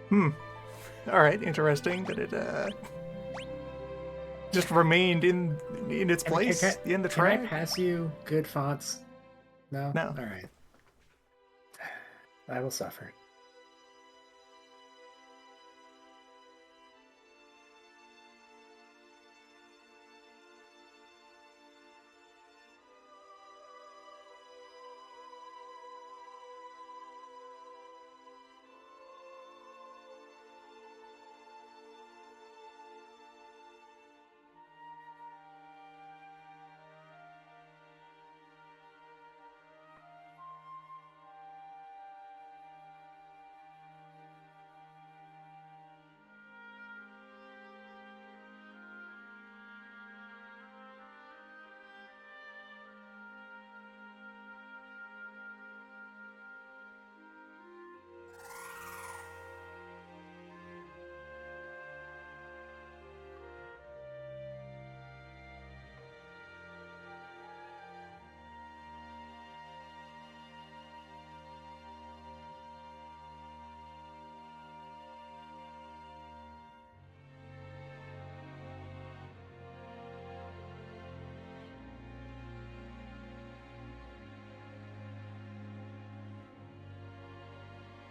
Hmm. All right. Interesting that it just remained in its place in the Can I track. pass you good fonts? No? No. Alright. I will suffer.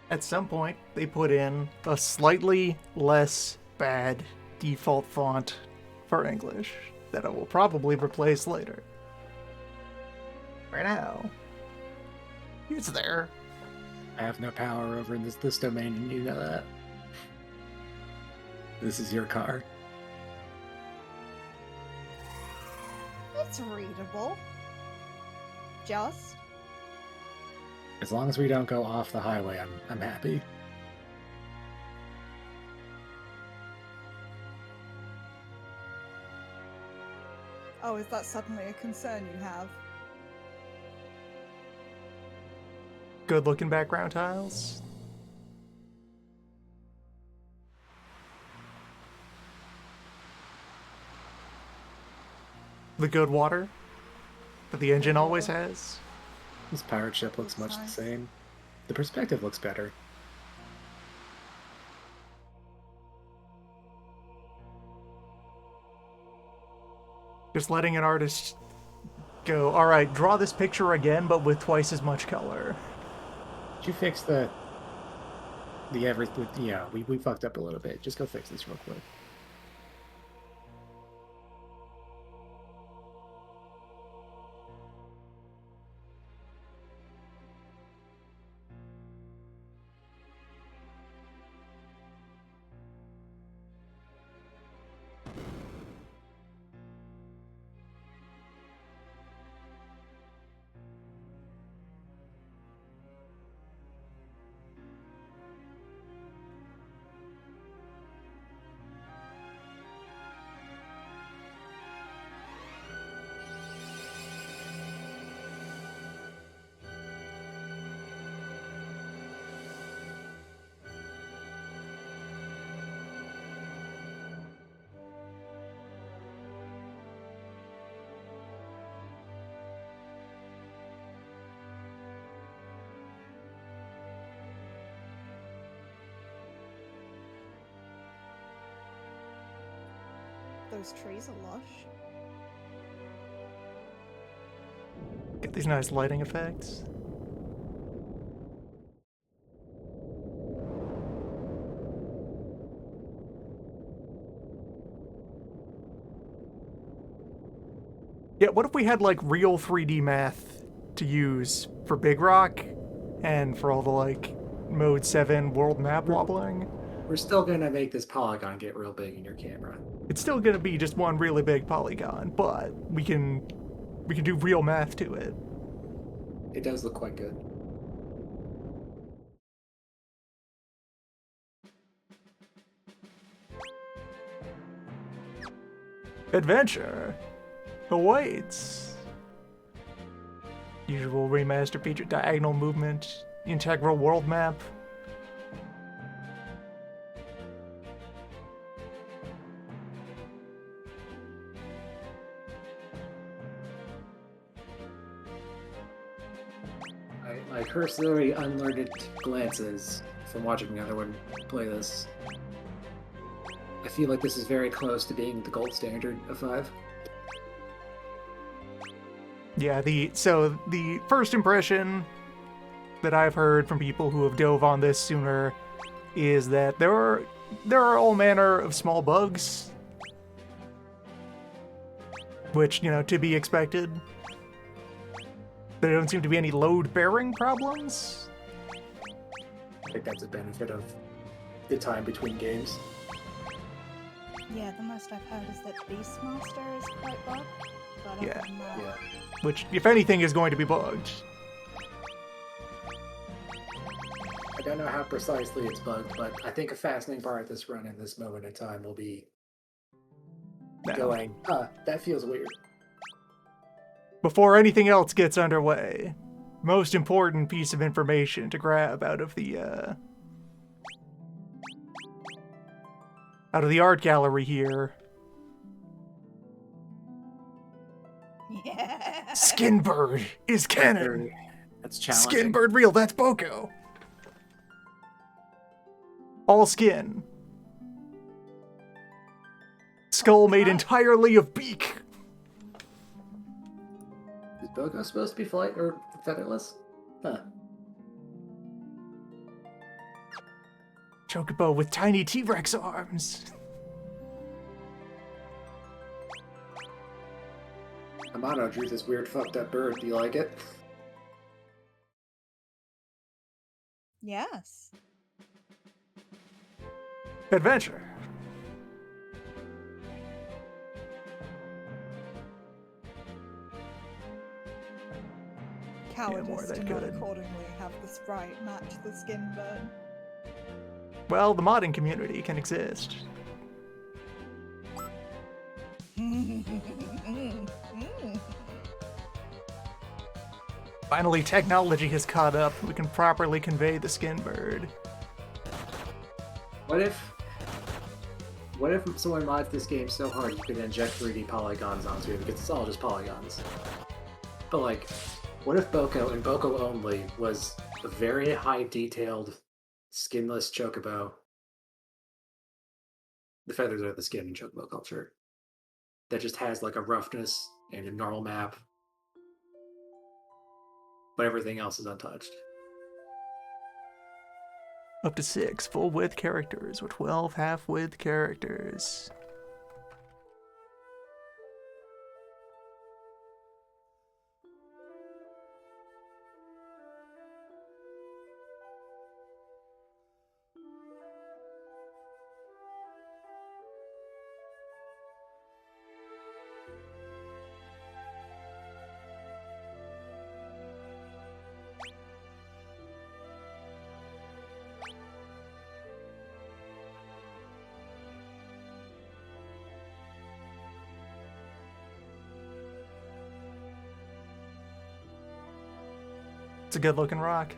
At some point, they put in a slightly less bad default font for English that I will probably replace later. Right now, it's there. I have no power over this domain, and you know that. This is your car. It's readable. Just. As long as we don't go off the highway, I'm happy. Oh, is that suddenly a concern you have? Good looking background tiles. The good water that the engine always has. This pirate ship looks much nice. the same. The perspective looks better. Just letting an artist go, all right, draw this picture again, but with twice as much color. Did you fix everything? Yeah, we fucked up a little bit. Just go fix this real quick. Those trees are lush. Get these nice lighting effects. Yeah, what if we had like real 3D math to use for Big Rock and for all the like Mode 7 world map wobbling? We're still gonna make this polygon get real big in your camera. It's still gonna be just one really big polygon, but we can do real math to it. It does look quite good. Adventure awaits. Usual remaster feature diagonal movement, integral world map. My cursory unlearned glances from watching the other one play this. I feel like this is very close to being the gold standard of 5. Yeah, the first impression that I've heard from people who have dove on this sooner is that there are all manner of small bugs, which, you know, to be expected. There don't seem to be any load-bearing problems. I think that's a benefit of the time between games. Yeah, the most I've heard is that Beastmaster is quite bugged. But Yeah. other than that, Yeah. Which, if anything, is going to be bugged. I don't know how precisely it's bugged, but I think a fascinating part of this run in this moment in time will be Now, going, that feels weird. before anything else gets underway, most important piece of information to grab out of the art gallery here. yeah. Skinbird is canon. That's challenging. Skinbird real, that's Boko. All skin. Skull made entirely of beak. Is Boko supposed to be flight or featherless? Huh. Chocobo with tiny T-Rex arms. Amano drew this weird fucked up bird. Do you like it? Yes. Adventure. more Cowardice than to not good. accordingly have the sprite match the skin burn. Well, the modding community can exist. Finally, technology has caught up. We can properly convey the skin bird. What if someone mods this game so hard you could inject 3D polygons onto it because it's all just polygons? But like, what if Boko and Boko only was a very high detailed, skinless chocobo? The feathers are the skin in chocobo culture. That just has like a roughness and a normal map, but everything else is untouched. Up to 6 full-width characters or 12 half-width characters. It's a good-looking rock.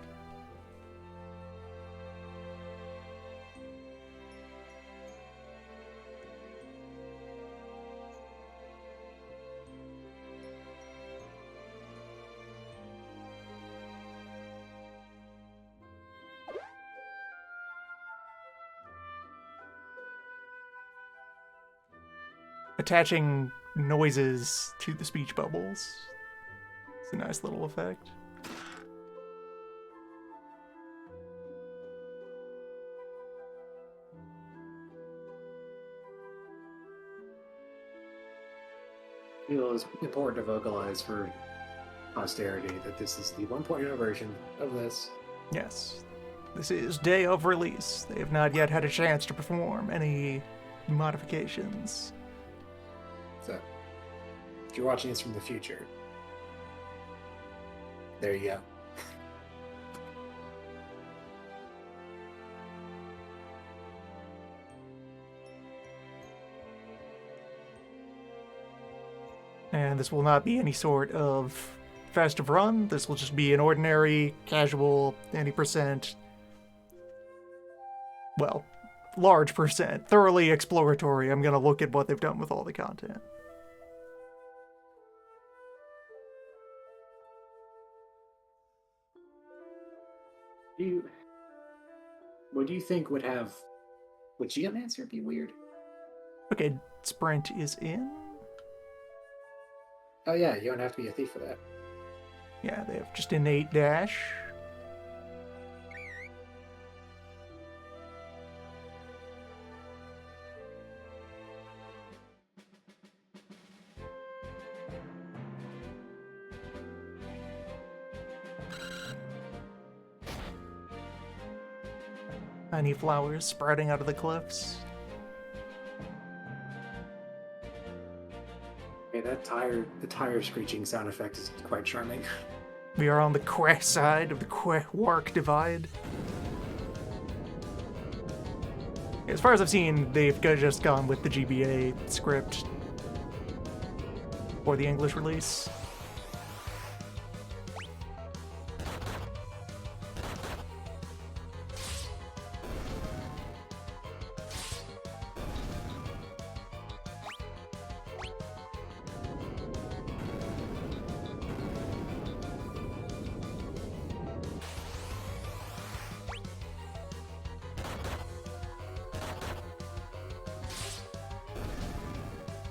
Attaching noises to the speech bubbles. It's a nice little effect. It was important to vocalize for posterity that this is the 1.0 version of this. Yes. This is day of release. They have not yet had a chance to perform any modifications. So, if you're watching this from the future, there you go. And this will not be any sort of festive run. This will just be an ordinary, casual, any percent, well, large percent, thoroughly exploratory. I'm going to look at what they've done with all the content. What do you think would have... Would Geomancer be weird? Okay, Sprint is in. Oh yeah, you don't have to be a thief for that. Yeah, they have just innate dash. Tiny flowers sprouting out of the cliffs. Okay, the tire screeching sound effect is quite charming. We are on the Queh side of the Queh-Wark divide. As far as I've seen, they've just gone with the GBA script for the English release.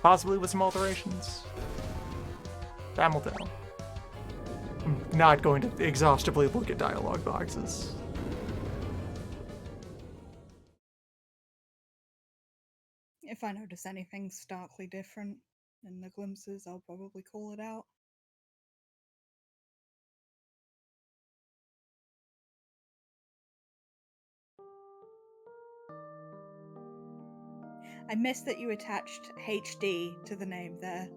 Possibly with some alterations. Time will tell. I'm not going to exhaustively look at dialogue boxes. If I notice anything starkly different in the glimpses, I'll probably call it out. I missed that you attached HD to the name there.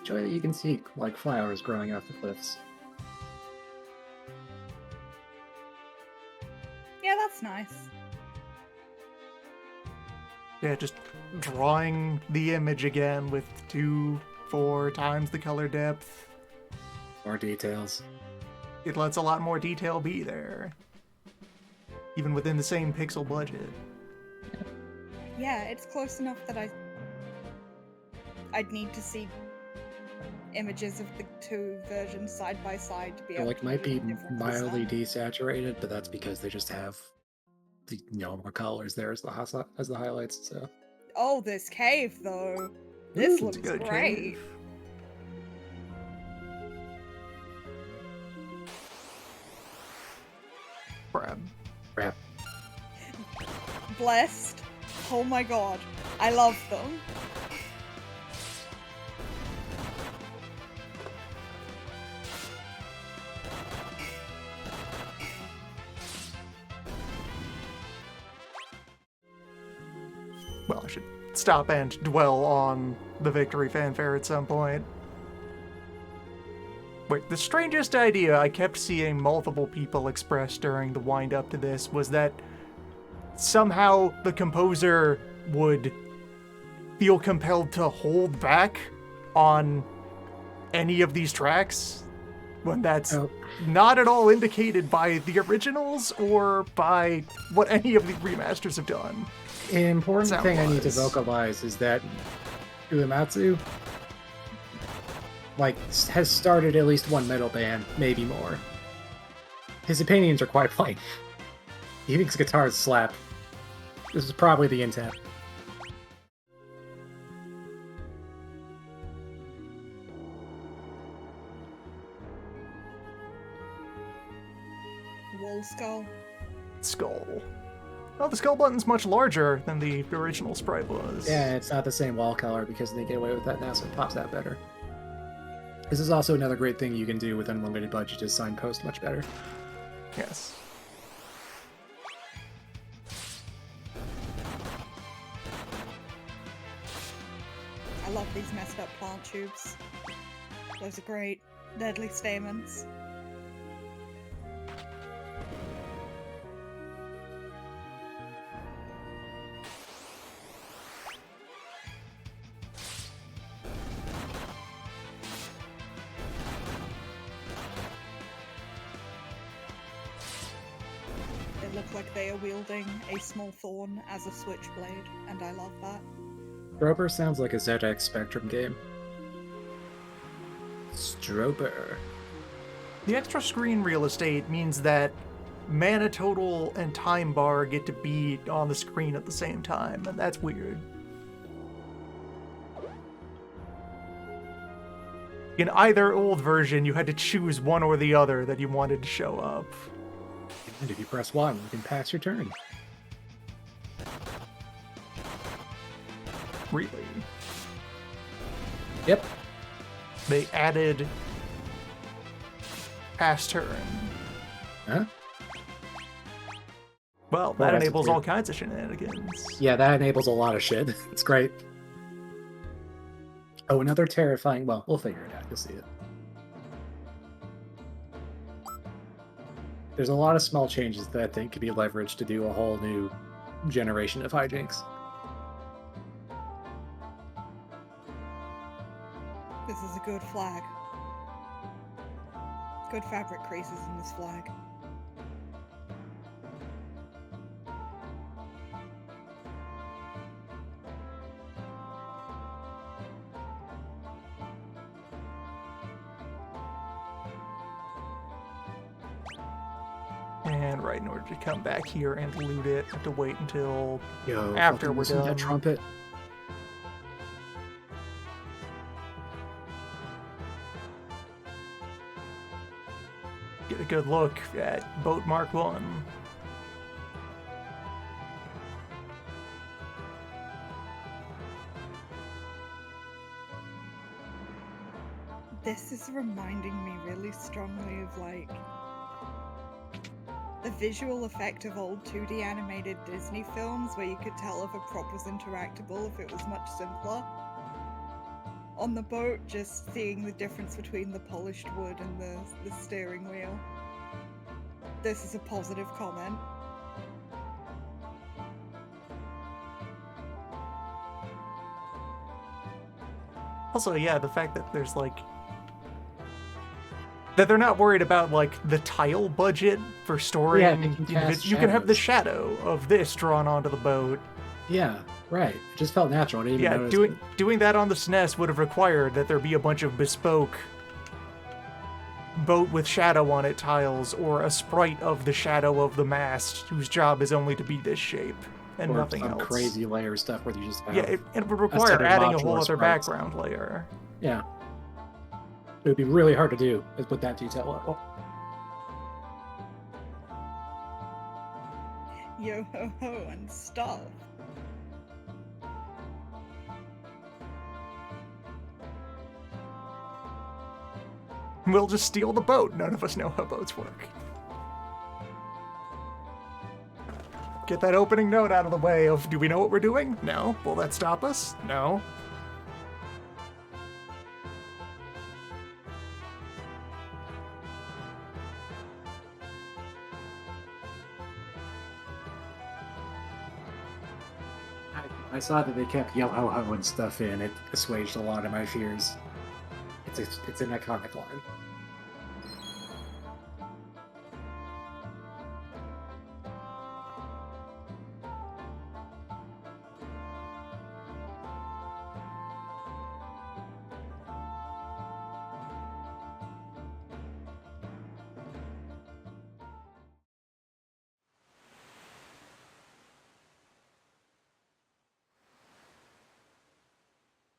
Joy that you can see like flowers growing off the cliffs. Yeah, that's nice. Yeah, just drawing the image again with 2-4 times the color depth. More details. It lets a lot more detail be there. Even within the same pixel budget. Yeah, it's close enough that I'd need to see images of the two versions side by side to be able Like to might be read the differences mildly there. desaturated, but that's because they just have the more colors there as the highlights. So Oh, this cave though. This Ooh, looks Good great. cave. Crab. crap. Blessed. Oh my god. I love them. Well, I should stop and dwell on the victory fanfare at some point. Wait, the strangest idea I kept seeing multiple people express during the wind-up to this was that somehow the composer would feel compelled to hold back on any of these tracks when that's not at all indicated by the originals or by what any of the remasters have done. An important thing I need to Sound-wise. vocalize is that Uematsu has started at least one metal band, maybe more. His opinions are quite plain. He thinks guitars slap. This is probably the intent. Wool skull. Skull. Well, the skull button's much larger than the original sprite was. Yeah, it's not the same wall color because they get away with that now, so it pops out better. This is also another great thing you can do with unlimited budget is signpost much better. Yes. I love these messed up plant tubes. Those are great. Deadly stamens. They look like they are wielding a small thorn as a switchblade, and I love that. Strober sounds like a ZX Spectrum game. Strober. The extra screen real estate means that mana total and time bar get to be on the screen at the same time, and that's weird. In either old version, you had to choose one or the other that you wanted to show up. And if you press 1, you can pass your turn. Really. Yep. They added pass turn. Huh? Well, that that's enables weird. all kinds of shenanigans. Yeah, that enables a lot of shit. It's great. Oh, another terrifying... Well, we'll figure it out. You'll see it. There's a lot of small changes that I think could be leveraged to do a whole new generation of hijinks. This is a good flag. Good fabric creases in this flag. And right, in order to come back here and loot it, I have to wait until Yo, after fucking we're listen to done. that trumpet. Get a good look at Boat Mark 1. This is reminding me really strongly of, like, the visual effect of old 2D animated Disney films where you could tell if a prop was interactable if it was much simpler. On the boat, just seeing the difference between the polished wood and the steering wheel. This is a positive comment. Also, yeah, the fact that there's like that they're not worried about like the tile budget for storing. Yeah, they can cast you can have the shadows. shadow of this drawn onto the boat. Yeah, right. It just felt natural. I didn't even Yeah, notice doing that on the SNES would have required that there be a bunch of bespoke boat with shadow on it tiles, or a sprite of the shadow of the mast whose job is only to be this shape and or nothing some else. crazy layer stuff where you just have... Yeah, it would set require of adding a modular whole other sprites. background layer. Yeah. It would be really hard to do, is put that detail level. Yo ho ho and stuff. We'll just steal the boat. None of us know how boats work. Get that opening note out of the way of, do we know what we're doing? No. Will that stop us? No. I saw that they kept yo ho ho and stuff in. It assuaged a lot of my fears. It's an iconic line.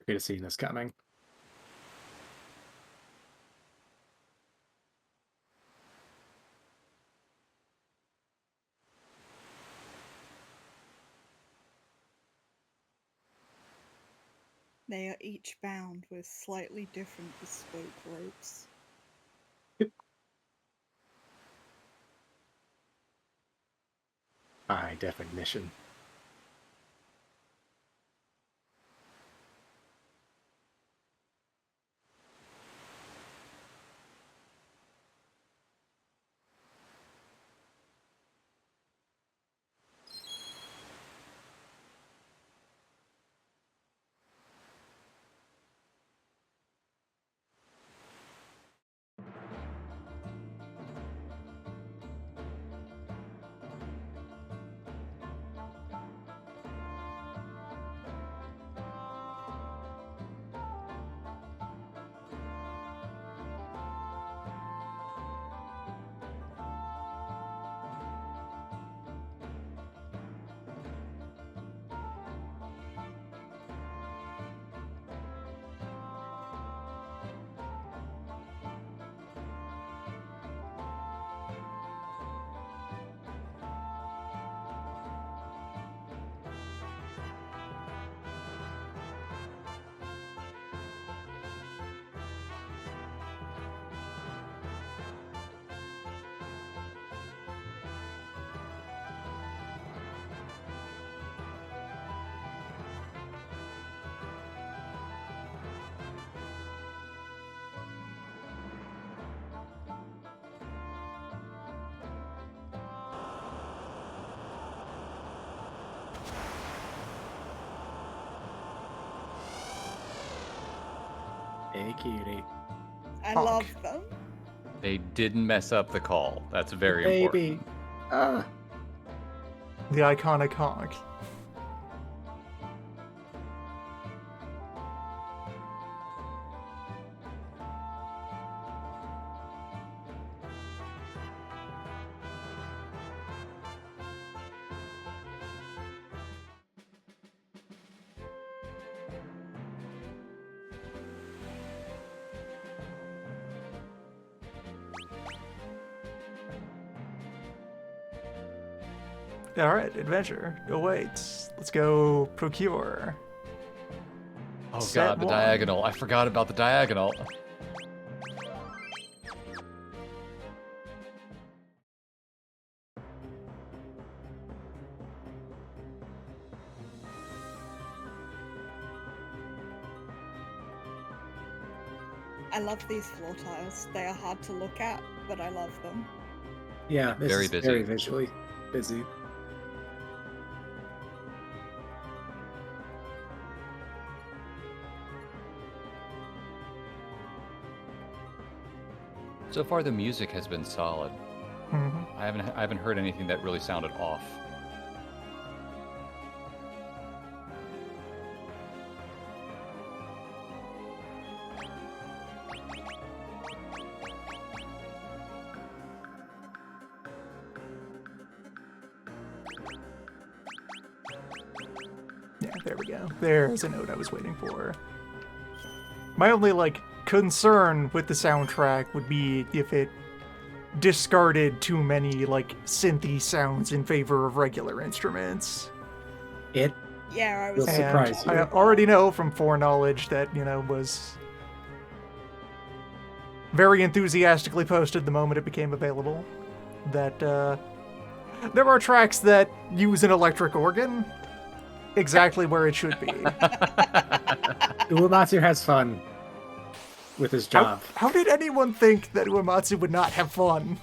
Could have seen this coming. They are each bound with slightly different bespoke ropes. High definition. Hey, cutie. I Honk. love them. They didn't mess up the call. That's very Baby. important. The iconic honk. Alright, adventure awaits. Let's go procure. Oh Set god, the one. diagonal. I forgot about the diagonal. I love these floor tiles. They are hard to look at, but I love them. Yeah, this Very is busy. very visually busy. So far the music has been solid. Mhm. I haven't heard anything that really sounded off. Yeah, there we go. There's a note I was waiting for. My only, concern with the soundtrack would be if it discarded too many, synthy sounds in favor of regular instruments. It Yeah, I will was. surprise you. I already know from foreknowledge that, was very enthusiastically posted the moment it became available, that there are tracks that use an electric organ exactly where it should be. Uematsu has fun with his job. How did anyone think that Uematsu would not have fun?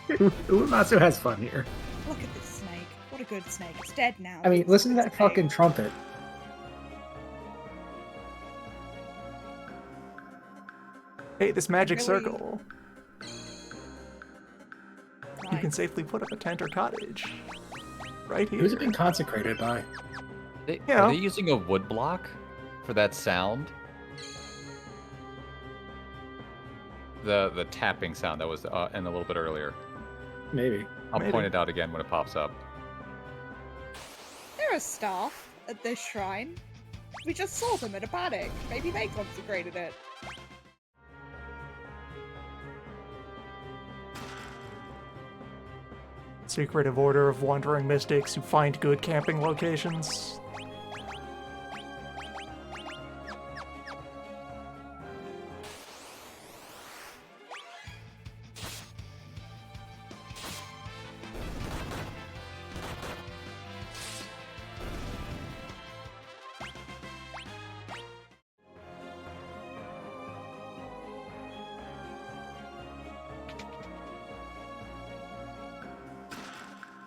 Uematsu has fun here. Look at this snake. What a good snake. It's dead now. I mean, It's- listen to it's that a fucking pig. trumpet. Hey, this magic really- circle. You can Nice. safely put up a tent or cottage. Right here. Who's it been consecrated by? Yeah. Are they using a wood block for that sound? The tapping sound that was in a little bit earlier. Maybe. I'll Maybe. point it out again when it pops up. There are staff at this shrine. We just saw them at a paddock. Maybe they consecrated it. Secretive order of wandering mystics who find good camping locations.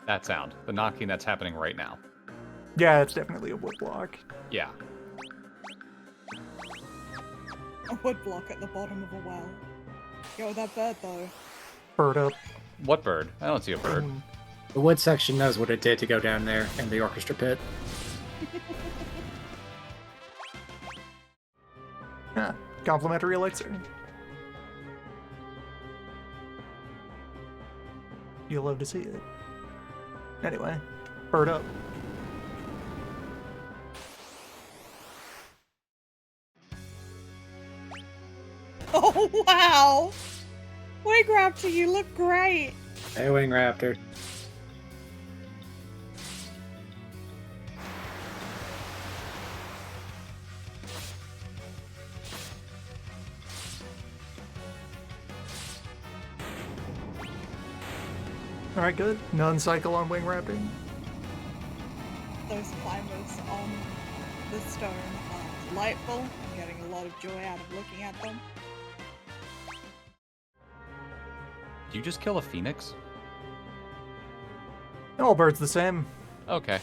That sound. The knocking that's happening right now. Yeah, it's definitely a wood block. Yeah. A wood block at the bottom of a well. Yo, that bird though. Bird up. What bird? I don't see a bird. The wood section knows what it did to go down there in the orchestra pit. Yeah, complimentary elixir. You'll love to see it. Anyway, bird up. Oh wow! Wing Raptor, you look great! Hey, Wing Raptor. Alright, good. None cycle on Wing Raptor. Those climbers on the stone are delightful. I'm getting a lot of joy out of looking at them. Did you just kill a phoenix? All birds the same. Okay.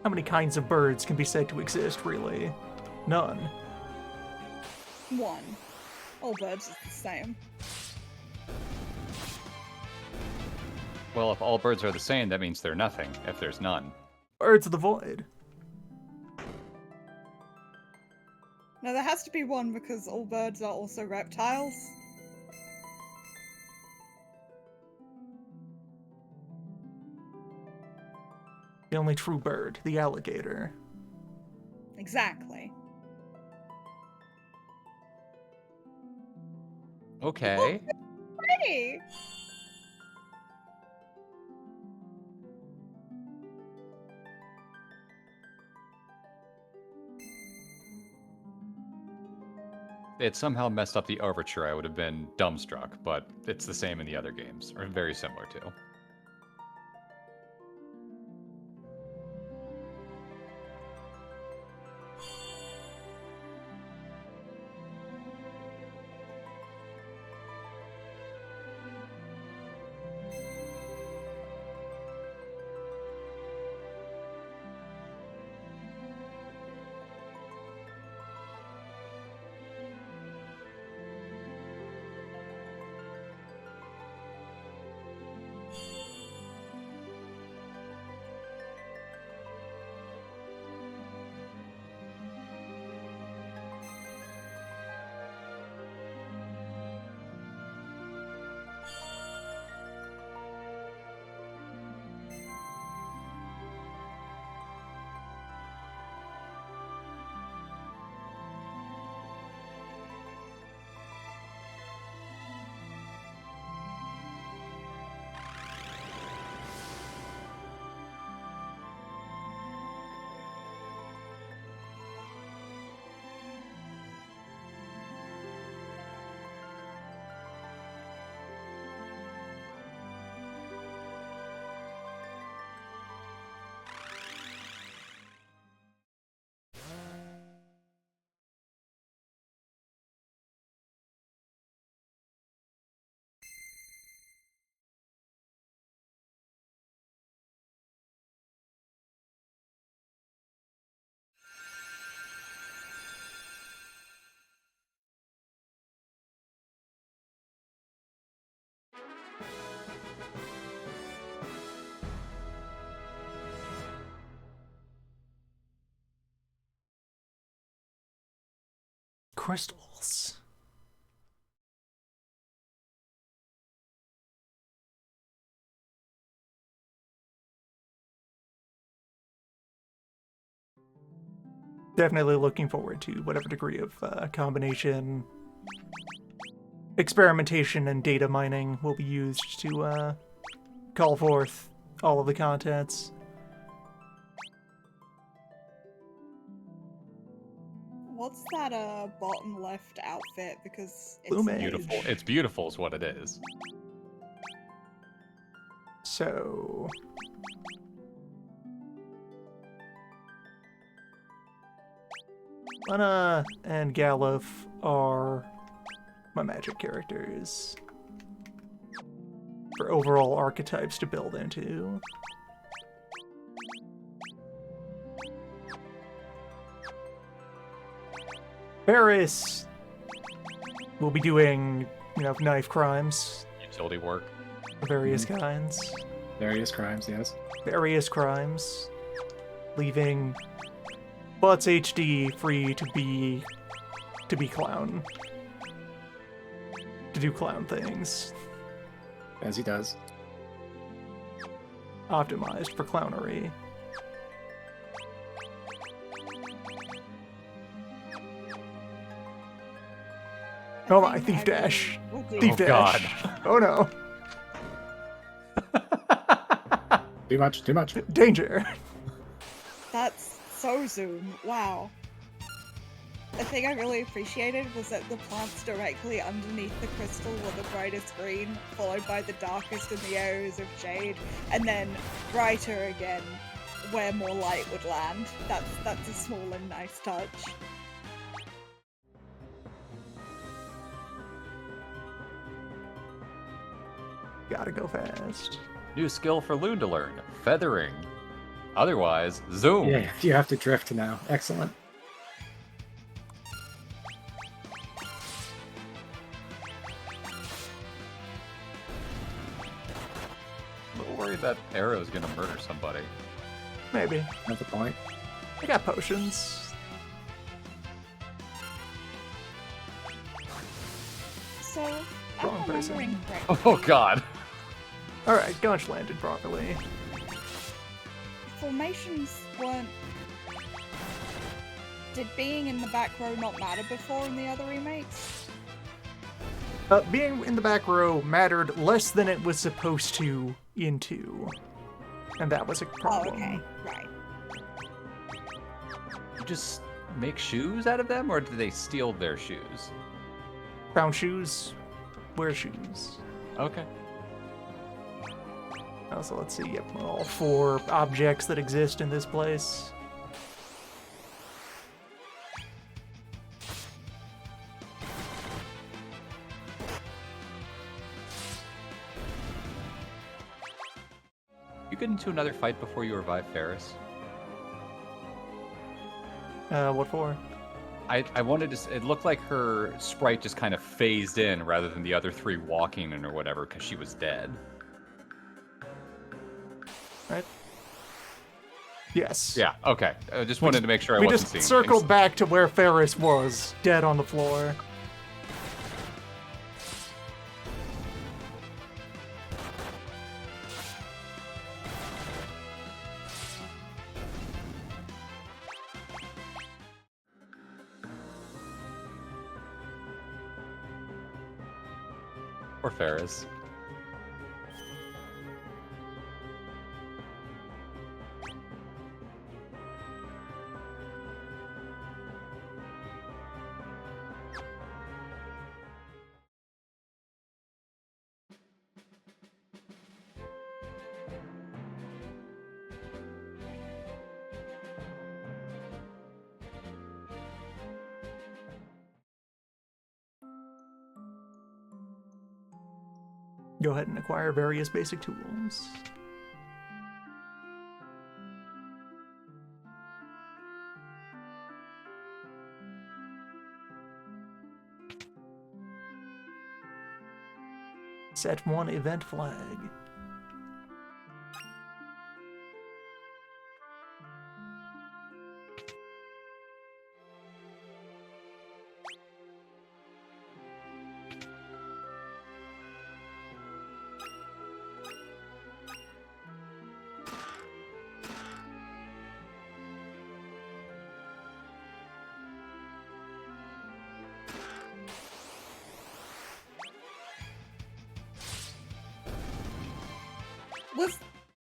How many kinds of birds can be said to exist, really? None. One. All birds are the same. Well, if all birds are the same, that means they're nothing, if there's none. Birds of the void. No, there has to be one because all birds are also reptiles. The only true bird, the alligator. Exactly. Okay. Pretty! It somehow messed up the overture. I would have been dumbstruck, but it's the same in the other games, or very similar to. Crystals. Definitely looking forward to whatever degree of combination, experimentation, and data mining will be used to call forth all of the contents. What's that bottom left outfit? Because it's Plumage. Beautiful. It's beautiful is what it is. So... Lena and Galuf are my magic characters for overall archetypes to build into. Ferris will be doing, knife crimes Utility work. of various kinds. Various crimes, yes. Various crimes. Leaving Butts HD free to be clown. To do clown things. As he does. Optimized for clownery. Oh my, think Thief I Dash. will do Thief Oh, Dash. Oh no. Too much, too much. Danger. That's so Zoom. Wow. The thing I really appreciated was that the plants directly underneath the crystal were the brightest green, followed by the darkest in the areas of shade, and then brighter again where more light would land. That's a small and nice touch. Gotta go fast. New skill for Loon to learn. Feathering. Otherwise, zoom. Yeah, you have to drift now. Excellent. A little worried that arrow's gonna murder somebody. Maybe. Not the point. I got potions. So, Wrong I'm person. remembering correctly. Oh god. Alright, Gunch landed properly. Formations weren't. Did being in the back row not matter before in the other remakes? Being in the back row mattered less than it was supposed to in 2. And that was a Oh, problem. okay, right. You just make shoes out of them, or did they steal their shoes? Found shoes, wear shoes. Okay. So let's see, yep, all 4 objects that exist in this place. You get into another fight before you revive Ferris? What for? I wanted to. It looked like her sprite just kind of phased in rather than the other 3 walking in or whatever because she was dead. Right? Yes. Yeah. Okay. I just wanted to make sure I We wasn't just seeing circled things. back to where Ferris was, dead on the floor. Or Ferris. Go ahead and acquire various basic tools. Set 1 event flag.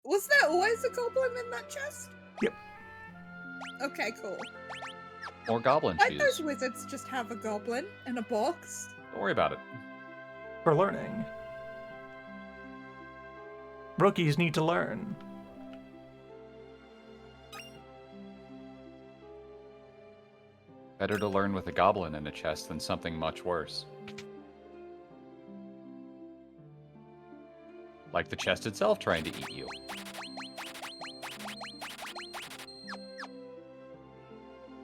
Was there always a goblin in that chest? Yep. Okay, cool. Or goblin Why shoes. those wizards just have a goblin in a box? Don't worry about it. For learning. Rookies need to learn. Better to learn with a goblin in a chest than something much worse. Like the chest itself trying to eat you.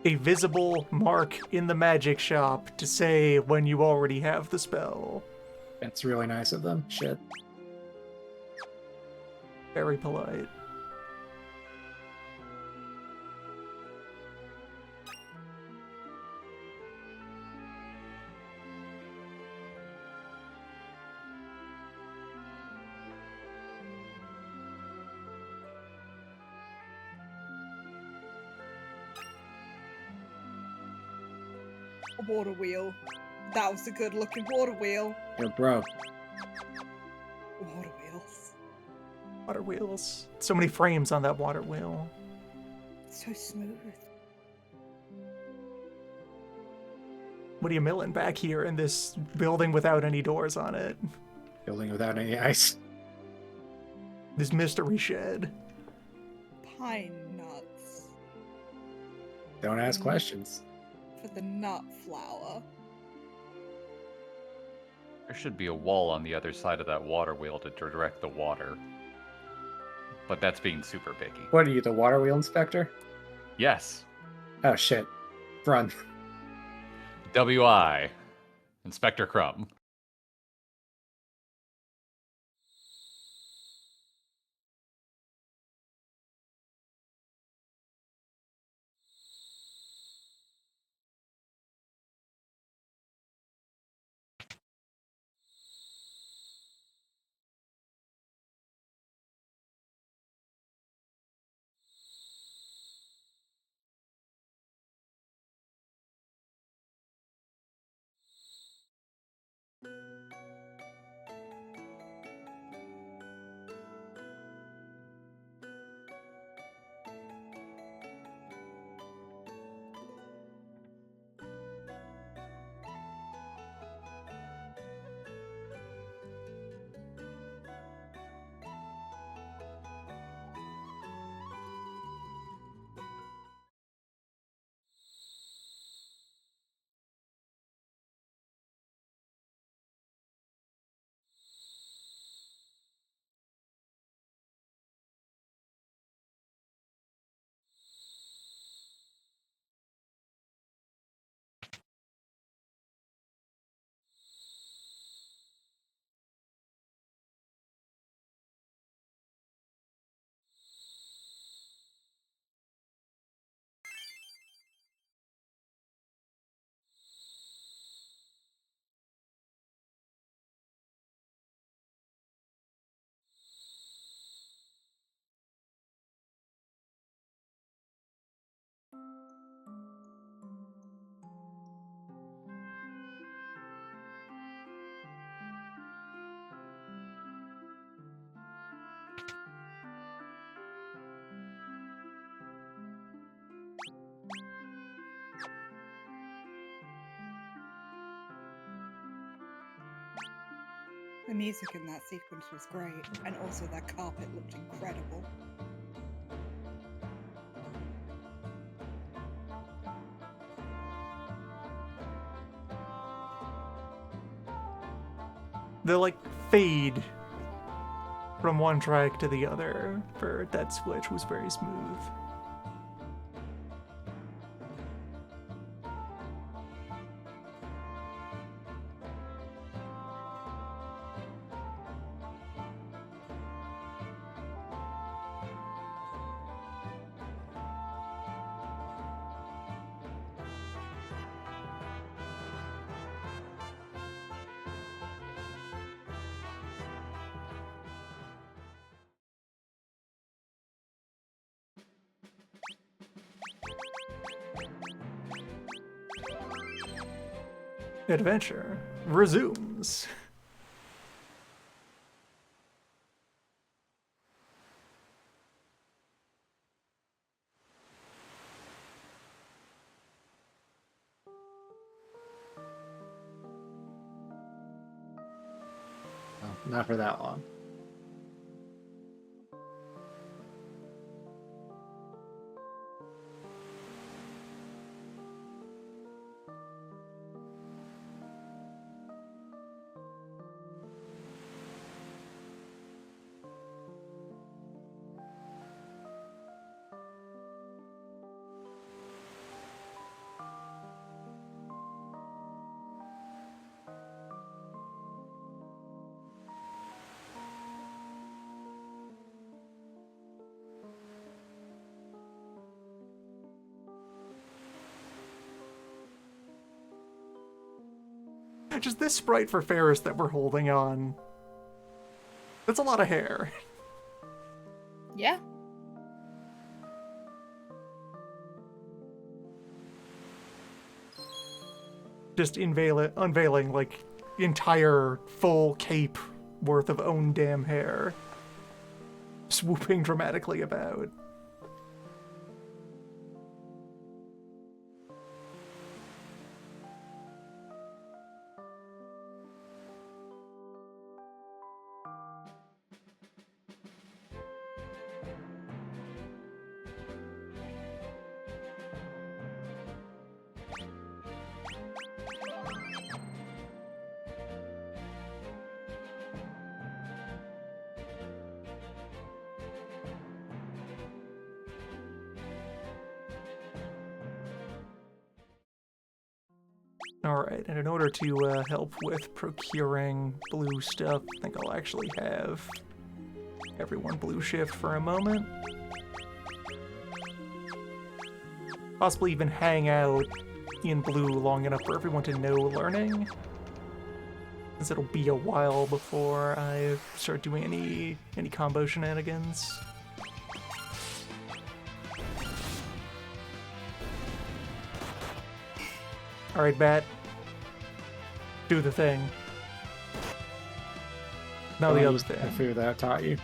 A visible mark in the magic shop to say when you already have the spell. That's really nice of them. Shit. Very polite. A water wheel. That was a good looking water wheel. Yo, bro. Water wheels. Water wheels. So many frames on that water wheel. So smooth. What are you milling back here in this building without any doors on it? Building without any ice. This mystery shed. Pine nuts. Don't ask questions. For the nut flower. There should be a wall on the other side of that water wheel to direct the water. But that's being super picky. What are you, the water wheel inspector? Yes. Oh shit. Run. WI. Inspector Crumb. The music in that sequence was great, and also that carpet looked incredible. They'll like fade from one track to the other for that switch was very smooth. Adventure resumes. Oh, not for that long. Just this sprite for Ferris that we're holding on. That's a lot of hair. Yeah. Just unveiling like entire full cape worth of own damn hair. Swooping dramatically about. Alright, and in order to help with procuring blue stuff, I think I'll actually have everyone blue shift for a moment. Possibly even hang out in blue long enough for everyone to know learning. Since it'll be a while before I start doing any combo shenanigans. Alright, Bat. Do the thing. Now the other thing. The food that I taught you.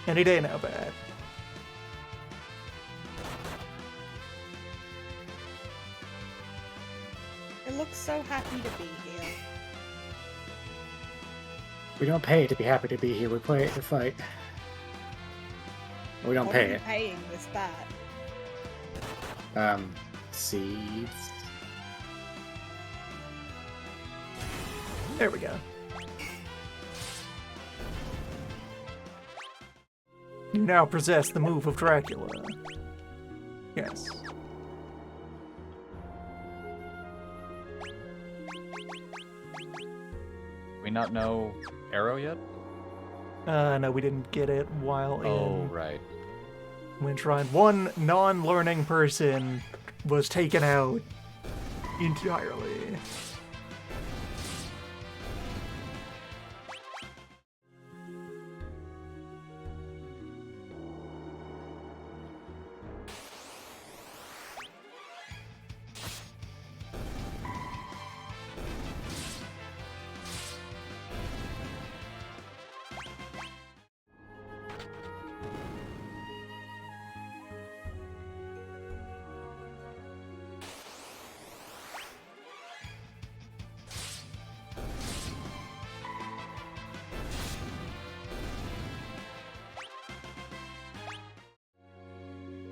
Any day now, Bat. It looks so happy to be here. We don't pay to be happy to be here. We play it to fight. We don't What pay are you it. paying this bat? Seeds. There we go. You now possess the move of Dracula. Yes. We not know Arrow yet? No, we didn't get it while Oh, in right. Windshrine. One non-learning person was taken out entirely.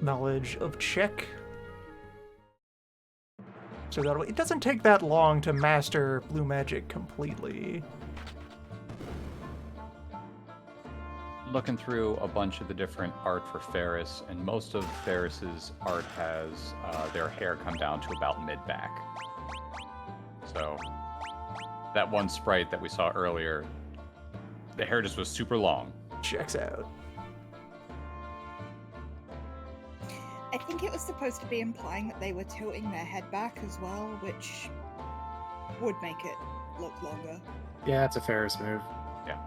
Knowledge of Czech. So that it doesn't take that long to master blue magic completely. Looking through a bunch of the different art for Ferris, and most of Ferris's art has their hair come down to about mid-back. So that one sprite that we saw earlier, the hair just was super long. Checks out. I think it was supposed to be implying that they were tilting their head back as well, which would make it look longer. Yeah, it's a Ferris move. Yeah.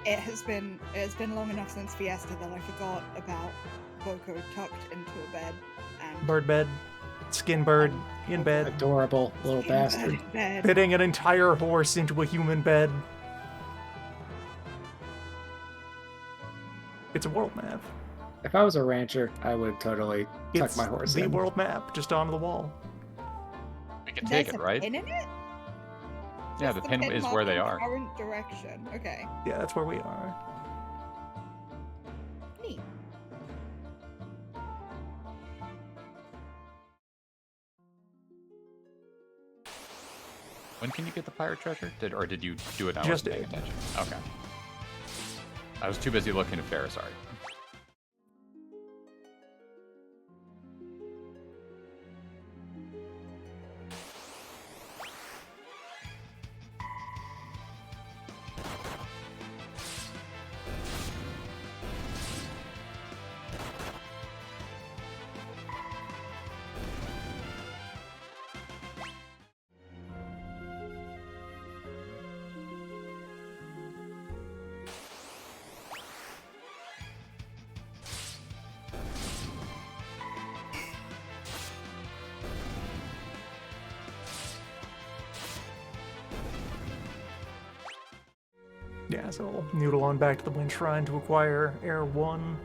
It's been long enough since Fiesta that I forgot about Boko tucked into a bed and Bird bed. Skin bird in bed. Adorable little in bed, bastard. in bed. Fitting an entire horse into a human bed. It's a world map. If I was a rancher, I would totally tuck It's my horse the in. world map, just on the wall. We can take There's it, a right? pin in it? Yeah, Just the pin is where they marking are. Current direction. Okay. Yeah, that's where we are. Neat. When can you get the pirate treasure? Or did you do it? I Just wasn't paying did. attention. Okay. I was too busy looking at Ferris art. Yeah, so I'll noodle on back to the Wind Shrine to acquire Air 1.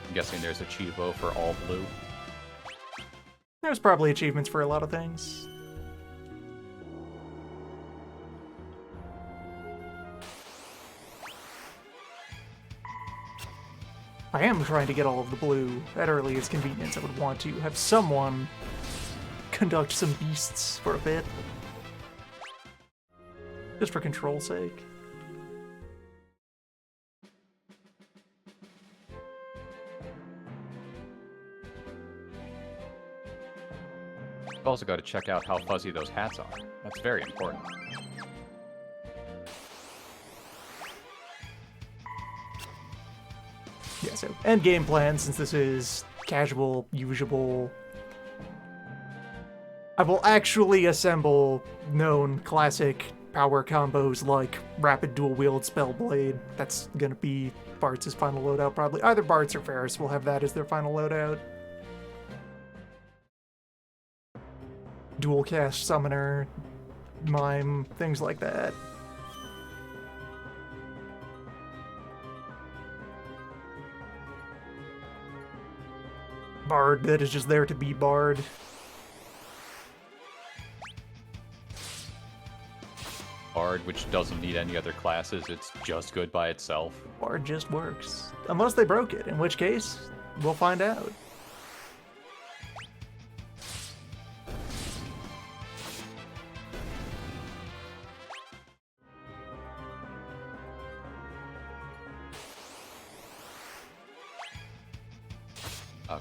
I'm guessing there's a Chivo for all blue. There's probably achievements for a lot of things. I am trying to get all of the blue at earliest convenience. I would want to have someone conduct some beasts for a bit. Just for control's sake. You've also got to check out how fuzzy those hats are. That's very important. Yeah, so end game plan, since this is casual, usable, I will actually assemble known classic power combos like Rapid Dual Wield Spellblade. That's gonna be Bart's final loadout, probably. Either Bart's or Ferris will have that as their final loadout. Dual cast Summoner, Mime, things like that. Bard that is just there to be Bard. Bard, which doesn't need any other classes, it's just good by itself. Bard just works. Unless they broke it, in which case, we'll find out.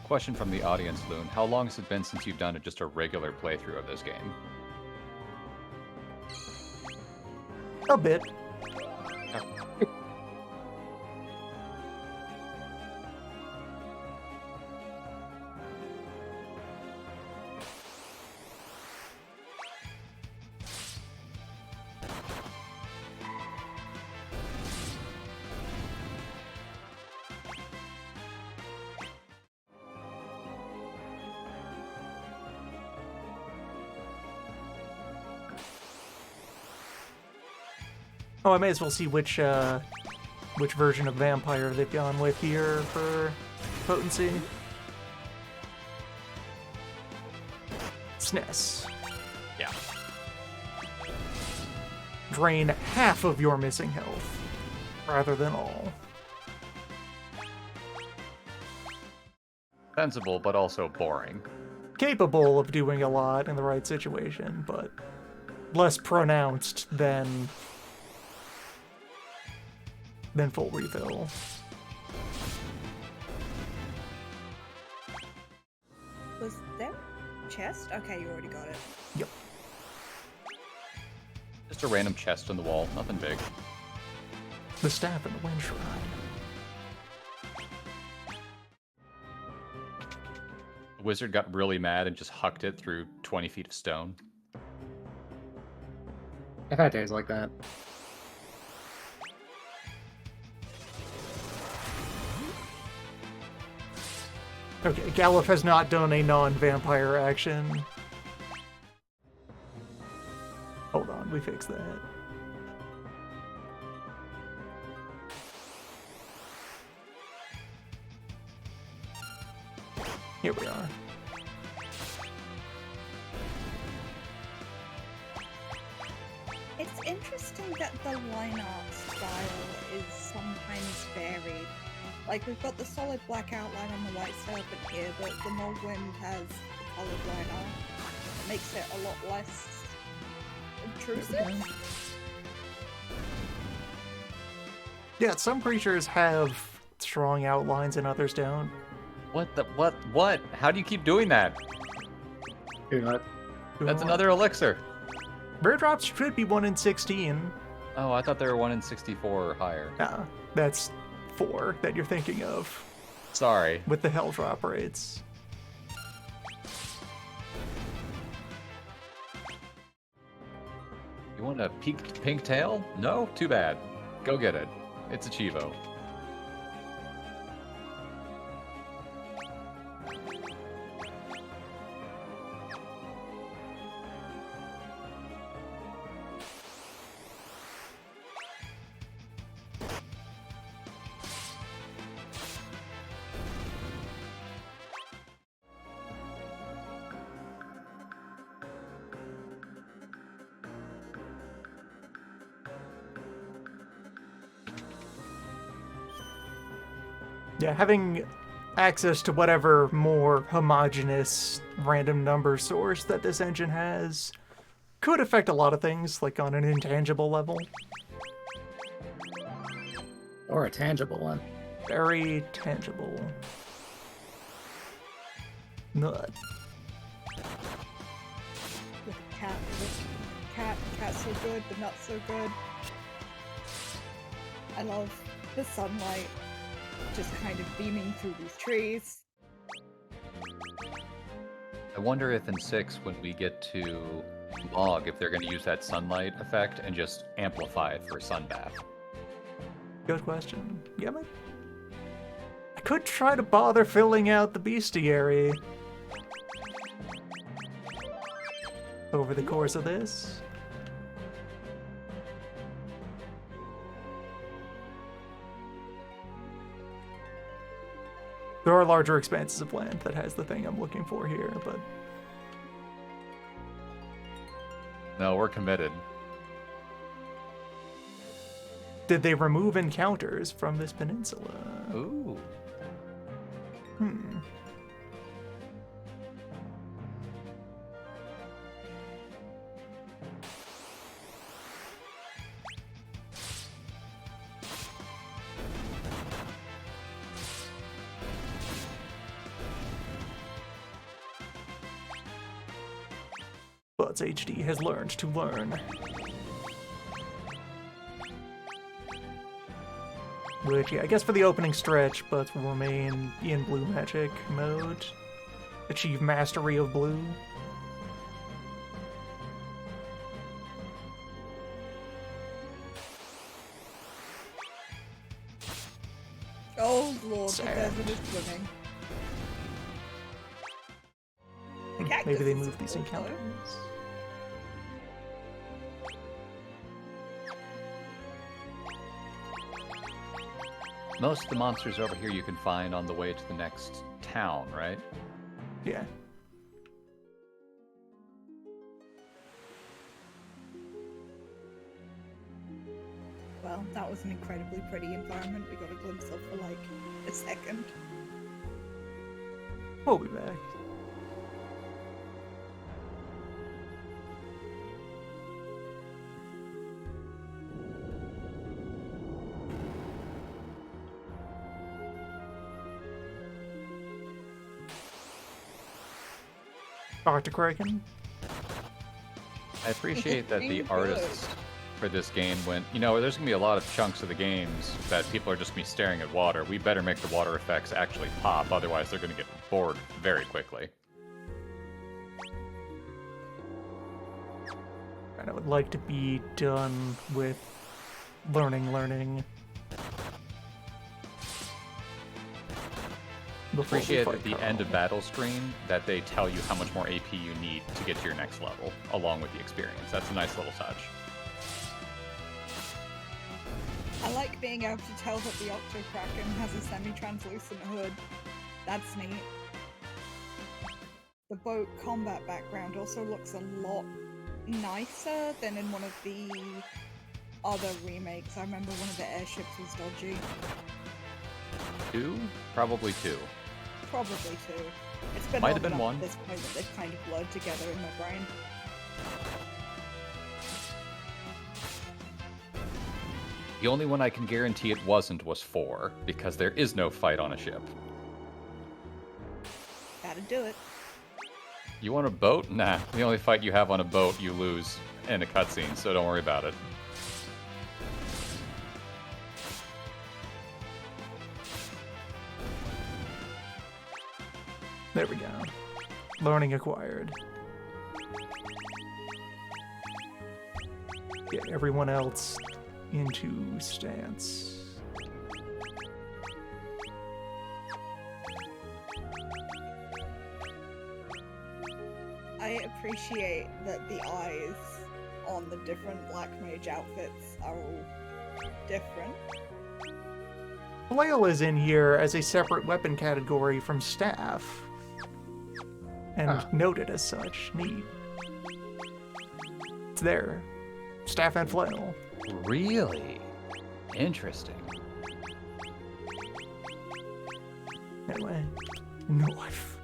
Question from the audience, Loon. How long has it been since you've done just a regular playthrough of this game? A bit. Oh, I may as well see which version of vampire they've gone with here for potency. SNES. Yeah. Drain half of your missing health, rather than all. Sensible, but also boring. Capable of doing a lot in the right situation, but less pronounced than full refill. Was there a chest? Okay, you already got it. Yep. Just a random chest on the wall, nothing big. The staff in the Wind Shrine. The wizard got really mad and just hucked it through 20 feet of stone. I've had days like that. Okay, Gallup has not done a non-vampire action. Hold on, we fixed that. Here we are. It's interesting that the line art style is sometimes varied. Like, we've got the solid black outline on the white serpent here, but the Morgwind has the coloured line art. It makes it a lot less intrusive. Yeah, some creatures have strong outlines and others don't. What the? What? How do you keep doing that? Do not. That's another elixir. Rare drops should be 1 in 16. Oh, I thought they were 1 in 64 or higher. Nah, that's 4 that you're thinking of Sorry. with the hell drop rates. You want a pink tail? No? Too bad. Go get it. It's a Chivo. Yeah, having access to whatever more homogeneous random number source that this engine has could affect a lot of things, like on an intangible level. Or a tangible one. Very tangible. Nut. With cat's so good, but not so good. I love the sunlight just kind of beaming through these trees. I wonder if in 6, when we get to Mog, if they're going to use that sunlight effect and just amplify it for a sunbath. Good question. Yeah, man. I could try to bother filling out the bestiary over the course of this. There are larger expanses of land that has the thing I'm looking for here, but No, we're committed. did they remove encounters from this peninsula? Ooh. Buds HD has learned to learn. Which, yeah, I guess for the opening stretch, but will remain in blue magic mode. Achieve mastery of blue. Oh lord, the Sad. desert is swimming. The Maybe cactus they is move these cool, though. encounters. Most of the monsters over here you can find on the way to the next town, right? Yeah. Well, that was an incredibly pretty environment we got a glimpse of for like a second. We'll be back. Dr. Kraken? I appreciate that the Pretty good. artists for this game went, you know, there's going to be a lot of chunks of the games that people are just going to be staring at water. We better make the water effects actually pop, otherwise they're going to get bored very quickly. And I would like to be done with learning. before we Appreciate fight at the Carl. end of battle screen that they tell you how much more AP you need to get to your next level, along with the experience. That's a nice little touch. I like being able to tell that the Octokraken has a semi-translucent hood. That's neat. The boat combat background also looks a lot nicer than in one of the other remakes. I remember one of the airships was dodgy. 2? Probably 2. Probably two. It's been Might have long been enough one. at this point that they've kind of blurred together in my brain. The only one I can guarantee it wasn't was 4, because there is no fight on a ship. Gotta do it. You want a boat? Nah. The only fight you have on a boat, you lose in a cutscene, so don't worry about it. There we go. Learning acquired. Get everyone else into stance. appreciate that the eyes on the different Black Mage outfits are all different. Flail is in here as a separate weapon category from staff. And noted as such. Neat. It's there. Staff and flail. Really? Interesting. Anyway. Knife.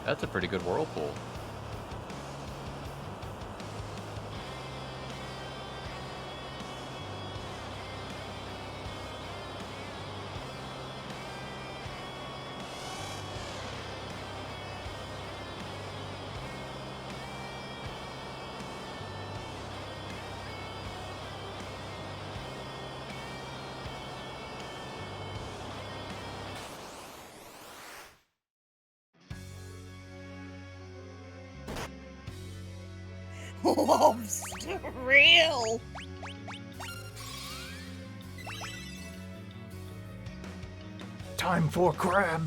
That's a pretty good whirlpool. Lobster real! Time for crab.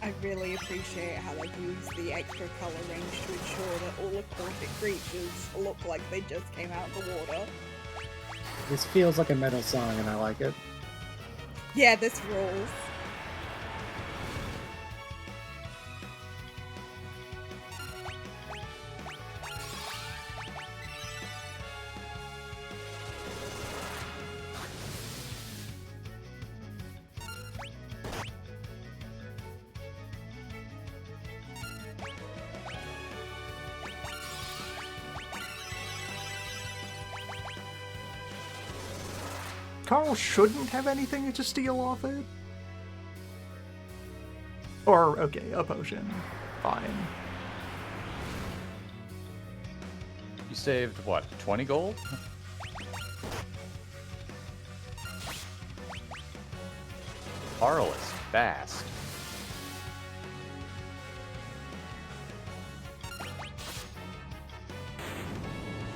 I really appreciate how they've used the extra color range to ensure that all aquatic creatures look like they just came out of the water. This feels like a metal song, and I like it. Yeah, this rules. Carl shouldn't have anything to steal off it. Or, okay, a potion. Fine. You saved, what, 20 gold? Carl is fast.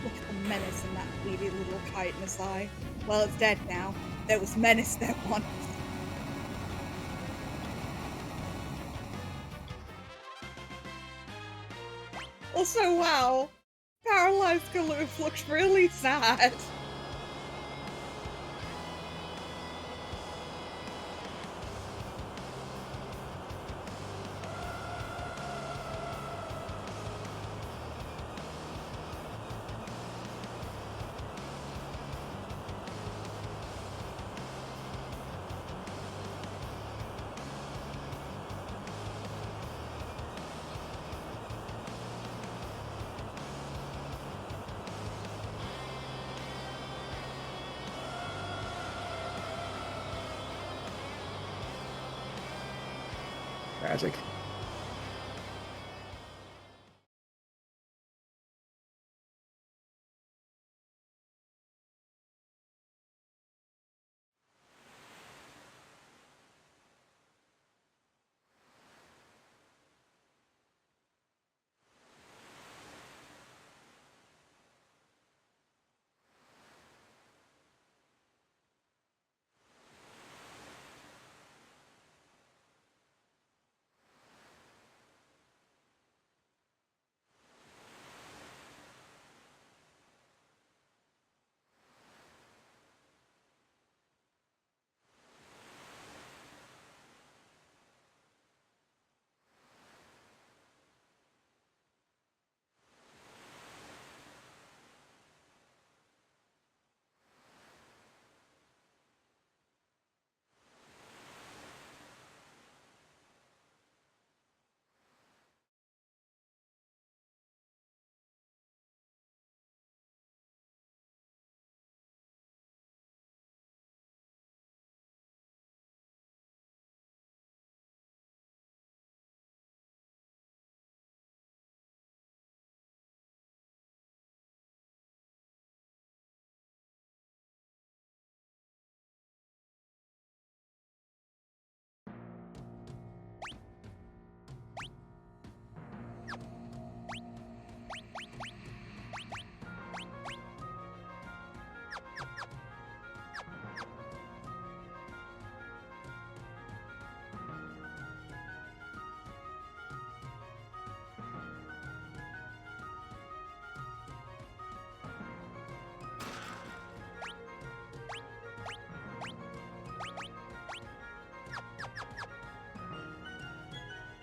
Look at the menace in that weedy little kite in his eye. Well, it's dead now. There was menace there once. Also, wow. Paralyzed Galoof looks really sad. Tragic.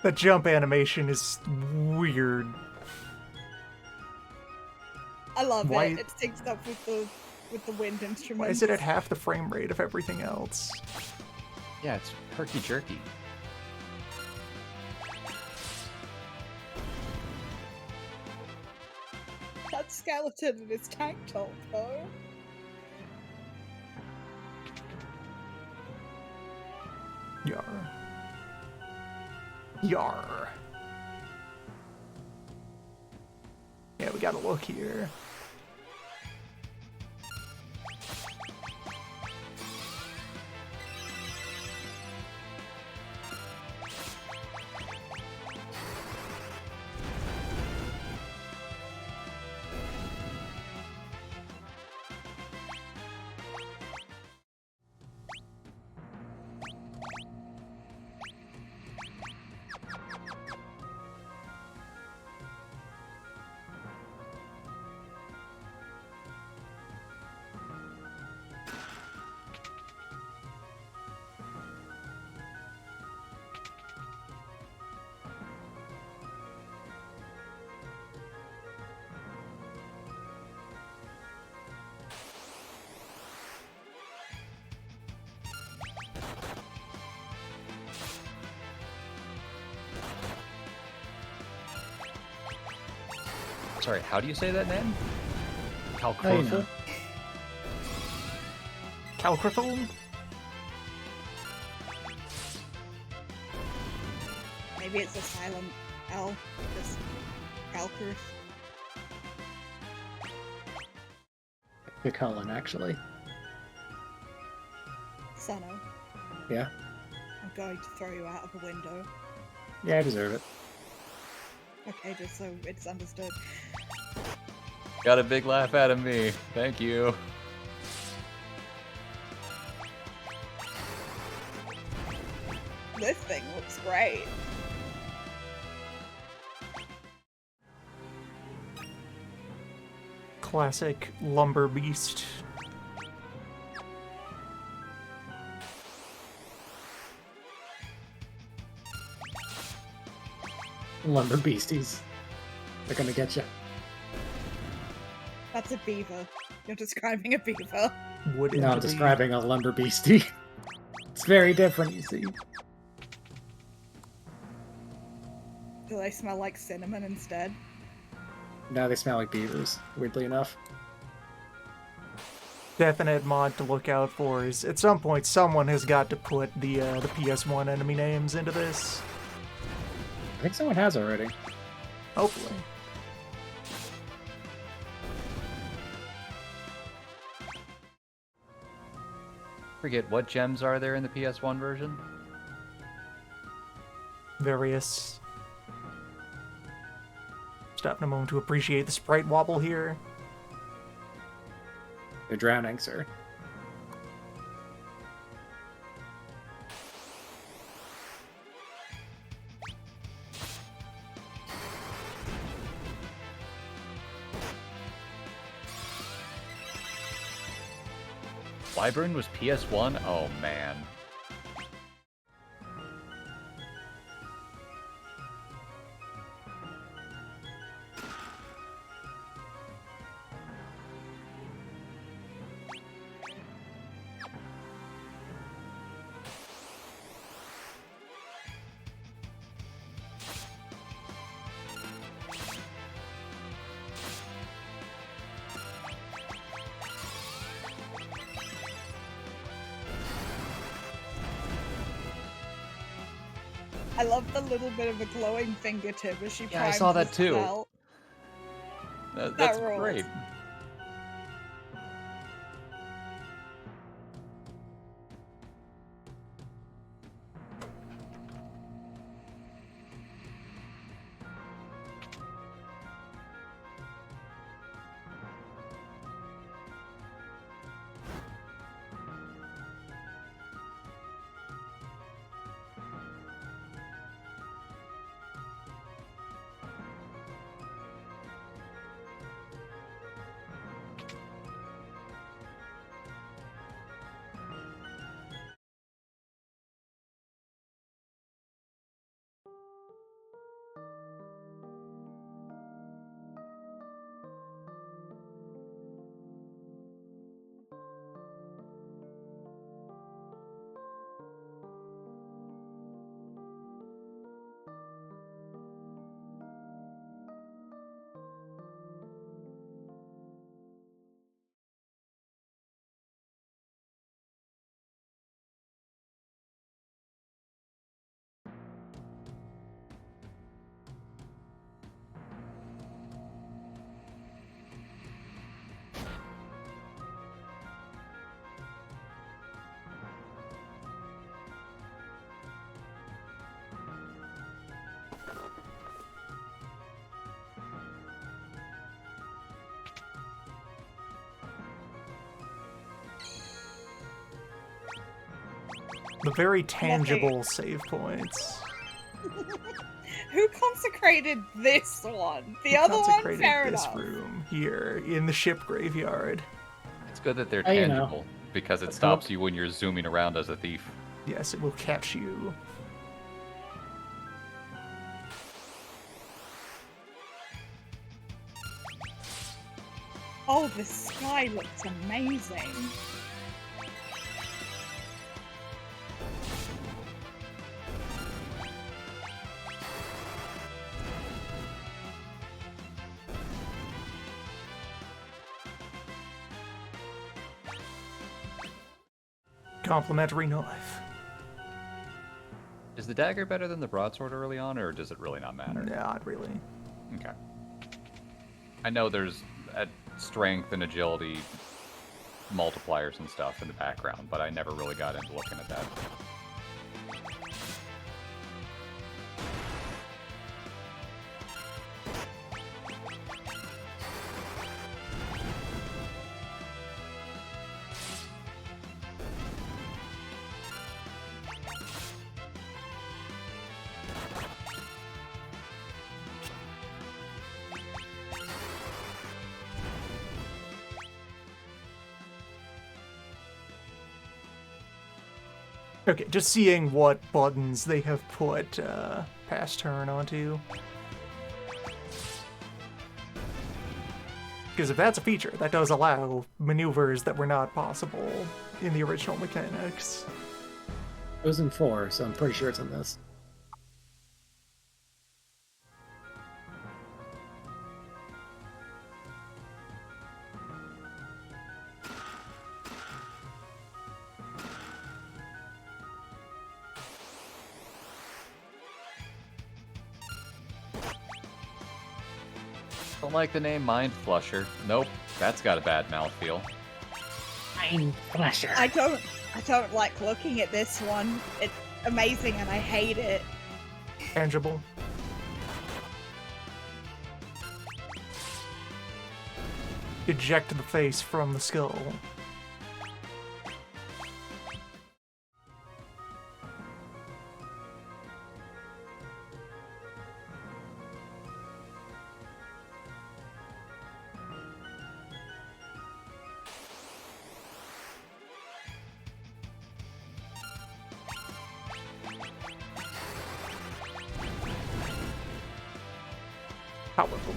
The jump animation is weird. I love Why- it. It syncs up with the wind instruments. Why is it at half the frame rate of everything else? Yeah, it's herky jerky. That skeleton in his tank top, though. Yar. Yar. Yeah, we gotta look here. Sorry, how do you say that name? Oh, you know. Calcrithal? Maybe it's a silent L. Just Calcurus. Good Cullen, actually. Sano, Yeah. I'm going to throw you out of a window. Yeah, I deserve it. Okay, just so it's understood. Got a big laugh out of me. Thank you. This thing looks great. Classic lumber beast. Lumber beasties. They're gonna get you. That's a beaver. You're describing a beaver. Wood No, I'm entity. describing a lumber beastie. It's very different, you see. Do they smell like cinnamon instead? No, they smell like beavers, weirdly enough. Definite mod to look out for is at some point someone has got to put the PS1 enemy names into this. I think someone has already. Hopefully. Forget, what gems are there in the PS1 version? Various. Stopping a moment to appreciate the sprite wobble here. They're drowning, sir. Wyvern was PS1? Oh man. I love the little bit of a glowing fingertip as she Yeah, I primes saw the that too. spell. That's rules. great. The very tangible save points. Who consecrated this one? The Who other one, consecrated fair this enough. room here in the ship graveyard. It's good that they're Oh, you know. tangible because it Let's stops hope. you when you're zooming around as a thief. Yes, it will catch you. Oh, the sky looks amazing. Complimentary knife. Is the dagger better than the broadsword early on, or does it really not matter? Not really. Okay. I know there's strength and agility multipliers and stuff in the background, but I never really got into looking at that. Okay, just seeing what buttons they have put past turn onto. Because if that's a feature, that does allow maneuvers that were not possible in the original mechanics. It was in 4, so I'm pretty sure it's in this. Don't like the name Mind Flusher. Nope, that's got a bad mouthfeel. Mind Flasher. I don't like looking at this one. It's amazing and I hate it. Tangible. Eject the face from the skull. Powerful.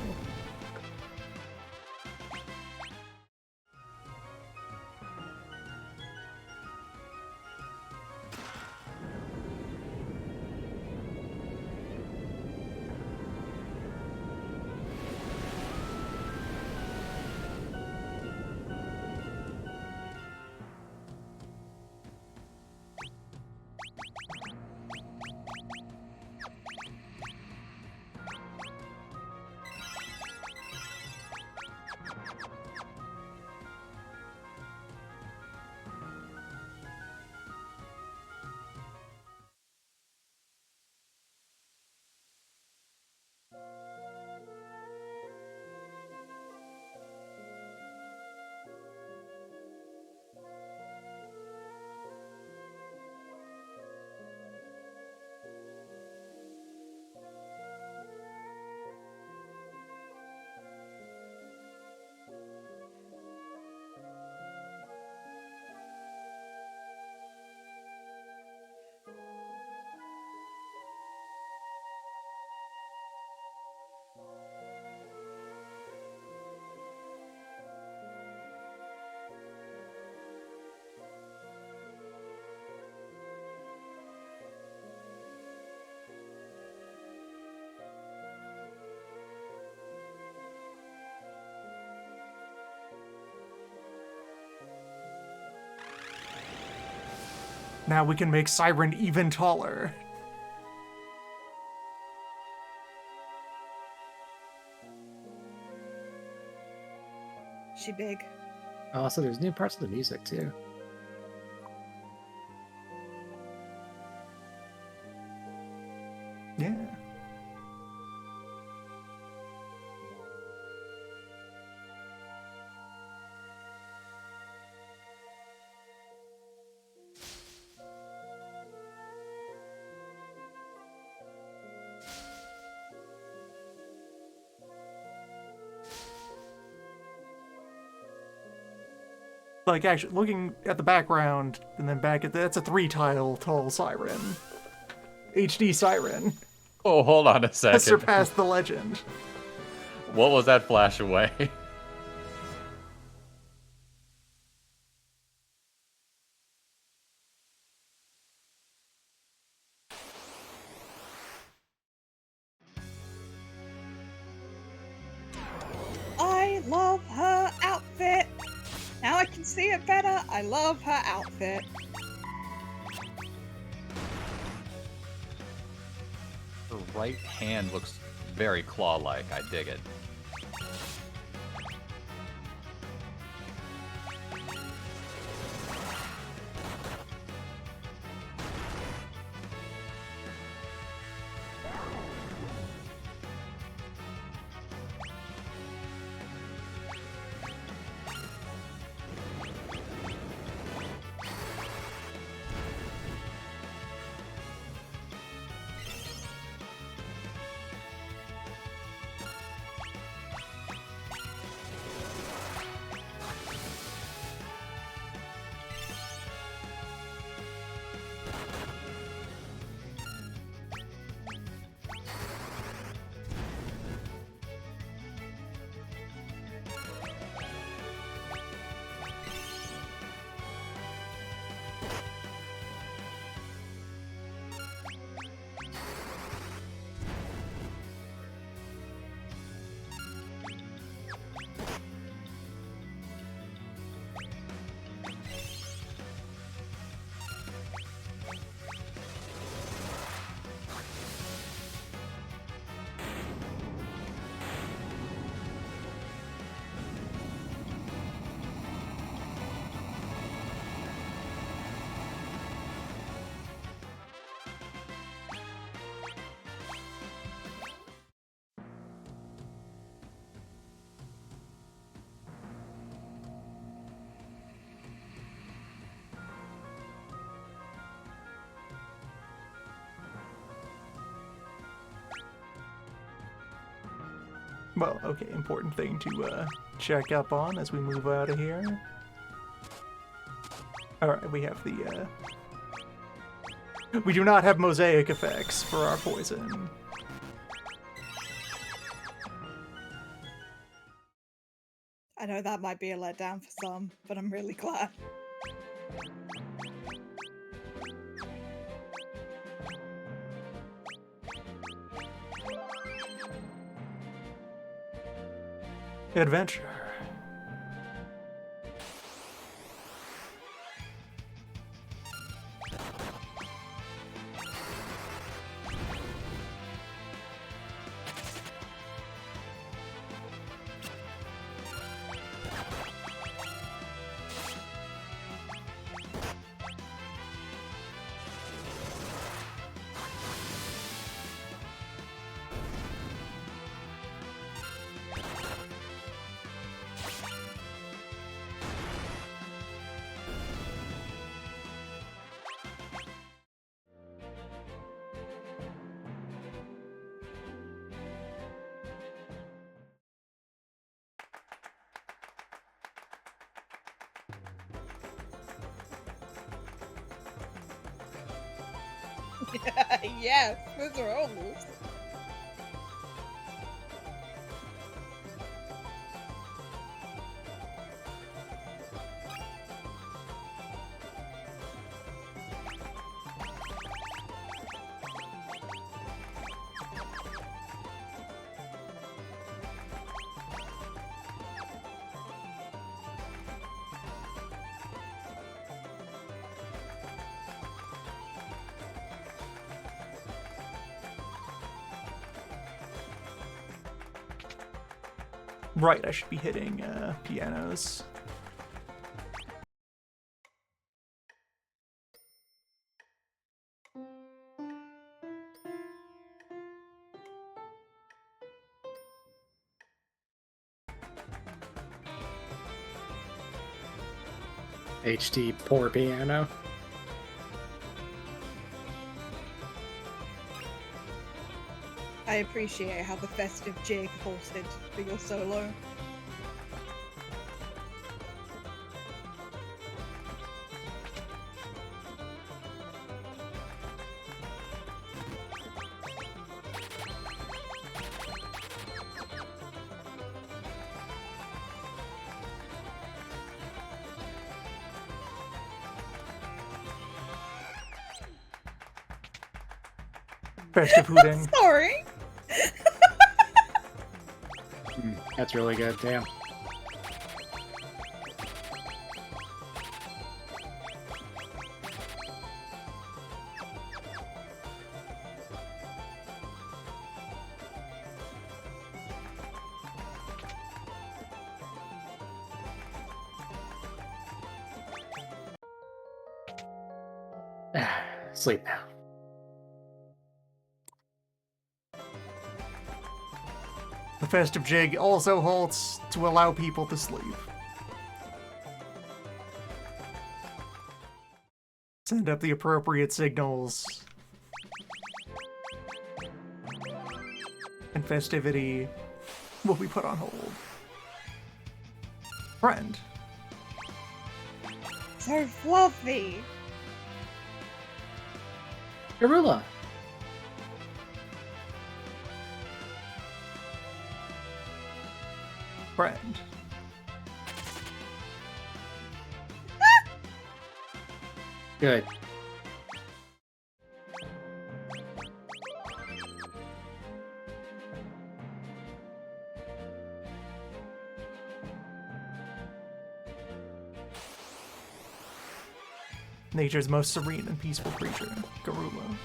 Now we can make Siren even taller. She big. Oh, so there's new parts of the music, too. Yeah. Like, actually, looking at the background and then back at that's a 3-tile tall siren. HD siren Oh, hold on a has second. surpassed the legend. What was that flash away? I love her outfit. Now I can see it better. I love her outfit. Her right hand looks very claw-like. I dig it. Well, okay, important thing to check up on as we move out of here. Alright, we have the, we do not have mosaic effects for our poison. I know that might be a letdown for some, but I'm really glad. Adventure. Yes, those are all moves. Right, I should be hitting pianos. HD poor piano. I appreciate how the festive jig halted for your solo. Festive hooting. Sorry. That's really good. Damn. Sleep now. The festive jig also halts to allow people to sleep. Send up the appropriate signals. And festivity will be put on hold. Friend. So fluffy. Gorilla. Friend. Good. Nature's most serene and peaceful creature, Garula.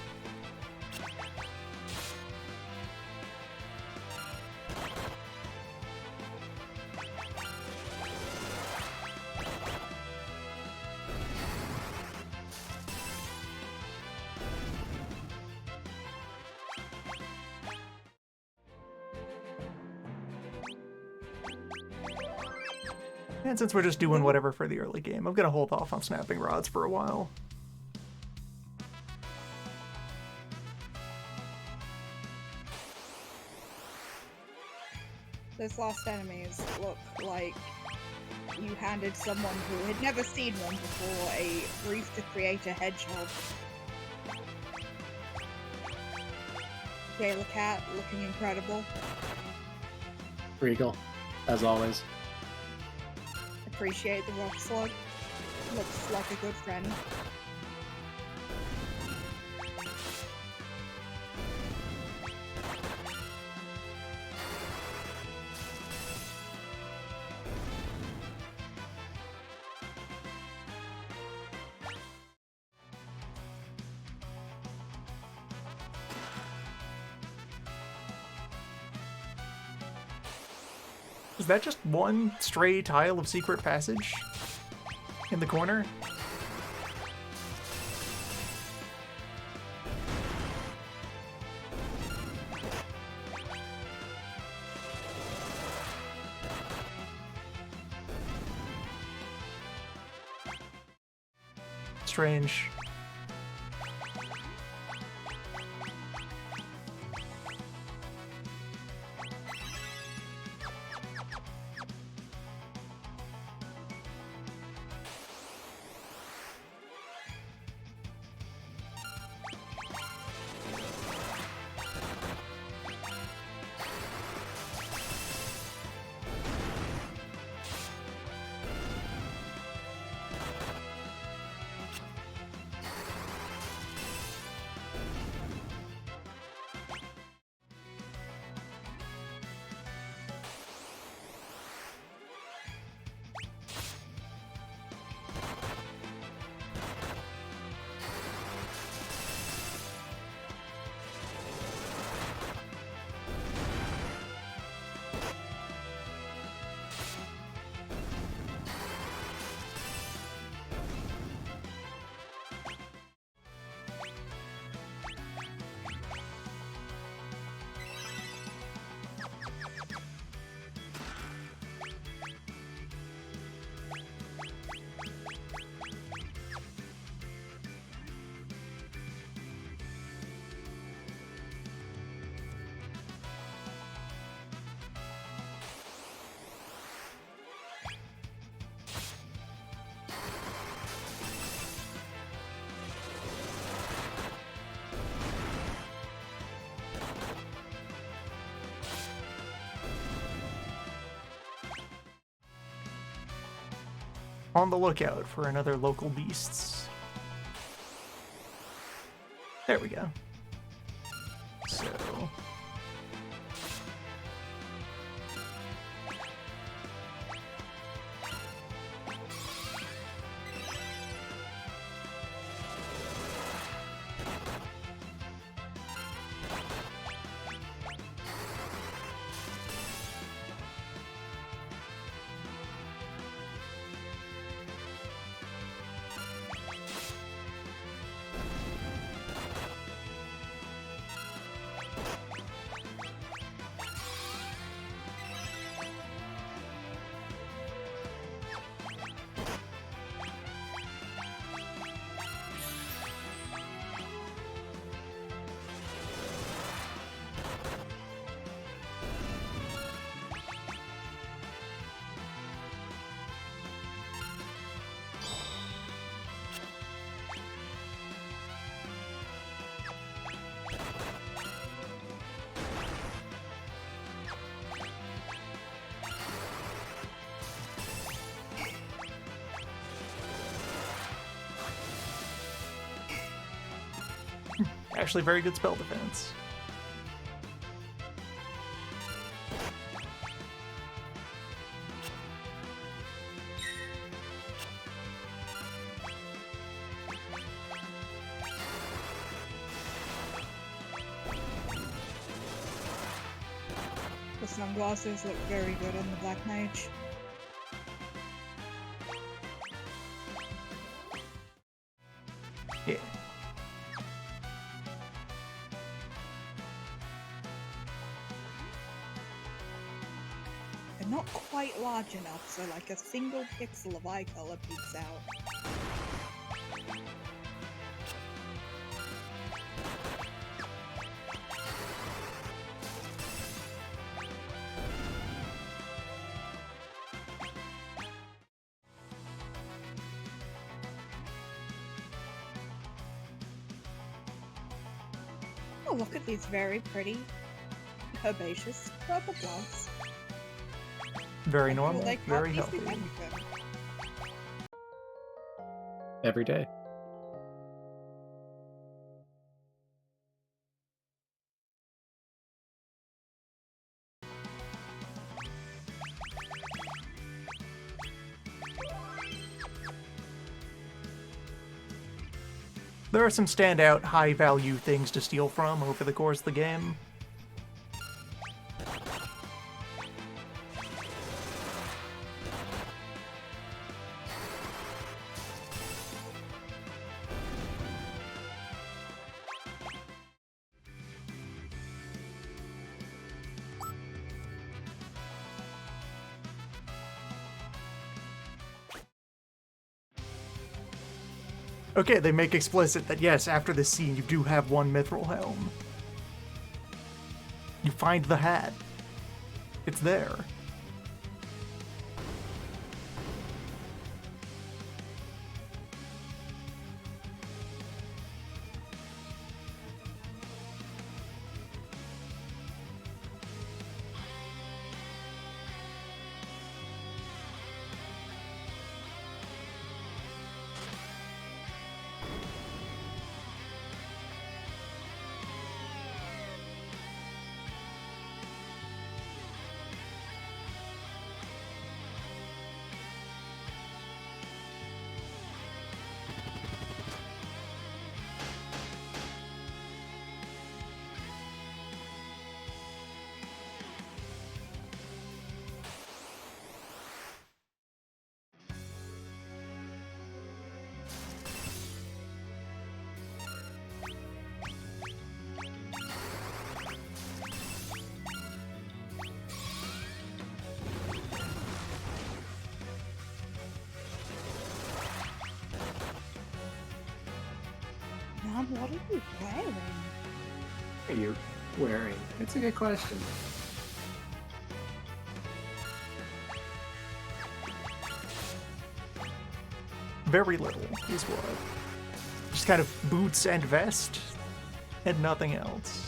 And since we're just doing whatever for the early game, I'm gonna hold off on snapping rods for a while. Those last enemies look like you handed someone who had never seen one before a brief to create a hedgehog. Gala Cat looking incredible. Regal, as always. Appreciate the rock slug. Looks like a good friend. Is that just one stray tile of secret passage in the corner? Strange. On the lookout for another local beasts. There we go. actually very good spell defense. The sunglasses look very good on the Black Mage. Yeah. They're not quite large enough, so like a single pixel of eye color peeks out. Oh, look at these very pretty, herbaceous purple plants. Very I feel normal, they very can't be healthy. anything. Every day. There are some standout high-value things to steal from over the course of the game. Okay, they make explicit that yes, after this scene, you do have one mithril helm. You find the hat. It's there. Mom, what are you wearing? What are you wearing? It's a good question. Very little is what. Just kind of boots and vest, and nothing else.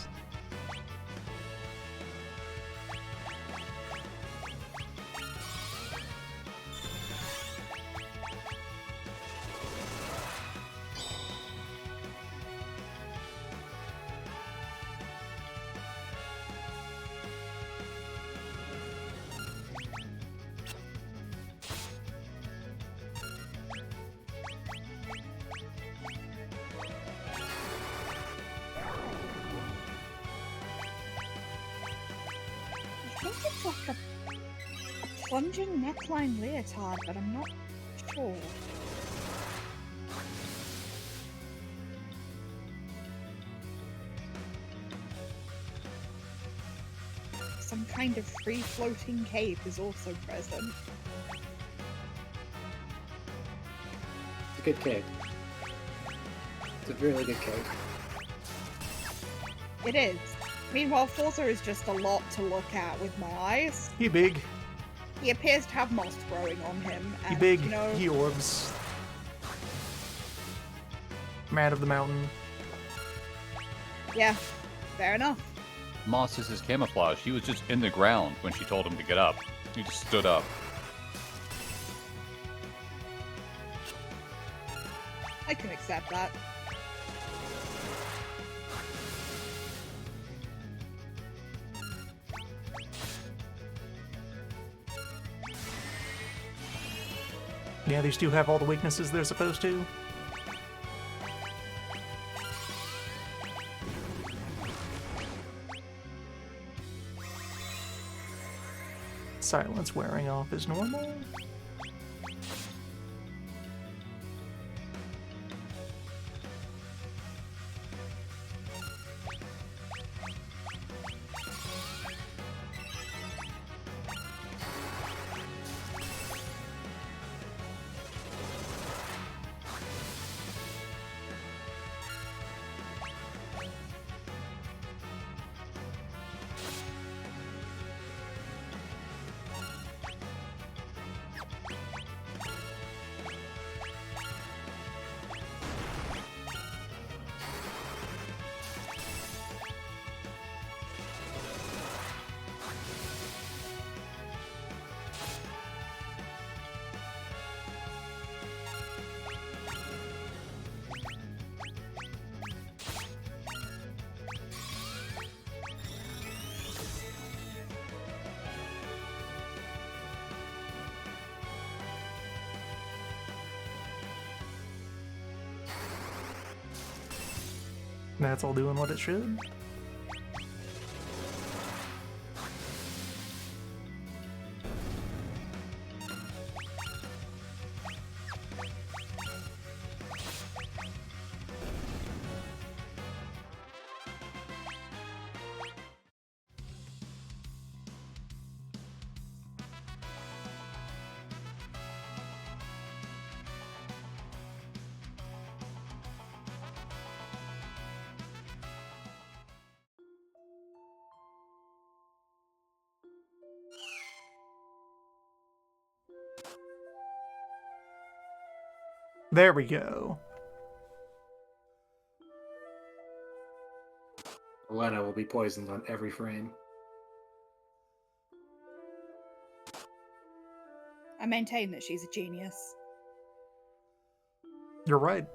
I think it's like a plunging neckline leotard, but I'm not sure. Some kind of free-floating cape is also present. It's a good cape. It's a really good cape. It is. Meanwhile, Forza is just a lot to look at with my eyes. He big, He appears to have moss growing on him, he and, big, you know, he orbs. Man of the mountain. yeah, fair enough. Moss is his camouflage. He was just in the ground when she told him to get up. He just stood up. I can accept that. Yeah, these two have all the weaknesses they're supposed to. Silence wearing off is normal. That's all doing what it should. There we go. Lena will be poisoned on every frame. I maintain that she's a genius. You're right.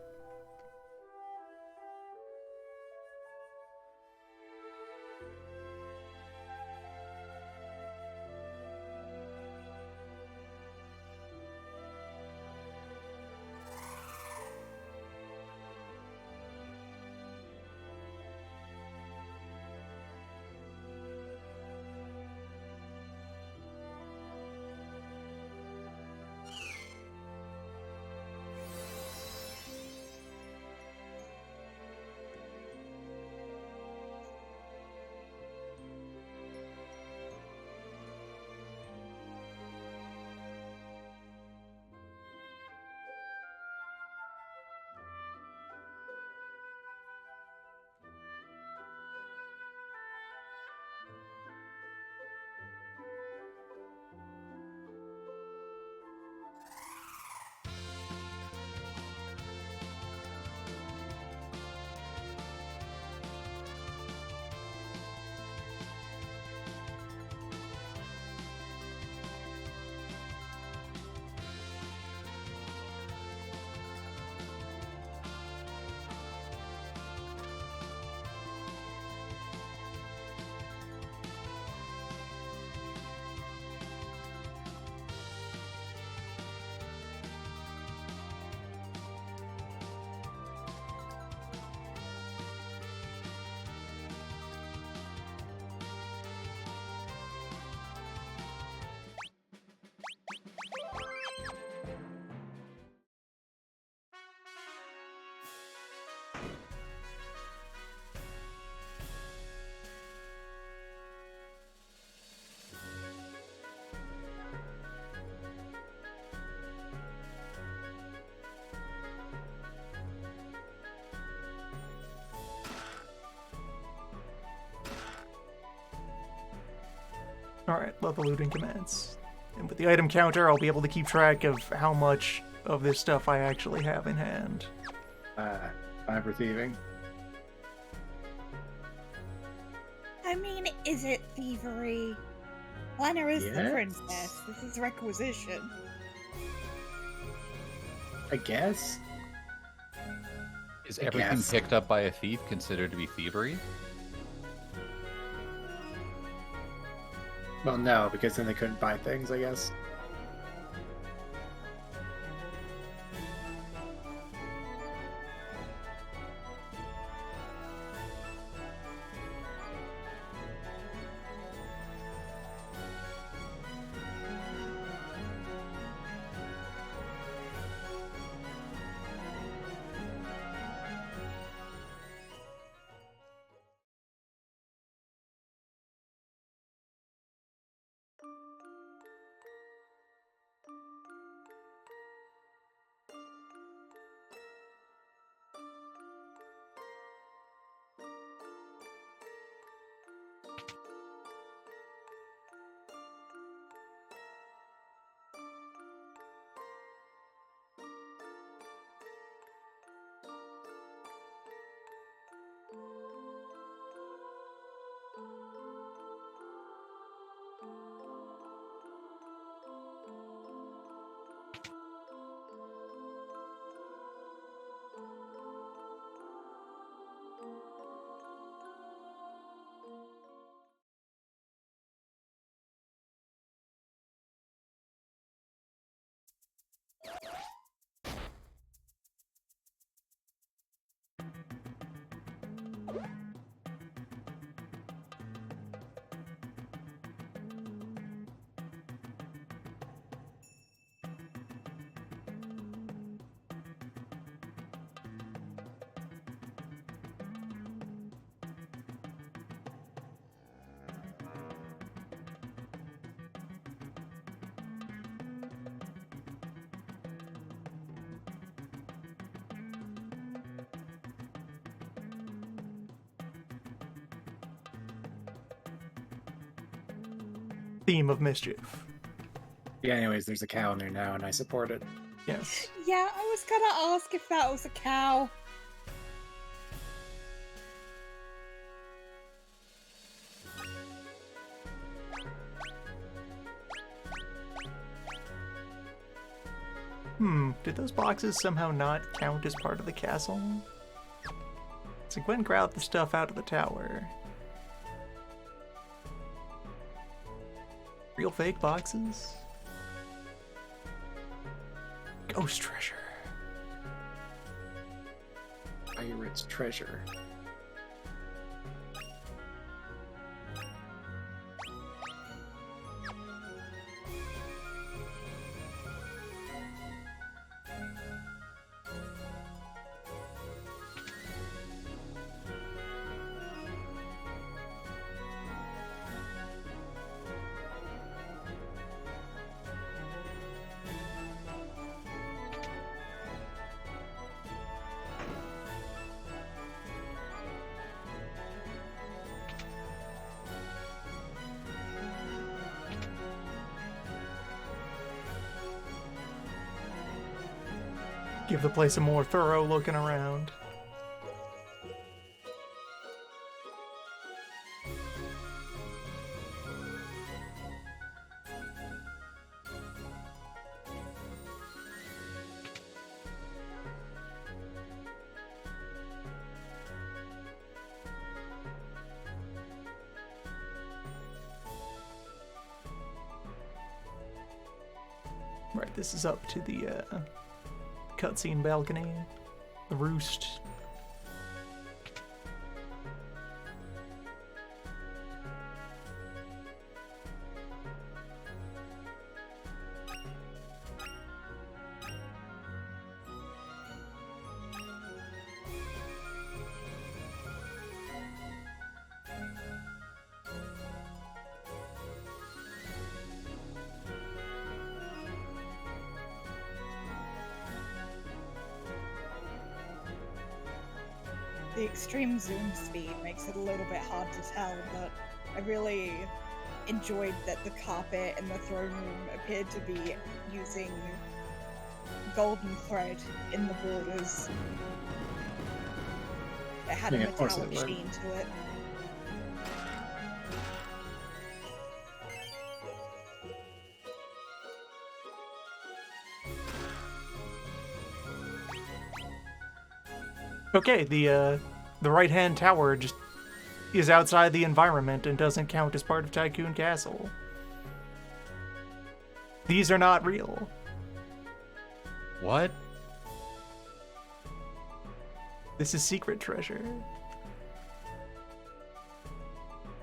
Alright, let the looting commence. And with the item counter, I'll be able to keep track of how much of this stuff I actually have in hand. Time for thieving. I mean, is it thievery? Lana is the Yes. princess. This is requisition. I guess. Is I everything guess. picked up by a thief considered to be thievery? Well, no, because then they couldn't buy things, I guess. Theme of mischief. Yeah, anyways, there's a cow in there now, and I support it. Yes. Yeah, I was gonna ask if that was a cow. Did those boxes somehow not count as part of the castle? So Gwen grabbed the stuff out of the tower. Real fake boxes? Ghost treasure. Pirate's treasure. Give the place a more thorough looking around. Right, this is up to the cutscene balcony, the roost. The extreme zoom speed makes it a little bit hard to tell, but I really enjoyed that the carpet in the throne room appeared to be using golden thread in the borders. It had a Yeah, of course it metallic would. sheen to it. Okay, the right-hand tower just is outside the environment and doesn't count as part of Tycoon Castle. These are not real. What? This is secret treasure.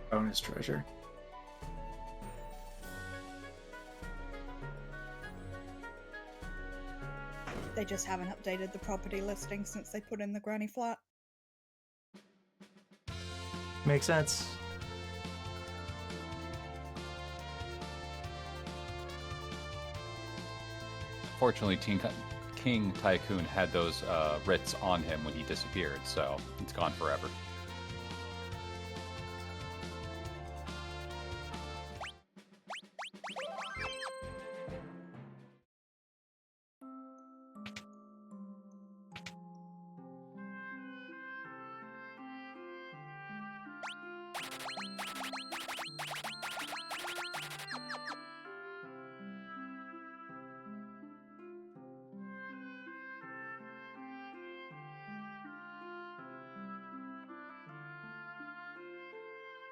Bonus treasure. They just haven't updated the property listing since they put in the granny flat. Makes sense. Fortunately, King Tycoon had those writs on him when he disappeared, so it's gone forever.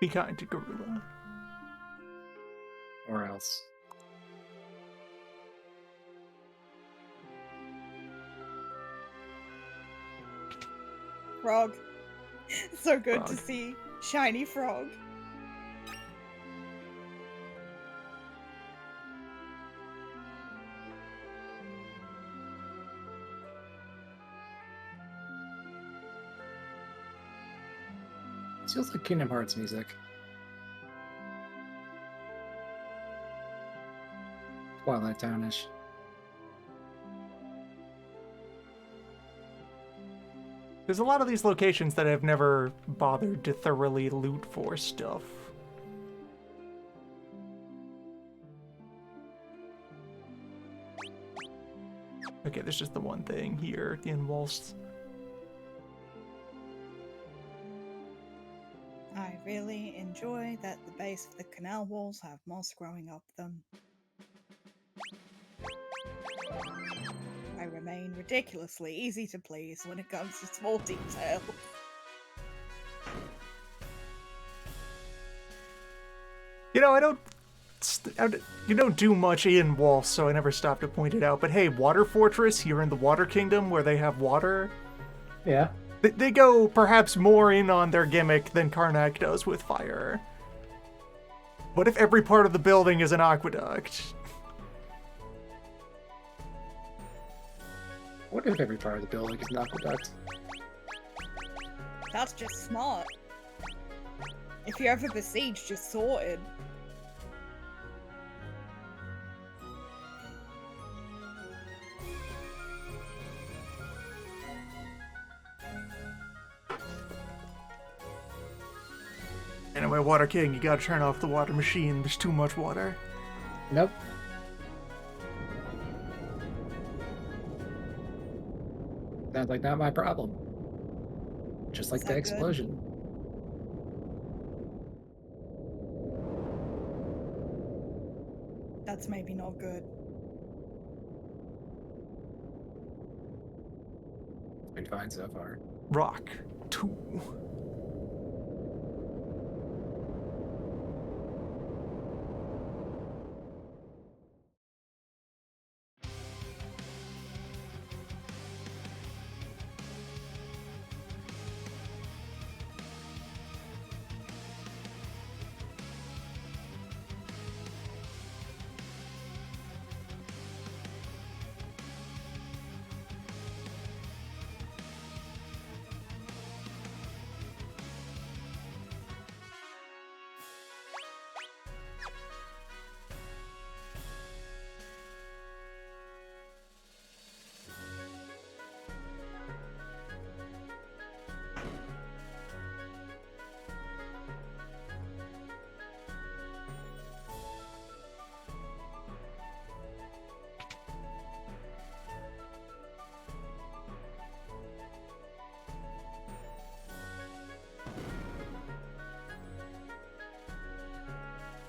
Be kind to Gorilla. Or else. Frog. So good to Frog. see. Shiny frog. It feels like Kingdom Hearts music. Twilight Townish. There's a lot of these locations that I've never bothered to thoroughly loot for stuff. Okay, there's just the one thing here in Waltz. I really enjoy that the base of the canal walls have moss growing up them. I remain ridiculously easy to please when it comes to small details. You know, you don't do much in Waltz, so I never stop to point it out. But hey, Water Fortress here in the Water Kingdom, where they have water, Yeah. they go perhaps more in on their gimmick than Karnak does with fire. What if every part of the building is an aqueduct? What if every part of the building is an aqueduct? That's just smart. If you're ever besieged, you're sorted. Anyway, Water King, you gotta turn off the water machine. There's too much water. Nope. Sounds like not my problem. Just like Is the that good? explosion. That's maybe not good. It's been fine so far. Rock 2.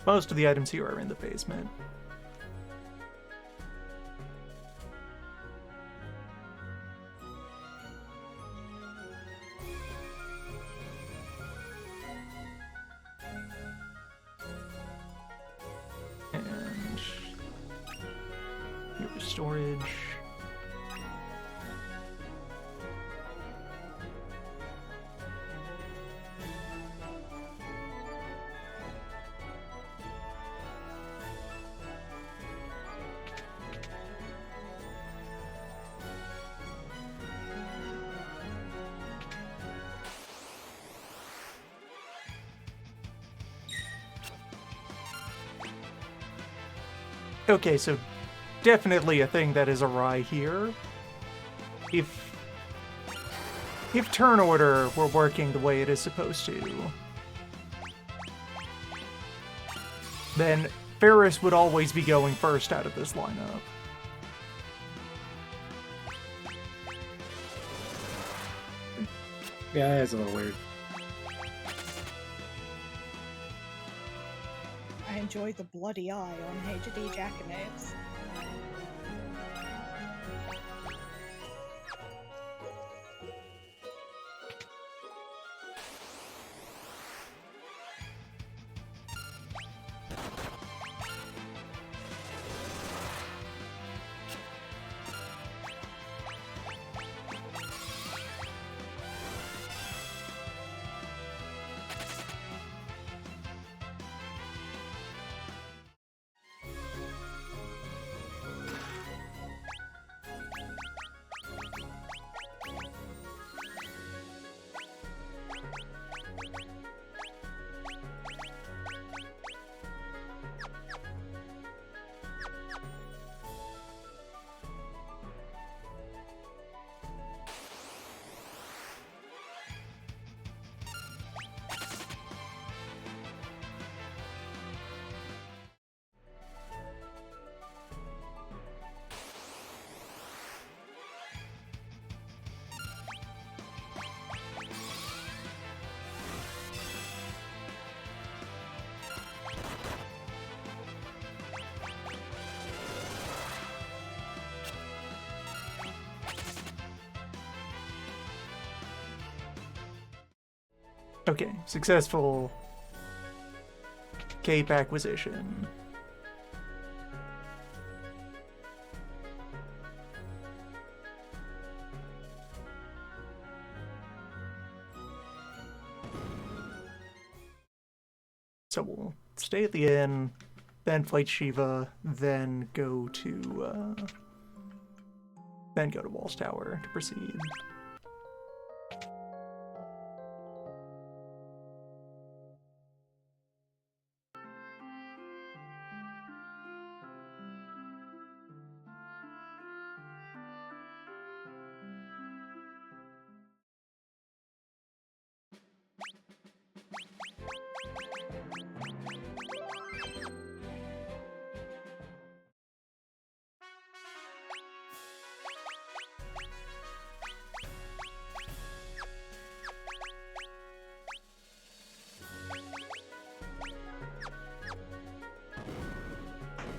Most of the items here are in the basement. And here is storage. Okay, so definitely a thing that is awry here. If turn order were working the way it is supposed to, then Ferris would always be going first out of this lineup. Yeah, that is a little weird. I enjoy the bloody eye on HD Jackanapes. Okay, successful cape acquisition. So we'll stay at the inn, then fight Shiva, then go to Walsh Tower to proceed.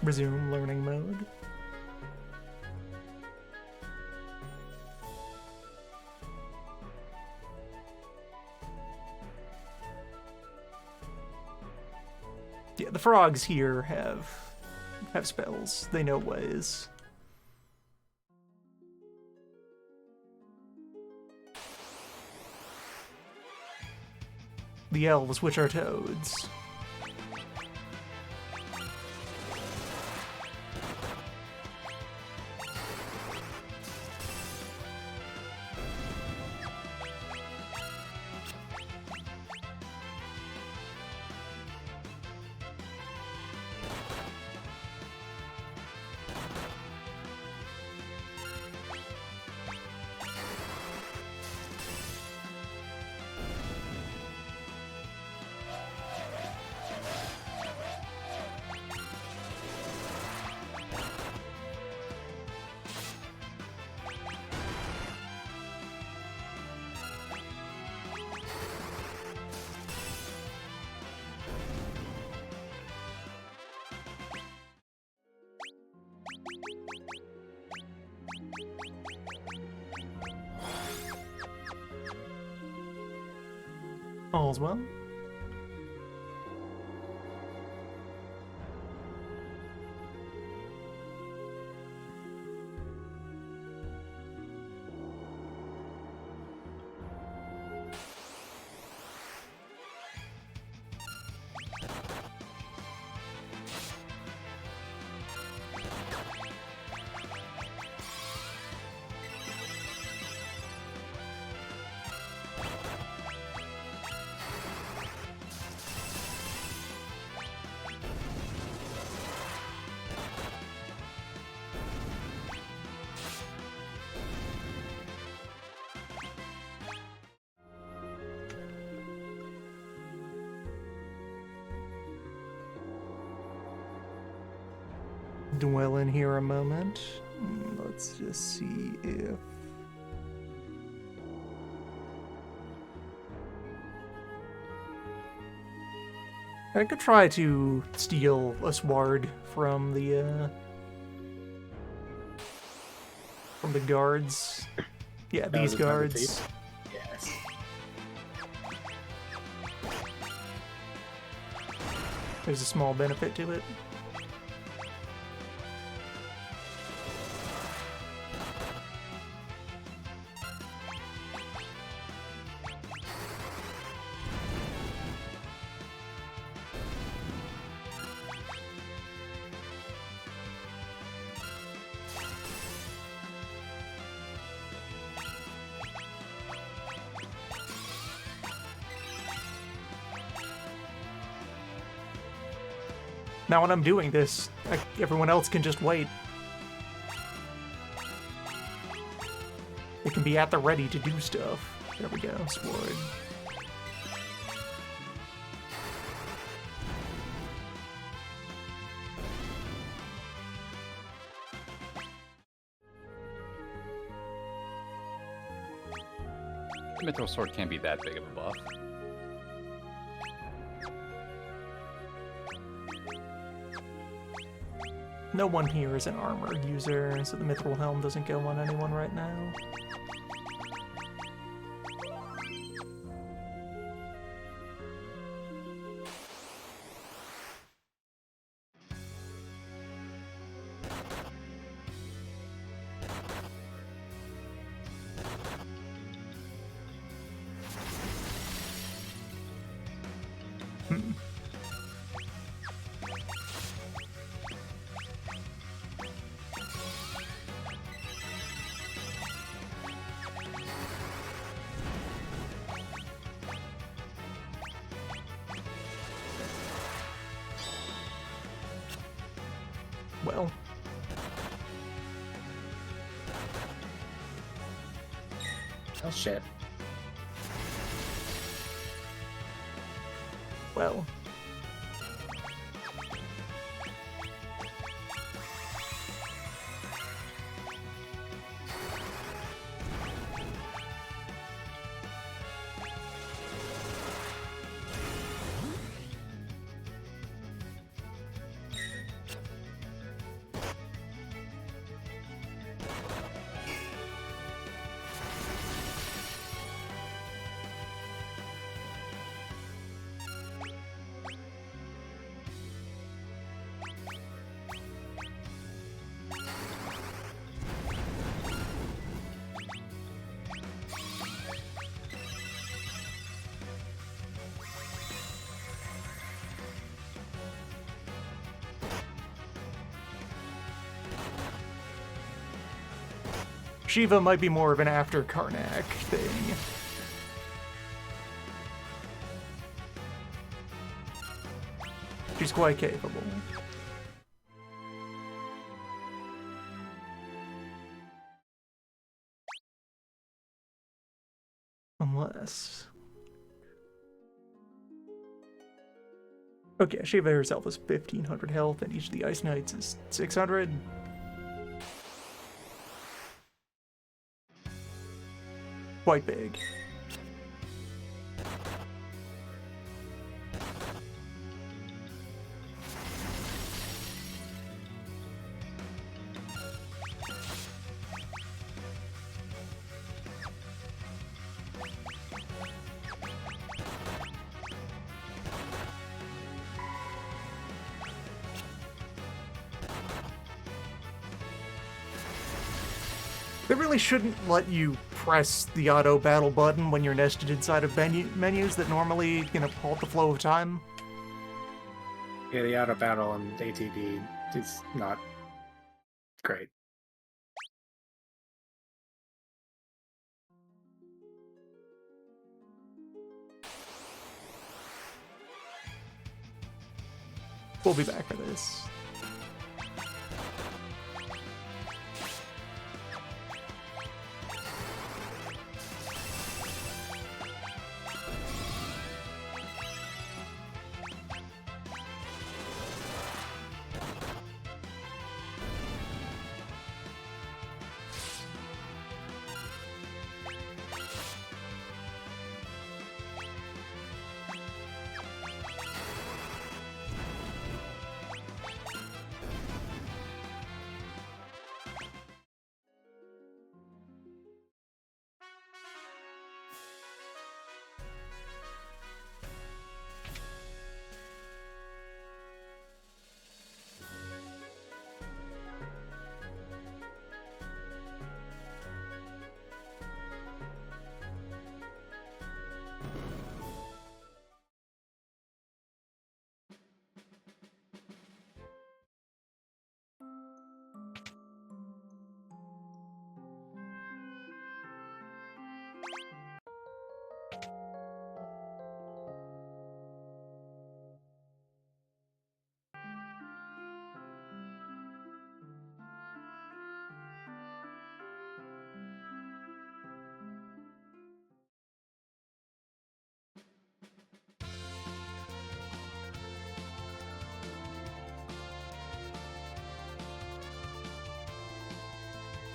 Resume learning mode. Yeah, the frogs here have spells. They know ways. The elves, which are toads. All's well. Dwell in here a moment. Let's just see if... I could try to steal a sword from the guards. Yeah, these was my guards. repeat. Yes. There's a small benefit to it. Now when I'm doing this, everyone else can just wait. They can be at the ready to do stuff. There we go, sword. The Mithril Sword can't be that big of a buff. No one here is an armor user, so the Mithril Helm doesn't go on anyone right now. Well, Oh shit. well. Shiva might be more of an after Karnak thing. She's quite capable. Unless... Okay, Shiva herself is 1500 health, and each of the Ice Knights is 600. Quite big. They really shouldn't let you press the auto battle button when you're nested inside of menus that normally halt the flow of time. Yeah, the auto battle and ATB is not great. We'll be back for this.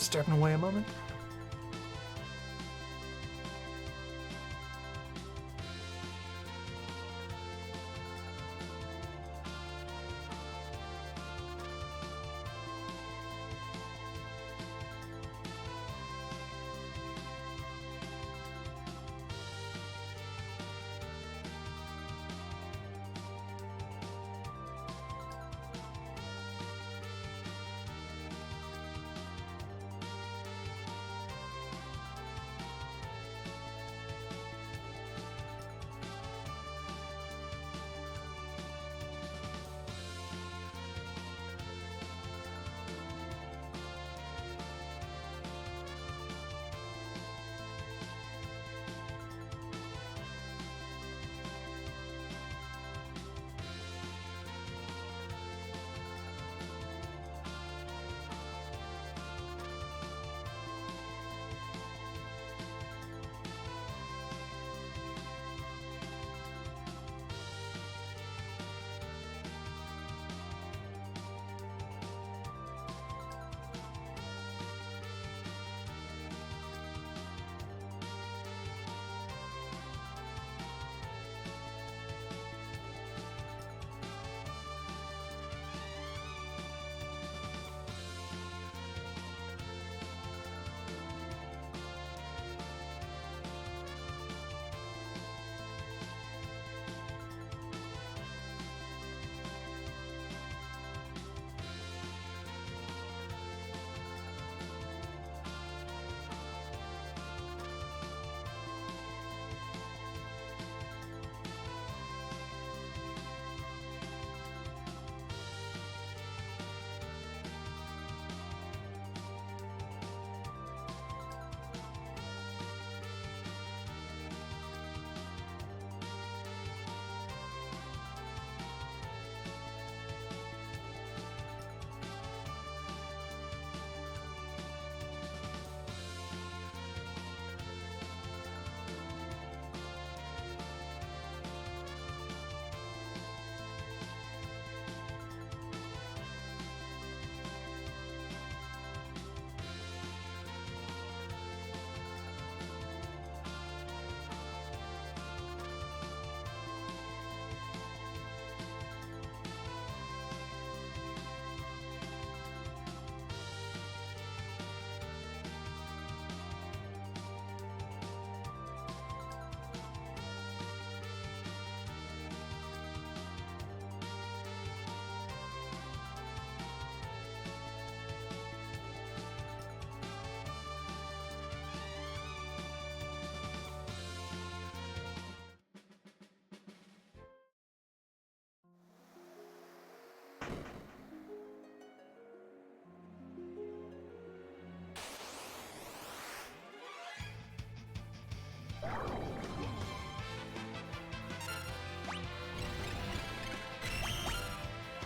Stepping away a moment.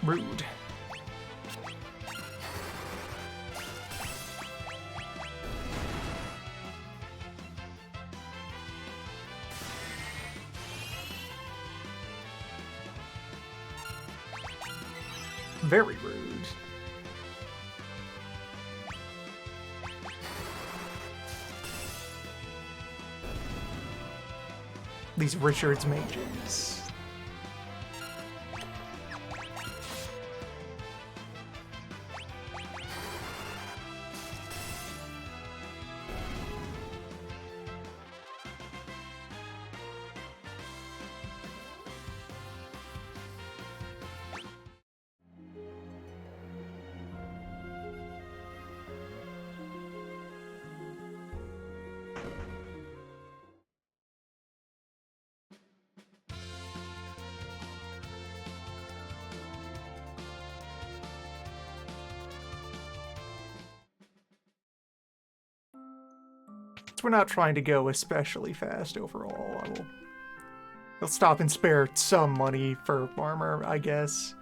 Rude. Very rude. These Richards mages. We're not trying to go especially fast overall. I'll stop and spare some money for armor, I guess.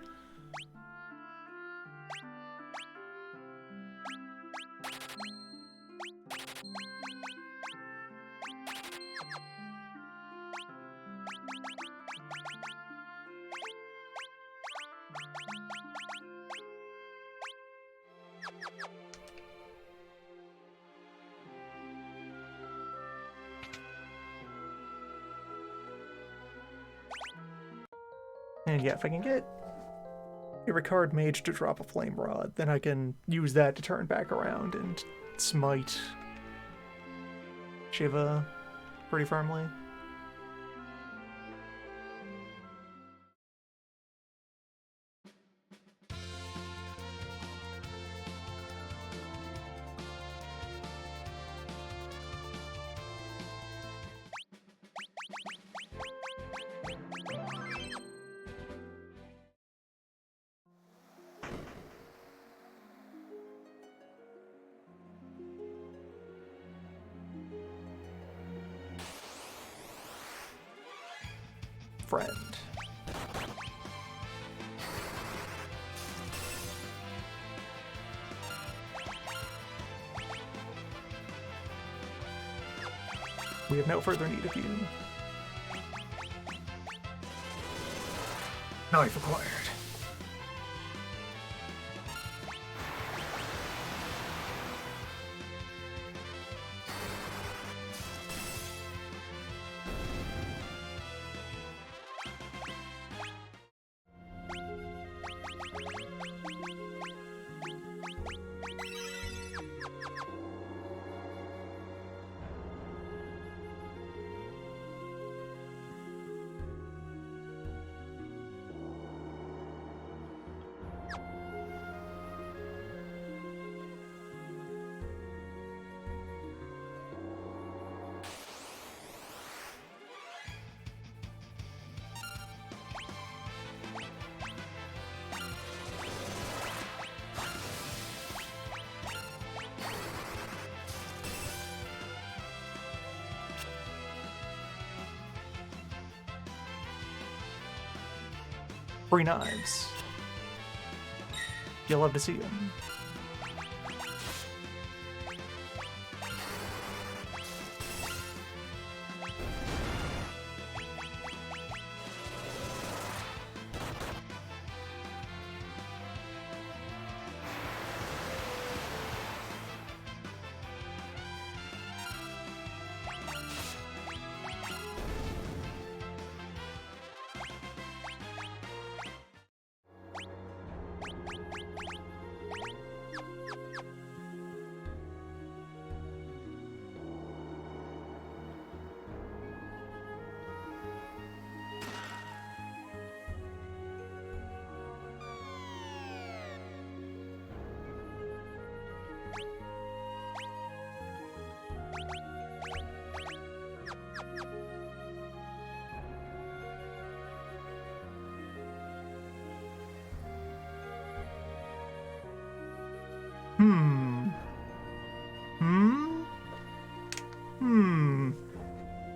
And yeah, if I can get a Ricard mage to drop a flame rod, then I can use that to turn back around and smite Shiva pretty firmly. Friend. We have no further need of you. Knife acquired. Free knives. You'll love to see them.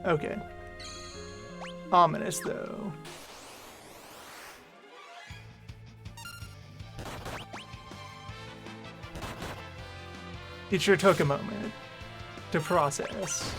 Okay. Ominous, though. It sure took a moment to process.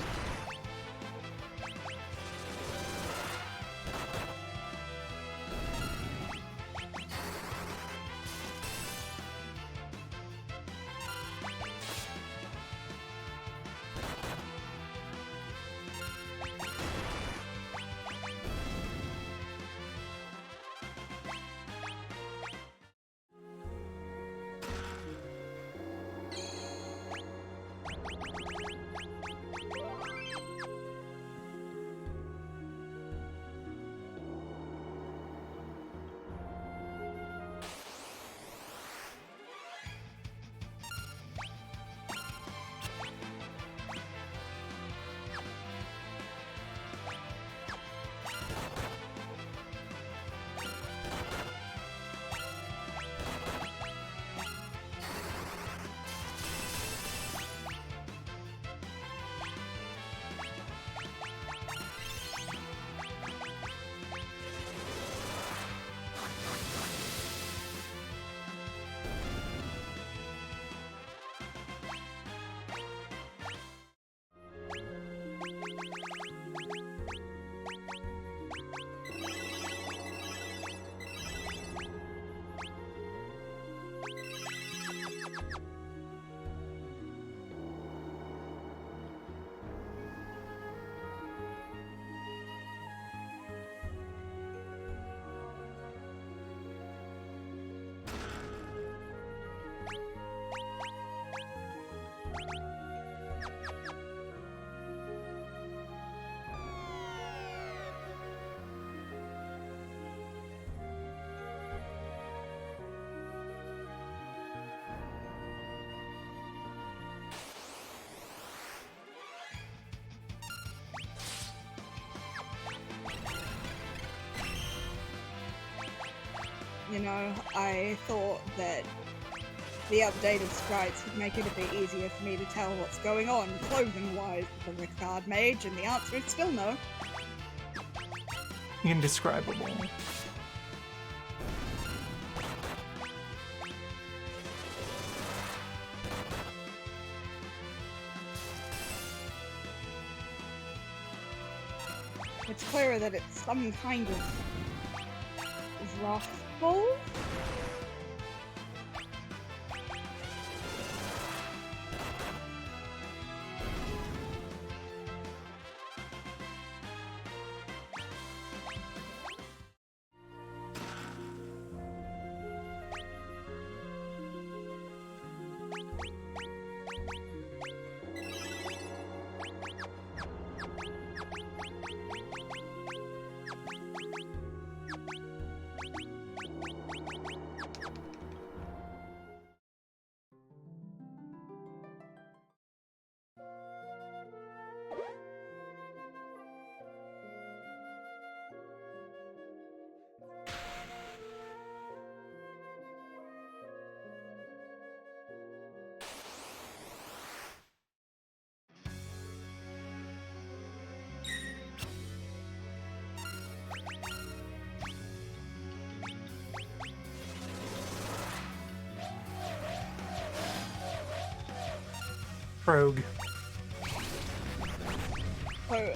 You know, I thought that the updated sprites would make it a bit easier for me to tell what's going on clothing-wise with the card mage, and the answer is still no. Indescribable. It's clearer that it's some kind of ruffle? Rogue. So,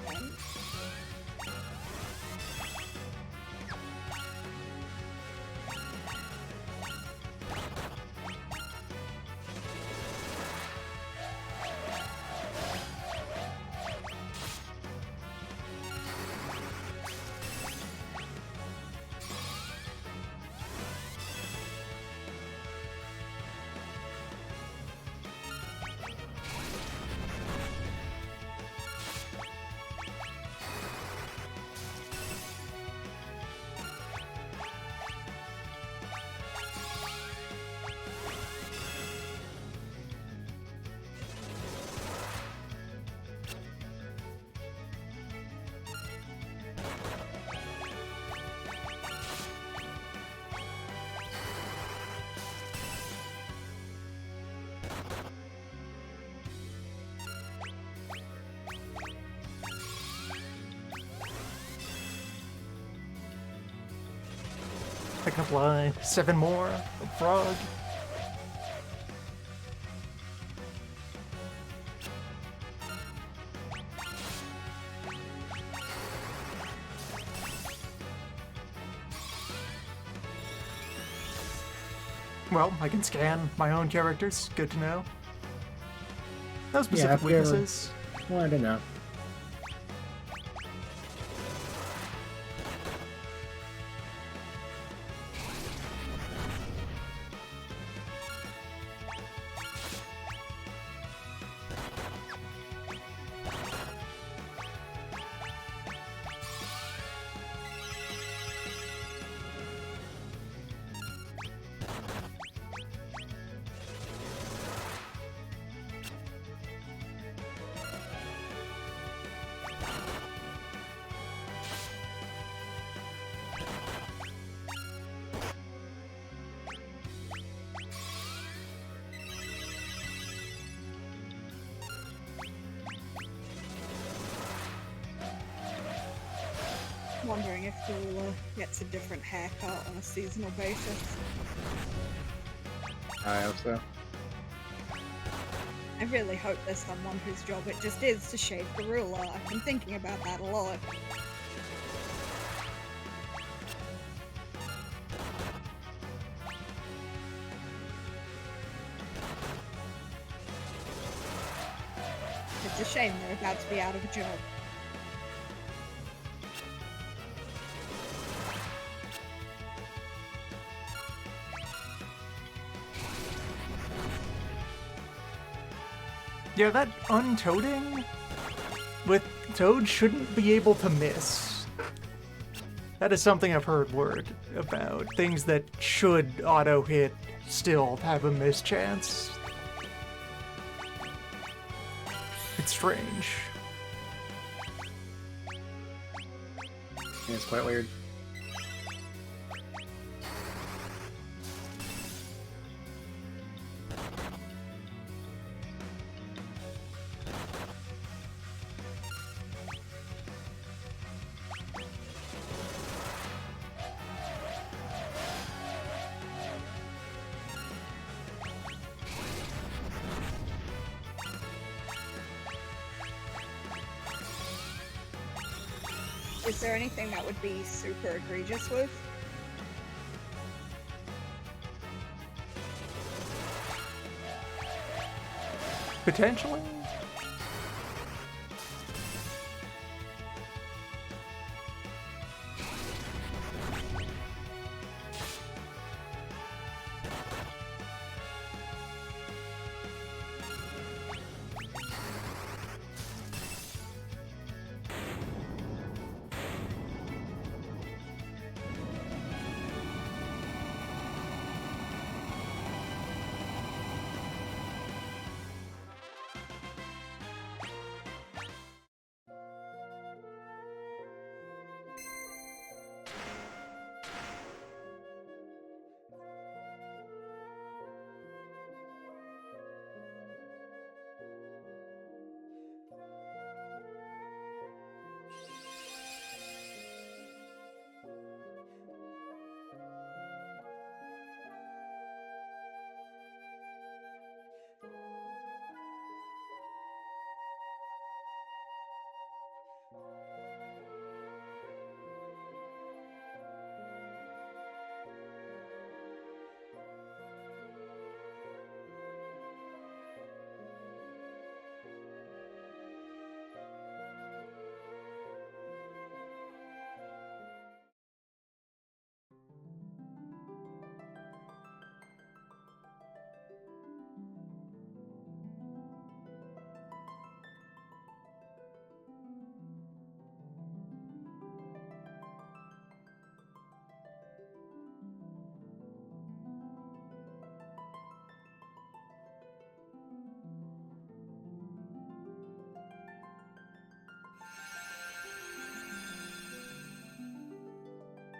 I can apply 7 more of frog. Well, I can scan my own characters. Good to know. No Yeah, specific if you ever- weaknesses. Well, I don't know. Wondering if Lula gets a different haircut on a seasonal basis. I hope so. I really hope there's someone whose job it just is to shave the ruler. I've been thinking about that a lot. It's a shame they're about to be out of a job. Yeah, that untoading with Toad shouldn't be able to miss. That is something I've heard word about. Things that should auto-hit still have a miss chance. It's strange. Yeah, it's quite weird. Is there anything that would be super egregious with? Potentially?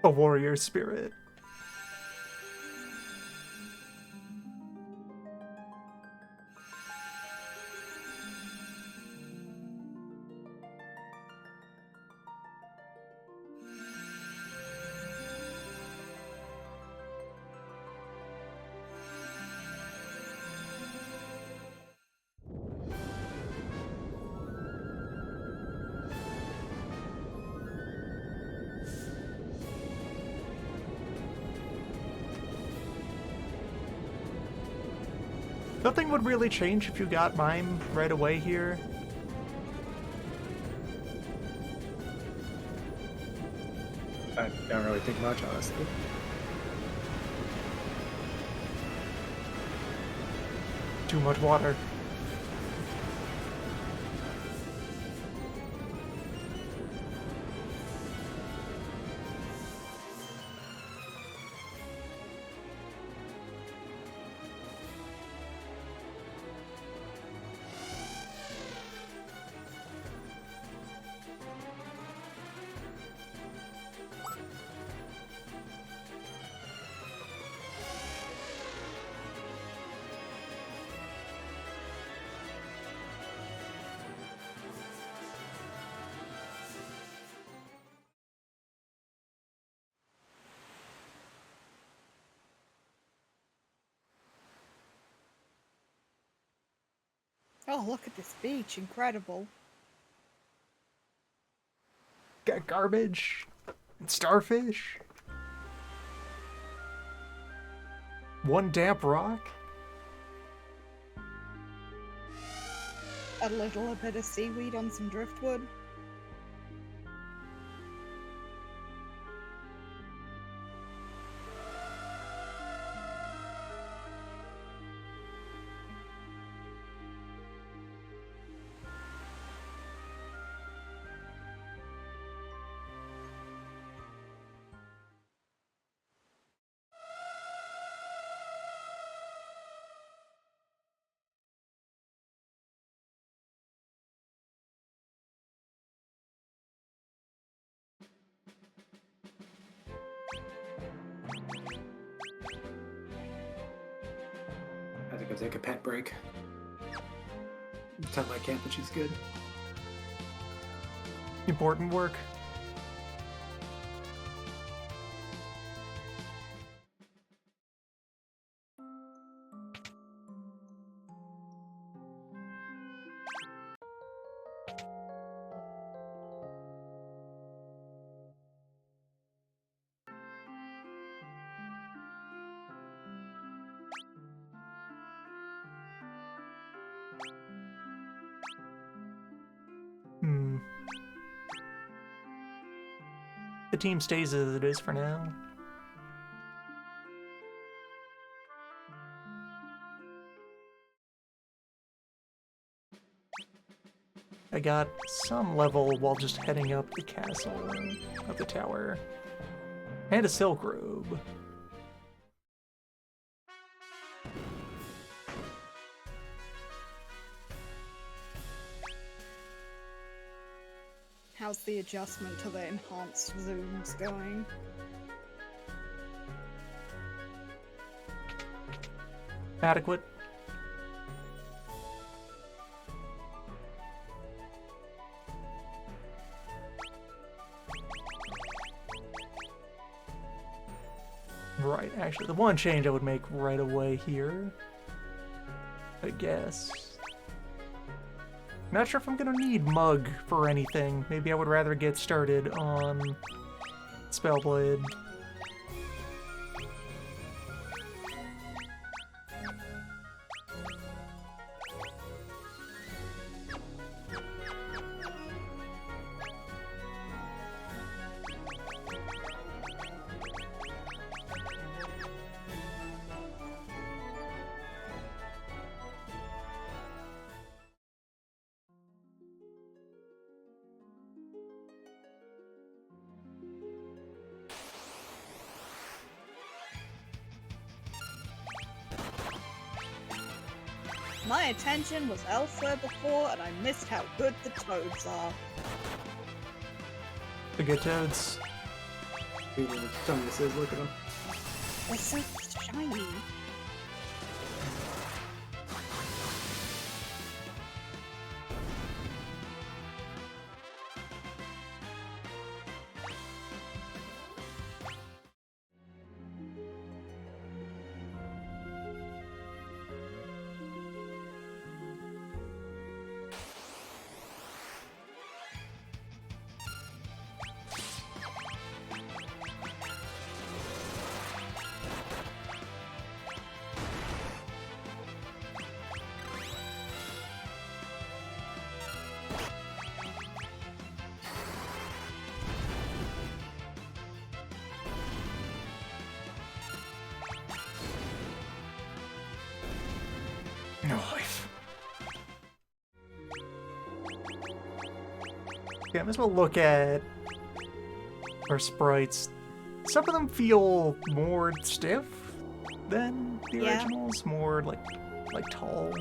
A warrior spirit. Nothing would really change if you got Mime right away here. I don't really think much, honestly. Too much water. Oh, look at this beach. Incredible. Got garbage and starfish. One damp rock. A little bit of seaweed on some driftwood. I had to go take a pet break. Tell my cat that she's good. Important work. The team stays as it is for now. I got some level while just heading up the castle, up the tower. And a silk robe. How's the adjustment to the enhanced zooms going? Adequate. Right, actually, the one change I would make right away here, I guess. Not sure if I'm gonna need Mug for anything. Maybe I would rather get started on Spellblade. My attention was elsewhere before, and I missed how good the toads are. The good toads. Something says, look at them. They're so shiny. Knife. Okay, I might as well look at our sprites. Some of them feel more stiff than the Yeah. originals, more like tall.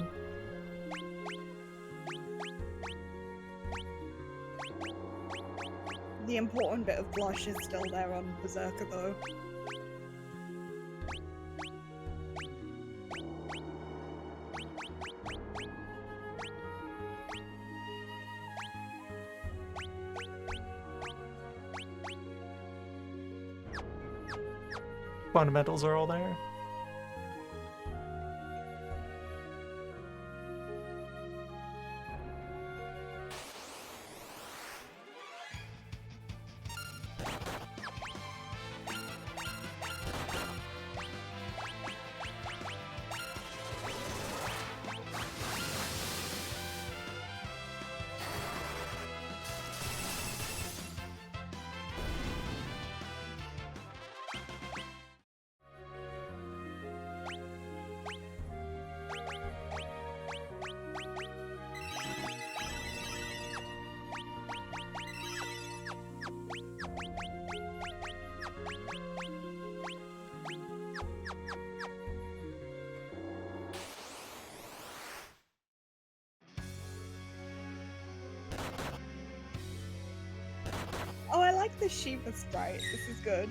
The important bit of blush is still there on Berserker, though. Fundamentals are all there. Oh, I like the Shiva sprite. This is good.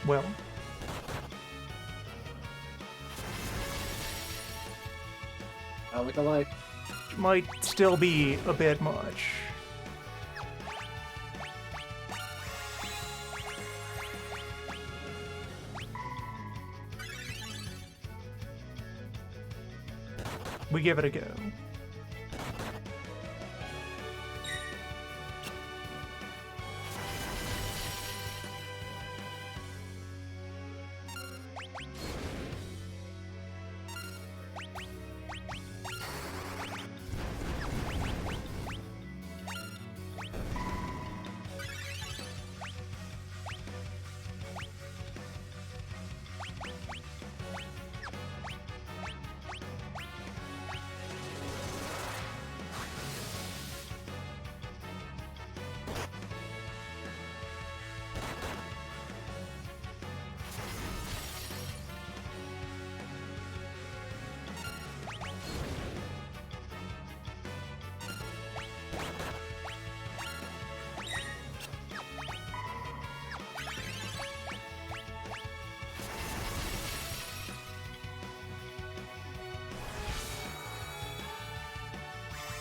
Well, I look alike. might still be a bit much. We give it a go.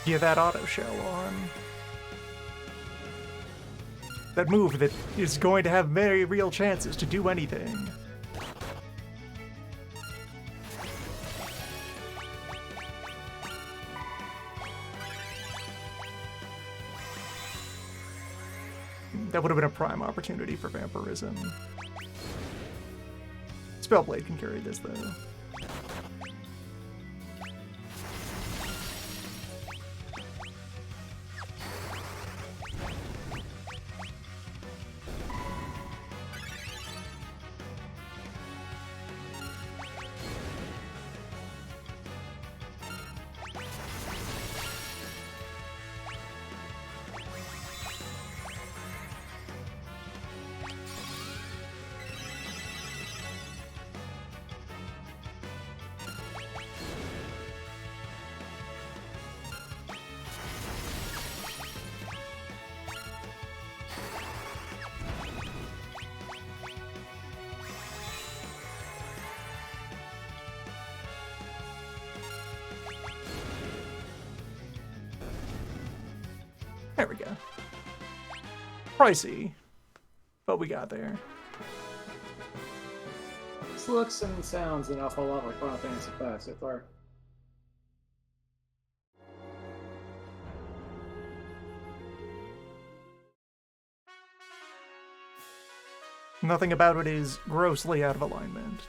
Get that auto shell on. That move that is going to have very real chances to do anything. That would have been a prime opportunity for vampirism. Spellblade can carry this though. There we go. Pricey, but we got there. This looks and sounds an awful lot like Final Fantasy V so far. Nothing about it is grossly out of alignment.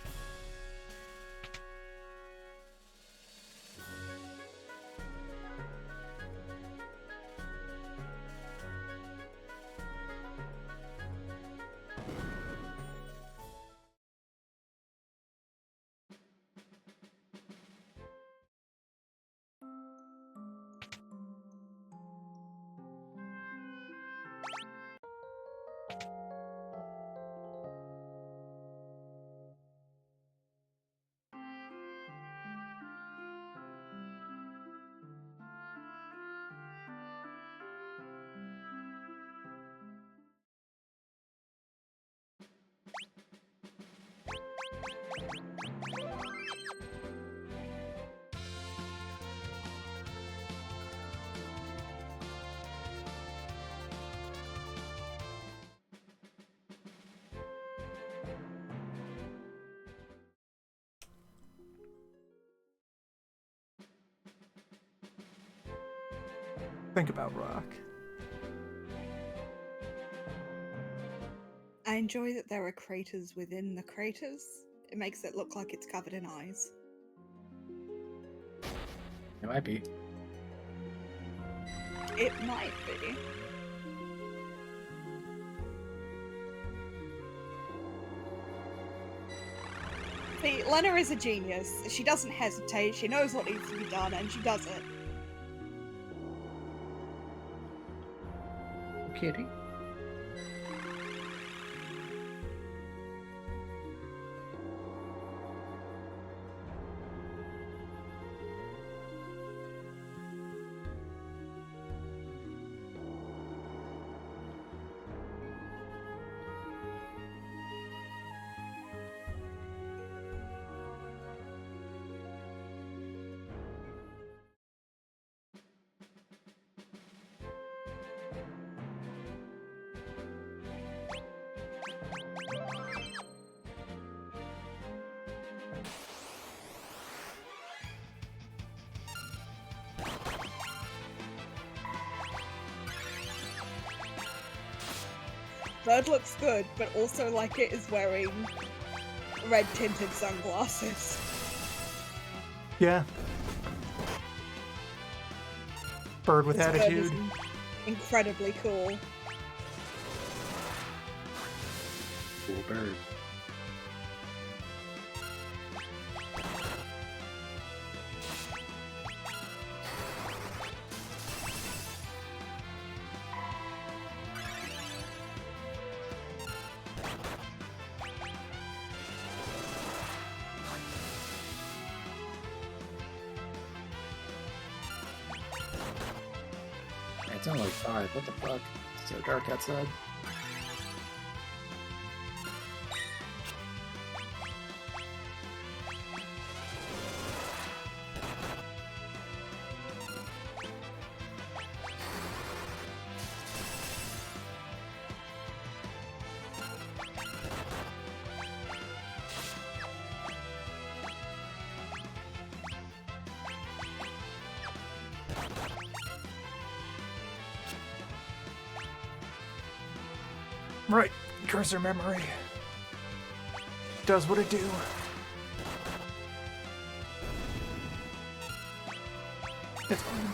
Think about rock. I enjoy that there are craters within the craters. It makes it look like it's covered in eyes. It might be. It might be. See, Lena is a genius. She doesn't hesitate, she knows what needs to be done, and she does it. Kitty. Bird looks good, but also like it is wearing red tinted sunglasses. Yeah. Bird with This bird is attitude. incredibly cool. Cool bird. It's only 5. What the fuck? It's so dark outside. Right. Cursor memory. Does what it do. It's fine.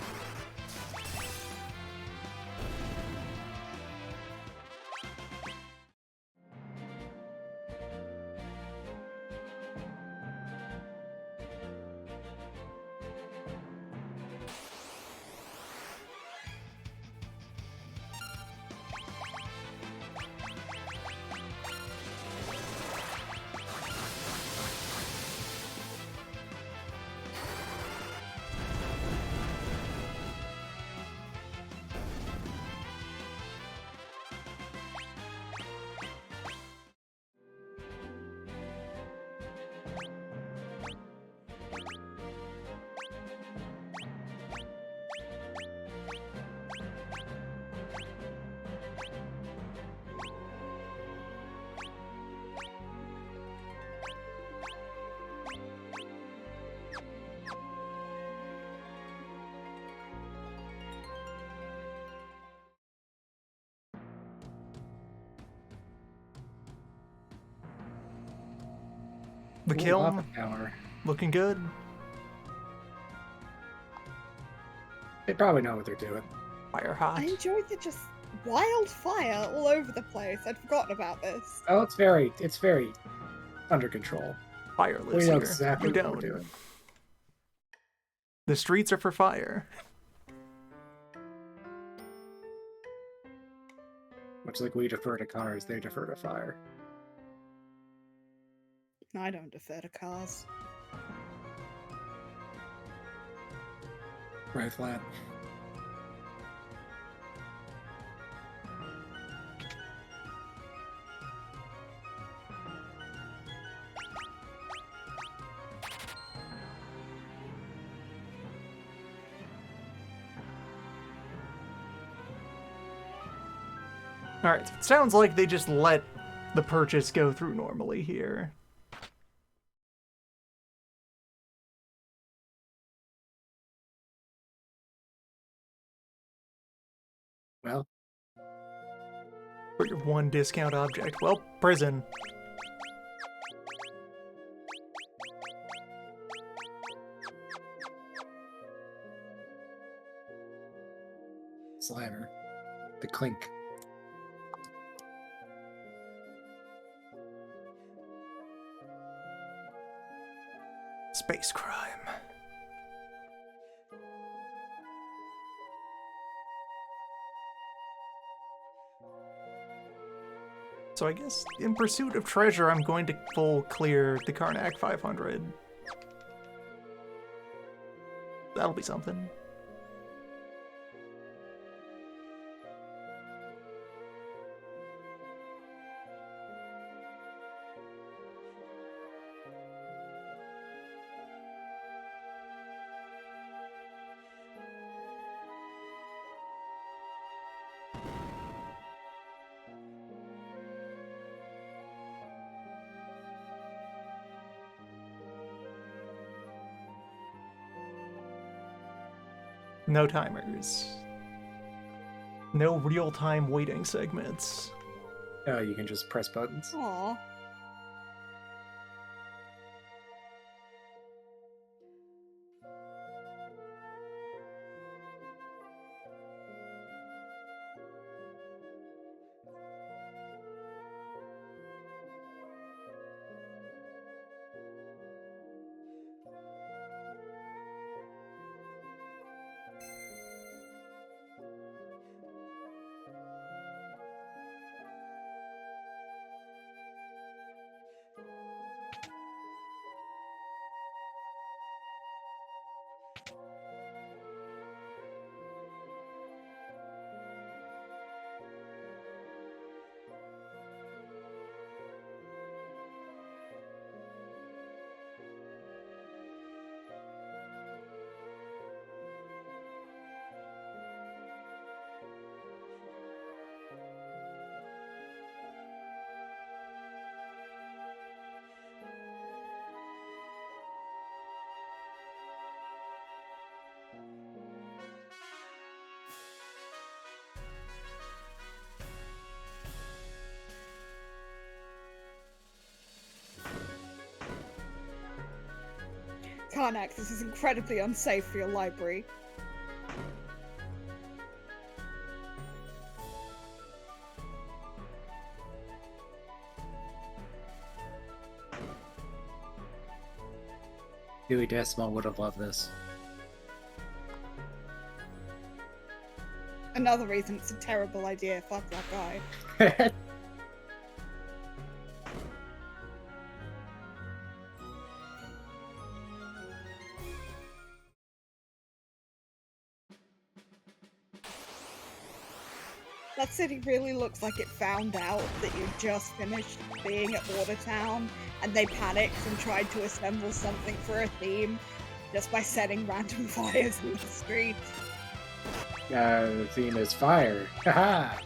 The Ooh, kiln lava power. looking good. They probably know what they're doing. Fire hot. I enjoyed the just wildfire all over the place. I'd forgotten about this. Oh, it's very under control. Fire We lives know here. exactly You what don't. we're doing. The streets are for fire. Much like we defer to cars, they defer to fire. I don't defer to cars. Right, flat. Alright, so it sounds like they just let the purchase go through normally here. Well, For your one discount object. Well, prison. slammer. The clink. Space crime. So I guess in pursuit of treasure, I'm going to full clear the Karnak 500. That'll be something. No timers. No real-time waiting segments. Oh, you can just press buttons. Aw. Karnak, this is incredibly unsafe for your library. Dewey Decimal would have loved this. Another reason it's a terrible idea. Fuck that guy. That city really looks like it found out that you just finished being at Watertown, and they panicked and tried to assemble something for a theme just by setting random fires in the streets. The theme is fire. Haha!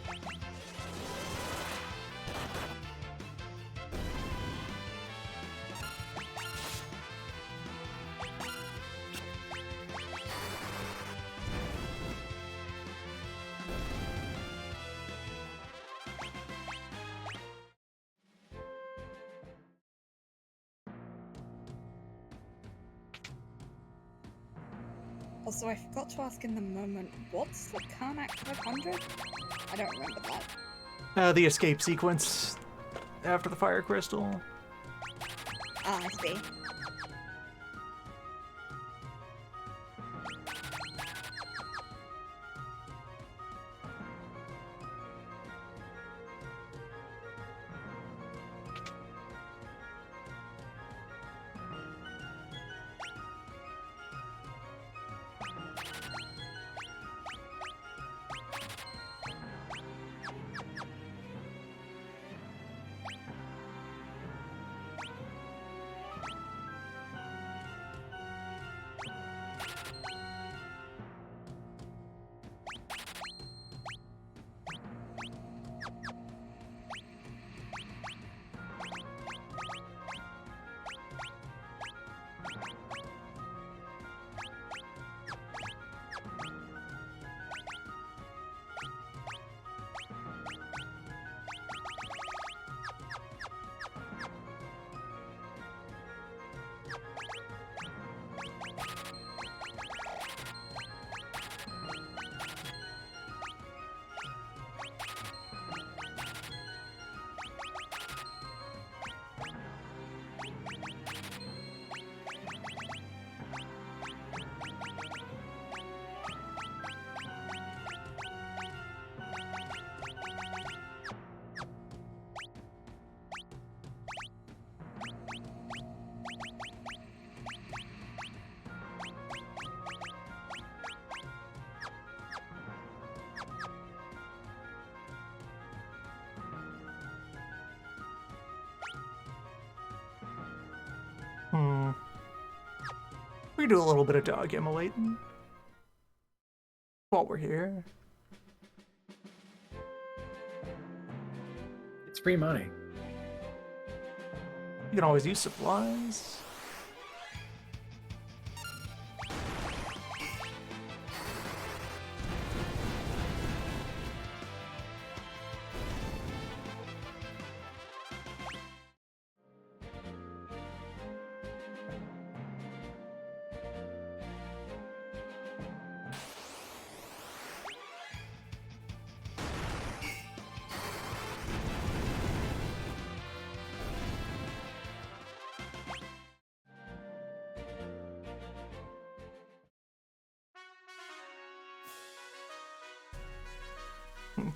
Also, I forgot to ask in the moment, what's the Karnak 500? I don't remember that. The escape sequence after the fire crystal. Ah, I see. We can do a little bit of dog immolating while we're here. It's free money. You can always use supplies.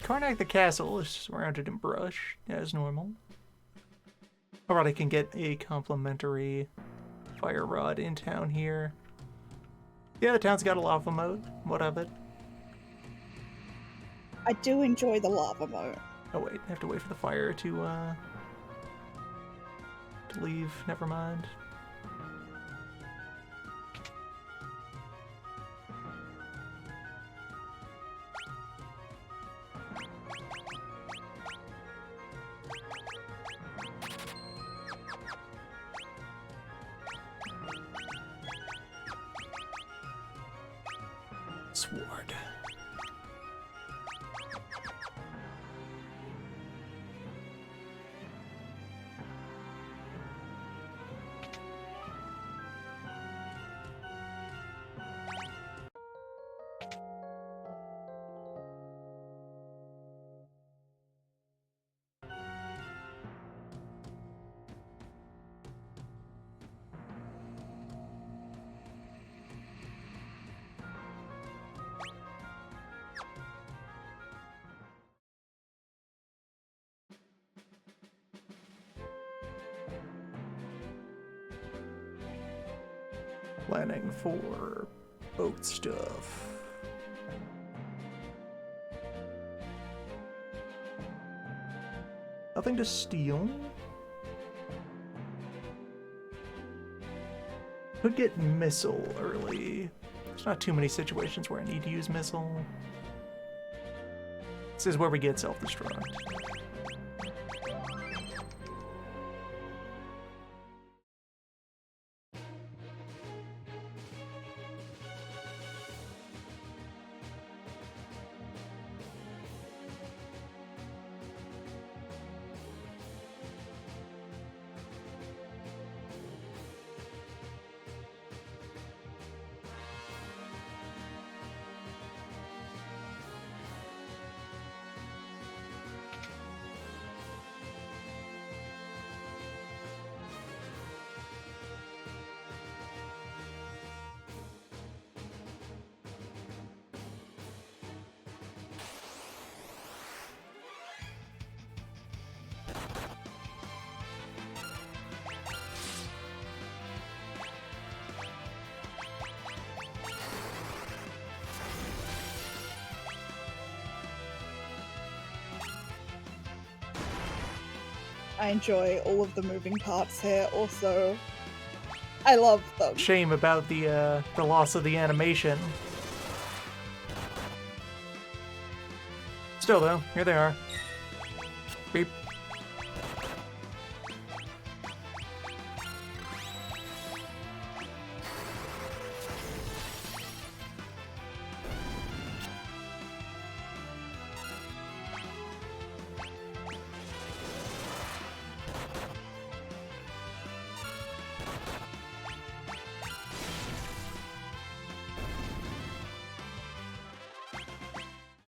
Karnak the castle is surrounded in brush, as normal. Alright, I can get a complimentary fire rod in town here. Yeah, the town's got a lava moat. What of it? I do enjoy the lava moat. Oh wait, I have to wait for the fire to leave. Never mind. Sword. Planning for boat stuff. Nothing to steal. Could get missile early. There's not too many situations where I need to use missile. This is where we get self-destruct. I enjoy all of the moving parts here. Also, I love them. Shame about the loss of the animation. Still though, here they are. Beep.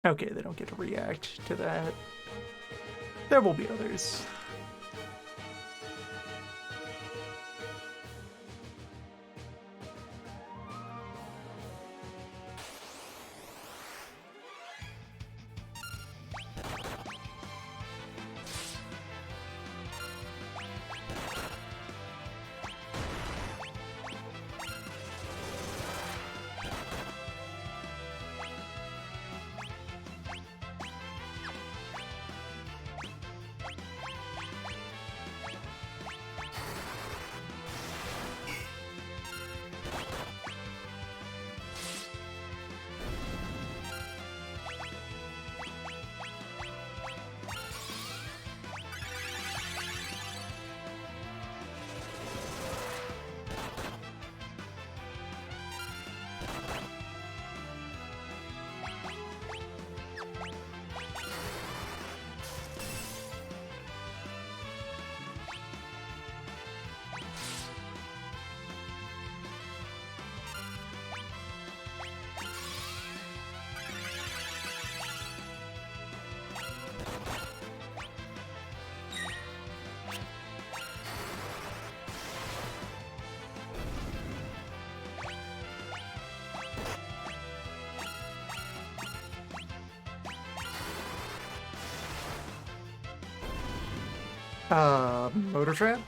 Okay, they don't get to react to that. There will be others. Motor trap?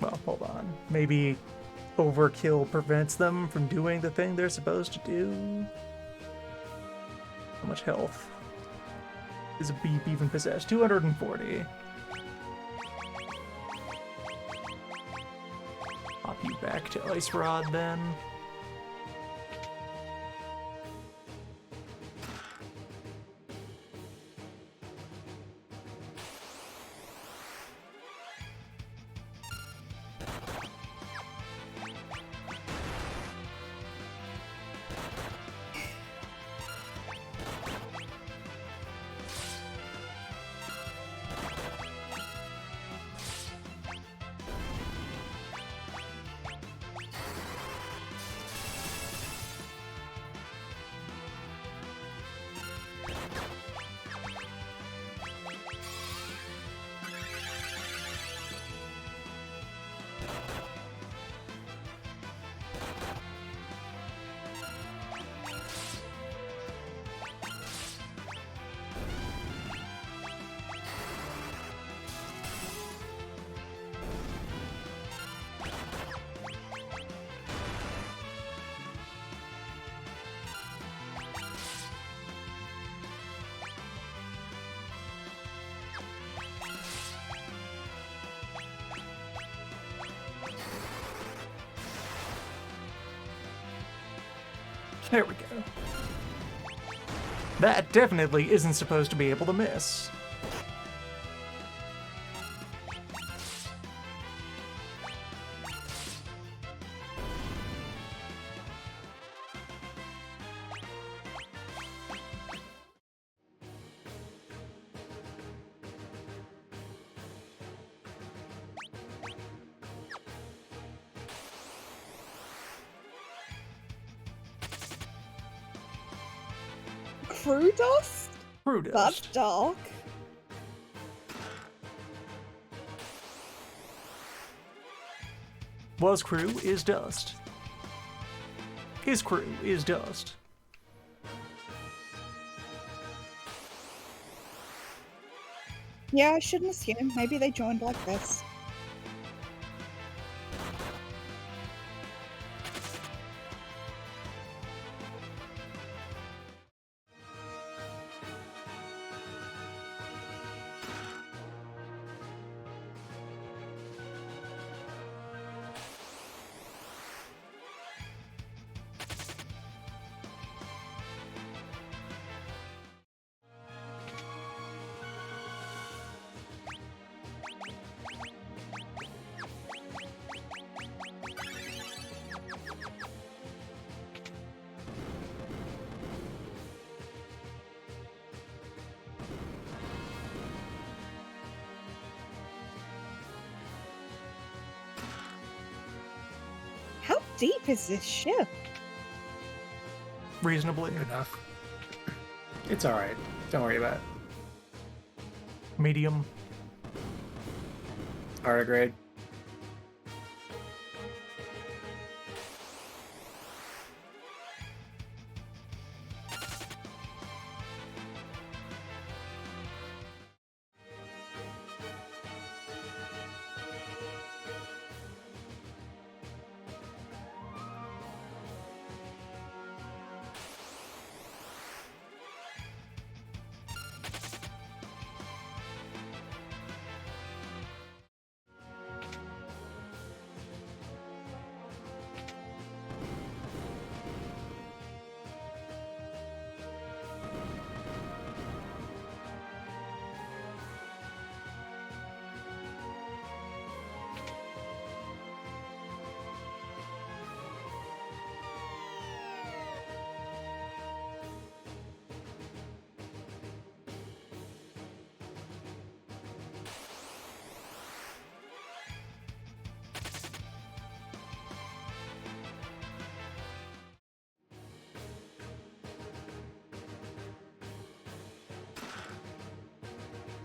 Well, hold on. Maybe overkill prevents them from doing the thing they're supposed to do? How much health is a beep even possessed? 240. Pop you back to Ice Rod then. There we go. That definitely isn't supposed to be able to miss. Crew dust? Crew dust. That's dark. Was crew is dust. His crew is dust. Yeah, I shouldn't assume. Maybe they joined like this. deep is this ship? Reasonably. Enough. It's alright. Don't worry about it. Medium. Grade.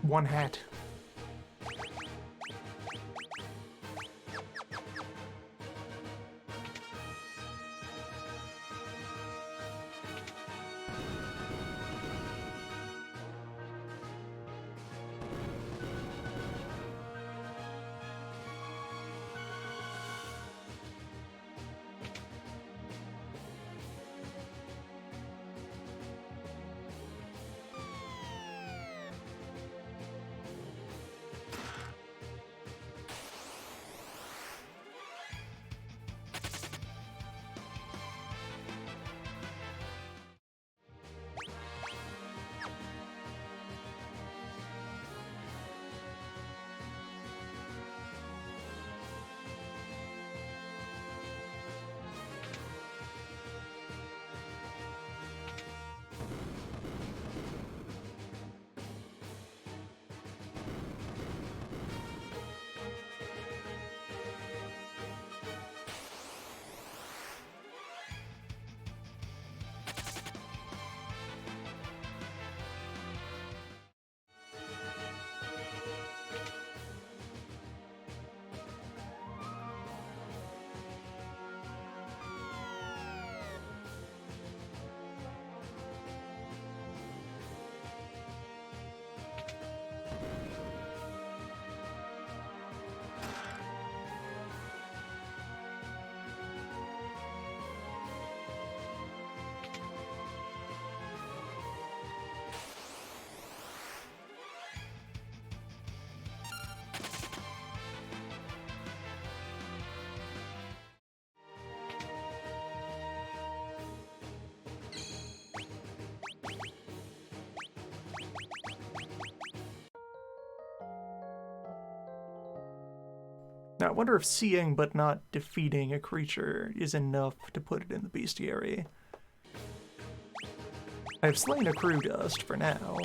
One hat. Now, I wonder if seeing but not defeating a creature is enough to put it in the bestiary. I've slain a crew dust for now.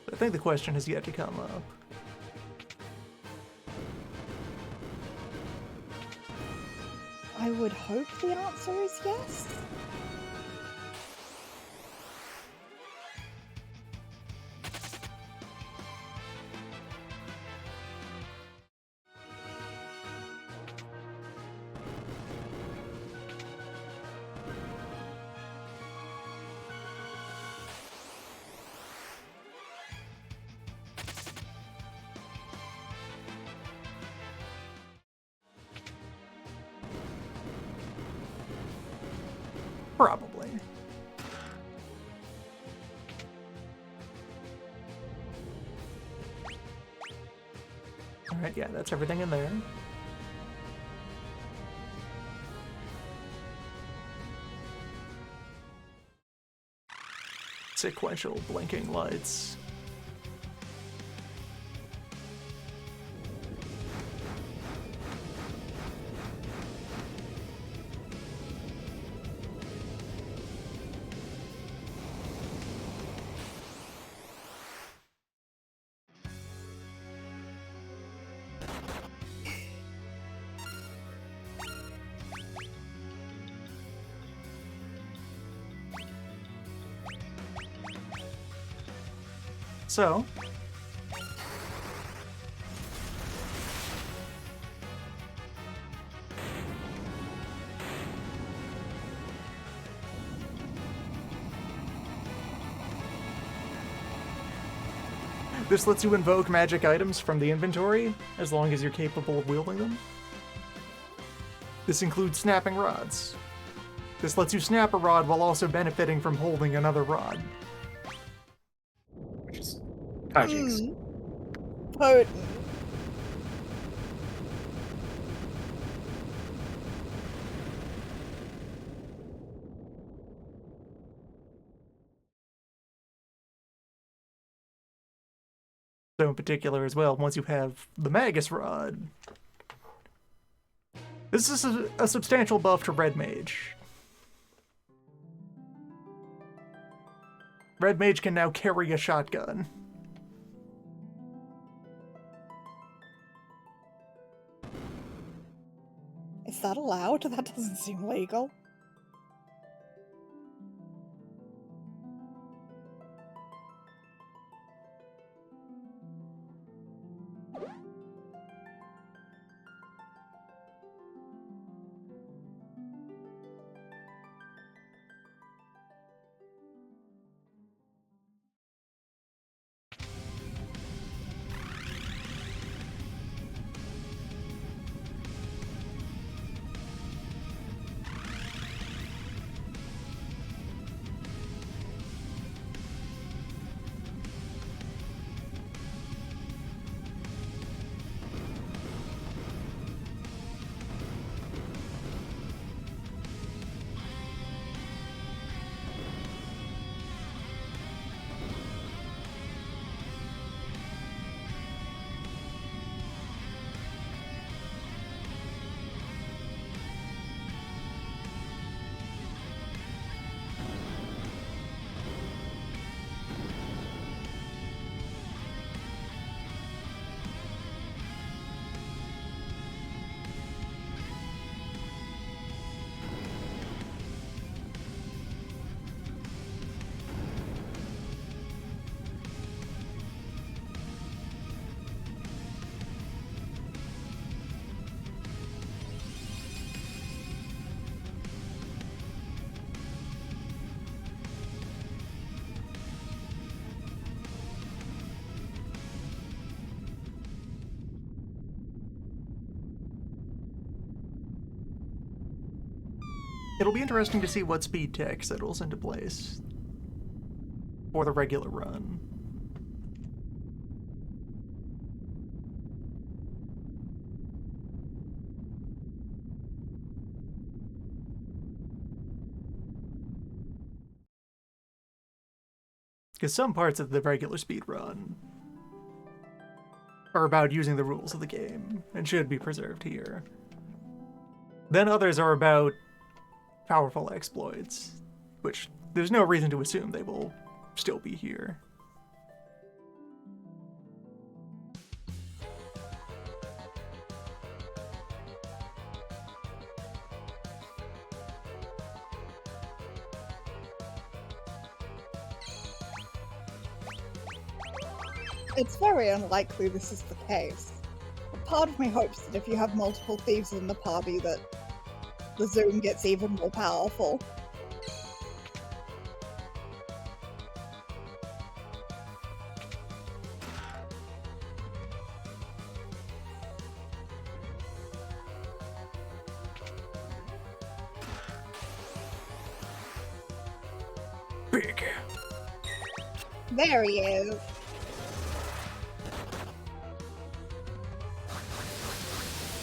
But I think the question has yet to come up. I would hope the answer is yes. Probably. Alright, yeah, that's everything in there. Sequential blinking lights. So, this lets you invoke magic items from the inventory, as long as you're capable of wielding them. This includes snapping rods. This lets you snap a rod while also benefiting from holding another rod. Which is hijinks. Potent. So in particular as well, once you have the Magus Rod, this is a substantial buff to Red Mage. Red Mage can now carry a shotgun. Is that allowed? That doesn't seem legal. It'll be interesting to see what speed tech settles into place for the regular run. Because some parts of the regular speed run are about using the rules of the game and should be preserved here. Then others are about powerful exploits, which there's no reason to assume they will still be here. It's very unlikely this is the case. But part of me hopes that if you have multiple thieves in the party that the zoom gets even more powerful. Big. There he is.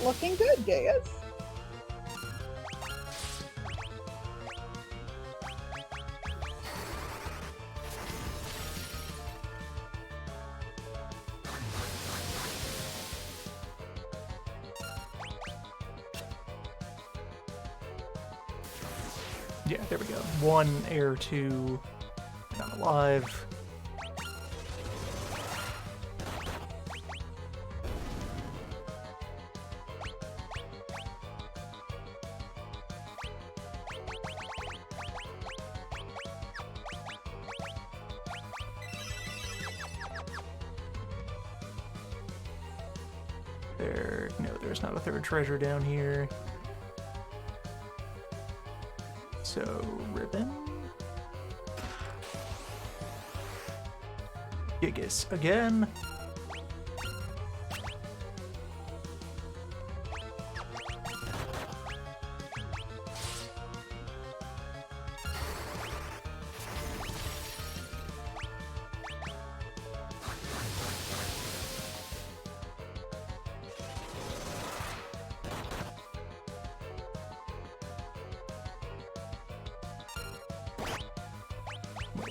Looking good, Diaz. Yeah, there we go. 1, air 2, and I'm alive. There's not a third treasure down here. So, ribbon. Gigas again.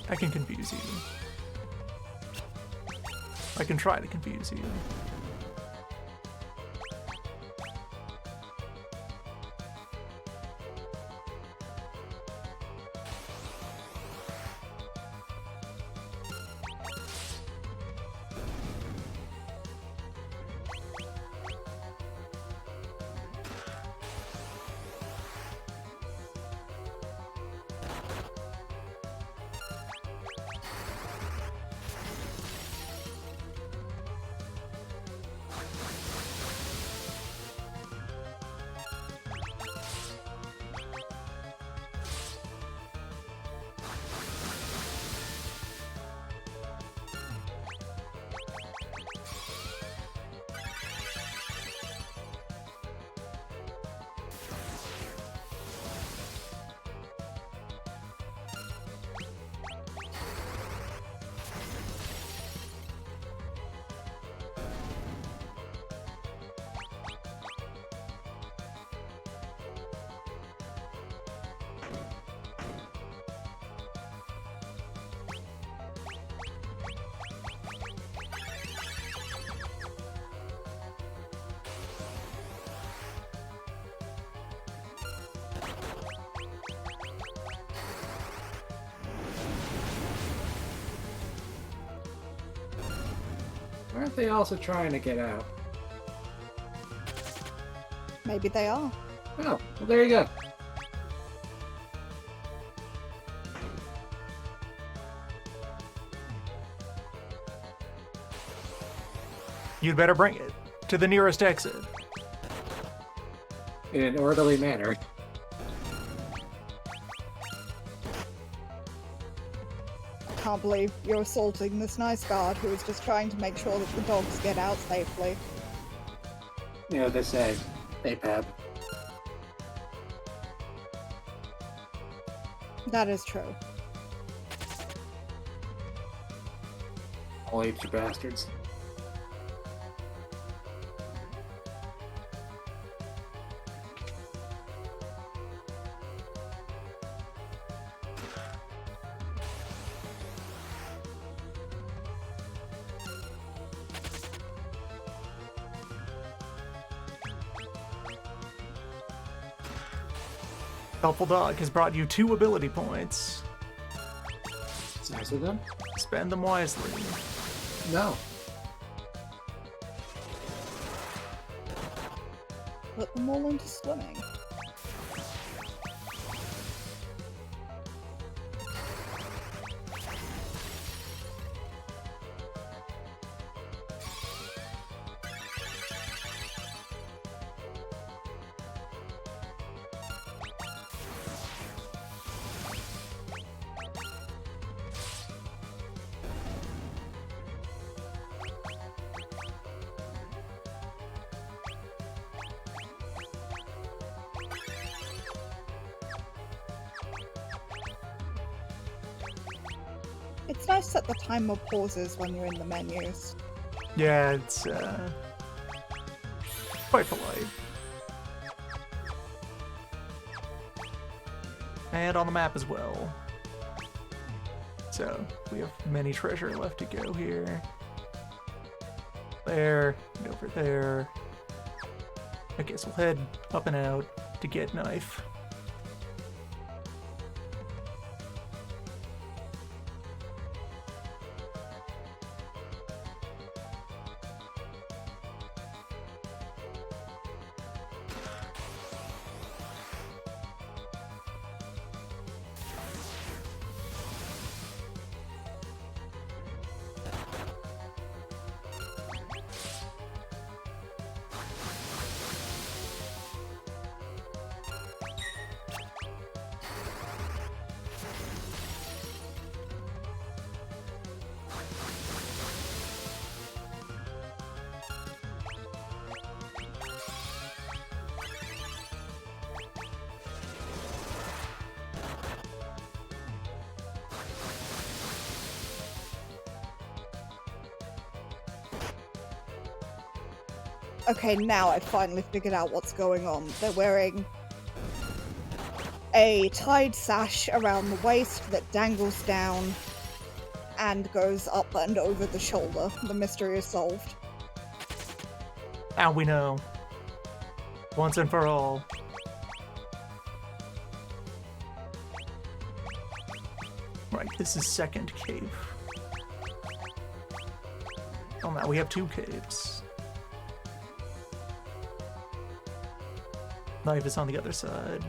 I can confuse you. I can try to confuse you. Aren't they also trying to get out? Maybe they are. Oh, well, there you go. You'd better bring it to the nearest exit. In an orderly manner. I can't believe you're assaulting this nice guard who is just trying to make sure that the dogs get out safely. You know, they say, APAB. That is true. All apes are bastards. Helpful Dog has brought you 2 ability points. It's nice of them. Spend them wisely. No. Put them all into swimming. It's nice that the timer pauses when you're in the menus. Yeah, it's quite polite. And on the map as well. So, we have many treasure left to go here. There, and over there. I guess we'll head up and out to get knife. Okay, now I finally figured out what's going on. They're wearing a tied sash around the waist that dangles down and goes up and over the shoulder. The mystery is solved. Now we know. Once and for all. Right, this is second cave. Oh, now we have 2 caves. Knife is on the other side.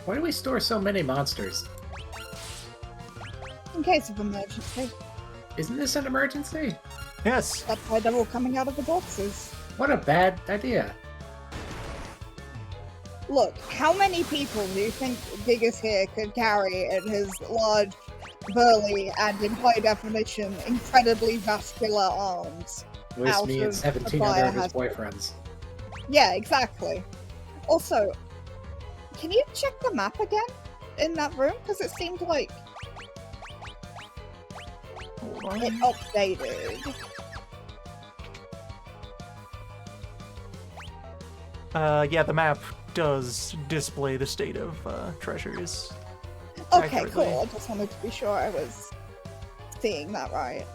Why do we store so many monsters? In case of emergency. Isn't this an emergency? Yes! That's why they're all coming out of the boxes. What a bad idea. Look, how many people do you think Gigas here could carry in his large, burly, and in high definition, incredibly vascular arms? At least Out me and of 17 the other of his biohazard. boyfriends. Yeah, exactly. Also, can you check the map again in that room? Because it seemed like Hold on. it updated. Yeah, the map does display the state of treasures. Okay, accurately. cool. I just wanted to be sure I was seeing that right.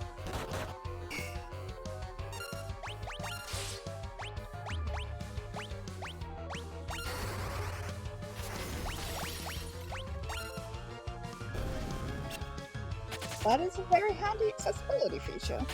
That is a very handy accessibility feature.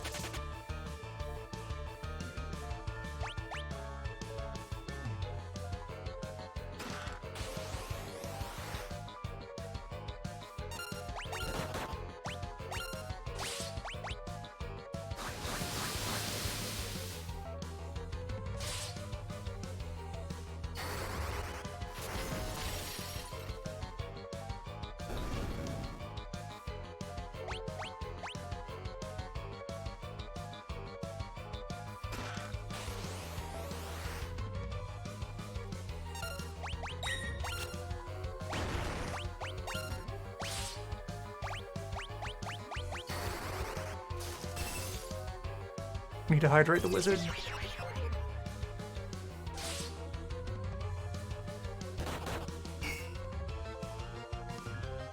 Need to hydrate the wizard.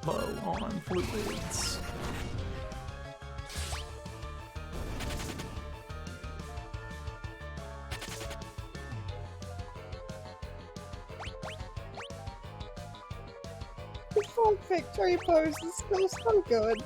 Low on fluids. The frog victory poses feel so good.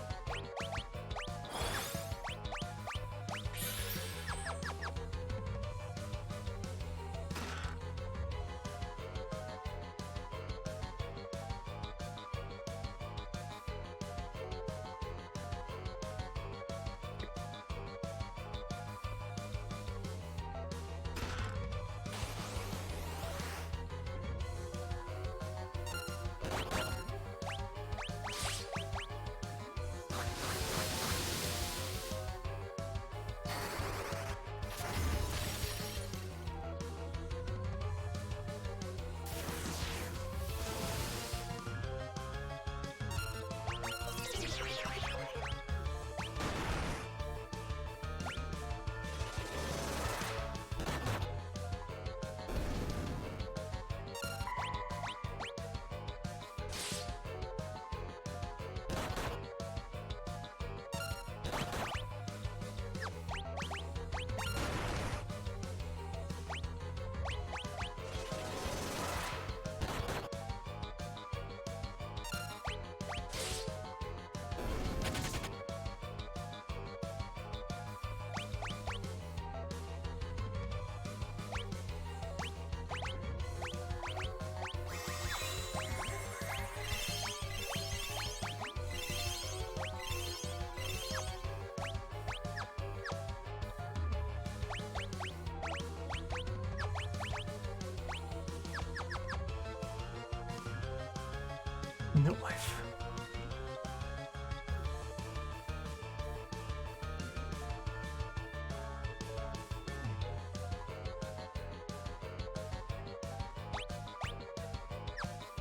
No life.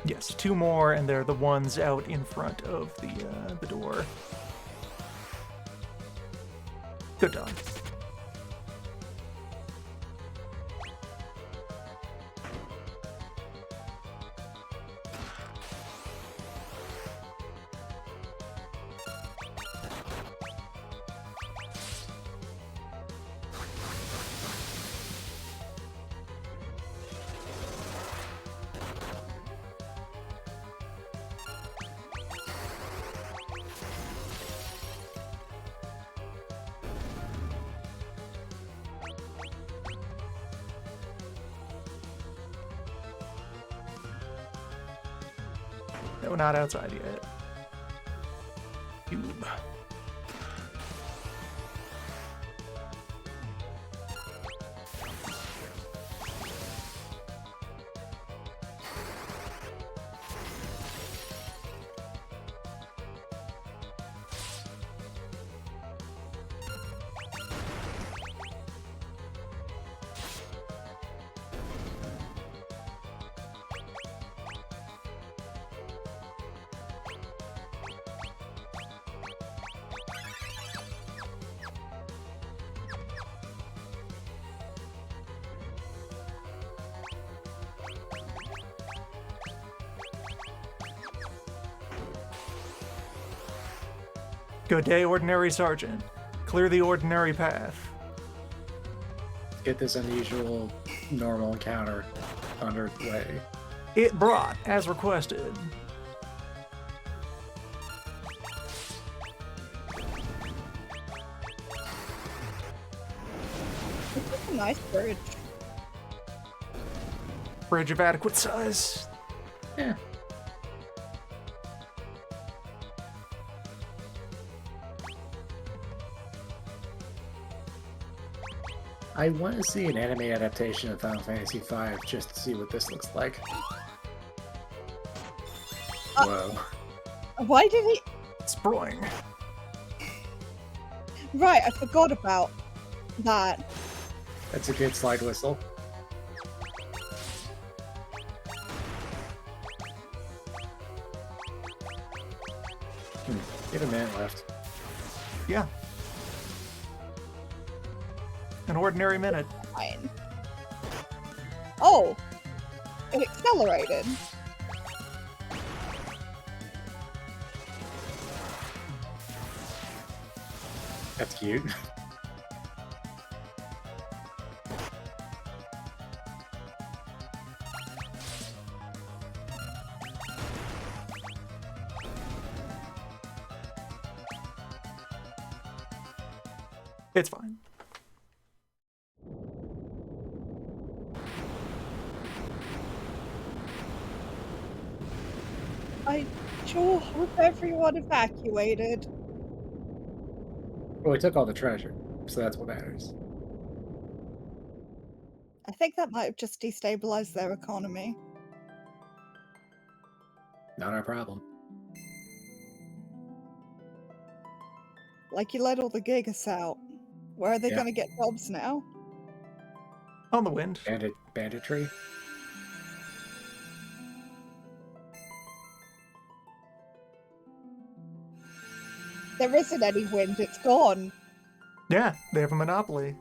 Yes, 2 more, and they're the ones out in front of the door. Good dog. No, not outside yet. Cube. Good day, Ordinary Sergeant. Clear the ordinary path. Get this unusual normal encounter underway. It brought, as requested. It's a nice bridge. Bridge of adequate size. Yeah. I want to see an anime adaptation of Final Fantasy V just to see what this looks like. Whoa. Why did he... Sproing. Right, I forgot about that. That's a good slide whistle. Get a minute left. Yeah. An ordinary minute. Fine. Oh! It accelerated. That's cute. It's fine. I sure hope everyone evacuated. Well, we took all the treasure, so that's what matters. I think that might have just destabilized their economy. Not our problem. Like, you let all the gigas out. Where are they Yeah. gonna get jobs now? On the wind. Banditry? There isn't any wind, it's gone. Yeah, they have a monopoly.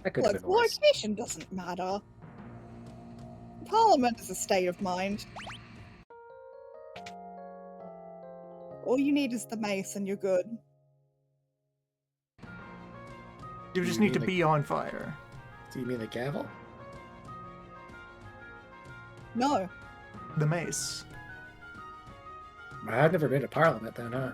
That could have Look, been worse. location doesn't matter. Parliament is a state of mind. All you need is the mace and you're good. You just You need to mean be on fire. Do you mean the gavel? No. The mace. I've never been to Parliament then, huh?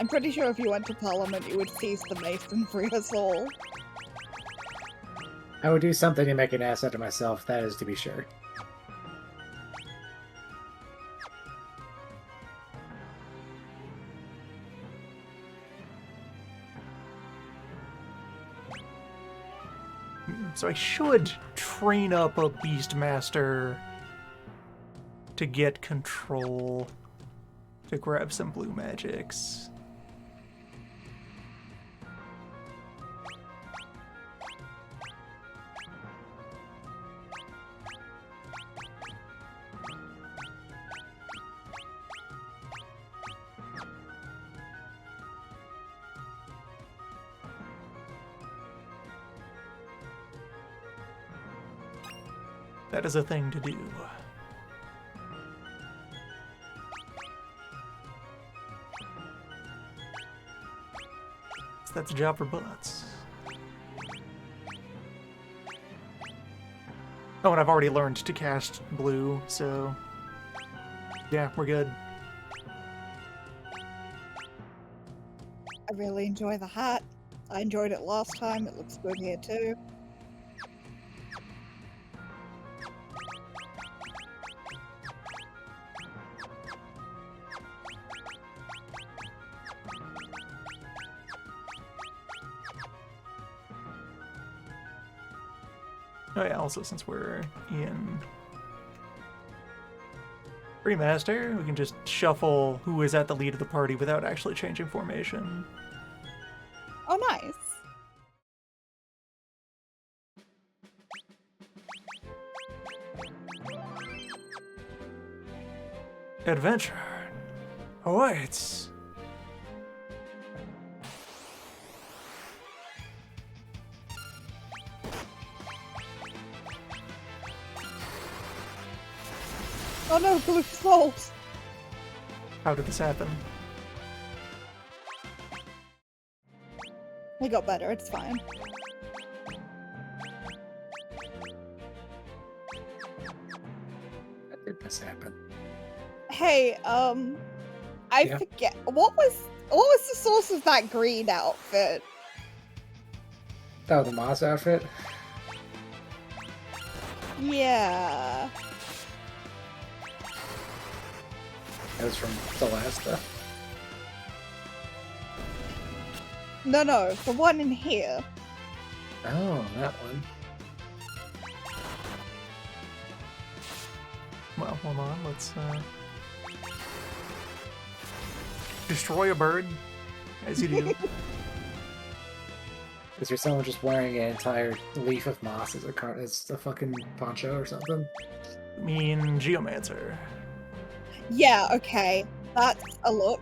I'm pretty sure if you went to Parliament, you would seize the mace and free us all. I would do something to make an ass out of myself, that is to be sure. So I should train up a Beastmaster to get control to grab some blue magics. That is a thing to do. So that's a job for butts. Oh, and I've already learned to cast blue, so yeah, we're good. I really enjoy the hat. I enjoyed it last time. It looks good here too. Oh yeah, also since we're in Remaster, we can just shuffle who is at the lead of the party without actually changing formation. Oh, nice. Adventure awaits. Oh no, blue souls! How did this happen? We got better, it's fine. How did this happen? Hey, I Yeah. forget what was the source of that green outfit? Oh, the Moss outfit? Yeah. That was from Celesta. No, the one in here. Oh, that one. Well, hold on, let's destroy a bird, as you do. Is there someone just wearing an entire leaf of moss as a fucking poncho or something? I mean, Geomancer. Yeah, okay. That's a look.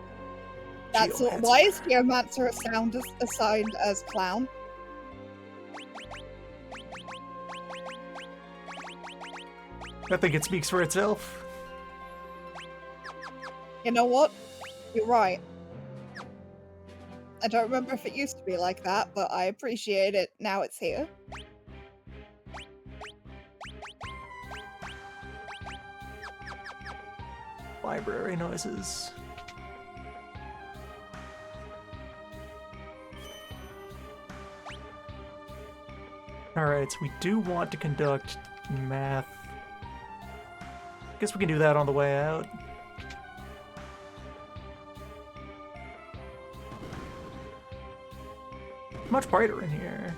Geomancer. Why is Geomancer assigned as clown? I think it speaks for itself. You know what? You're right. I don't remember if it used to be like that, but I appreciate it now it's here. Library noises. Alright, so we do want to conduct math. Guess we can do that on the way out. Much brighter in here.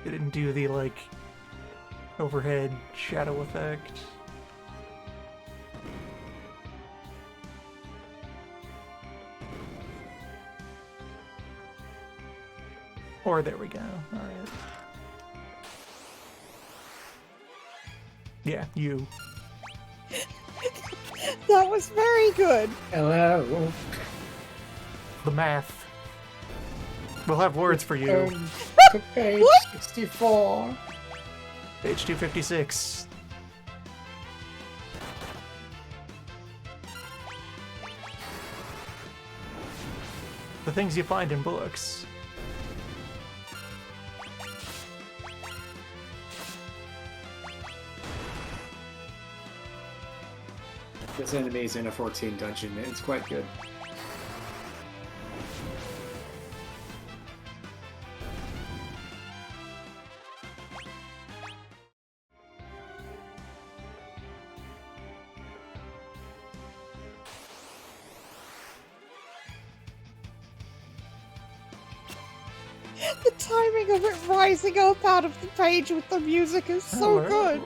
It didn't do the, like, overhead shadow effect. Or there we go. Alright. Yeah, you. That was very good. Hello. The math. We'll have words for you. To page 64. Page 256. The things you find in books. This enemy's in a 14 dungeon. It's quite good. The timing of it rising up out of the page with the music is so good.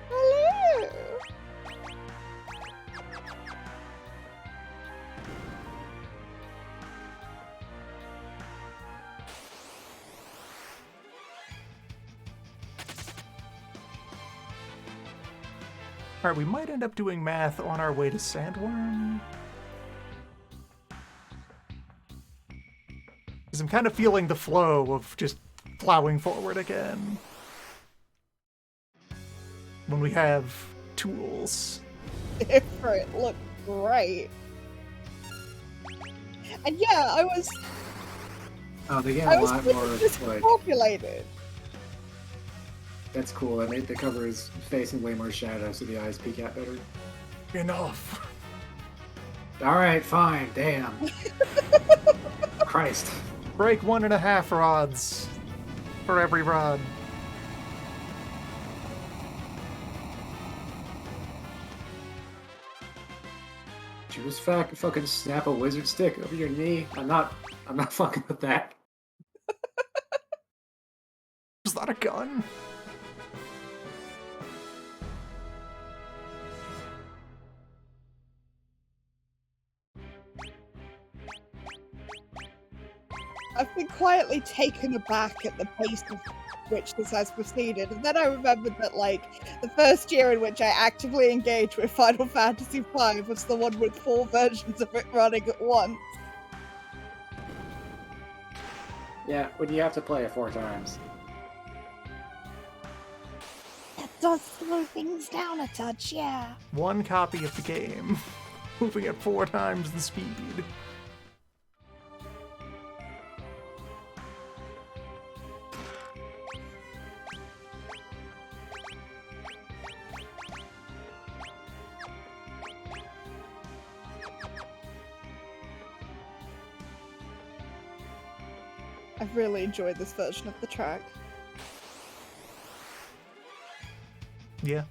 Hello. Alright, we might end up doing math on our way to Sandworm. Because I'm kind of feeling the flow of just plowing forward again. When we have tools. Different, look great. And yeah, I was Oh, they get a lot more like. discombobulated. That's cool. I made the covers facing way more shadow, so the eyes peek out better. Enough. All right, fine. Damn. Christ. Break 1.5 rods for every rod. Did you just fucking snap a wizard stick over your knee? I'm not fucking with that. Is that a gun? I've been quietly taken aback at the pace of which this has proceeded, and then I remembered that, like, the first year in which I actively engaged with Final Fantasy V was the one with 4 versions of it running at once. Yeah, when you have to play it 4 times. That does slow things down a touch, yeah. One copy of the game, moving at 4 times the speed. I've really enjoyed this version of the track. Yeah.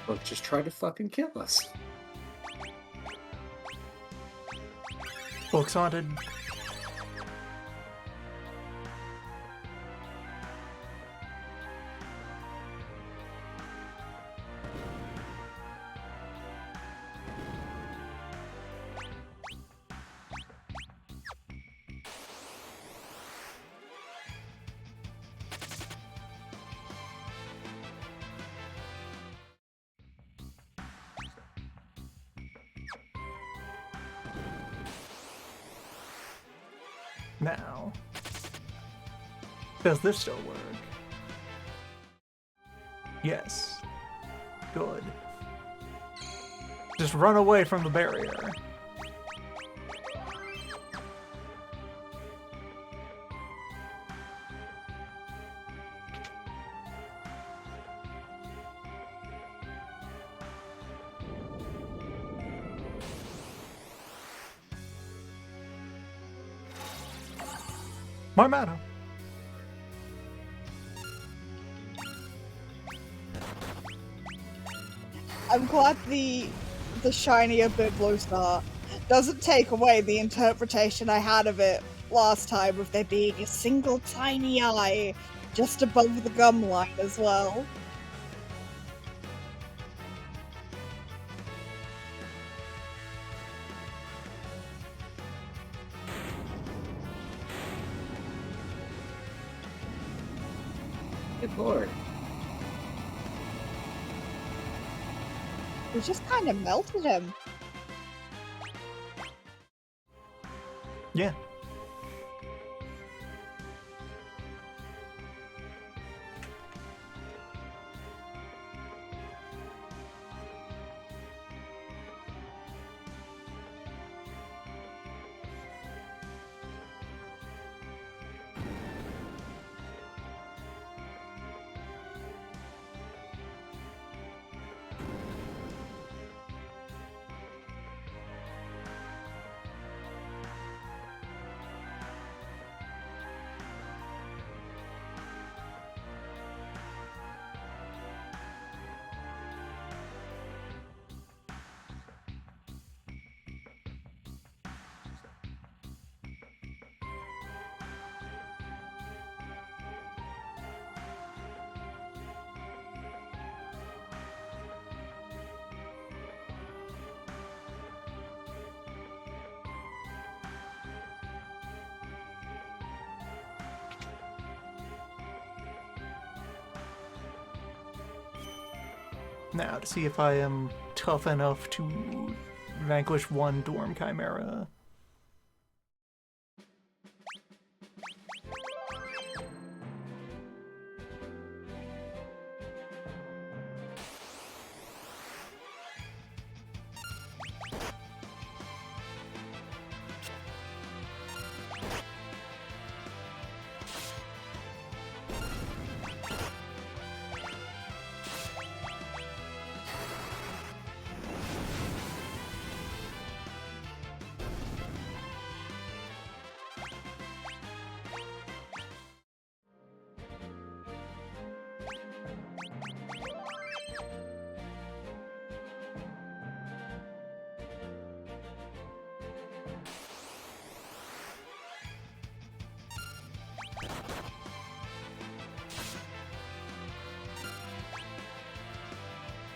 Look, just try to fucking kill us. Books haunted. Now, does this still work? Yes. Good. Just run away from the barrier. More mana. I'm glad the shinier Bibliostar doesn't take away the interpretation I had of it last time of there being a single tiny eye just above the gum line as well. Good lord. We just kind of melted him. Yeah. now to see if I am tough enough to vanquish one Dorm Chimera.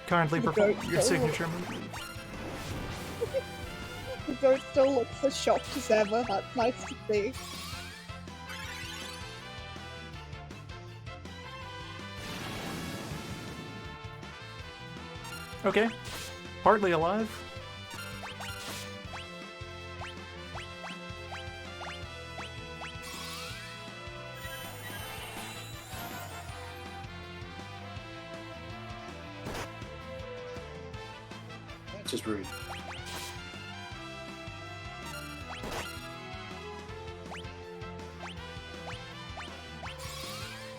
Currently perform your signature move. The goat still looks as shocked as ever. That's nice to see. Okay. Partly alive. That's just rude.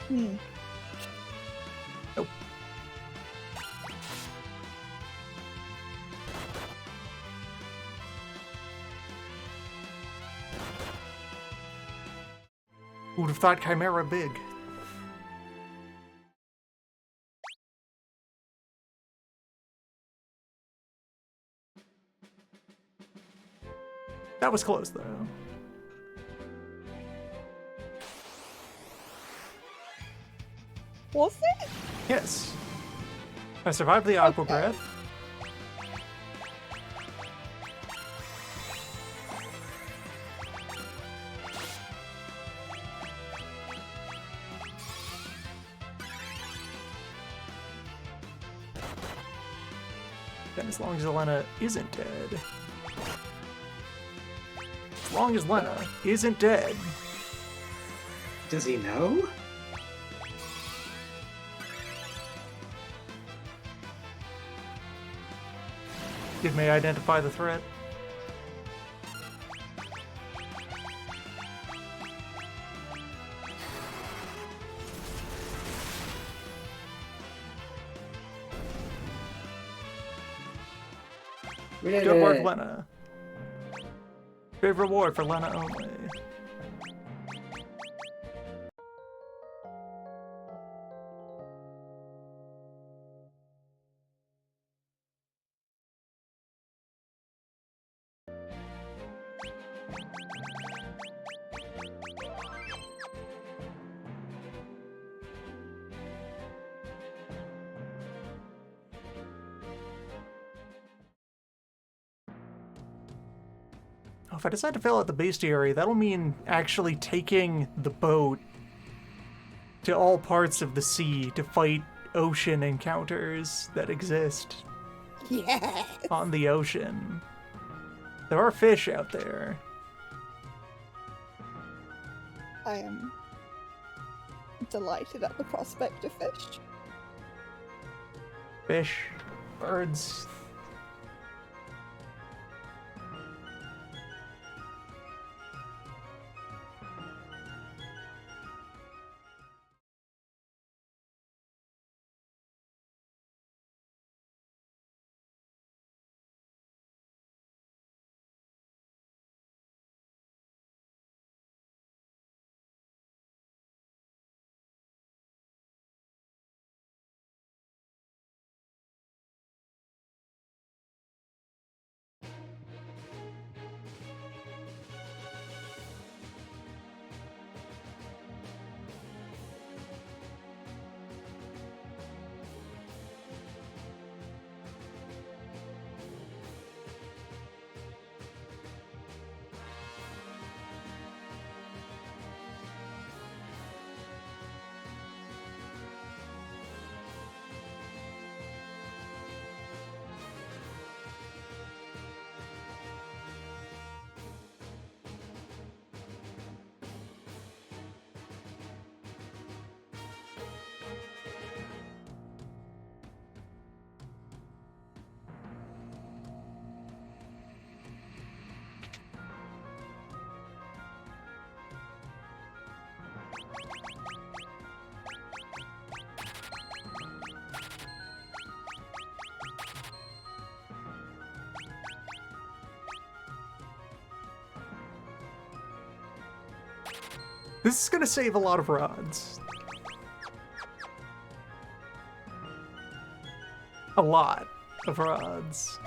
Hmm. Nope. Who would have thought Chimera big? That was close, though. Was it? Yes. I survived the Aqua Breath. And as long as Elena isn't dead. As long as Lena isn't dead. Does he know? It may identify the threat. We did Good work, it. Lena. Good reward for Lena only. Oh, if I decide to fill out the bestiary, that'll mean actually taking the boat to all parts of the sea to fight ocean encounters that exist Yes. on the ocean. There are fish out there. I am delighted at the prospect of fish. Fish, birds. This is gonna save a lot of rods. A lot of rods.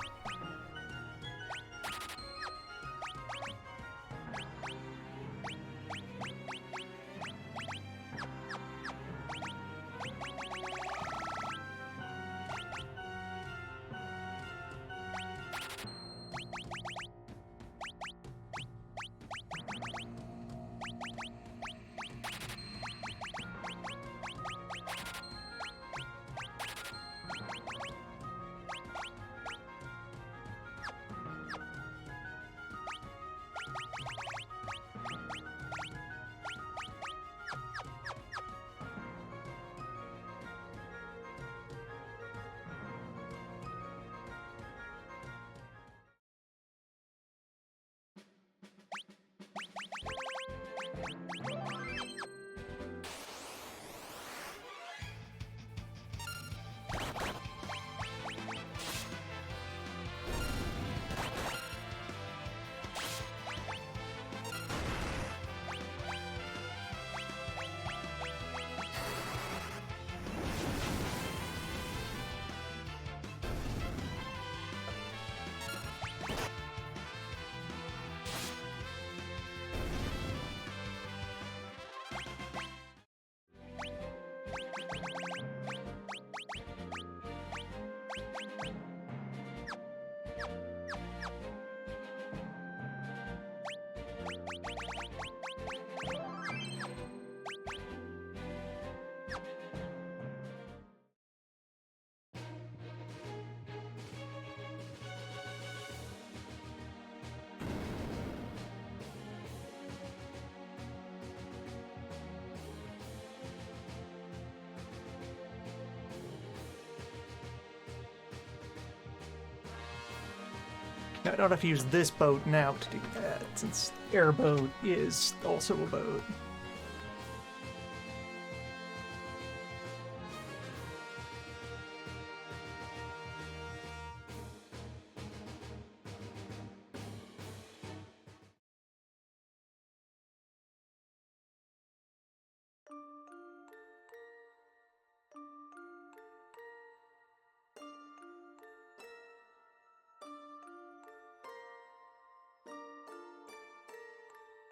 I don't have to use this boat now to do that, since airboat is also a boat.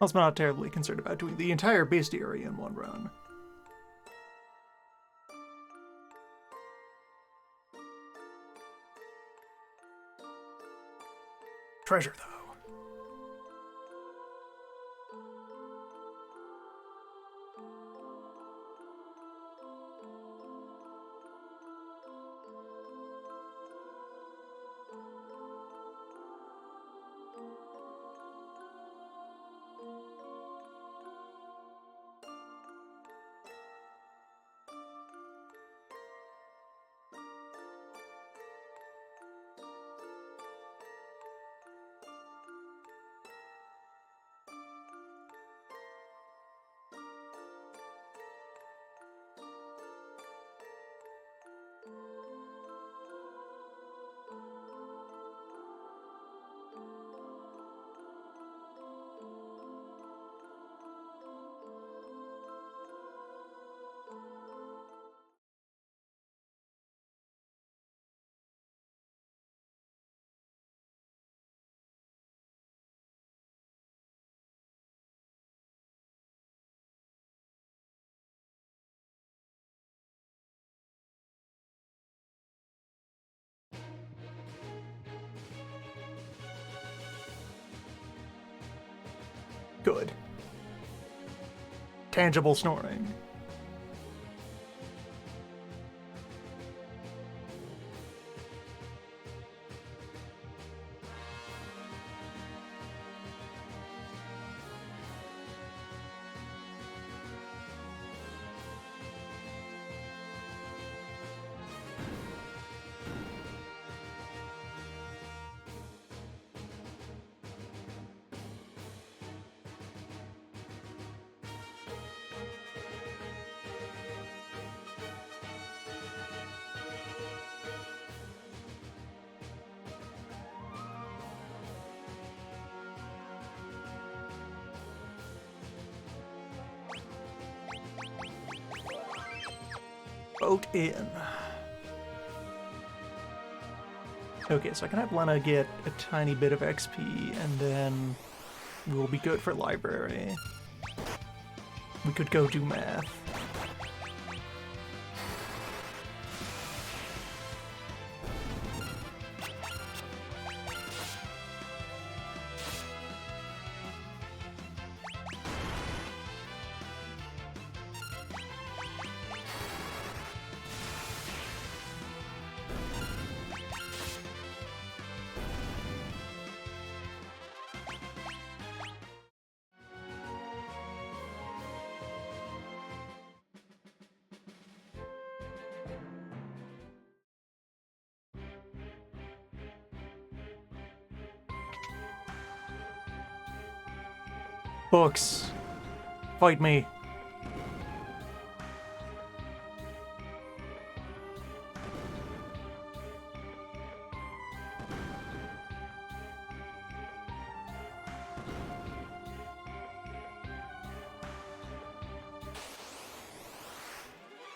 Also, I'm not terribly concerned about doing the entire bestiary in one run. Treasure, though. Good. Tangible snoring. boat in. Okay, so I can have Lena get a tiny bit of XP, and then we'll be good for library. We could go do math. Books. Fight me.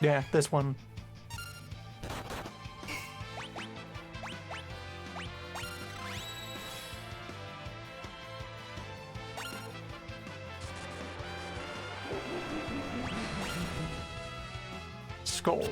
Yeah, this one. Skull.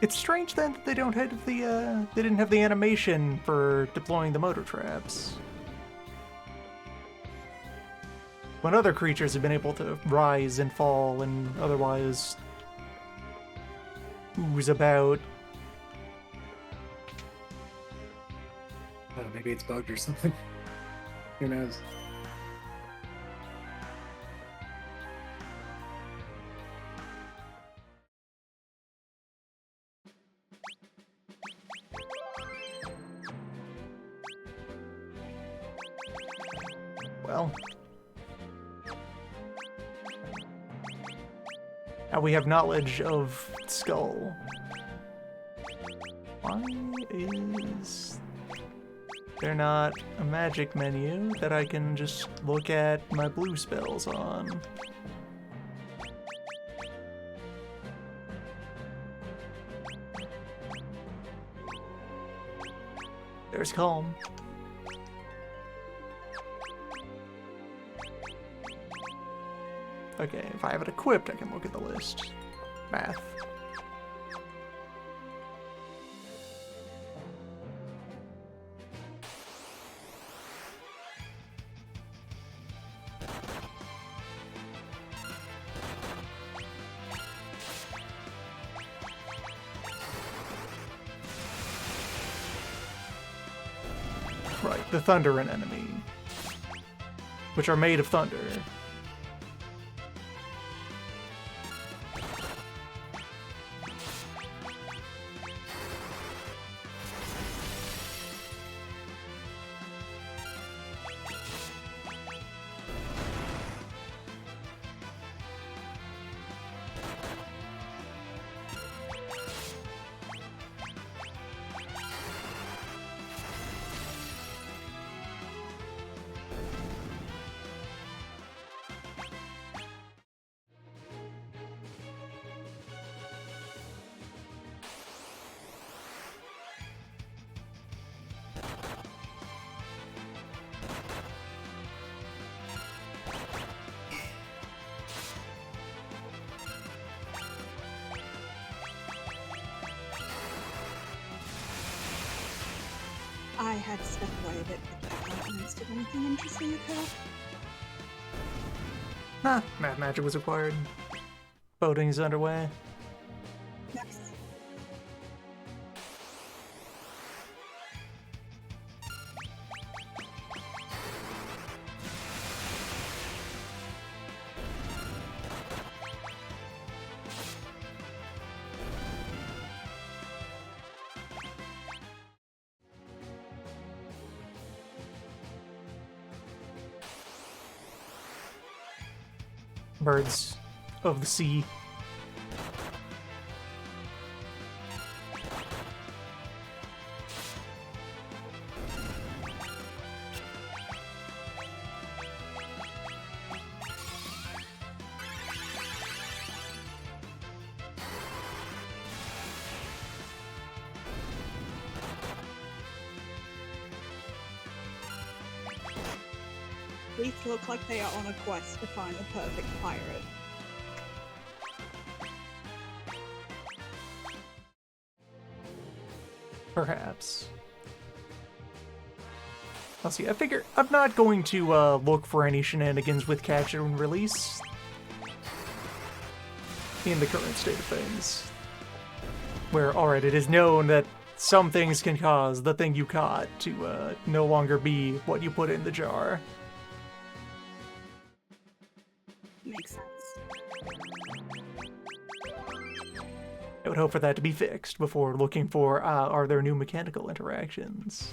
It's strange then that they don't have the they didn't have the animation for deploying the motor traps. When other creatures have been able to rise and fall and otherwise ooze about. Oh, maybe it's bugged or something. Who knows? Well. Now we have knowledge of Skull. Why is there not a magic menu that I can just look at my blue spells on? There's Calm. Okay, if I have it equipped, I can look at the list. Math. Right, the Thunderin enemy, which are made of thunder. I had to step away a bit with that. Did anything interesting occur? Math Magic was acquired. Voting is underway. Nice. Birds of the sea. These look like they are on a quest to find the perfect pirate. Perhaps. Let's see, I figure I'm not going to look for any shenanigans with capture and release in the current state of things. Where, alright, it is known that some things can cause the thing you caught to no longer be what you put in the jar. Makes sense. I would hope for that to be fixed before looking for, are there new mechanical interactions?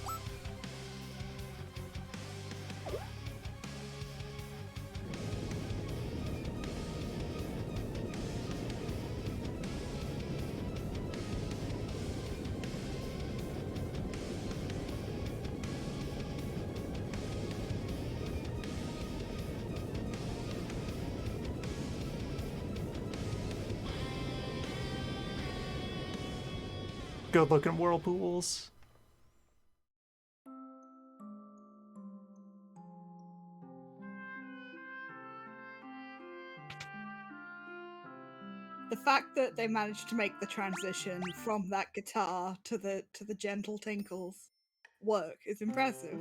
Good looking whirlpools. The fact that they managed to make the transition from that guitar to the gentle tinkles work is impressive.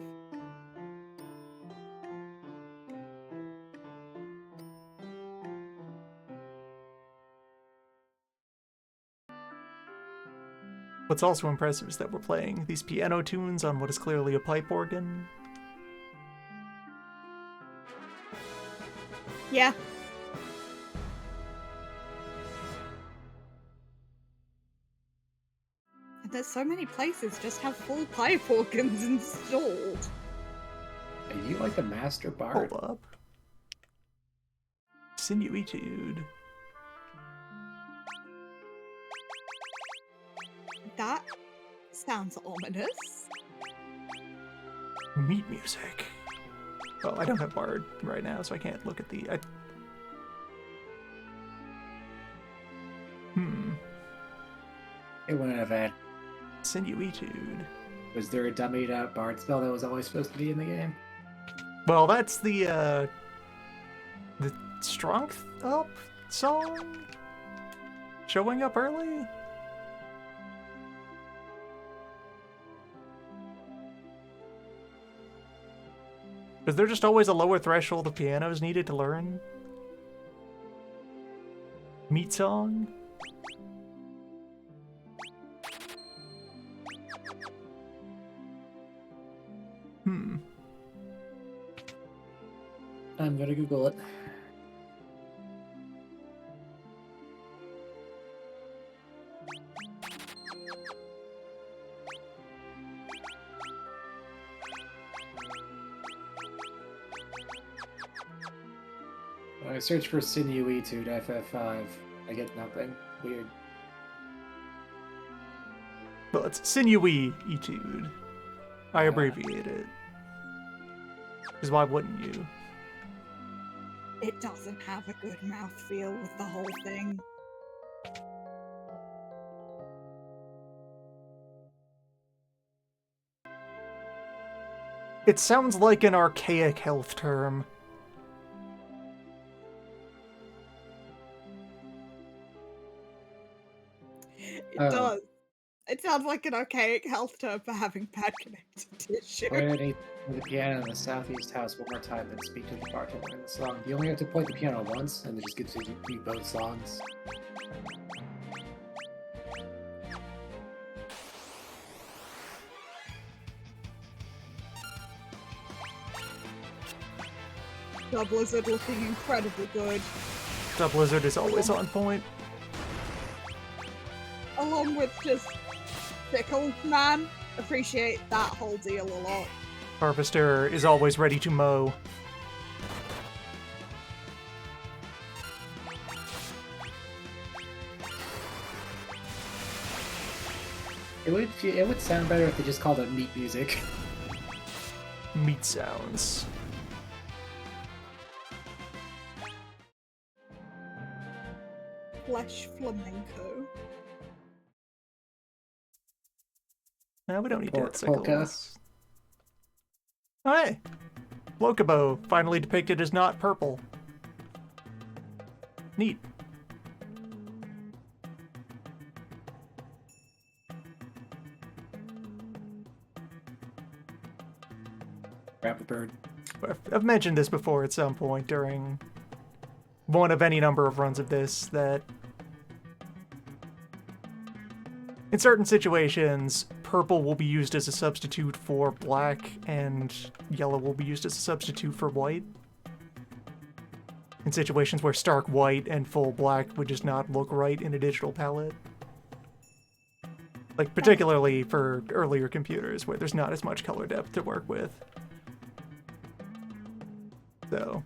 What's also impressive is that we're playing these piano tunes on what is clearly a pipe organ. Yeah. And there's so many places just have full pipe organs installed. Are you like the master bard? Hold up. Sinuitude. That sounds ominous. Meat music. Well, I don't have Bard right now, so I can't look at the... It wouldn't have had. Sinuitude. Was there a dummied out bard spell that was always supposed to be in the game? Well, that's the Strength Up song? Showing up early? Is there just always a lower threshold of pianos needed to learn? Meat song? I'm gonna Google it. When I search for Sinuitude FF5, I get nothing. Weird. Well, it's Sinuitude. I abbreviate it. Because why wouldn't you? It doesn't have a good mouthfeel with the whole thing. It sounds like an archaic health term. It does. It sounds like an archaic health term for having bad connective tissue. Play the piano in the southeast house one more time, then speak to the bartender in the song. You only have to play the piano once, and it just gets to do both songs. The Blizzard looking incredibly good. The Blizzard is always on point. Along with just Fickle Man. Appreciate that whole deal a lot. Harvester is always ready to mow. It would sound better if they just called it meat music. Meat sounds. Flesh flamenco. No, we don't need Or that polka. sickles. Oh, hey! Locobo, finally depicted as not purple. Neat. Grab the bird. I've mentioned this before at some point during one of any number of runs of this, that in certain situations, purple will be used as a substitute for black, and yellow will be used as a substitute for white. In situations where stark white and full black would just not look right in a digital palette. Like, particularly for earlier computers, where there's not as much color depth to work with. So,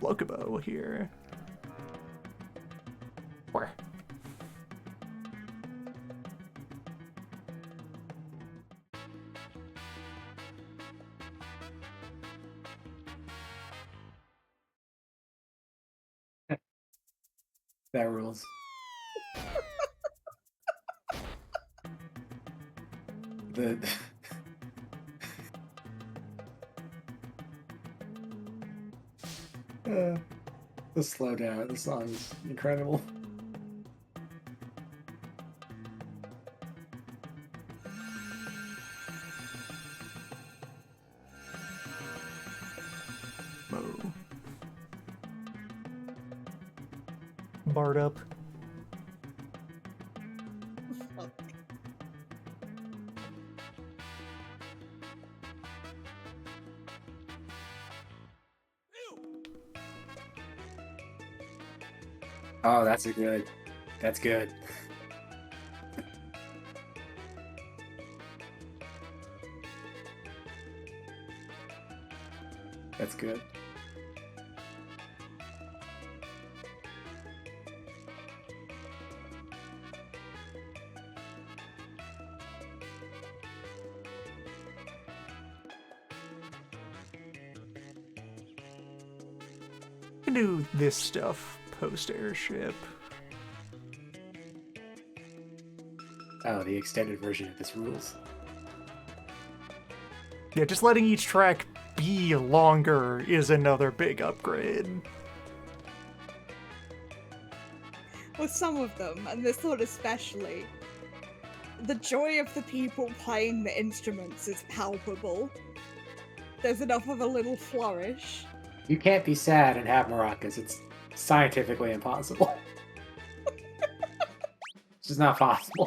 Locobo here. Where? That rules. The the slow down. The song is incredible. Mo. Barred up. Oh, that's a good. That's good. That's good. Can do this stuff post-airship. Oh, the extended version of this rules. Yeah, just letting each track be longer is another big upgrade. With some of them, and this one especially, the joy of the people playing the instruments is palpable. There's enough of a little flourish. You can't be sad and have maracas. It's scientifically impossible. It's just not possible.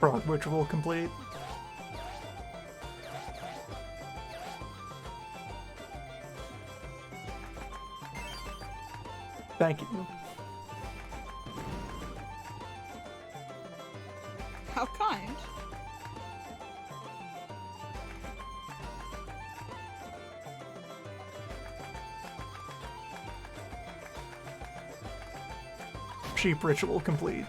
Frog ritual complete. Thank you. How kind. Sheep ritual complete.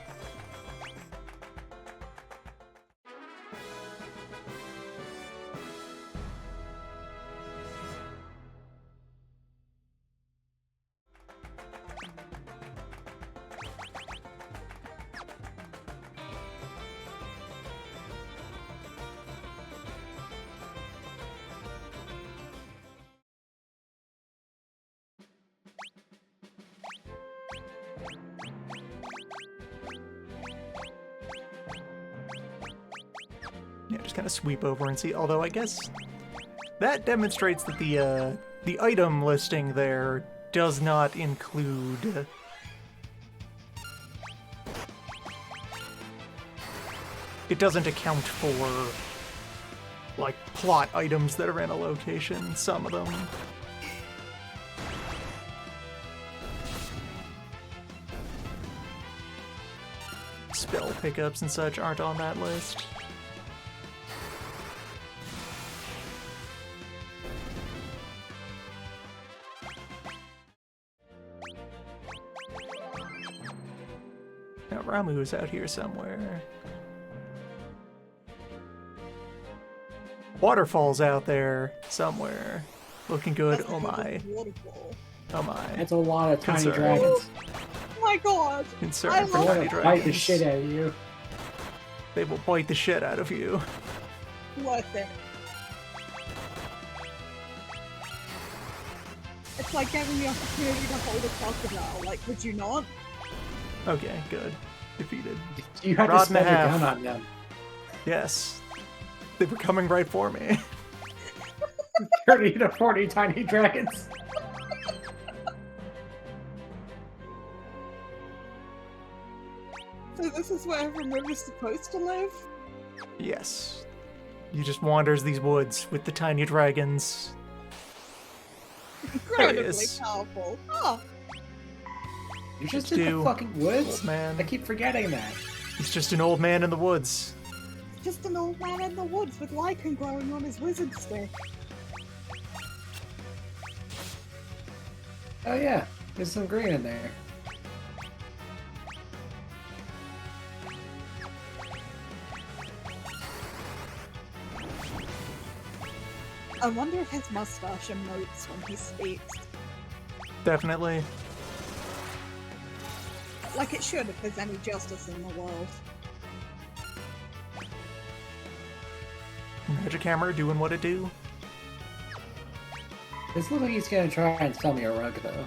Yeah, just kind of sweep over and see. Although I guess that demonstrates that the item listing there does not include it doesn't account for like plot items that are in a location. Some of them. Spell pickups and such aren't on that list. Now Ramu is out here somewhere. Waterfall's out there somewhere. Looking good. That's Oh a my. waterfall. Oh my. That's a lot of tiny Concern. dragons. Oh my god! Concern for love tiny it. dragons. Bite the shit out of you. They will bite the shit out of you. Worth it. It's like having the opportunity to hold a crocodile. Like, would you not? Okay, good. Defeated. You have Rod to and a spend a half. gun on them. Yes. They were coming right for me. 30 to 40 tiny dragons. So this is where River's supposed to live? Yes. You just wanders these woods with the tiny dragons. Incredibly is. powerful. Oh, You're just What in to the do, fucking woods? old man. I keep forgetting that. He's just an old man in the woods. just an old man in the woods with lichen growing on his wizard stick. Oh yeah, there's some green in there. I wonder if his mustache emotes when he speaks. Definitely. Like it should if there's any justice in the world. Magic hammer doing what it do. This looks like he's gonna try and sell me a rug though.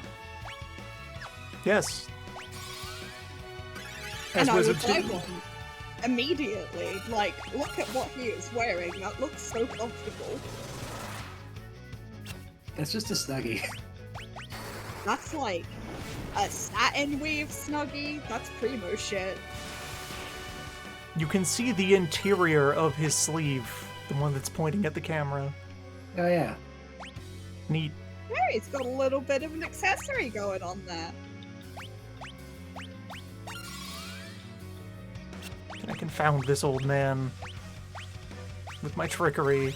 Yes. As And I would wizards buy do. one immediately. Like, look at what he is wearing. That looks so comfortable. That's just a snuggie. That's like a satin weave snuggie. That's primo shit. You can see the interior of his sleeve, the one that's pointing at the camera. Oh yeah. Neat. Yeah, he's got a little bit of an accessory going on there. I confound this old man with my trickery.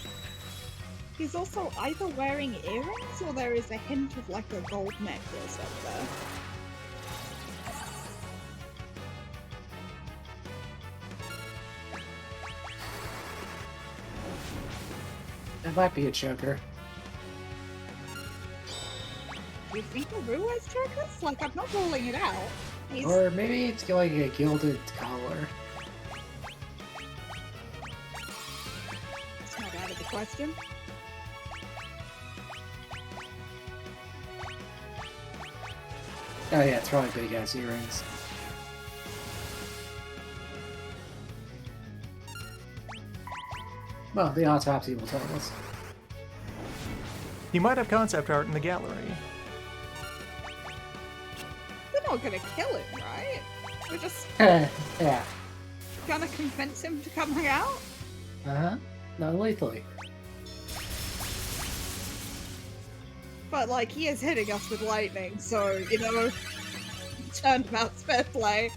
He's also either wearing earrings or there is a hint of like a gold necklace up there. That might be a choker. Do you think Aru has chokers? Like, I'm not ruling it out. He's... Or maybe it's like a gilded collar. It's not out of the question. Oh yeah, it's probably big ass earrings. Well, the autopsy will tell us. He might have concept art in the gallery. We're not gonna kill him, right? We're just Yeah. gonna convince him to come hang out? Uh-huh. Not lethally. But, like, he is hitting us with lightning, so, you know, turnabout's fair play.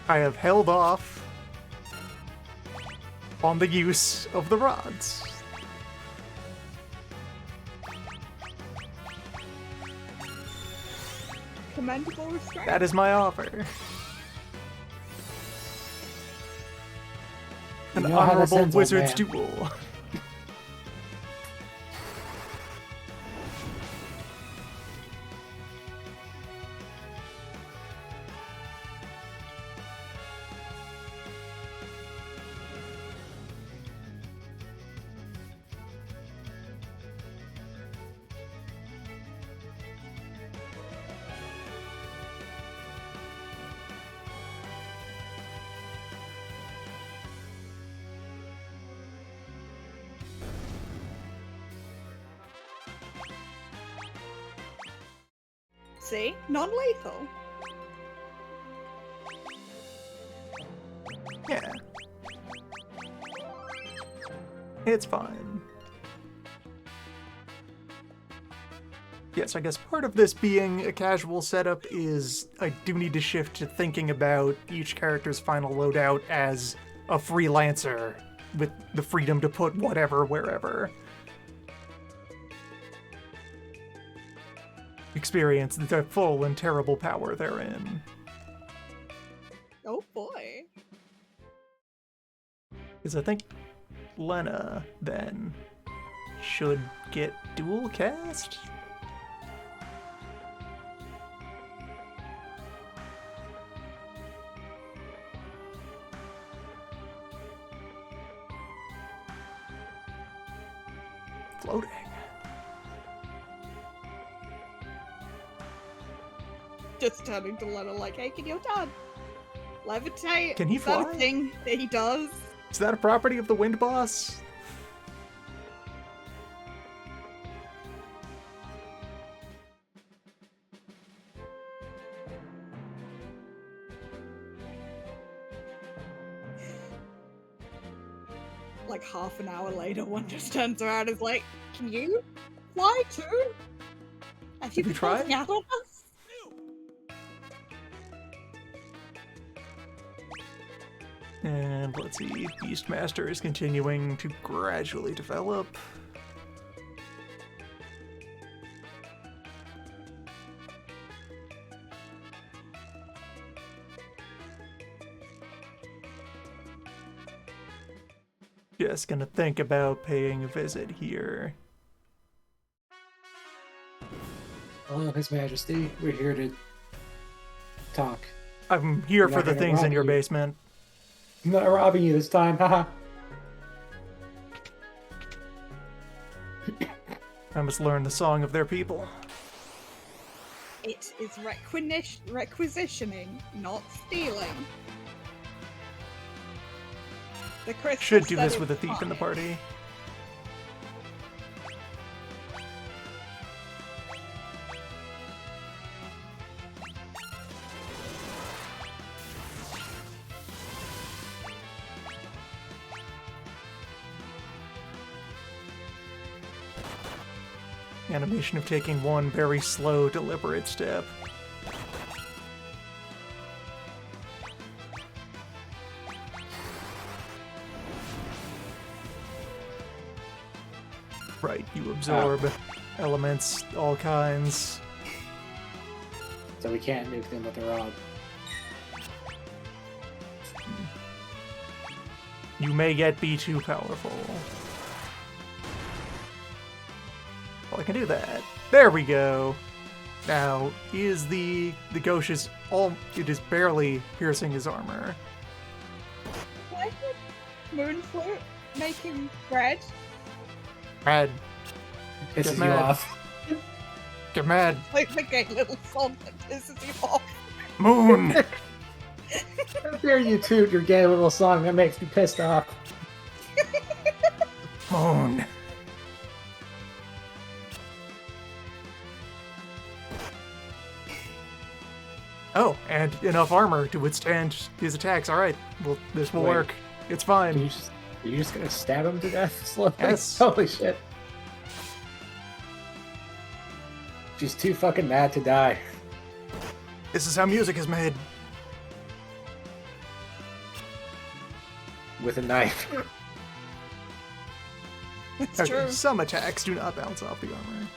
I have held off on the use of the rods. Commendable restraint. That is my offer. An You know how that honorable sounds, old wizard's man. duel. See? Non-lethal. Yeah. It's fine. Yes, I guess part of this being a casual setup is I do need to shift to thinking about each character's final loadout as a freelancer with the freedom to put whatever wherever. Experience the full and terrible power therein. Oh boy. Because I think Lena, then, should get dual cast? Floating. Just turning to Lena like, hey, can you dad levitate? Can he Is that a fly? thing that he does? Is that a property of the Wind Boss? Like half an hour later, one just turns around and is like, can you fly too? Have you you been tried? holding out on us? And let's see, Beastmaster is continuing to gradually develop. Just gonna think about paying a visit here. Hello, His Majesty. We're here to talk. I'm here I'm for not the gonna things in rob your you. basement. I'm not robbing you this time, haha. I must learn the song of their people. It is requisitioning, not stealing. The crystal Should do said this it's with a thief in the fine. party. Animation of taking one very slow, deliberate step. Right, you absorb elements, all kinds. So we can't nuke them with a rod. You may yet be too powerful. Well, I can do that. There we go. Now, is the gauche is all it is barely piercing his armor. Why did Moonfloat make him red? Mad. Pisses you mad. off. Get mad. Like the gay little song that pisses you off. Moon! How dare you toot your gay little song that makes me pissed off. Moon. Oh, and enough armor to withstand his attacks. Alright, well, this will Wait. work. It's Are fine. you just gonna stab him to death slowly? Yes. Holy shit. She's too fucking mad to die. This is how music is made. With a knife. It's Okay, true. some attacks do not bounce off the armor.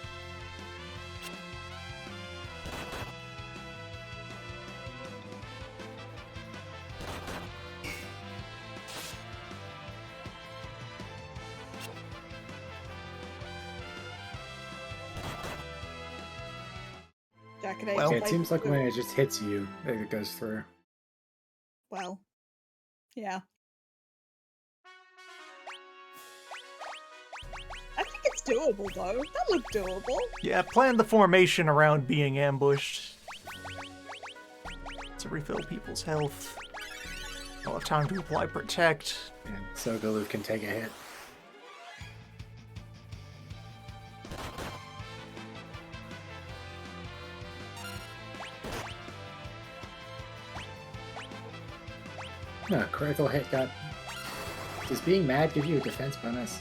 Jack and Well- Yeah, it seems like when it just hits you, it goes through. Well, yeah. I think it's doable though. That looked doable. Yeah, plan the formation around being ambushed. To refill people's health. I'll have time to apply Protect. And Sogaloo can take a hit. No, critical hit got... Does being mad give you a defense bonus?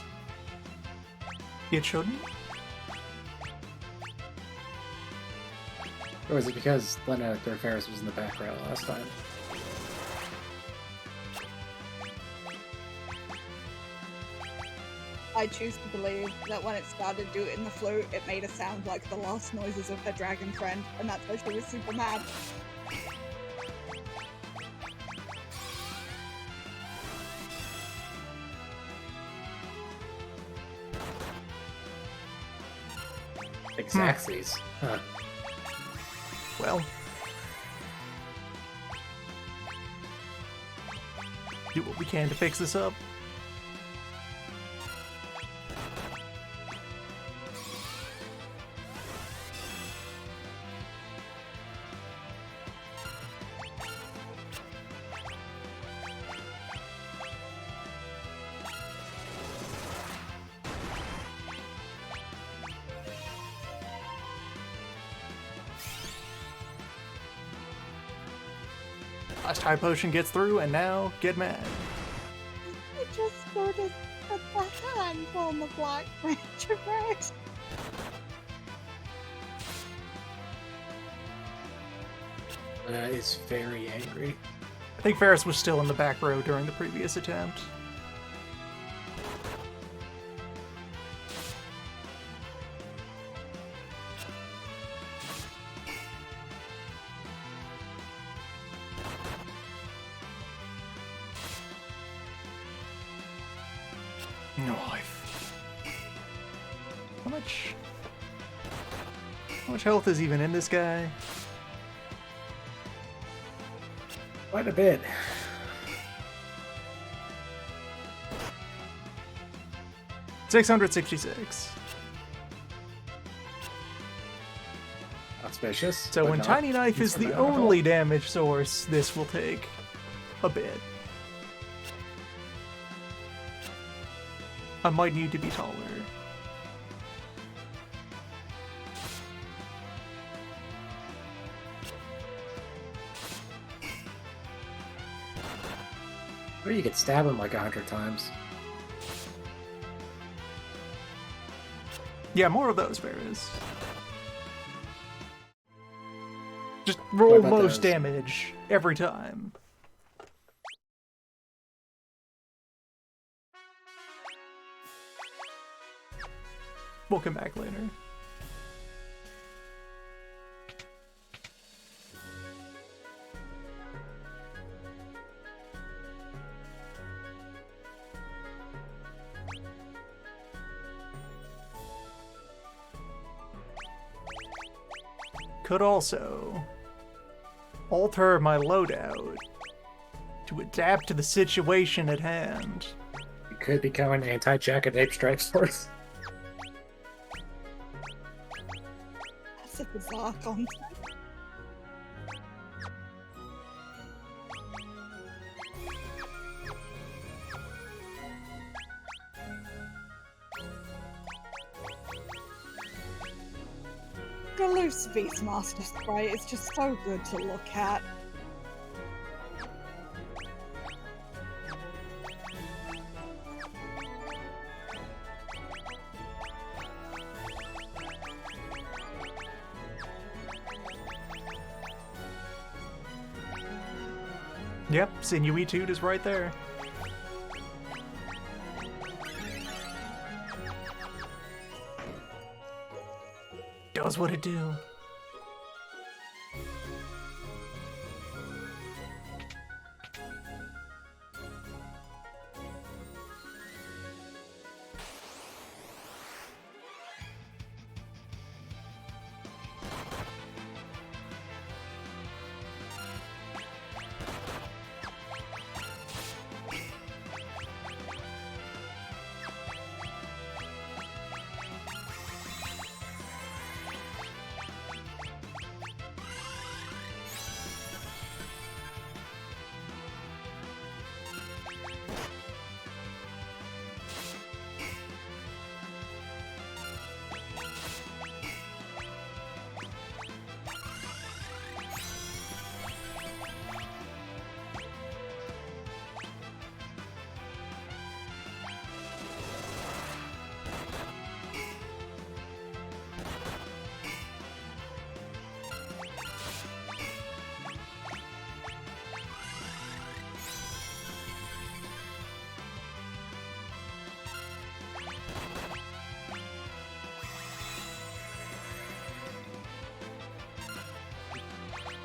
It shouldn't. Or was it because Lena Ferris was in the back row last time? I choose to believe that when it started doing the flute, it made a sound like the last noises of her dragon friend, and that's why she was super mad. Exactsies. Huh. Well, do what we can to fix this up. Last high potion gets through, and now get mad. I just noticed that the hand on the black ranger red. Is very angry. I think Ferris was still in the back row during the previous attempt. No life. How much health is even in this guy? Quite a bit. $666. Auspicious. So but when not Tiny Knife is the insurmountable. only damage source, this will take a bit. I might need to be taller. Or you could stab him like 100 times. Yeah, more of those, Ferris. Just roll about most those? damage every time. We'll come back later. Could also alter my loadout to adapt to the situation at hand. You could become an anti-jacket ape strike force. That's a bizarre concept. Galoo's Beastmaster sprite is just so good to look at. Yep, Sinuitude is right there. Does what it do.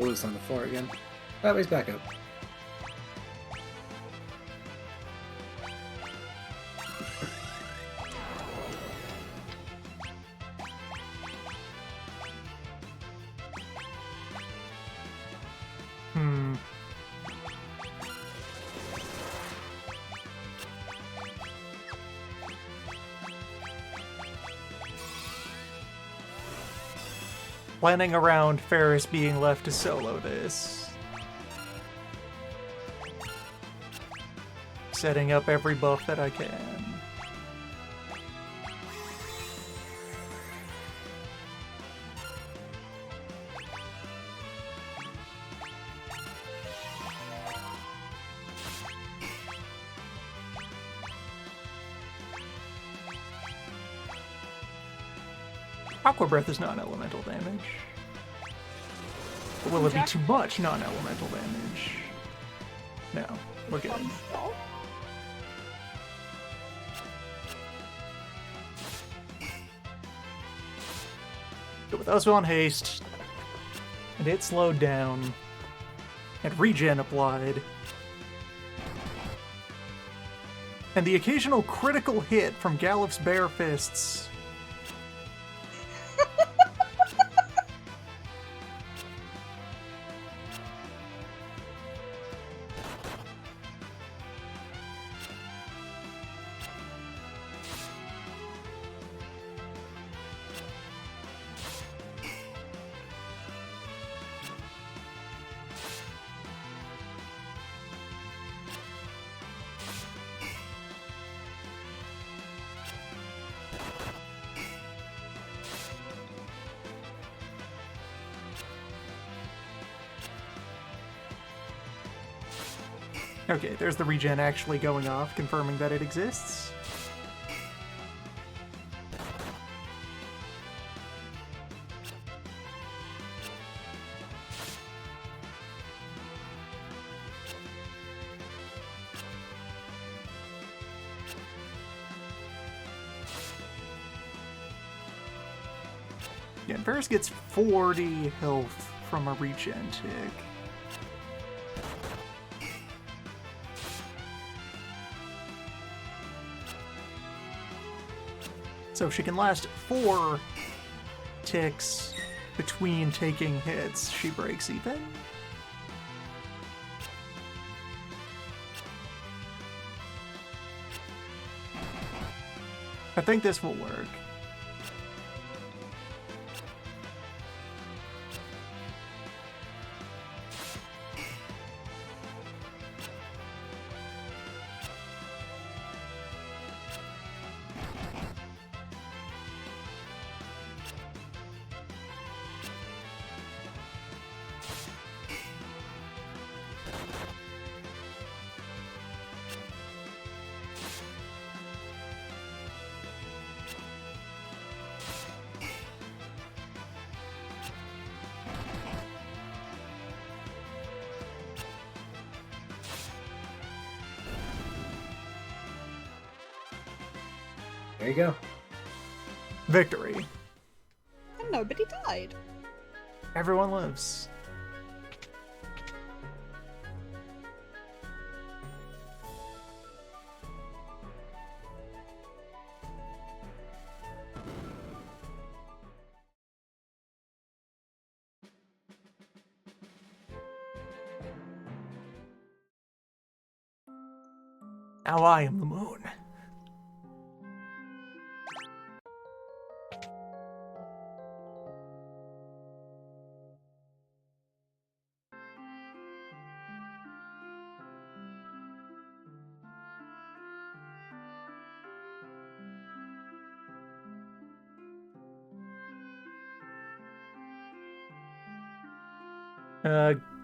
Oh, it's on the floor again. Oh, he's back up. Hmm. Planning around Ferris being left to solo this. Setting up every buff that I can. Aqua Breath is non-elemental damage. But will it be too much non-elemental damage? No, we're good. Go with Ozo on haste, and it slowed down, and regen applied. And the occasional critical hit from Gallup's bare fists. Okay, there's the regen actually going off, confirming that it exists. Yeah, and Ferris gets 40 health from a regen tick. So if she can last 4 ticks between taking hits, she breaks even. I think this will work. There you go. Victory. And nobody died. Everyone lives. Now I am the moon.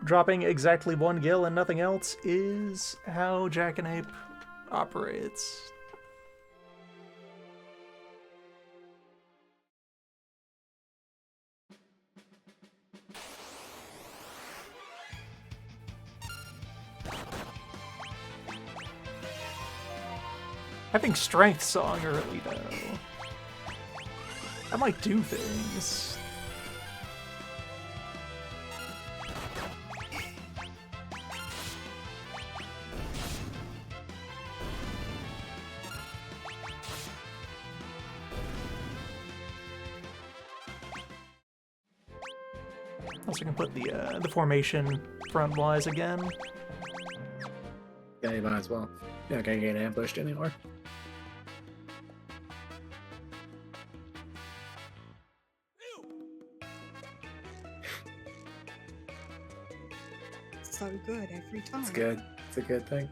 Dropping exactly 1 gil and nothing else is how Jackanape operates. Having Strength Song early, though. That might do things. Also can put the formation front-wise again. Yeah, you might as well. You're not gonna get ambushed anymore. So good every time. It's good. It's a good thing.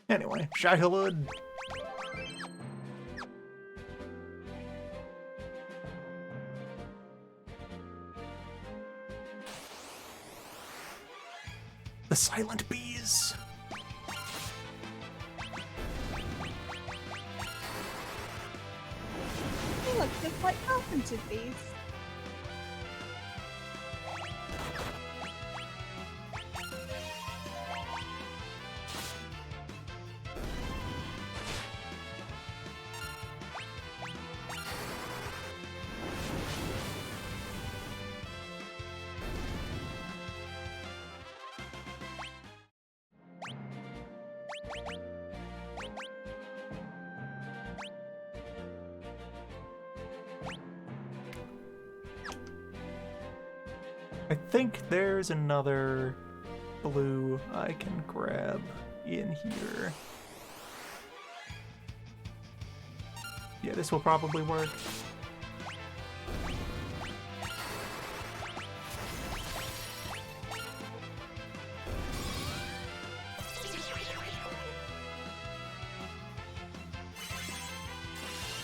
Anyway, Shahilud. The Silent Bees. They look just like carpenter bees. I think there's another blue I can grab in here. Yeah, this will probably work.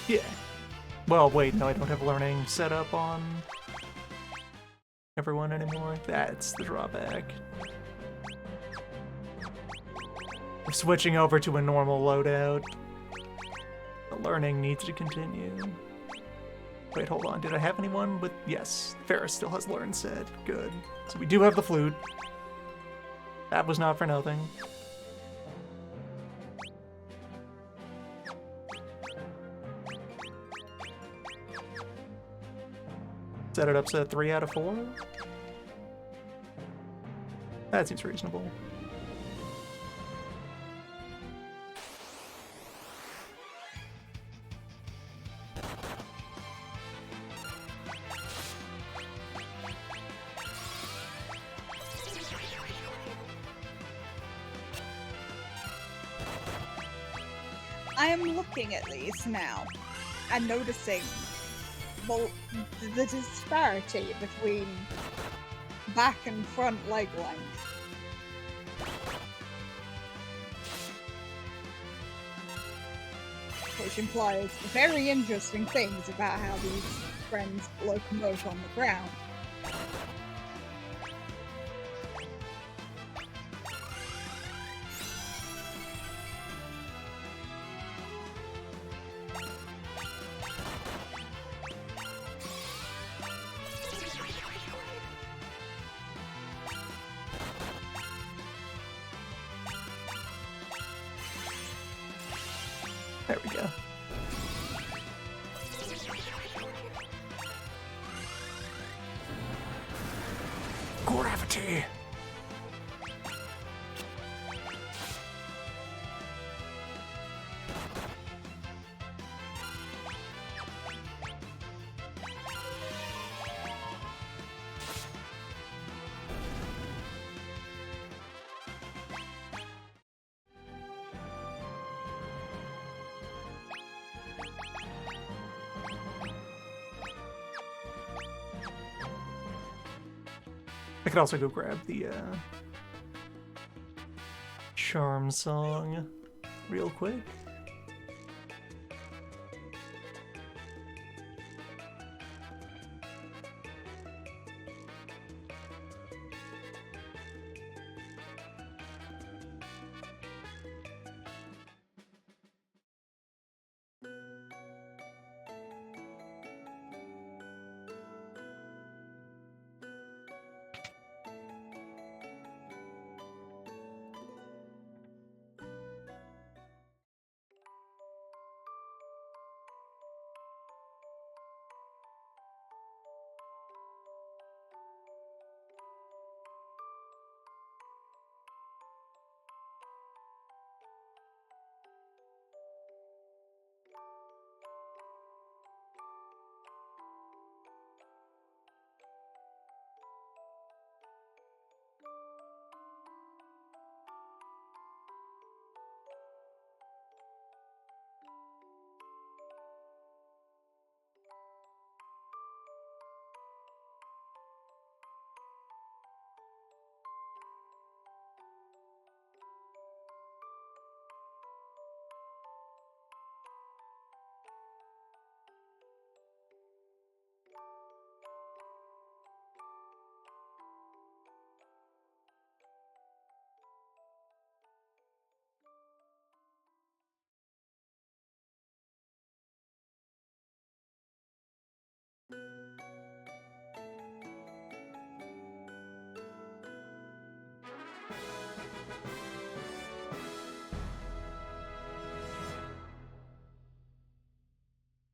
Yeah. Well, wait, no, I don't have learning set up on everyone anymore. That's the drawback. We're switching over to a normal loadout. The learning needs to continue. Wait, hold on. Did I have anyone with... Yes, Ferris still has learn set. Good. So we do have the flute. That was not for nothing. Set it up to 3 out of 4? That seems reasonable. I am looking at these now and noticing the disparity between back and front leg length. Which implies very interesting things about how these friends locomote on the ground. There we go. Gravity! I could also go grab the charm song real quick.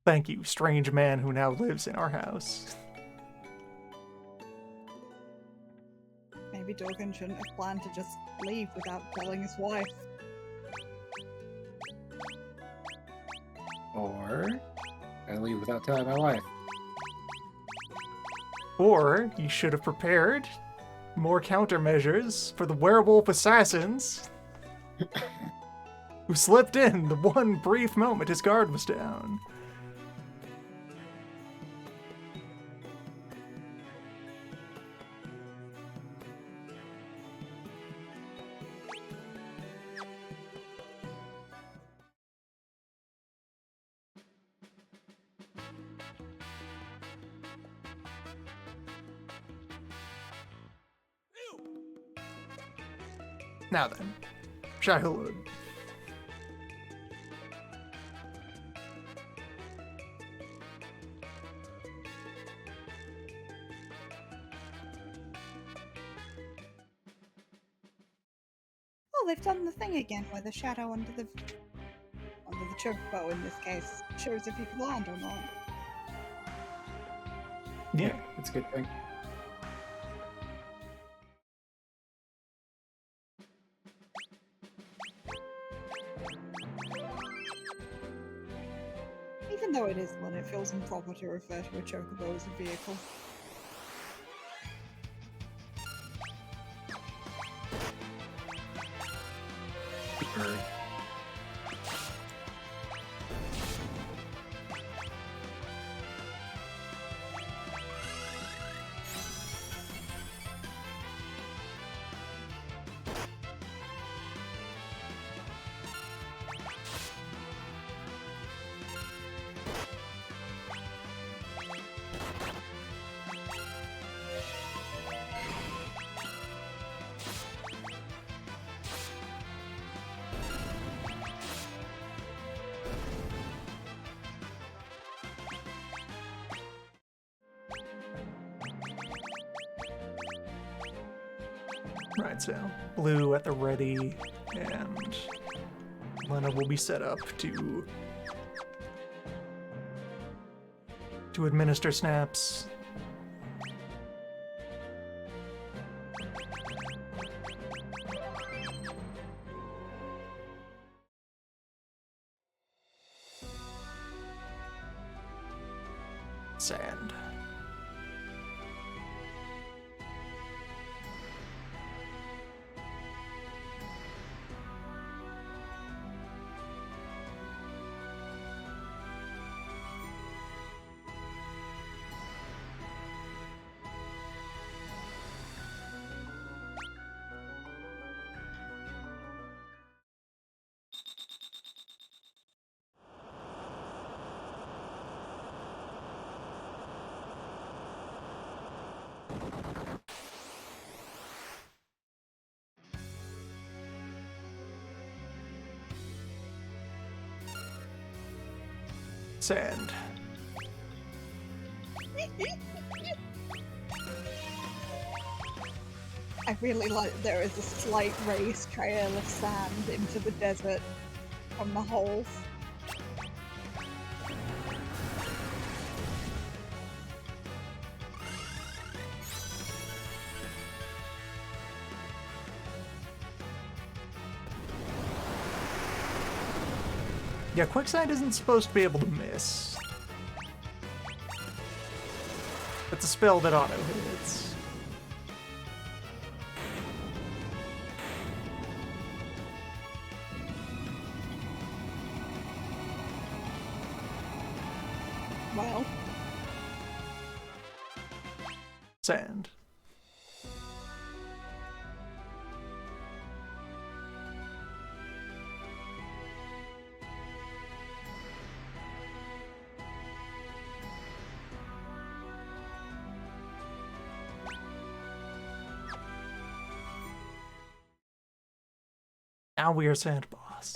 Thank you, strange man who now lives in our house. Maybe Dorgan shouldn't have planned to just leave without telling his wife. Or I leave without telling my wife. Or you should have prepared more countermeasures for the werewolf assassins who slipped in the one brief moment his guard was down. Now then, Shahilud. Oh, they've done the thing again where the shadow under the chocobo in this case shows if you can land or not. Yeah. It's a good thing. Even though it is one, it feels improper to refer to a chocobo as a vehicle. Right, so blue at the ready, and Lena will be set up to administer snaps. Sand. Sand. I really like that there is a slight raised trail of sand into the desert from the holes. Yeah, quicksand isn't supposed to be able to miss. It's a spell that auto hits. Well, Sand. Now we are Sand Boss.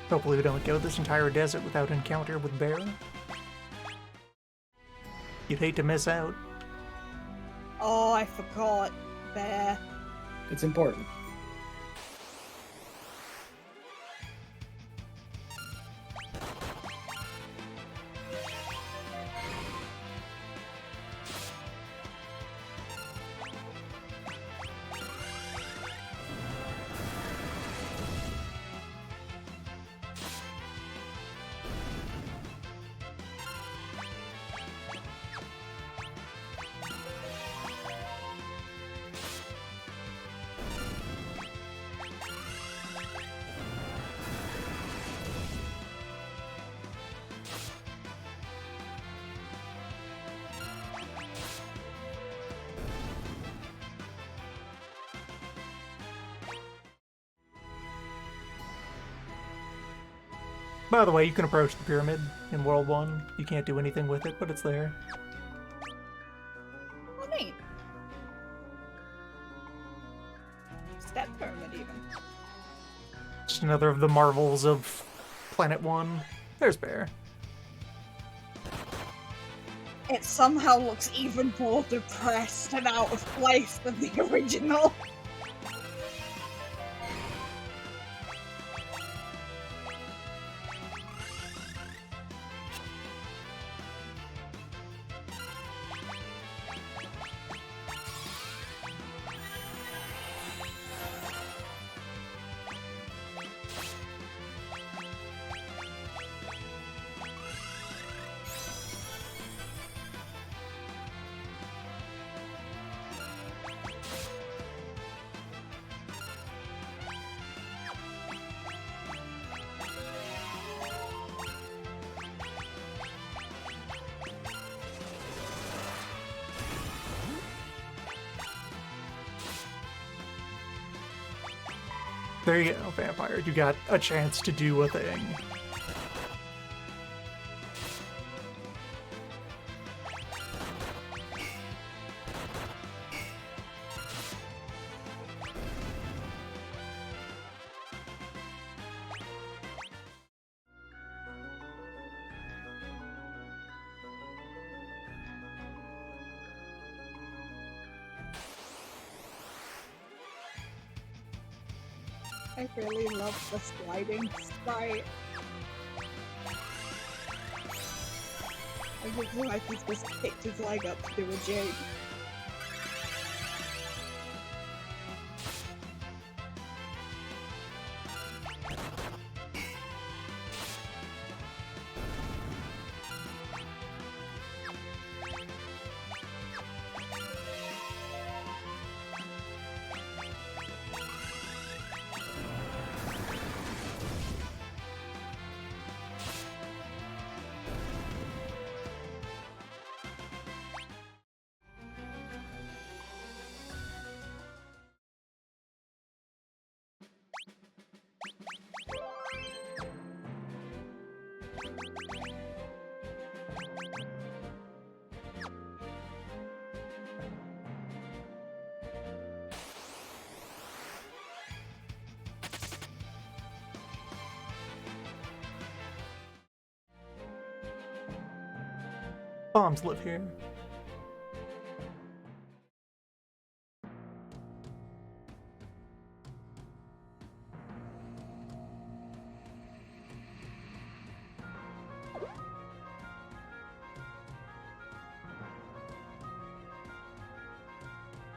Hopefully we don't go this entire desert without encounter with bear. You'd hate to miss out. Oh, I forgot. Bear. It's important. By the way, you can approach the pyramid in World 1. You can't do anything with it, but it's there. Oh, neat. Step pyramid, even. Just another of the marvels of Planet 1. There's bear. It somehow looks even more depressed and out of place than the original. There you go, vampire. You got a chance to do a thing. I really love the sliding sprite. I look like he's just picked his leg up to do a jig. Bombs live here.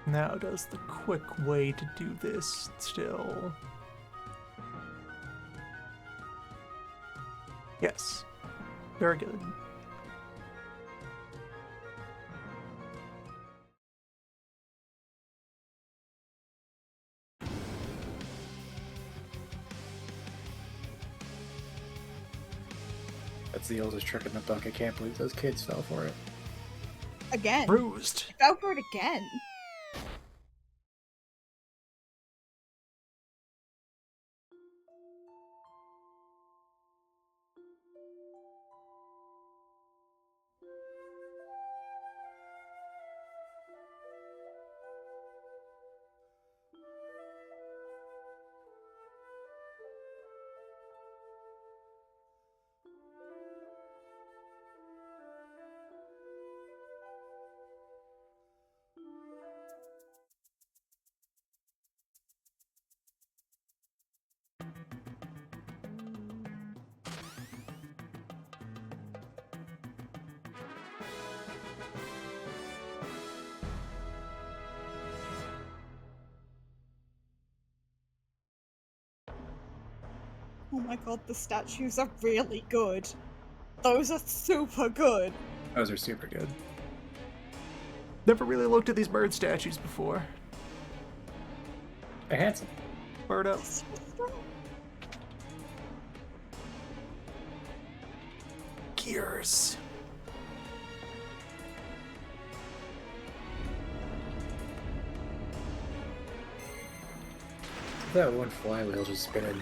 Now does the quick way to do this still? Yes. Very good. That's the oldest trick in the book. I can't believe those kids fell for it. Again. Bruised. Fell for it again. Oh my god, the statues are really good. Those are super good. Those are super good. Never really looked at these bird statues before. They're handsome. Bird up. So strong. Gears. That one flywheel just spinning.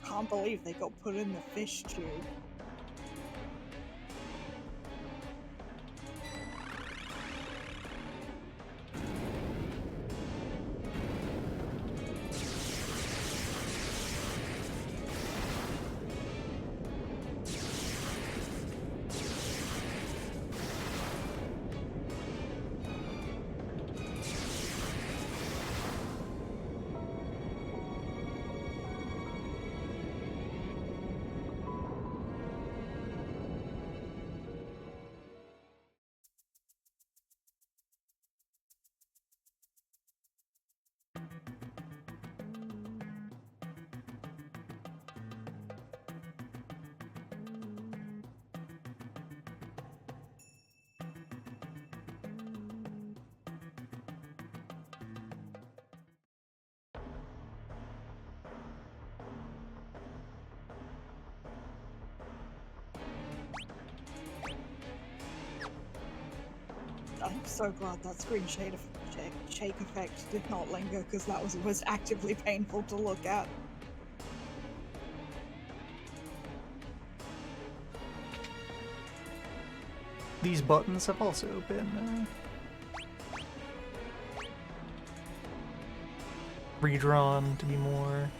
Can't believe they got put in the fish tube. I'm so glad that screen shake effect did not linger, because that was actively painful to look at. These buttons have also been redrawn to be more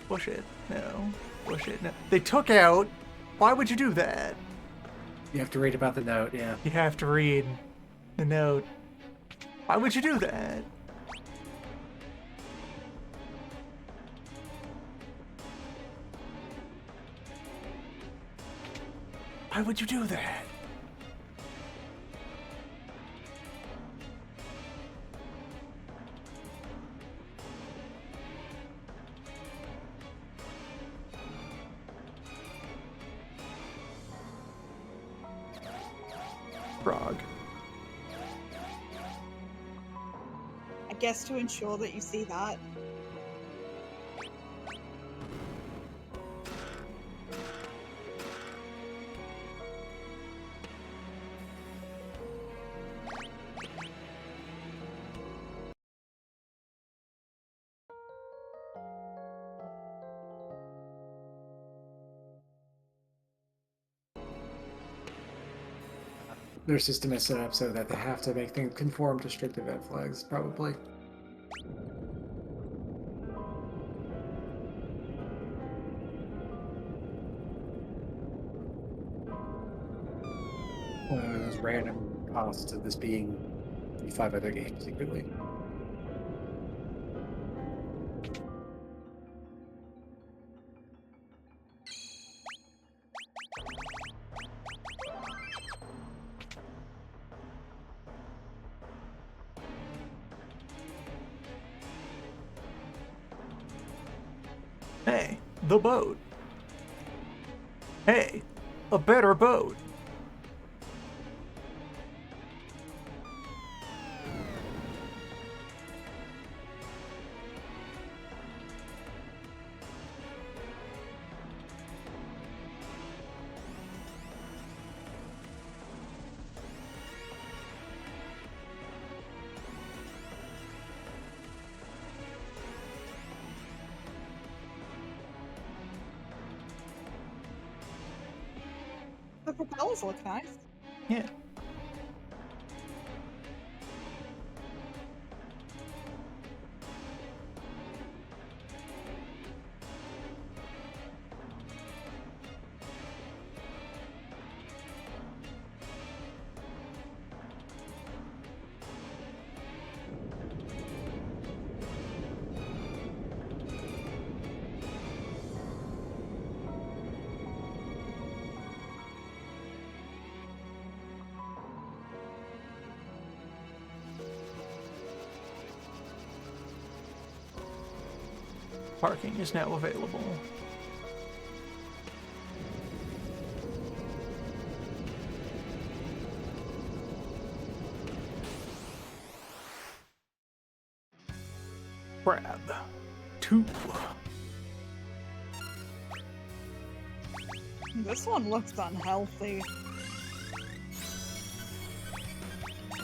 push it. No. Push it. No. They took out. Why would you do that? You have to read about the note, yeah. You have to read the note. Why would you do that? Why would you do that? Frog. I guess to ensure that you see that. Their system is set up so that they have to make things conform to strict event flags, probably. Those random costs of this being 5 other games secretly. Hey, the boat. Hey, a better boat. The propellers look nice. Yeah. Parking is now available. Crab. 2. This one looks unhealthy.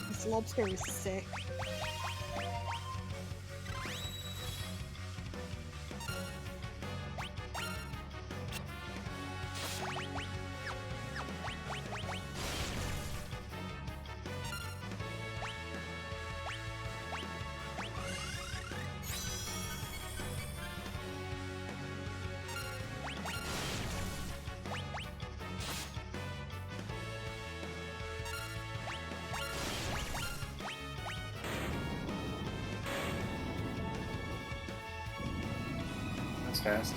This lobster is sick. That's fast.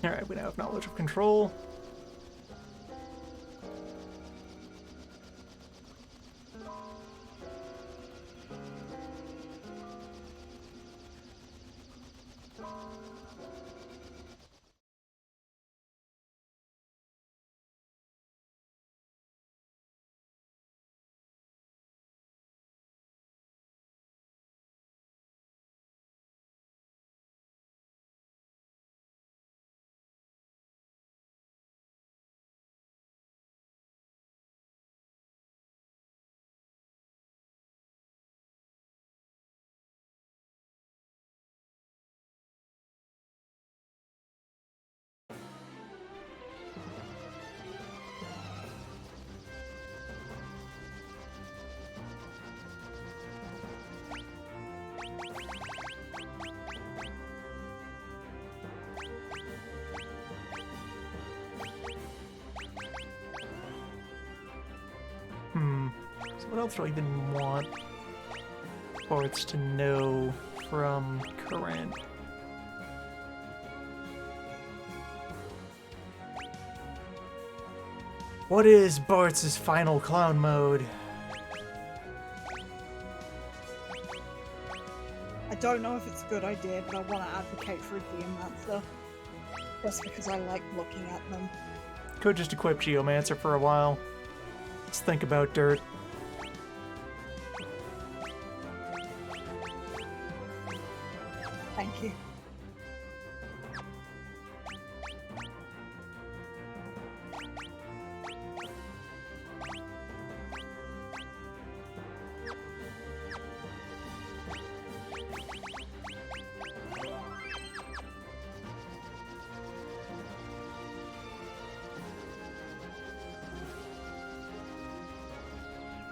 Alright, we now have knowledge of control. So what else do I even want Bart's to know from current? What is Bart's final clown mode? I don't know if it's a good idea, but I want to advocate for a Geomancer. Just because I like looking at them. Could just equip Geomancer for a while. Let's think about dirt. Thank you.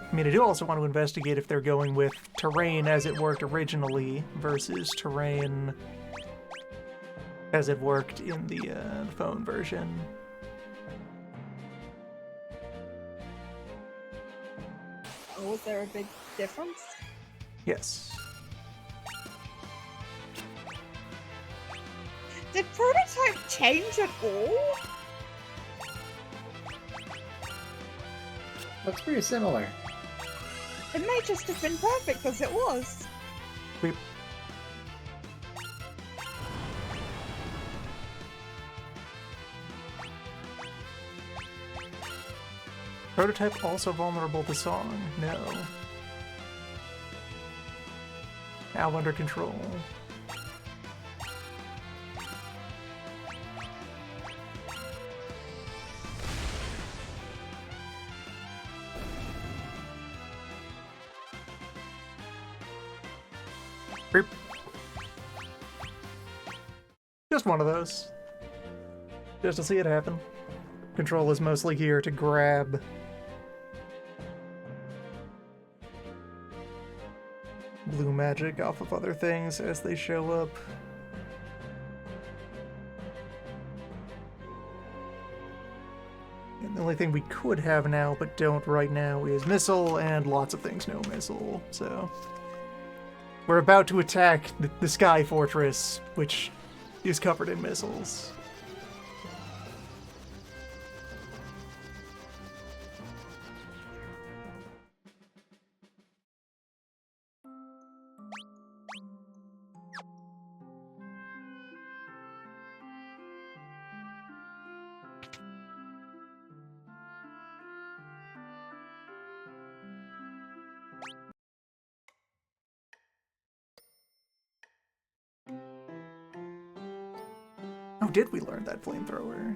I mean, I do also want to investigate if they're going with terrain as it worked originally versus terrain as it worked in the phone version. Oh, was there a big difference? Yes. Did Prototype change at all? Looks pretty similar. It may just have been perfect as it was. Weep. Prototype also vulnerable to song? No. Now under control. Beep. Just one of those. Just to see it happen. Control is mostly here to grab blue magic off of other things as they show up. And the only thing we could have now but don't right now is missile, and lots of things no missile, so we're about to attack the Sky Fortress, which is covered in missiles. did we learn that flamethrower?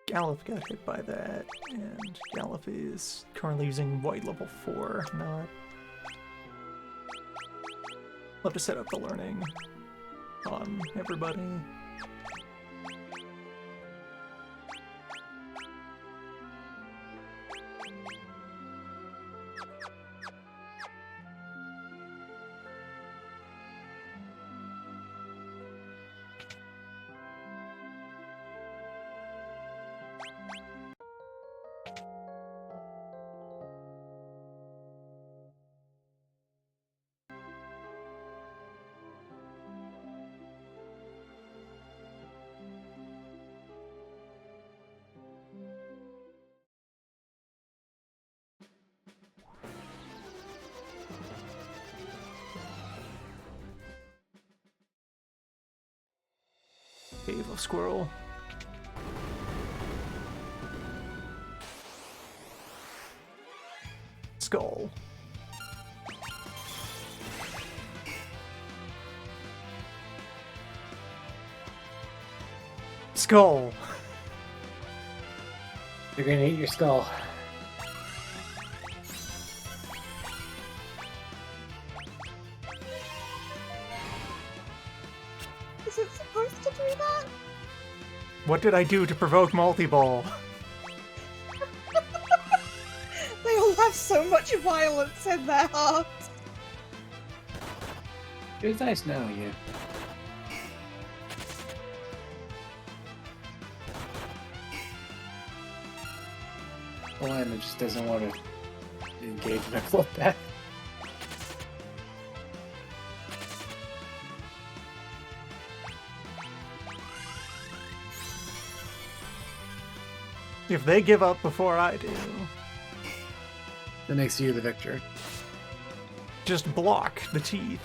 Gallop got hit by that, and Gallop is currently using white level 4, not... Love to set up the learning on everybody. Cave of Squirrel. Skull. Skull. You're gonna eat your skull. Is it supposed to do that? What did I do to provoke multi-ball? They all have so much violence in their hearts. It was nice knowing you. One that just doesn't want to engage in a flip back. If they give up before I do, That makes you the victor. just block the teeth.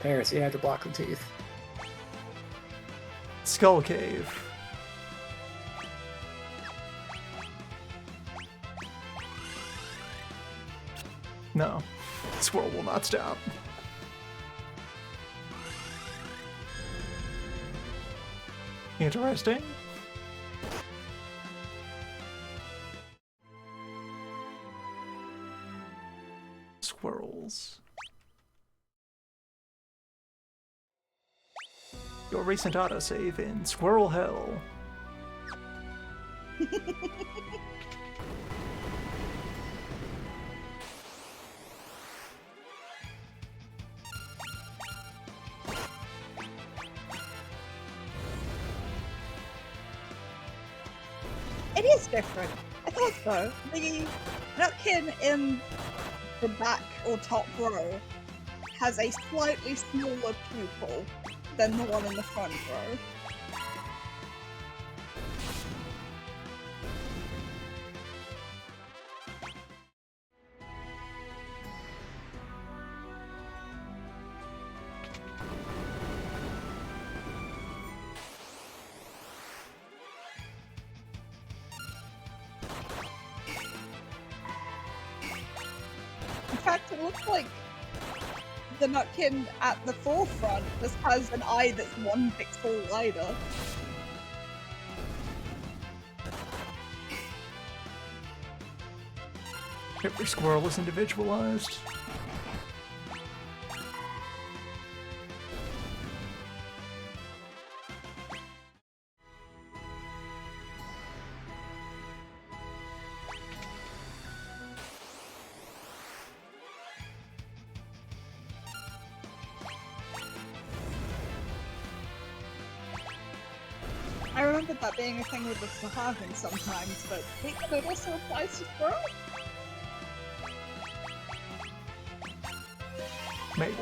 Paris, you have to block the teeth. Skull Cave. No. Squirrel will not stop. Interesting. Squirrels. Your recent autosave in Squirrel Hell. It is different. I thought so. The Nutkin in the back or top row has a slightly smaller pupil than the one in the front row. In fact, it looks like the Nutkin at the forefront just has an eye that's 1 pixel wider. Every squirrel is individualized. I remember that being a thing with the Sahavin sometimes, but maybe it also applies to Squirrel? Maybe.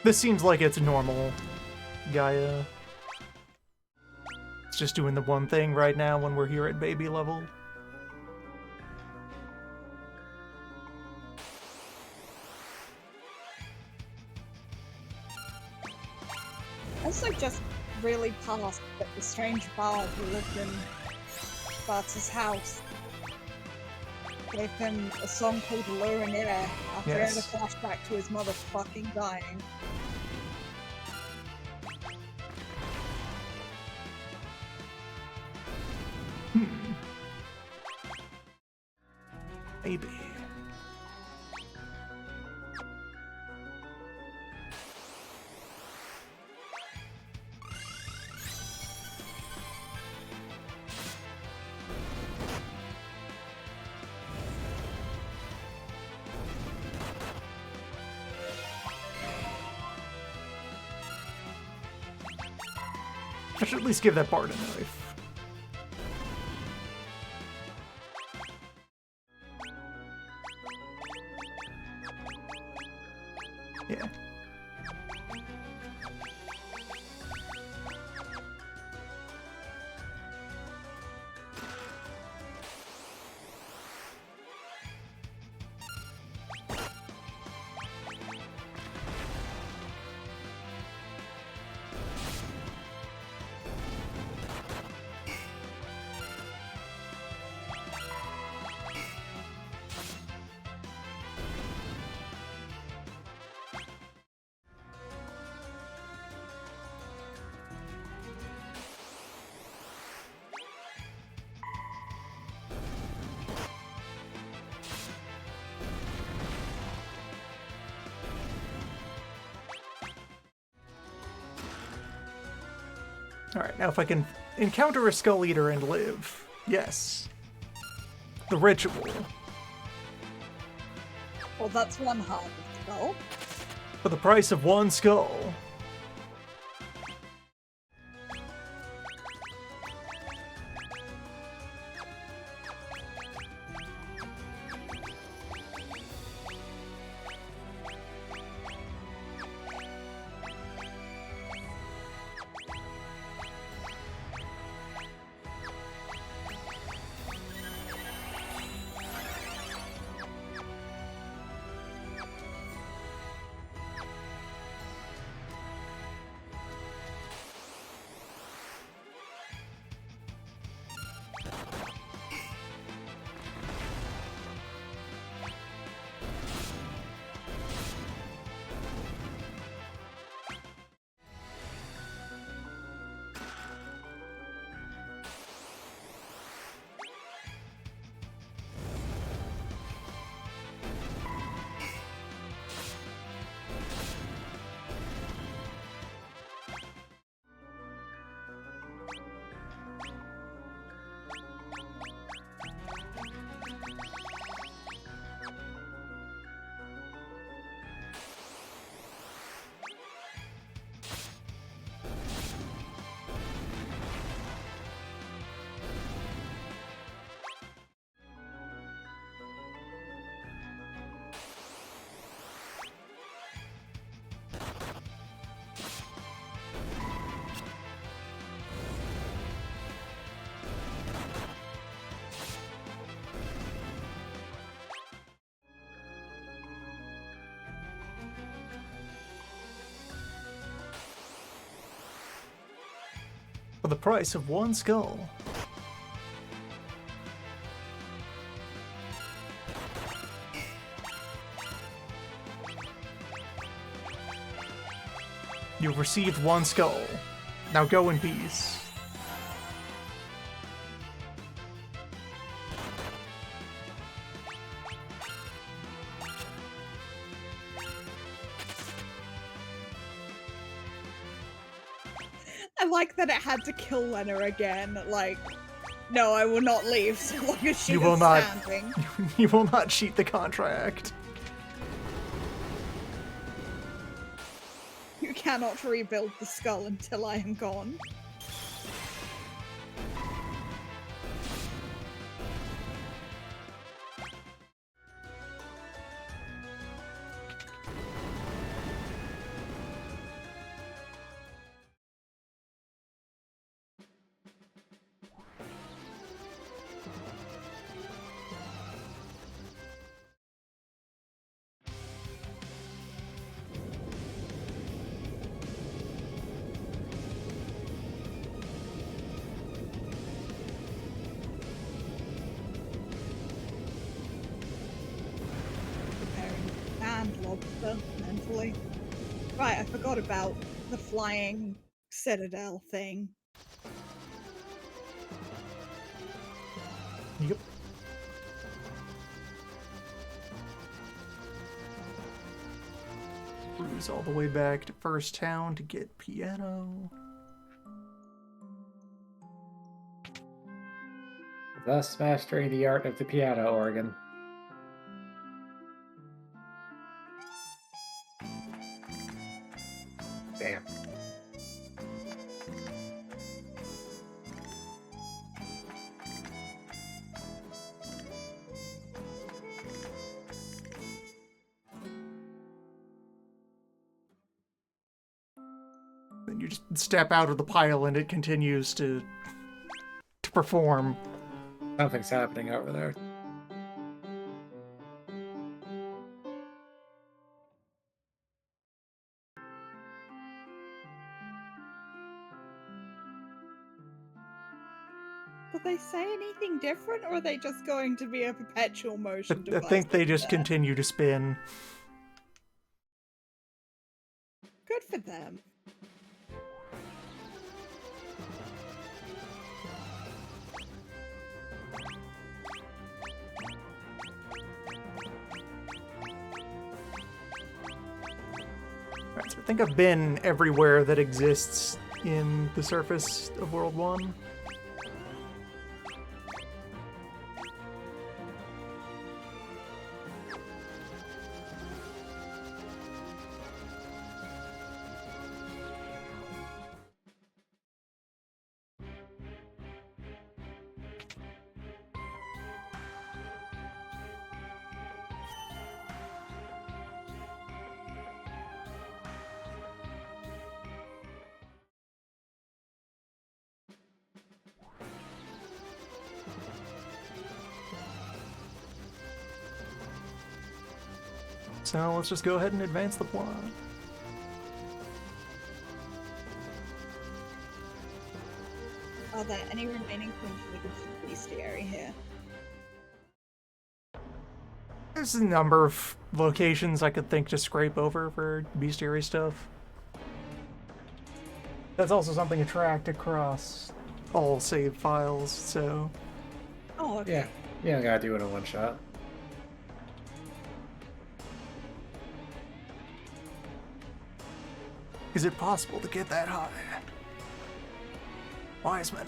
This seems like it's normal, Gaia. It's just doing the one thing right now when we're here at baby level. Also, just really past that the strange bard who lived in Bart's house gave him a song called Lurin Air after he had a Yes. flashback to his mother fucking dying. Maybe. I should at least give that bard a knife. Yeah. Alright, now if I can encounter a Skull Eater and live. Yes. The ritual. Well, that's one half of the goal. For the price of one skull. For the price of one skull. You've received one skull. Now go in peace. I like that it had to kill Lena again. Like, no, I will not leave so long as she You is will not. standing. You will not cheat the contract. You cannot rebuild the skull until I am gone. better mentally. Right, I forgot about the flying citadel thing. Yep. Cruise all the way back to First Town to get piano. Thus mastering the art of the piano organ. Damn. Then you just step out of the pile and it continues to perform. Something's happening over there. Did they say anything different, or are they just going to be a perpetual motion I device? think they just there? continue to spin. Good for them. Right, so I think I've been everywhere that exists in the surface of World 1. So let's just go ahead and advance the plot. Are there any remaining conclusions for the bestiary here? There's a number of locations I could think to scrape over for bestiary stuff. That's also something to track across all save files, so... Oh, okay. Yeah, you don't gotta do it in one shot. Is it possible to get that high? Wiseman.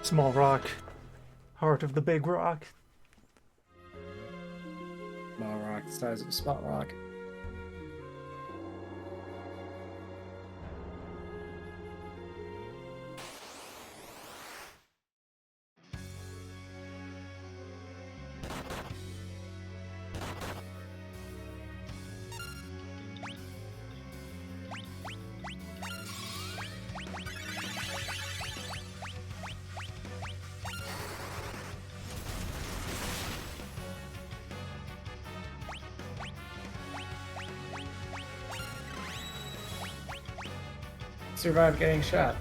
Small rock. Heart of the big rock. Small rock, the size of a spot rock. Survived getting shot.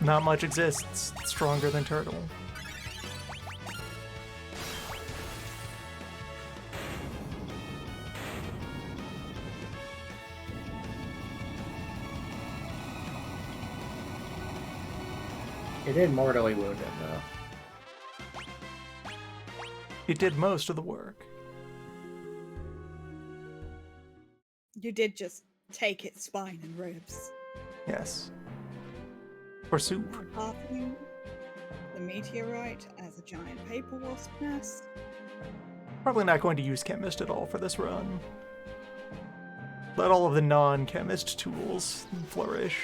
Not much exists stronger than Turtle. It did mortally wound him, though. It did most of the work. You did just take its spine and ribs. Yes. For soup. Pathing the meteorite as a giant paper wasp nest. Probably not going to use Chemist at all for this run. Let all of the non-Chemist tools flourish.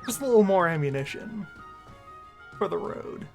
Just a little more ammunition for the road.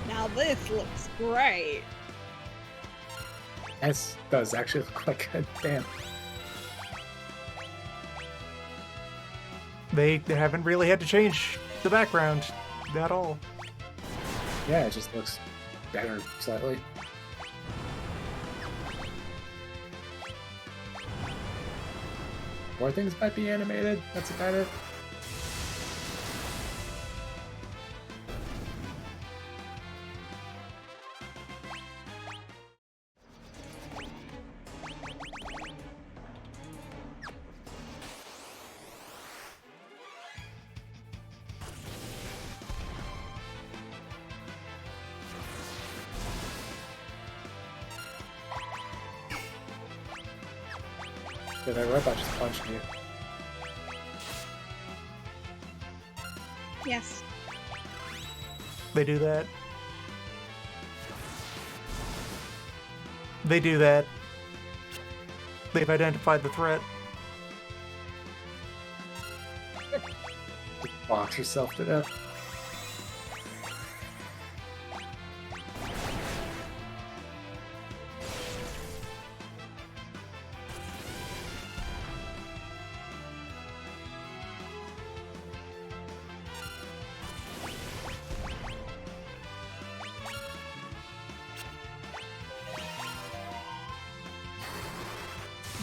Now this looks great. This does actually look quite good. Damn. They haven't really had to change the background at all. Yeah, it just looks better slightly. More things might be animated. That's about it. Yeah, that robot just punched you. Yes. They do that. They do that. They've identified the threat. Box yourself to death.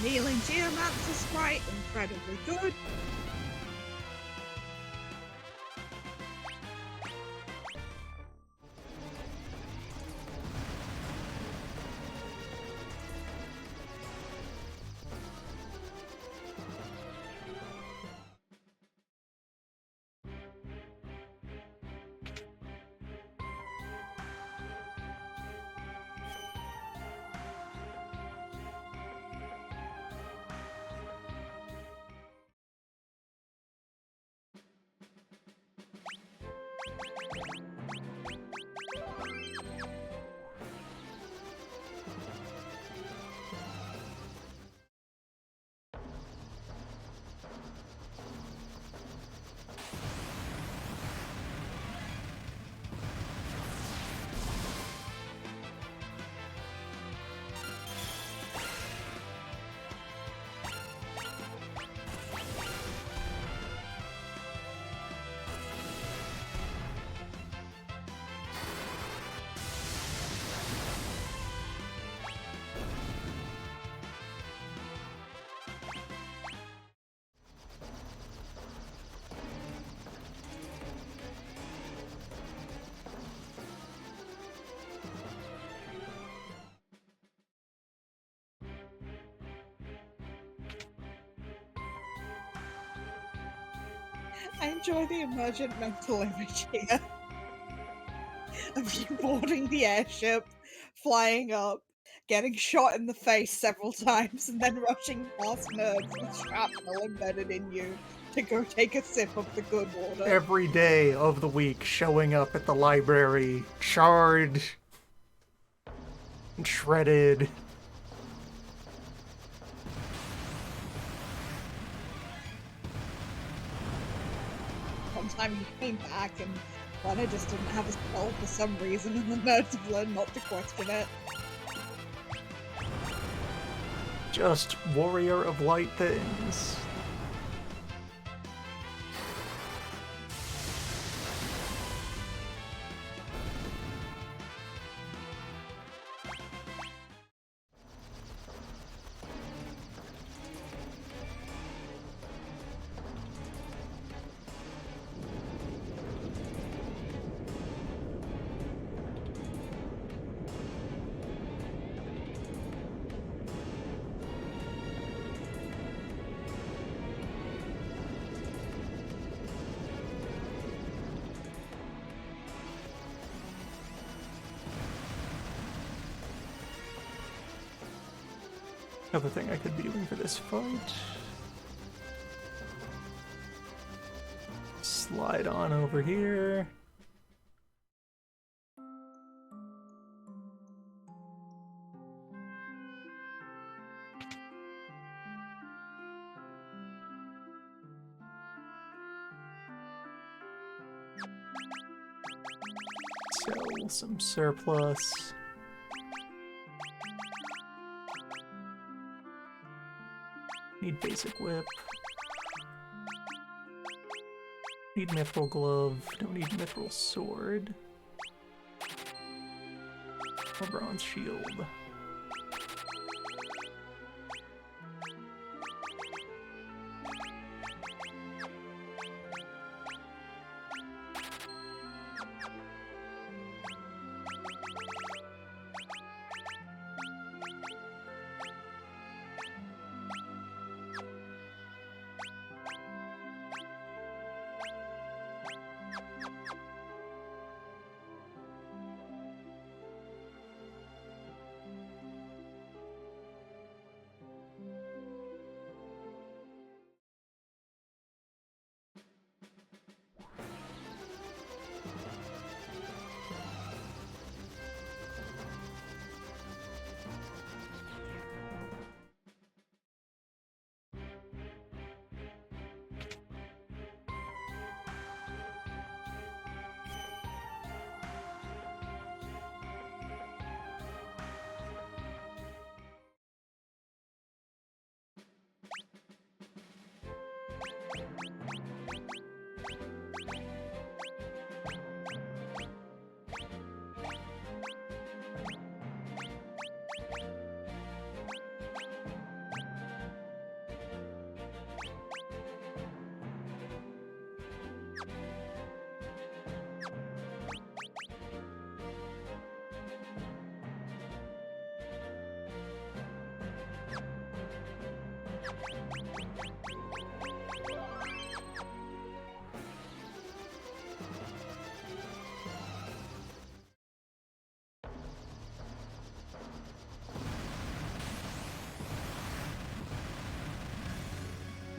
Kneeling Geomancer sprite, incredibly good. I enjoy the emergent mental image here of you boarding the airship, flying up, getting shot in the face several times, and then rushing past nerds with shrapnel embedded in you to go take a sip of the good water. Every day of the week, showing up at the library, charred, and shredded. One time you came back and Lena just didn't have a spell for some reason, and the nerds have learned not to question it. Just warrior of light things. Another thing I could be doing for this fight. Slide on over here. Sell some surplus. Need basic whip. Need mithril glove. Don't need mithril sword. Or bronze shield.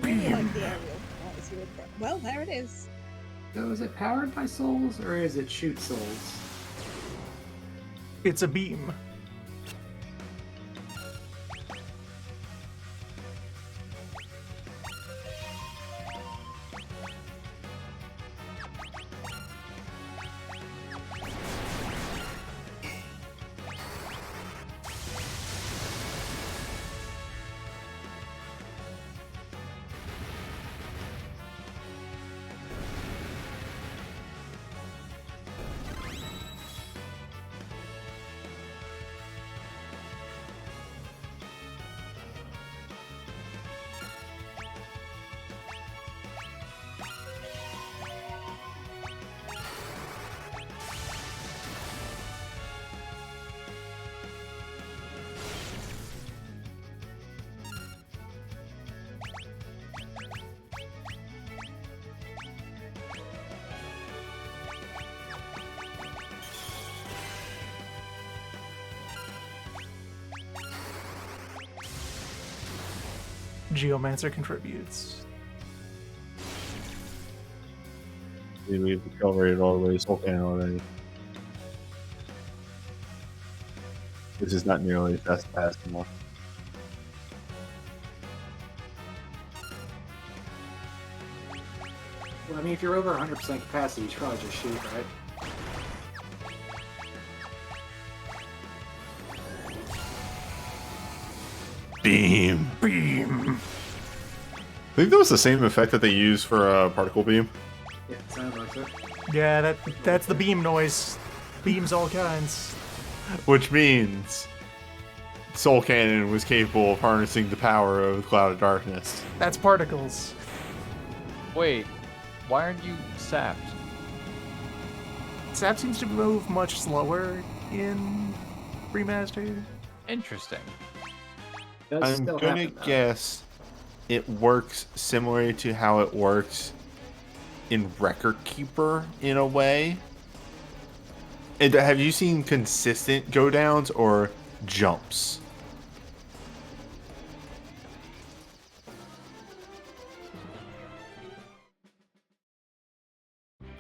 Really like the aerial as you would. Well, there it is. So is it powered by souls or is it shoot souls? It's a beam. Geomancer contributes. We've accelerated all the way to Soul Cannon already. This is not nearly as fast pass anymore. Well, I mean, if you're over 100% capacity, you should probably just shoot, right? Beam. Beam. I think that was the same effect that they used for Particle Beam. Yeah, it sounds like it. Yeah, that's the beam noise. Beams all kinds. Which means Soul Cannon was capable of harnessing the power of the Cloud of Darkness. That's particles. Wait, why aren't you sapped? Sap seems to move much slower in Remaster. Interesting. Does I'm still gonna happen, though. guess it works similar to how it works in Record Keeper in a way. And have you seen consistent go downs or jumps?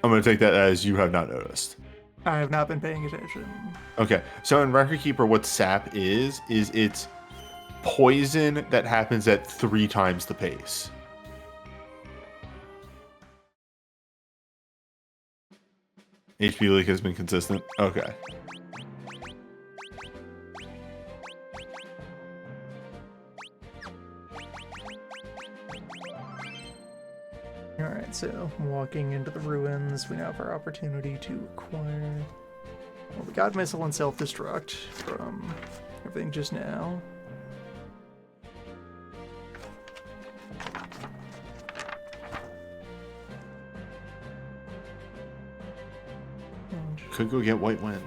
I'm gonna take that as you have not noticed. I have not been paying attention. Okay, so in Record Keeper, what sap is it's poison that happens at 3 times the pace. HP leak has been consistent. Okay. Alright, so walking into the ruins, we now have our opportunity to acquire. Well, we got missile and self-destruct from everything just now. Could go get White Wind.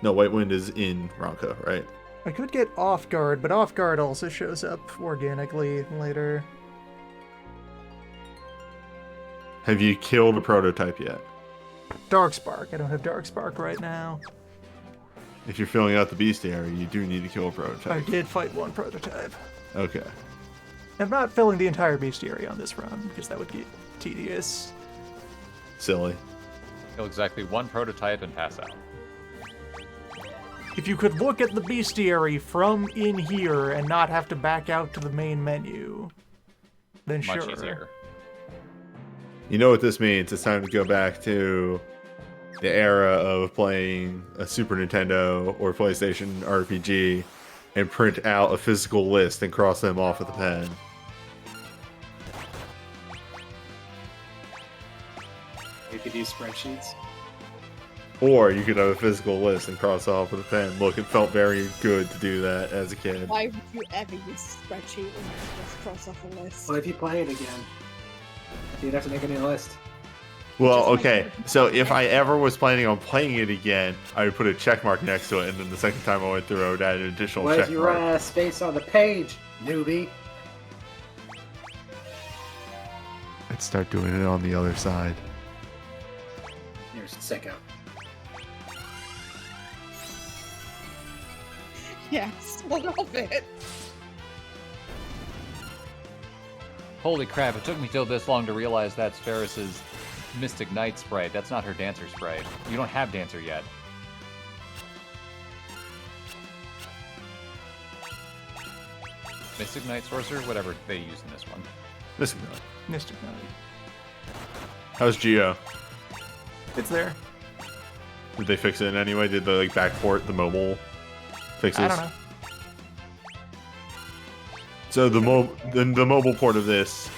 No, White Wind is in Ronco, right? I could get Off Guard, but Off Guard also shows up organically later. Have you killed a prototype yet? Darkspark. I don't have Darkspark right now. If you're filling out the bestiary, you do need to kill a I prototype. did fight one prototype. Okay. I'm not filling the entire bestiary on this run, because that would get tedious. Silly. Kill exactly one prototype and pass out. If you could look at the bestiary from in here and not have to back out to the main menu, then Much sure. easier. You know what this means? It's time to go back to the era of playing a Super Nintendo or PlayStation RPG and print out a physical list and cross them off with a pen. You could use spreadsheets. Or you could have a physical list and cross off with a pen. Look, it felt very good to do that as a kid. Why would you ever use a spreadsheet when you could just cross off a list? Well, if you play it again, you'd have to make a new list. Well, Just like okay, everything so else. if I ever was planning on playing it again, I would put a check mark next to it, and then the second time I went through, I would add an additional What check if you mark. run out of space on the page, newbie? Let's start doing it on the other side. Here's Sicko. Yes, what of it? Holy crap, it took me till this long to realize that's Ferris's Mystic Knight sprite. That's not her Dancer sprite. You don't have Dancer yet. Mystic Knight Sorcerer? Whatever they use in this one. Mystic Knight. Mystic Knight. How's Geo? It's there. Did they fix it in any way? Did they like backport the mobile fixes? I don't know. So the mobile port of this,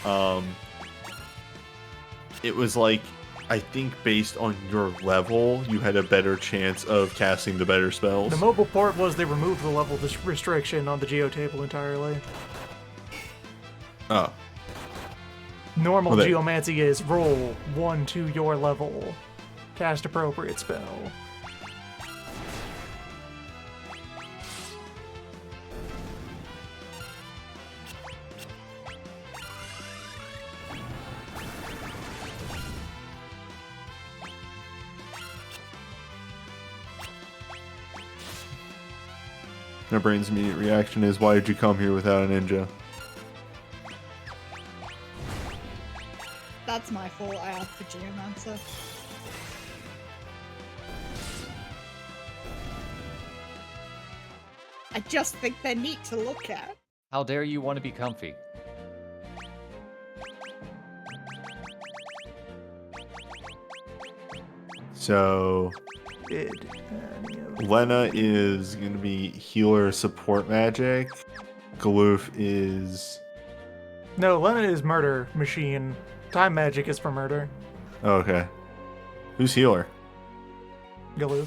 it was like, I think based on your level, you had a better chance of casting the better spells. The mobile port was they removed the level restriction on the Geo table entirely. Oh. Normal Well, geomancy is roll 1 to your level, cast appropriate spell. My brain's immediate reaction is, why did you come here without a ninja? That's my fault, I asked for Geomancer. I just think they're neat to look at. How dare you want to be comfy? So Did any of Lena is going to be healer support magic. Galoof is... No, Lena is murder machine. Time magic is for murder. Oh, okay. Who's healer? Galoo.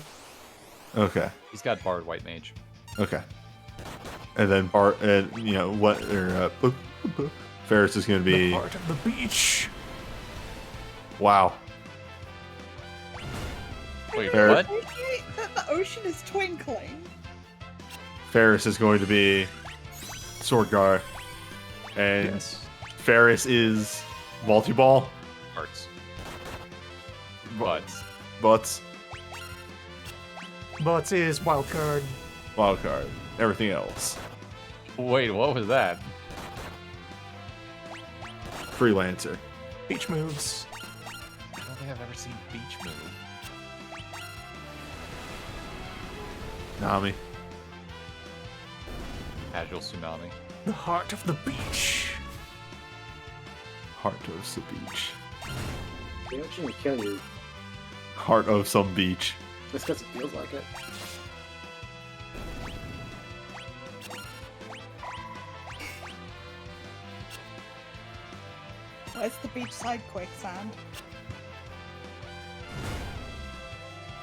Okay. He's got Bard White Mage. Okay. And then Bart, you know, what? Ferris is going to be... The part of the beach. Wow. Wait, Fair. what? The ocean is twinkling. Ferris is going to be Swordgar. And Yes. Ferris is multi-ball. Hearts. But Butts. Butts is wild card. Wild card. Everything else. wait, what was that? Freelancer. Beach moves. I don't think I've ever seen Beach move. Nami. Casual Tsunami. The heart of the beach. Heart of the beach. The ocean will kill you Heart of some beach. just because it feels like it. Where's the beachside quicksand?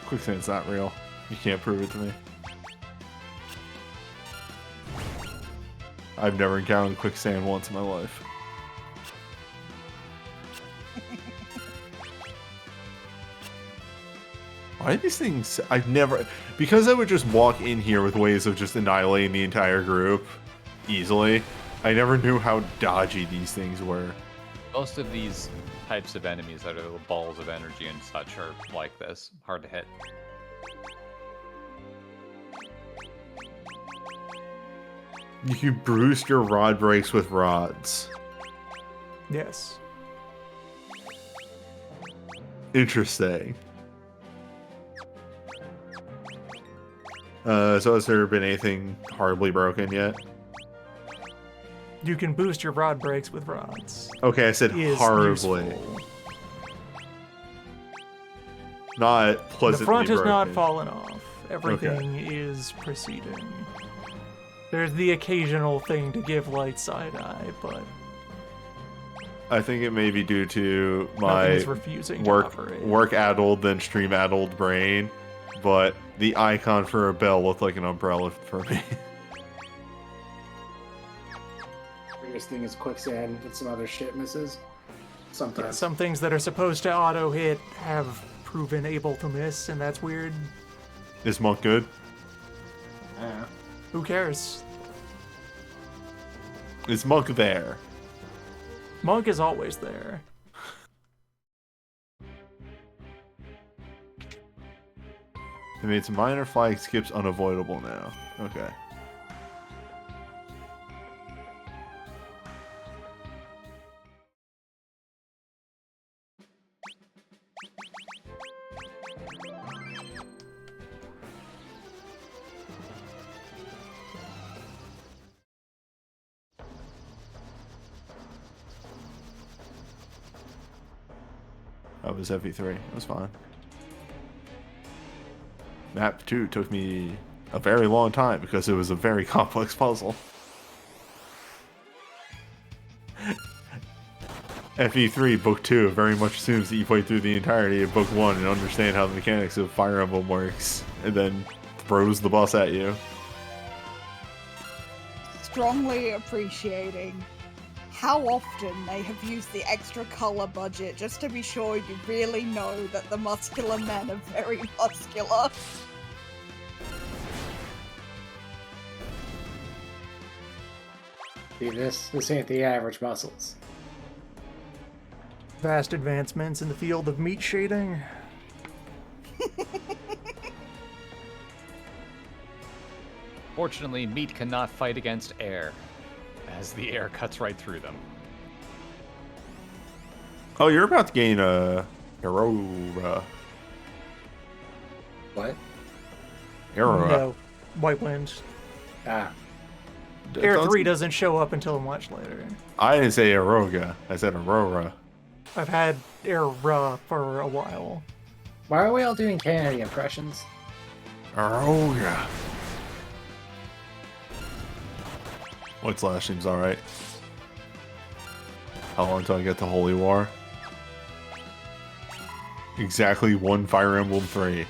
Quicksand's not real. You can't prove it to me. I've never encountered quicksand once in my life. Why are these things... I've never... Because I would just walk in here with ways of just annihilating the entire group easily, I never knew how dodgy these things were. Most of these types of enemies that are the balls of energy and such are like this. Hard to hit. You can boost your rod breaks with rods. Yes. Interesting. So has there been anything horribly broken yet? You can boost your rod breaks with rods. Okay, I said Is horribly. useful. Not pleasantly The front has not broken. fallen off. Everything is proceeding. There's the occasional thing to give light side eye, but I think it may be due to nothing my is refusing to operate. work addled then stream addled brain, but the icon for a bell looked like an umbrella for me. Weirdest thing is quicksand and some other shit misses. Sometimes. Some things that are supposed to auto hit have proven able to miss, and that's weird. Is Monk good? Yeah. Who cares? Is Monk there? Monk is always there. They made some minor flag skips unavoidable now. Okay. That was FE3. It was fine. Map 2 took me a very long time because it was a very complex puzzle. FE3 Book 2 very much assumes that you play through the entirety of Book 1 and understand how the mechanics of Fire Emblem works, and then throws the boss at you. Strongly appreciating how often they have used the extra color budget just to be sure you really know that the muscular men are very muscular. See, this ain't the average muscles. Vast advancements in the field of meat shading. Fortunately, meat cannot fight against air, as the air cuts right through them. Oh, you're about to gain a Aurora. What? Aurora. No, White Wind. Ah, Air 3 doesn't show up until much later. I didn't say Aurora. I said Aurora. I've had Air for a while. why are we all doing Kennedy impressions? Aurora. White Slash seems alright. How long until I get to Holy War? Exactly one Fire Emblem 3.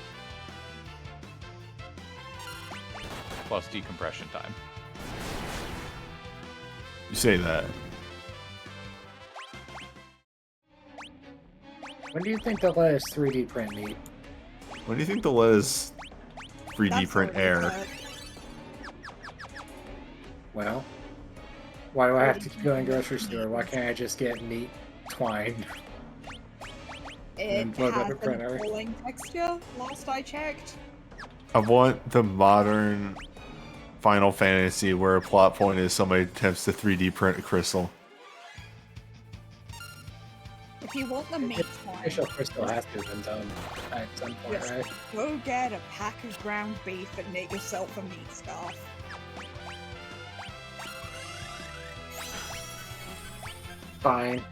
Plus decompression time. You say that. When do you think they'll let us 3D print meat? When do you think they'll let us 3D That's print already air? good. Well, why do I have to go in grocery store? Why can't I just get meat twined? It And plug up has a printer. a falling texture, last I checked. I want the modern Final Fantasy where a plot point is somebody attempts to 3D print a crystal. If you want the meat one, Official crystal has to have been done at some point, Yes. right? go get a pack of ground beef and make yourself a meat scarf. Fine.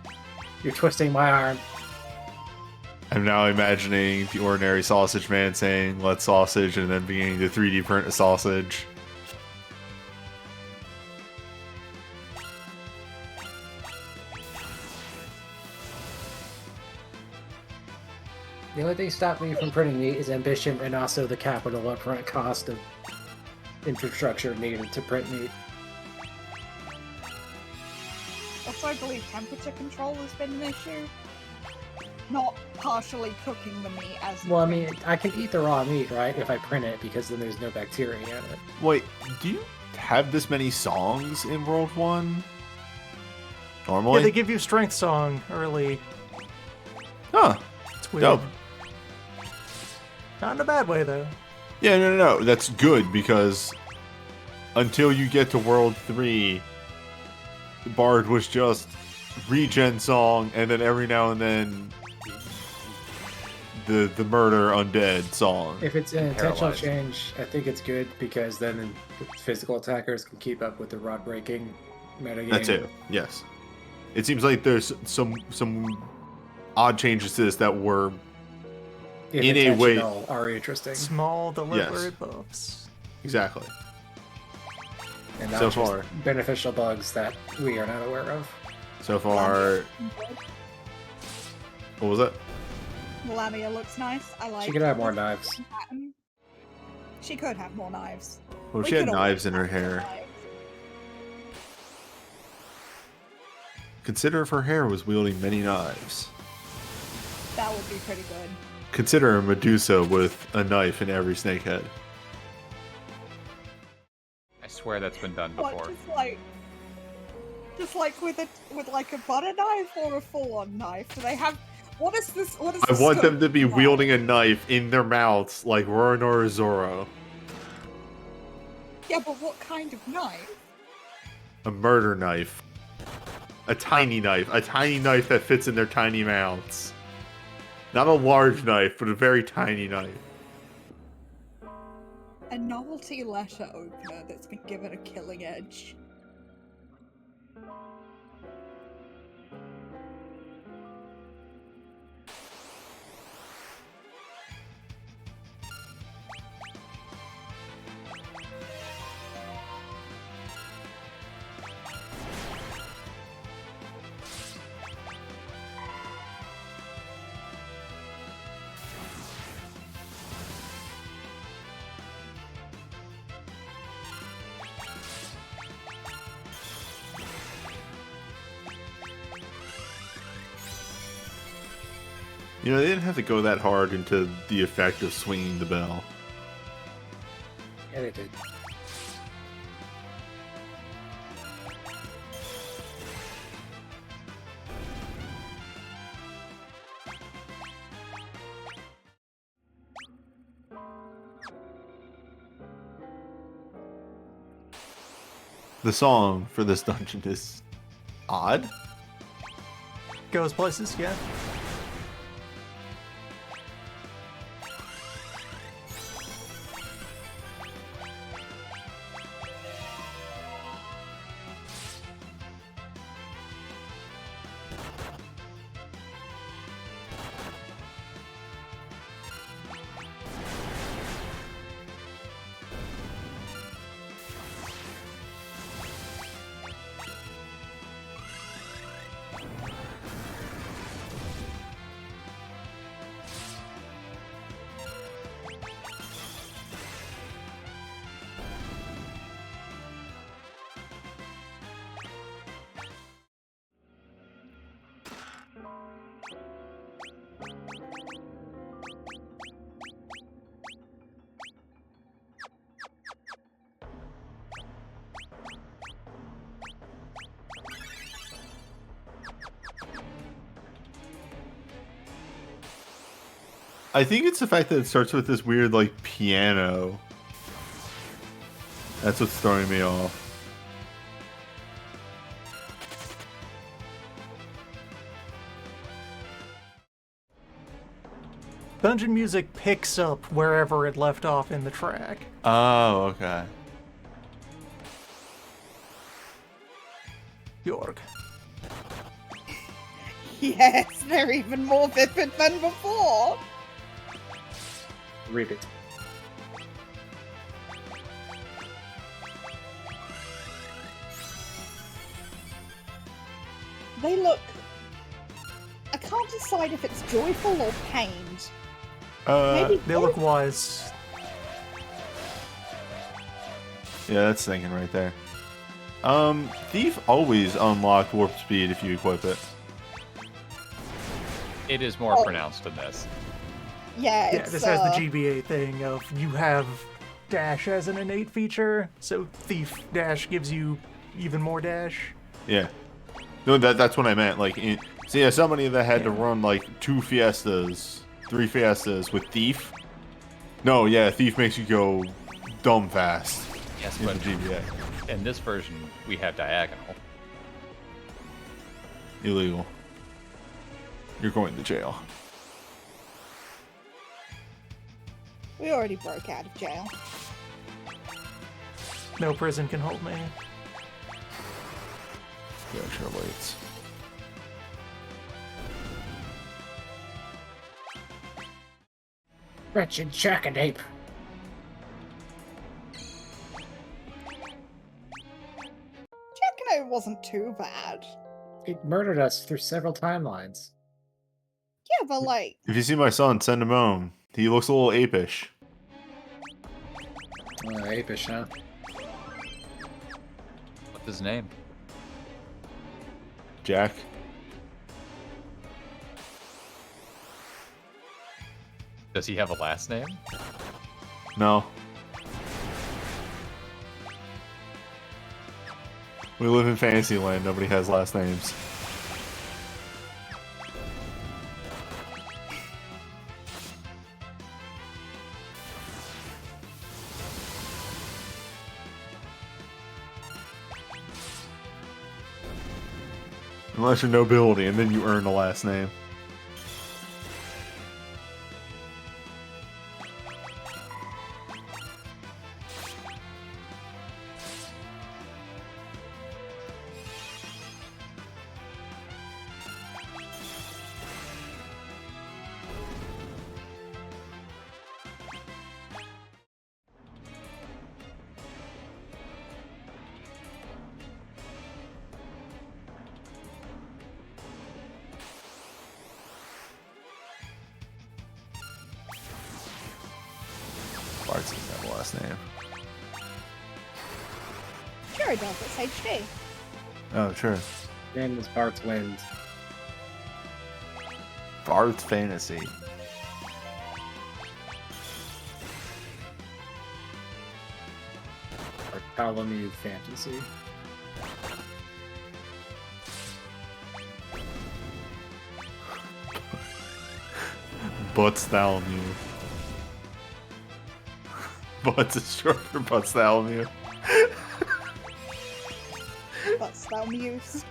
You're twisting my arm. I'm now imagining the ordinary sausage man saying, "Let's sausage," and then beginning to 3D print a sausage. The only thing stopping me from printing meat is ambition and also the capital upfront cost of infrastructure needed to print meat. Also, I believe temperature control has been an issue. Not partially cooking the meat as. Well, I mean, I can eat the raw meat, right, if I print it, because then there's no bacteria in it. Wait, do you have this many songs in World 1? Normally? Yeah, they give you Strength Song early. Huh. It's weird. Dope. Not in a bad way, though. Yeah, no. That's good because until you get to World 3, Bard was just regen song, and then every now and then the murder undead song. If it's an intentional Paralyzed. change, I think it's good because then physical attackers can keep up with the rod breaking metagame. That too. Yes. It seems like there's some odd changes to this that were If in a way- intentional, are interesting. Small, deliberate buffs. exactly. And not So just far. beneficial bugs that we are not aware of. So far, what was it? Melania looks nice. I like. She could have more this knives. pattern. She could have more knives. Well, We she had could knives always in her have more hair. knives. Consider if her hair was wielding many knives. That would be pretty good. Consider a Medusa with a knife in every snake head. I swear that's been done What, before. just like with like a butter knife or a full-on knife? Do they have What is this? What is I this want them scope to be like? wielding a knife in their mouths like Roronoa Zoro. Yeah, but what kind of knife? A murder knife. A tiny knife. A tiny knife that fits in their tiny mouths. Not a large knife, but a very tiny knife. A novelty letter opener that's been given a killing edge. You know, they didn't have to go that hard into the effect of swinging the bell. Yeah, they did. The song for this dungeon is odd. Goes places, yeah. I think it's the fact that it starts with this weird, like, piano. That's what's throwing me off. Dungeon music picks up wherever it left off in the track. Oh, okay. York. Yes, they're even more vivid than before. Read it. They look... I can't decide if it's joyful or pained. Maybe They look wise. Yeah, that's thinking right there. Thief always unlocked warp speed if you equip it. It is more pronounced in this. Yeah, Yeah, it's, this has the GBA thing of you have dash as an innate feature, so Thief Dash gives you even more dash. Yeah. No, that's what I meant. Like, so yeah, somebody that had to run like 2 Fiestas, 3 Fiestas with Thief. No, yeah, Thief makes you go dumb fast. Yes, in but the GBA. in this version, we have diagonal. Illegal. You're going to jail. We already broke out of jail. No prison can hold me. Yeah, sure waits. Wretched jackanape. Jackknife wasn't too bad. It murdered us through several timelines. Yeah, but like... If you see my son, send him home. He looks a little apish. Apish, huh? What's his name? Jack. Does he have a last name? No. We live in Fantasyland. Nobody has last names. Unless you're nobility, and then you earn the last name. Bart's doesn't have the last name. Sure it does, it's HD. Oh, sure. Name is Bart's Wind. Bart's Fantasy. Bartholomew Fantasy. Bartholomew. Butts is short for Bartholomew. That's that muse.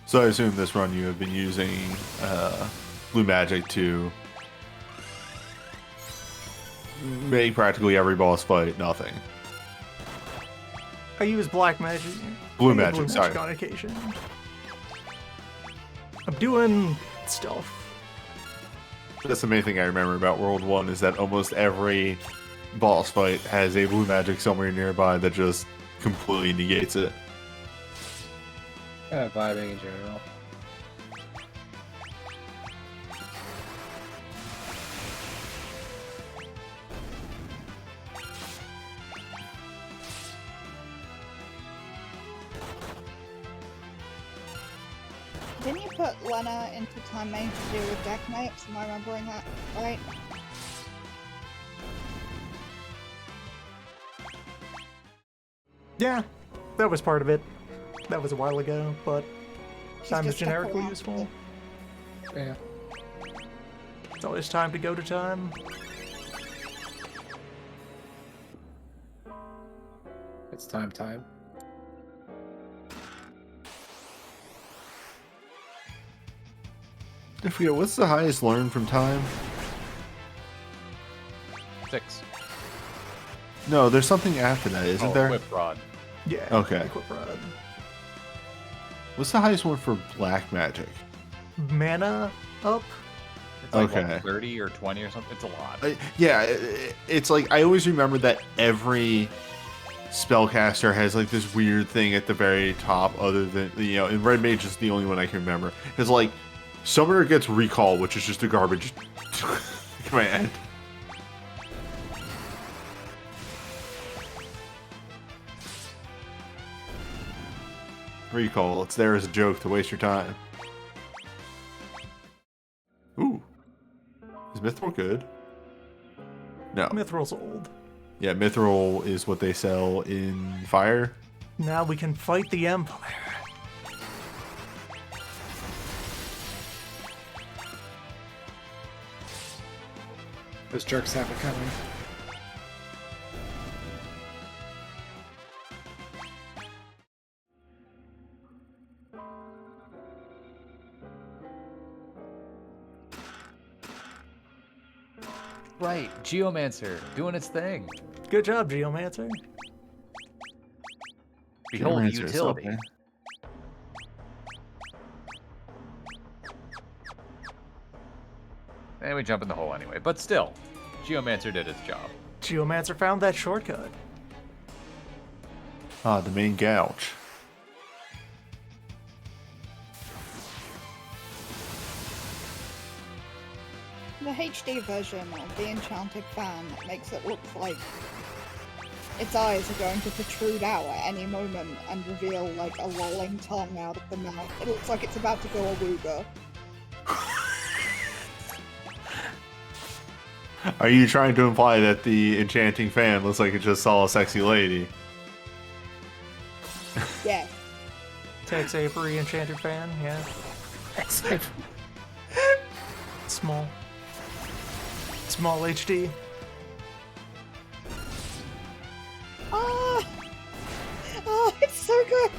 So I assume this run you have been using blue magic to make practically every boss fight nothing. I use black magic. Blue I use magic, sorry. on occasion. I'm doing stuff. That's the main thing I remember about World 1 is that almost every boss fight has a blue magic somewhere nearby that just completely negates it. Vibing in general. Didn't you put Lena into Time Mage to deal with deck mates? Am I remembering that right? Yeah, that was part of it. That was a while ago, but She's time is just stuck generically around. useful. Yeah. It's always time to go to time. It's time. I forget, what's the highest learn from time? 6. No, there's something after that, isn't there? Whip rod. Yeah. Okay. Equip rod. What's the highest one for black magic? Mana up. It's like Okay. what, 30 or 20 or something. It's a lot. It's like I always remember that every spellcaster has like this weird thing at the very top, other than and Red Mage is the only one I can remember. It's like Summoner gets recall, which is just a garbage command. Recall, it's there as a joke to waste your time. Ooh. Is Mithril good? No. Mithril's old. Yeah, Mithril is what they sell in Fire. Now we can fight the Empire. Those jerks have it coming. Right, Geomancer doing its thing. Good job, Geomancer. Behold the Geomancer is utility. okay. And we jump in the hole anyway. But still, Geomancer did its job. Geomancer found that shortcut. Ah, the main gouge. HD version of the enchanted fan makes it look like its eyes are going to protrude out at any moment and reveal like a lolling tongue out of the mouth. It looks like it's about to go awooga. Are you trying to imply that the enchanting fan looks like it just saw a sexy lady? Yeah. Tex Avery enchanted fan, yeah. Small. Small HD. Ah! Oh, it's so good!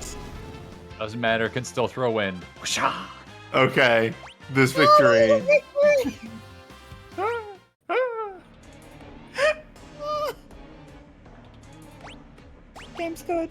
Doesn't matter, can still throw wind. Whoosha! Okay, this victory. Victory! Game's good.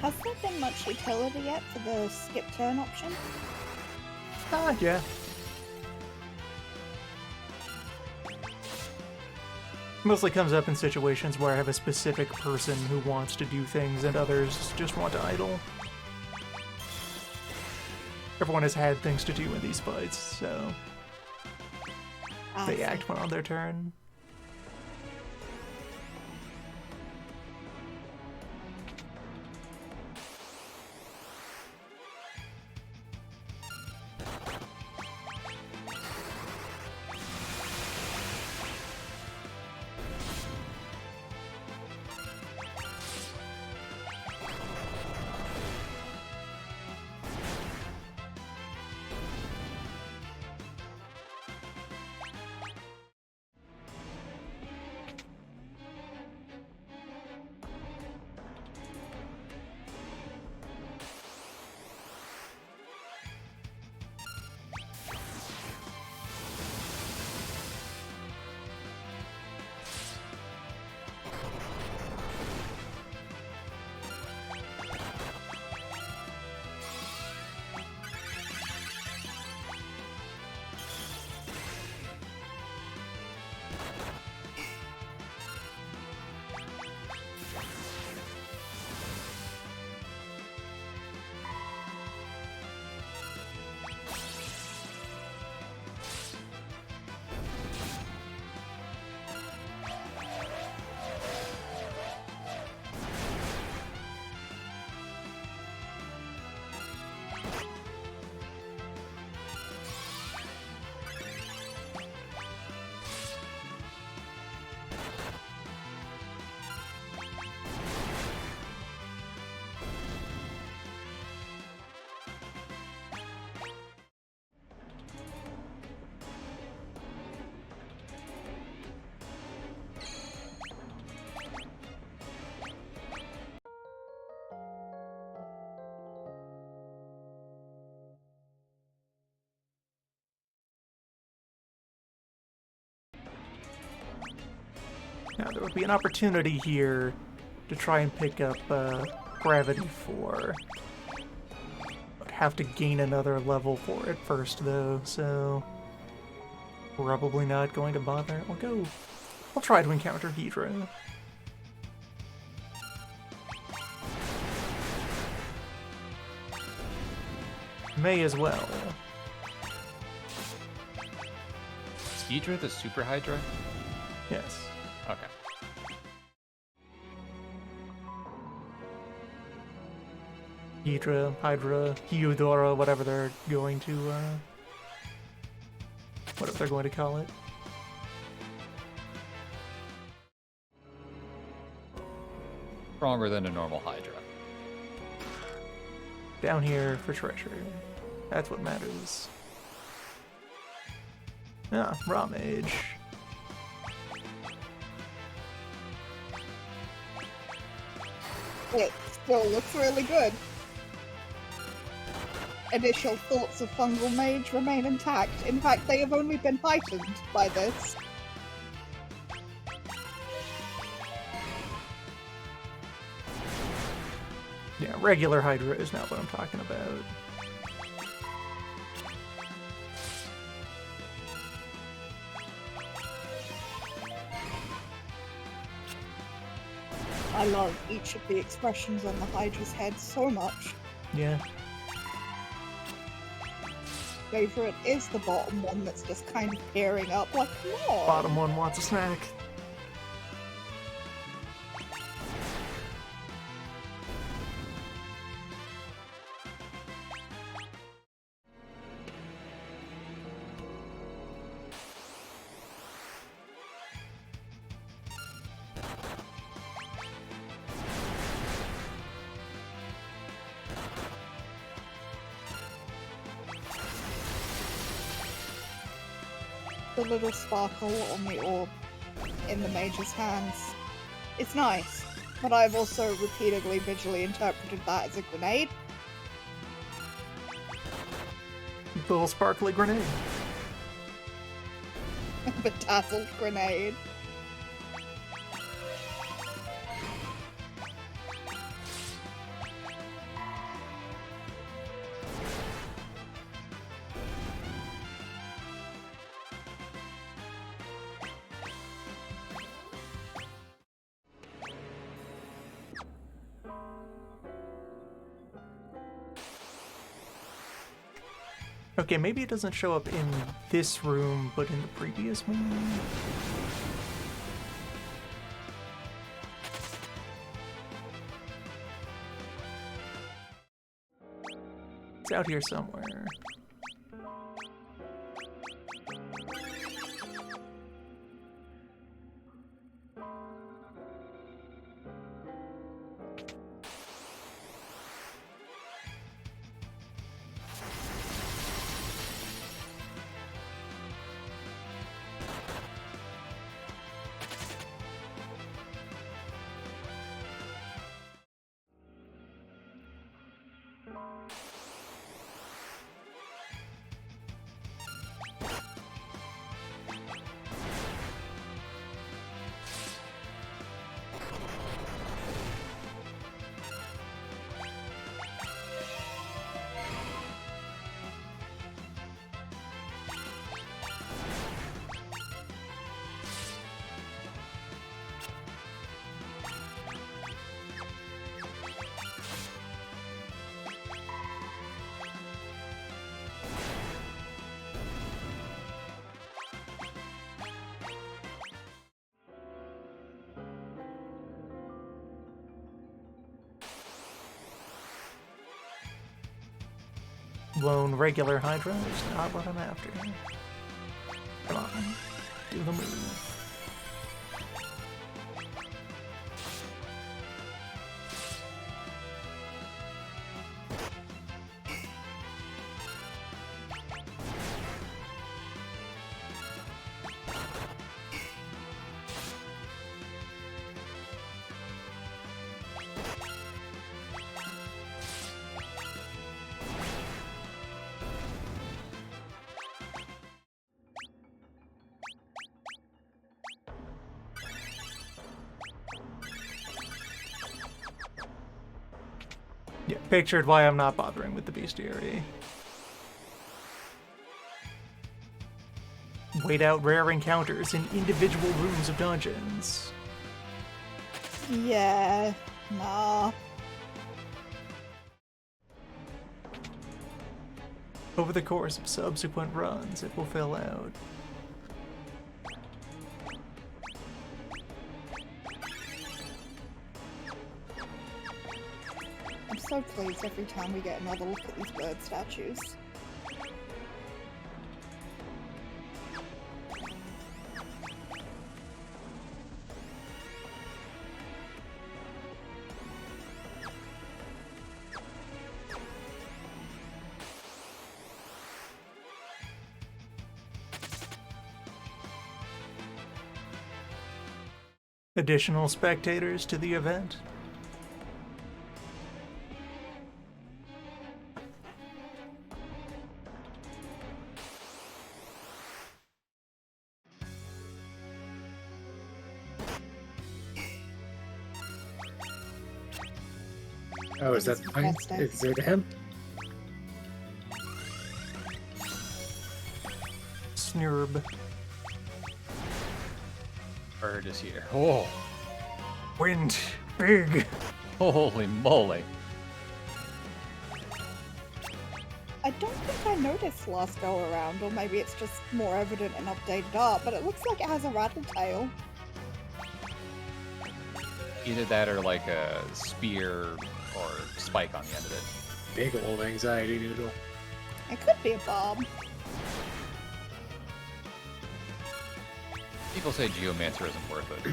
Has there been much utility yet for the skip turn option? Yeah. Mostly comes up in situations where I have a specific person who wants to do things and others just want to idle. Everyone has had things to do in these fights, so they act when on their turn. Now, there would be an opportunity here to try and pick up Gravity 4. I'd have to gain another level for it first, though, so probably not going to bother. I'll try to encounter Hydra. May as well. Is Hydra the Super Hydra? Yes. Okay. Hydra, Eudora, whatever they're going to, whatever they're going to call it. Stronger than a normal Hydra. Down here for treasure. That's what matters. Ah, Raw Mage. It still looks really good. Initial thoughts of Fungal Mage remain intact. In fact, they have only been heightened by this. Yeah, regular Hydra is not what I'm talking about. I love each of the expressions on the Hydra's head so much. Yeah. Favorite is the bottom one that's just kind of peering up like, no. Bottom one wants a snack. The little sparkle on the orb in the mage's hands. It's nice, but I've also repeatedly visually interpreted that as a grenade. Little sparkly grenade. Bedazzled grenade. Okay, maybe it doesn't show up in this room, but in the previous one? It's out here somewhere. Lone regular Hydra is not what I'm after. Come on, do the move. Yeah, pictured why I'm not bothering with the bestiary. Wait out rare encounters in individual rooms of dungeons. Yeah, nah. Over the course of subsequent runs, it will fill out. I'm so pleased every time we get another look at these bird statues. Additional spectators to the event. Oh, is that This is mine? Wednesday. Is it him? Snurb. Bird is here. Oh, Wind. Big. holy moly. I don't think I noticed last go around, or maybe it's just more evident in updated art, but it looks like it has a rattle tail. Either that or like a spear or spike on the end of it. Big old anxiety noodle. It could be a bomb. People say Geomancer isn't worth it.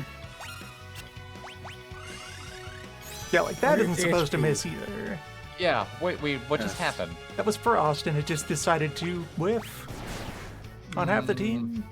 Yeah, like that isn't 100 supposed to HP. miss either. Yeah, wait, what just happened? That was Frost, and it just decided to whiff on half the team.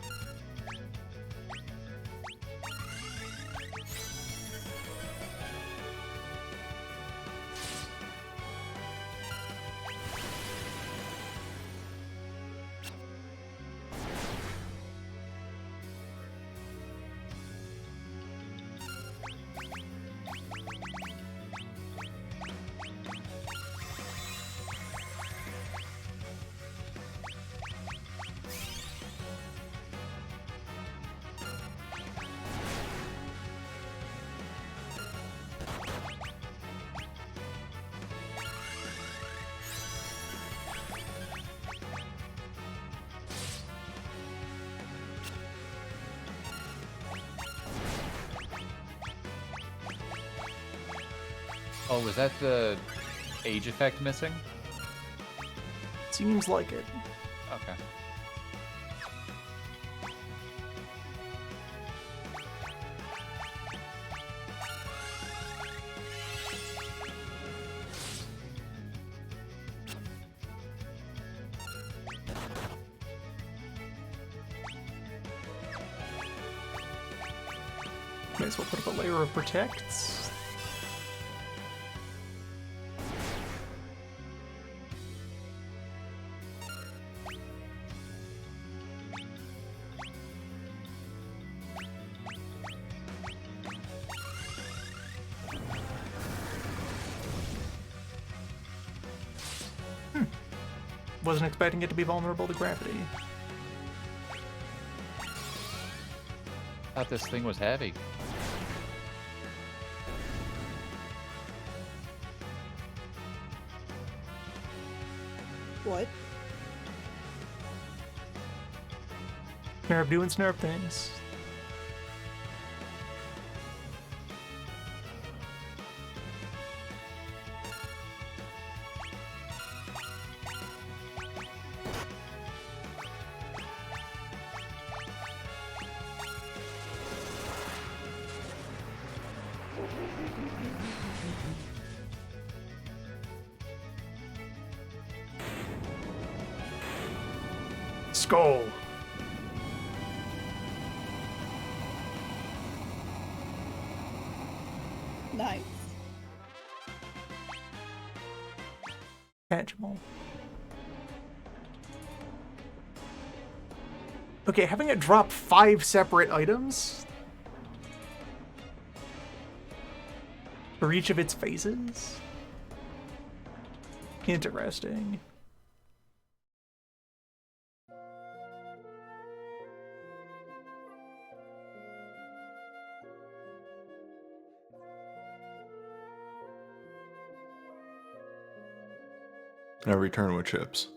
Oh, was that the age effect missing? Seems like it. Okay. May as well put up a layer of protects. Wasn't expecting it to be vulnerable to gravity. Thought this thing was heavy. What? Snurb doing snurb things. Skull. Nice. Tangible. Okay, having it drop 5 separate items for each of its phases? Interesting. I return with chips.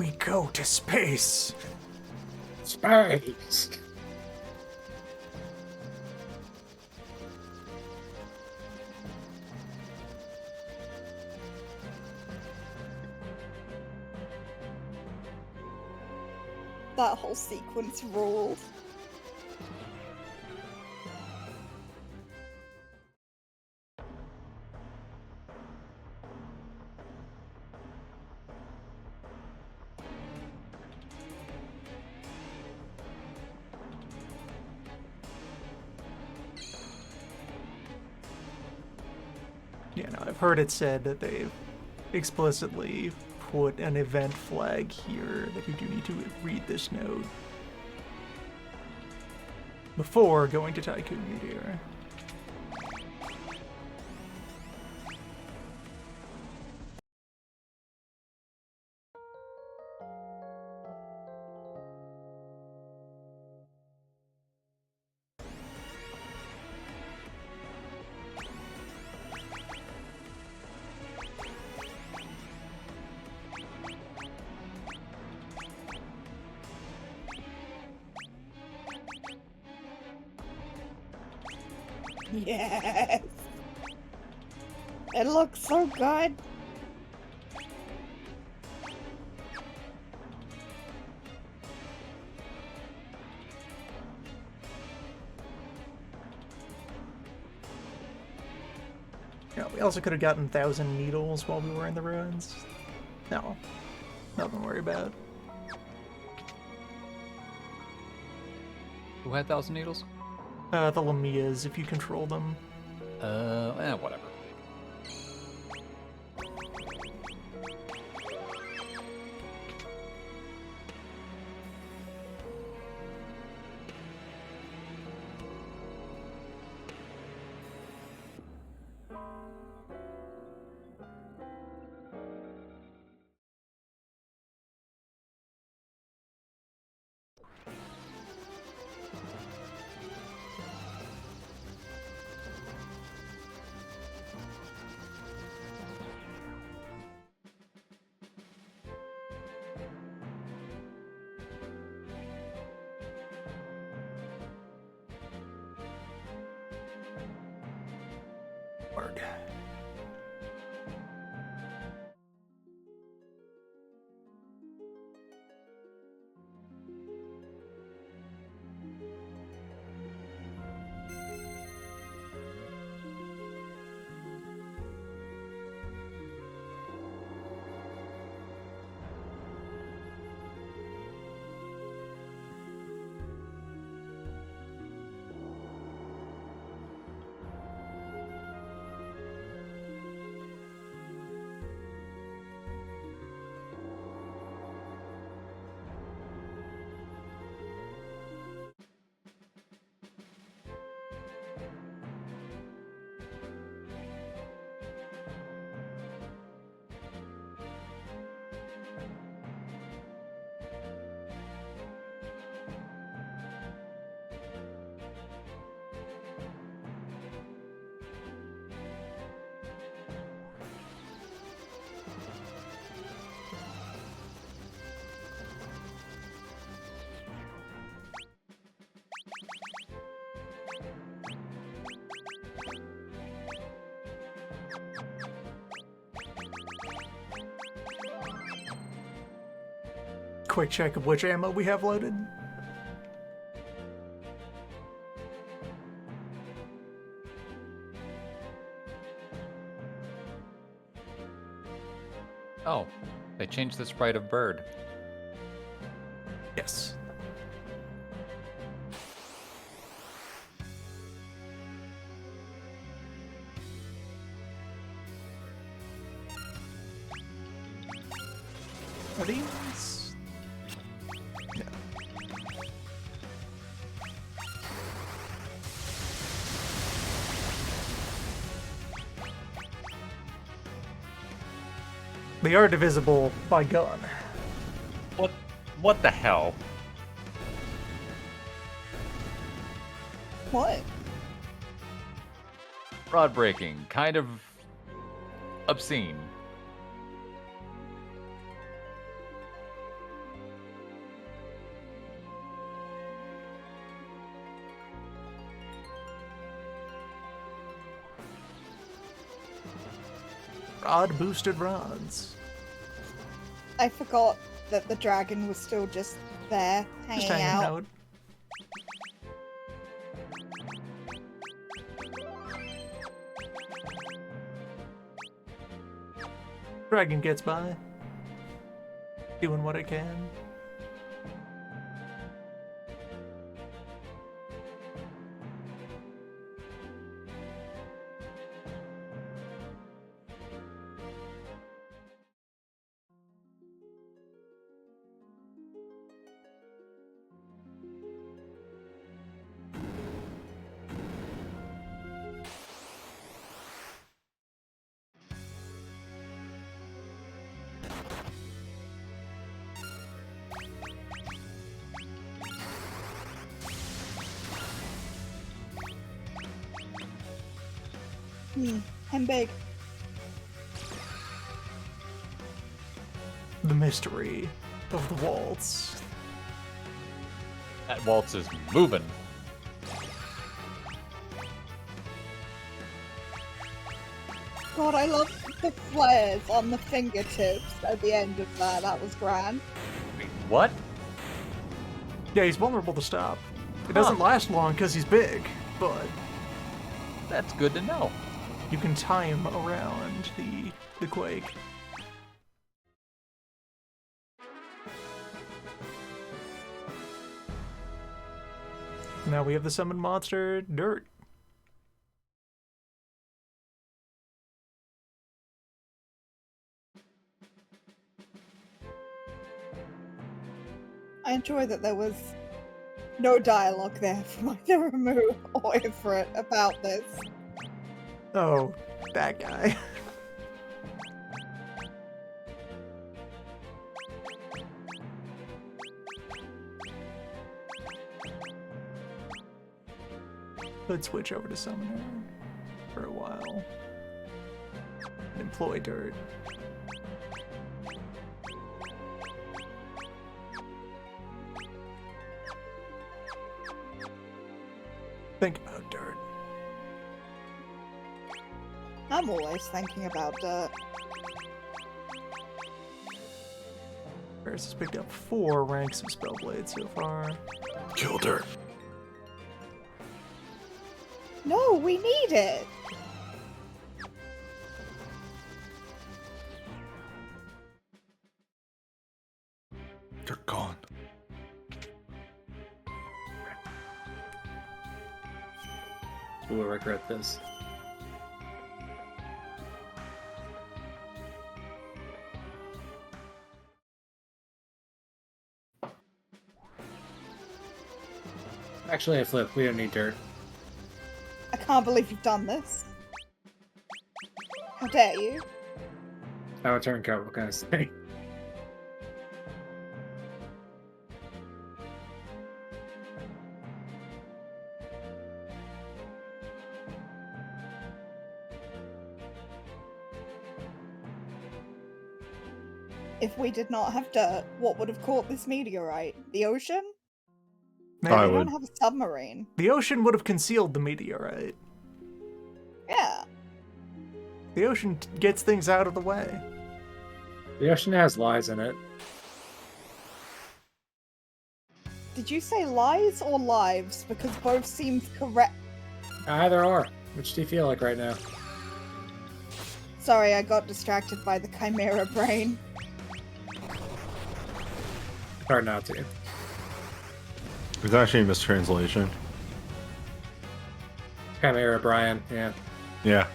We go to space. Space. That whole sequence ruled. Yeah, no, I've heard it said that they've explicitly put an event flag here that you do need to read this note before going to Tycoon Meteor. Yes! It looks so good! Yeah, we also could have gotten 1,000 needles while we were in the ruins. No, nothing to worry about. Who had 1,000 needles? The Lamias, if you control them. Whatever. Word. Quick check of which ammo we have loaded. Oh, they changed the sprite of bird. Yes. Are these? No. They are divisible by gun. What the hell? What? Rod breaking, kind of obscene. Rod boosted rods. I forgot that the dragon was still just there, Just hanging hanging out. out. Dragon gets by. Doing what I can. I'm big. The mystery of the waltz. That waltz is moving. God, I love the flares on the fingertips at the end of that. That was grand. Wait, what? Yeah, he's vulnerable to stop. It doesn't last long because he's big, but That's good to know. you can time around the quake. Now we have the summon monster, Dirt. I enjoy that there was no dialogue there from either Ramu or Ifrit about this. Oh, that guy. Let's switch over to Summoner for a while. And employ Dirt. Think about Dirt. I'm always thinking about dirt. Ferris has picked up 4 ranks of Spellblade so far. Kill Dirt. No, we need it! Dirt gone. We will regret this. Actually, I flipped. We don't need dirt. I can't believe you've done this. How dare you? Now a turncoat, what can I say? If we did not have dirt, what would have caught this meteorite? The ocean? Maybe. I We would. don't have a submarine. The ocean would have concealed the meteorite. Yeah. The ocean gets things out of the way. The ocean has lies in it. Did you say lies or lives? Because both seemed correct. Either or. Which do you feel like right now? Sorry, I got distracted by the chimera brain. Hard not to. It's actually a mistranslation. Chimera Brian, yeah. Yeah.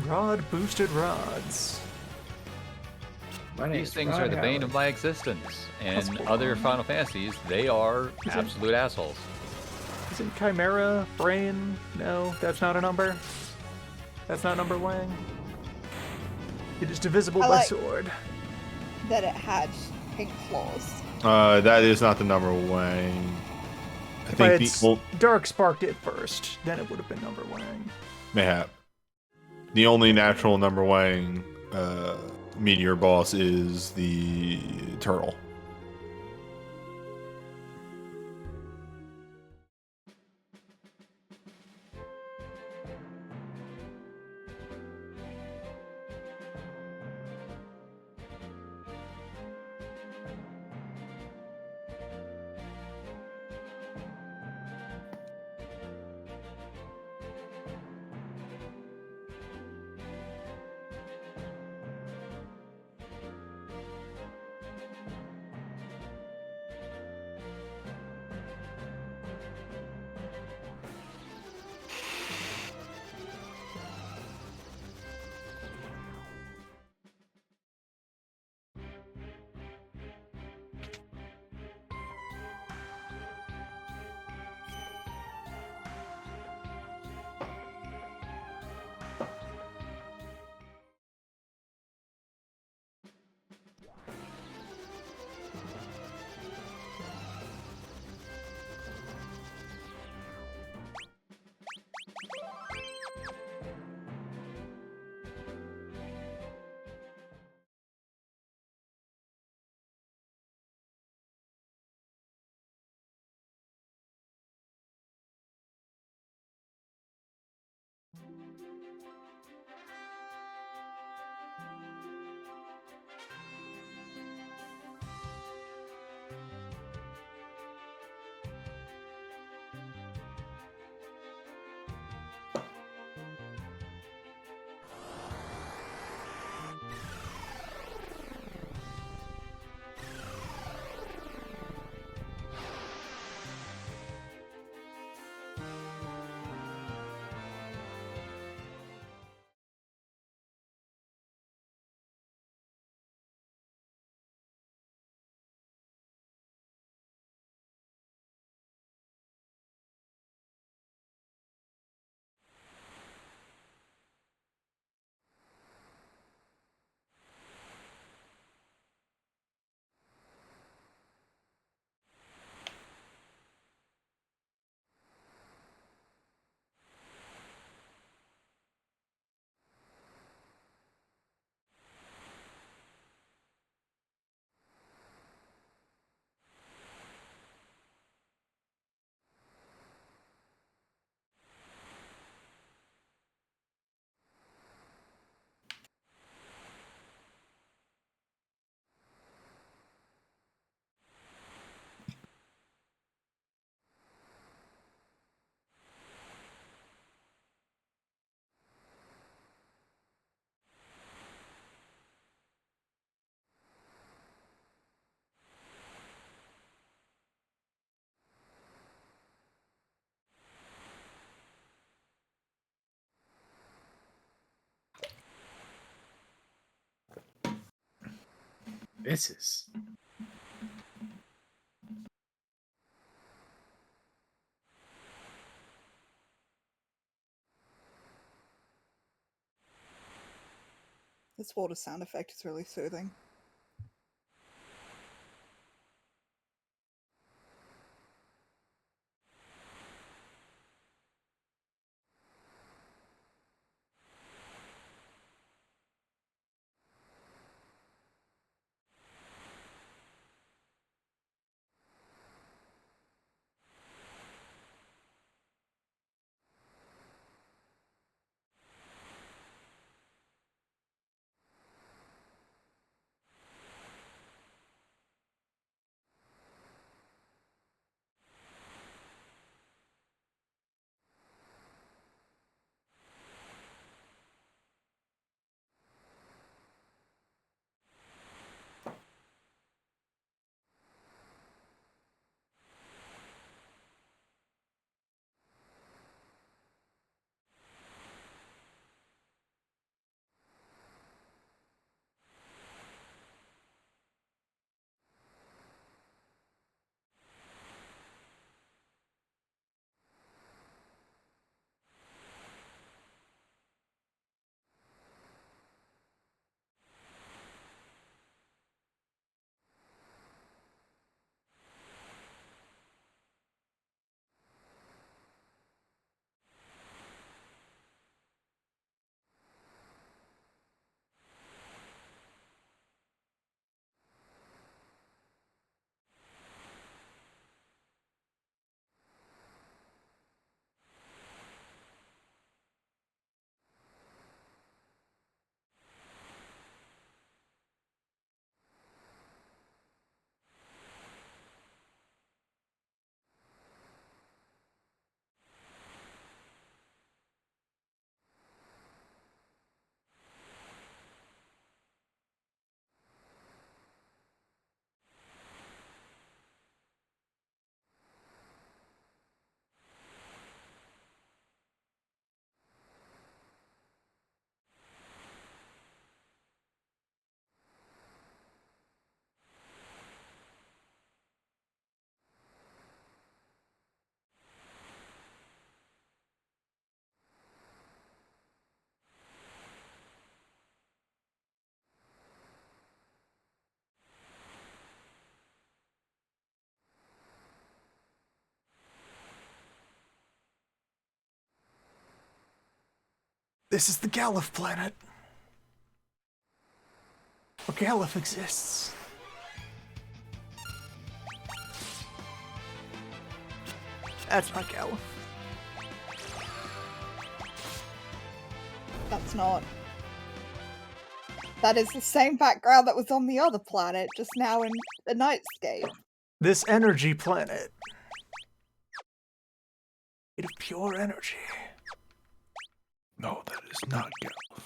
Rod boosted rods. My name's These things are the bane of my existence. And Possible other one. Final Fantasies, they are Is it- absolute assholes. Is it Chimera? Brain? No, that's not a number. That's not number Wang. It is divisible I by like- sword. That it had pink claws. That is not the number Wang. I But think it's the Dark sparked it first, then it would have been number Wang. mayhap. The only natural number Wang meteor boss is the turtle. Misses. This water sound effect is really soothing. This is the Galif planet. Where Galif exists. That's not Galif. That's not. That is the same background that was on the other planet, just now in the nightscape. This energy planet. Made of pure energy. No, that is not Galif.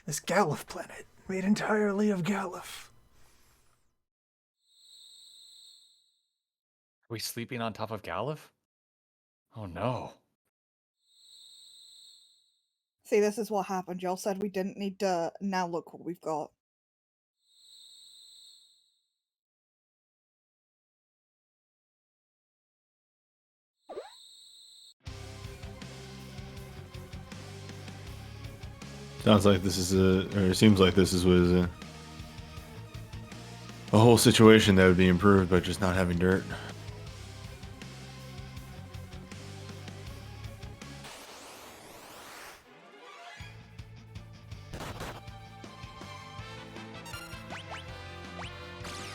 This Galif planet, made entirely of Galif. Are we sleeping on top of Galif? Oh no. See, this is what happened. Y'all said we didn't need dirt, and now look what we've got. Sounds like this is or it seems like this was a whole situation that would be improved by just not having dirt.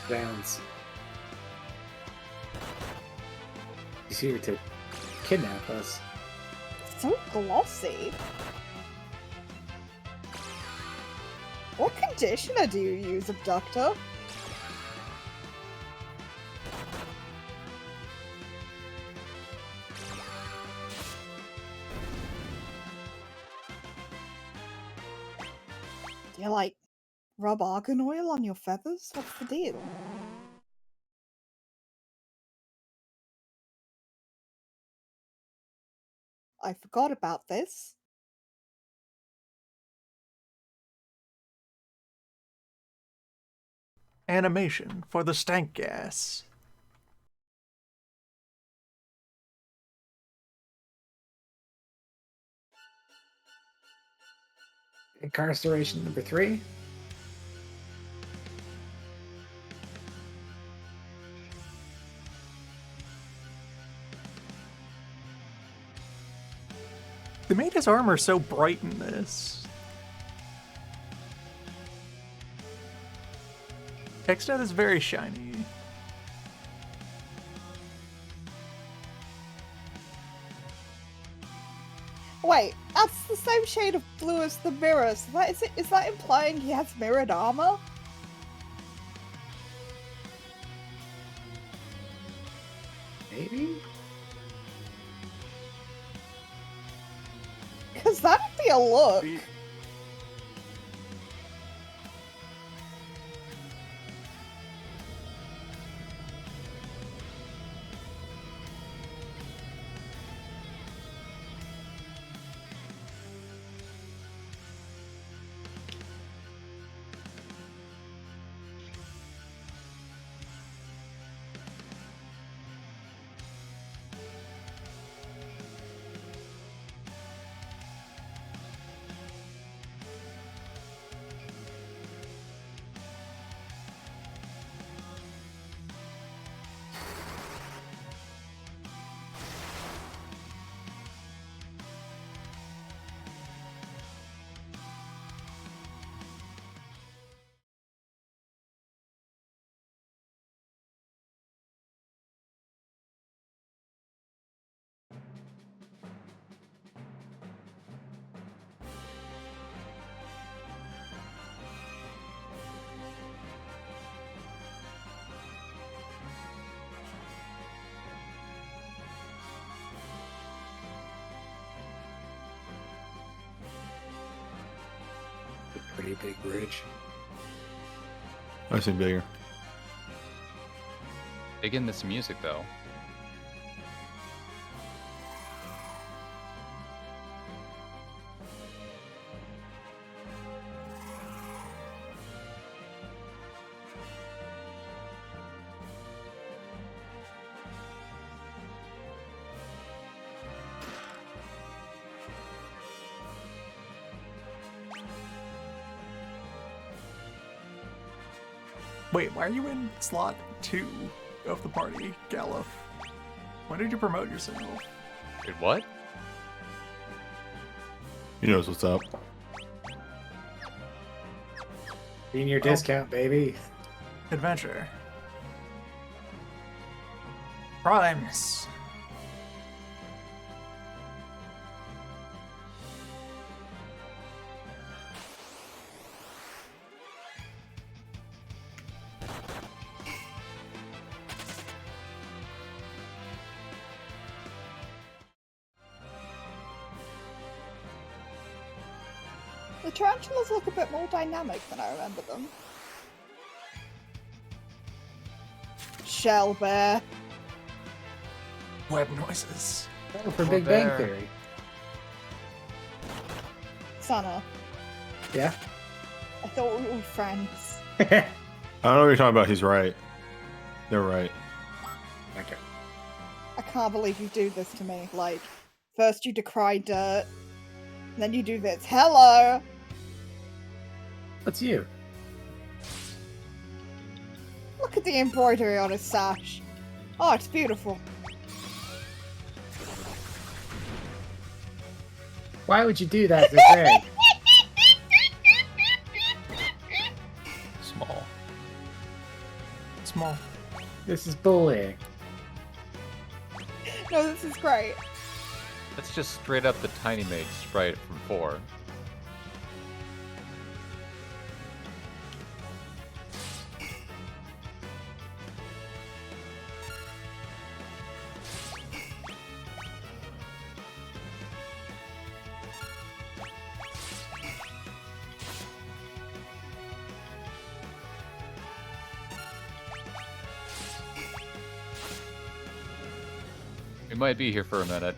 Bounds. He's here to kidnap us. So glossy. What conditioner do you use, Abductor? Do you, like, rub argan oil on your feathers? What's the deal? I forgot about this. animation for the stank gas. Incarceration number 3. They made his armor so bright in this. Extad is very shiny. Wait, that's the same shade of blue as the mirror. So is that implying he has mirrored armor? Maybe? Because that'd be a look. Pretty big bridge. I seem bigger. Big in this music, though. Wait, why are you in slot 2 of the party, Galuf? When did you promote yourself? Wait, what? He knows what's up. Senior discount, baby. Adventure. Primes. The tarantulas look a bit more dynamic than I remember them. Shell bear. Web noises. Oh, for Well, Big Bang there. Theory. Sana. Yeah. I thought we were friends. I don't know what you're talking about. He's right. They're right. Okay. I can't believe you do this to me. Like, first you decry dirt, then you do this. Hello! What's you? Look at the embroidery on his sash. Oh, it's beautiful. Why would you do that to Greg? Small. Small. This is bullying. No, this is great. That's just straight up the Tiny Mage sprite from 4. We might be here for a minute.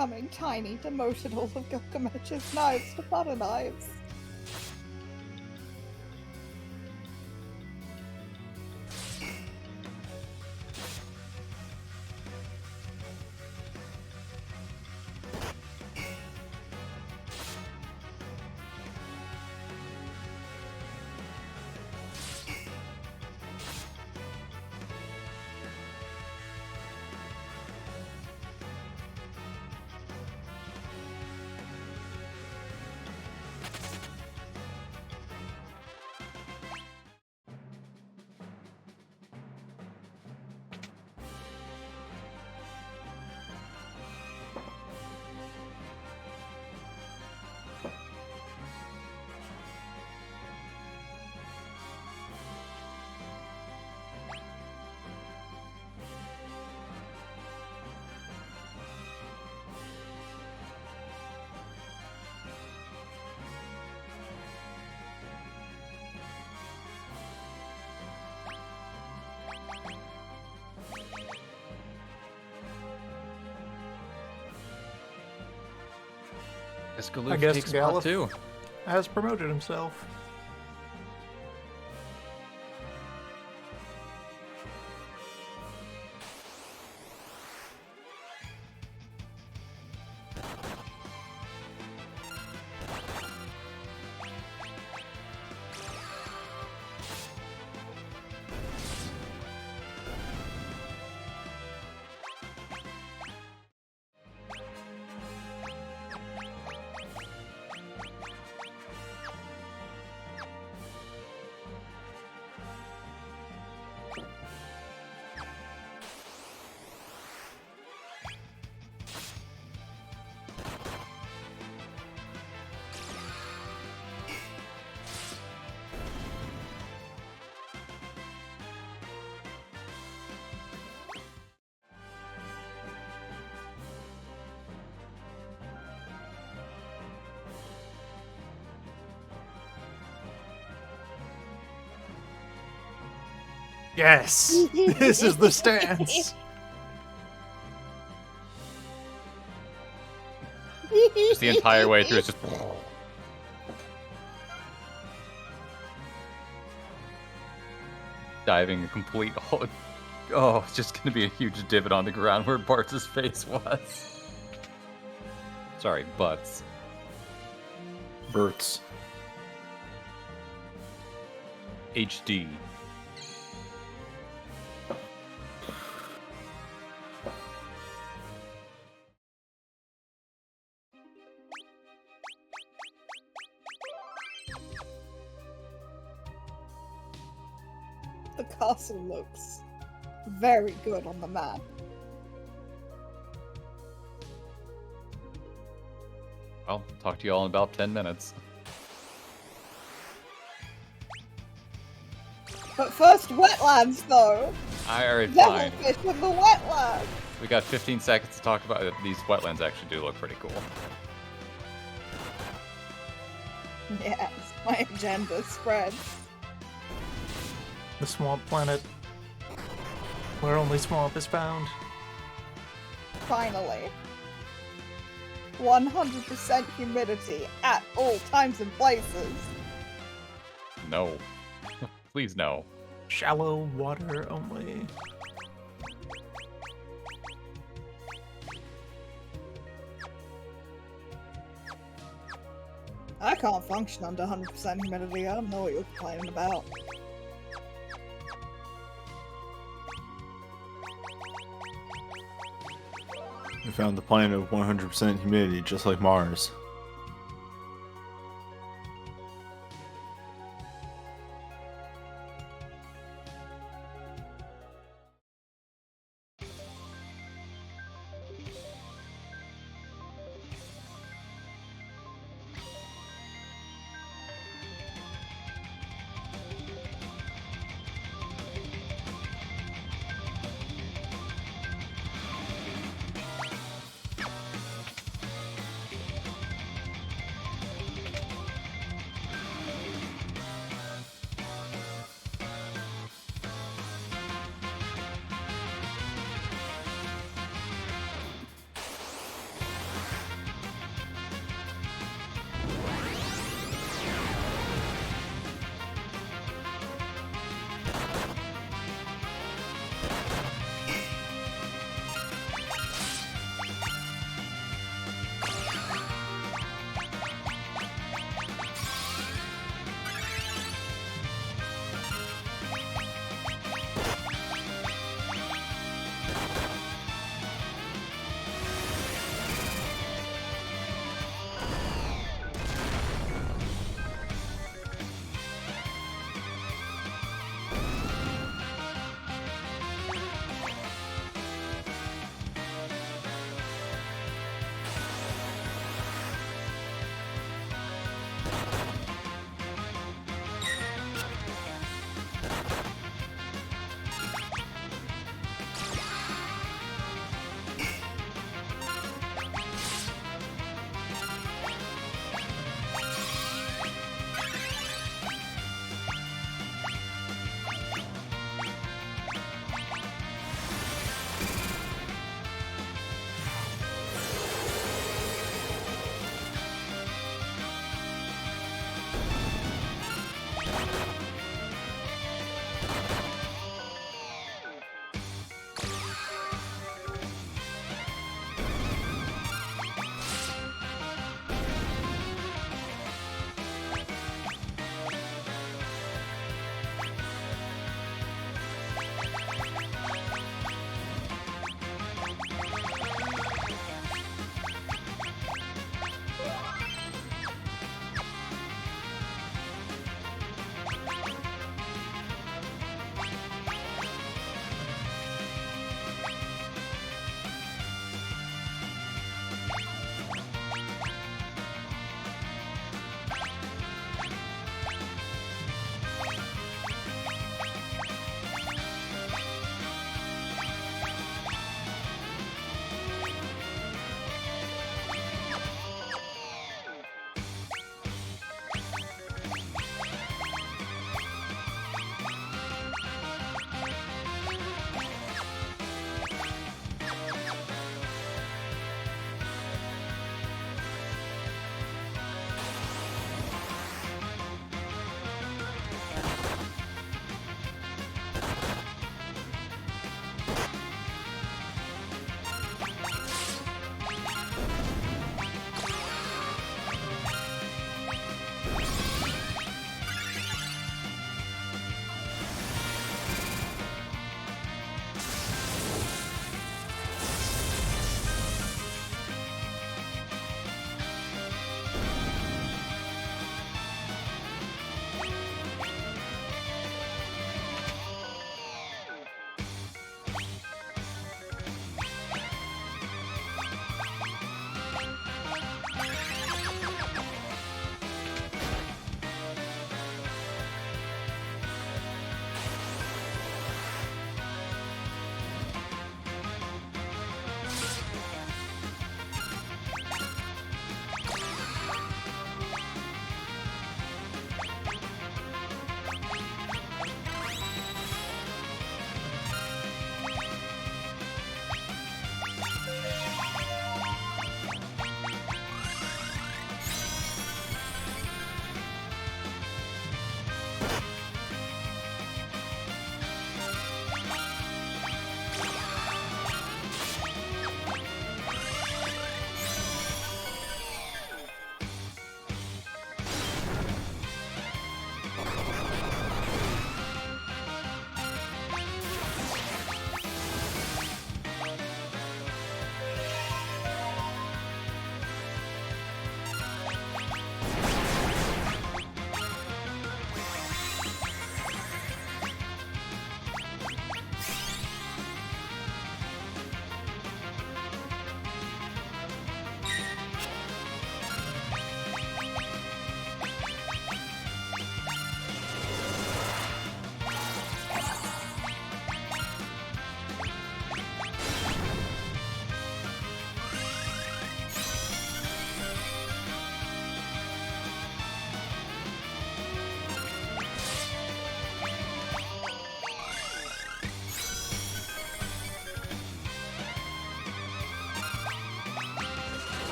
becoming tiny, demoted all of Gilgamesh's knives to butter knives. Escaloof I guess takes spot Galuf too. has promoted himself. Yes, this is the stance. Just the entire way through, it's just diving a complete hole. Oh, it's just gonna be a huge divot on the ground where Bart's face was. Sorry, butts. Bert's. HD. The castle looks very good on the map. Well, talk to you all in about 10 minutes. But first, wetlands, though. Alright, fine. Devilfish in the wetlands. We got 15 seconds to talk about it. These wetlands actually do look pretty cool. Yes, my agenda spreads. The swamp planet, where only swamp is found. Finally. 100% humidity at all times and places. No. Please no. Shallow water only. I can't function under 100% humidity. I don't know what you're complaining about. We found the planet of 100% humidity, just like Mars.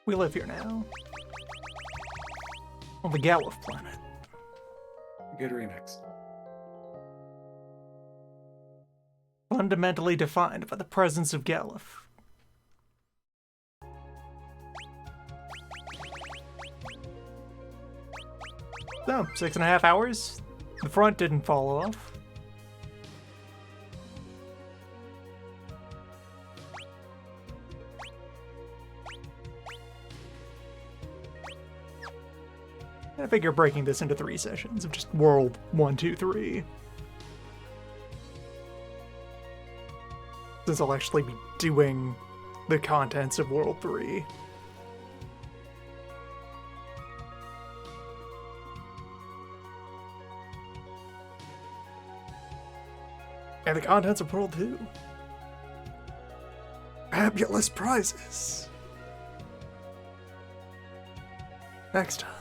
We live here now. On the Galuf planet. Good remix. Fundamentally defined by the presence of Galuf. So, 6.5 hours. The front didn't fall off. I figure breaking this into 3 sessions of just World 1, 2, 3. Since I'll actually be doing the contents of World 3. And the contents of World 2. Fabulous prizes. Next time.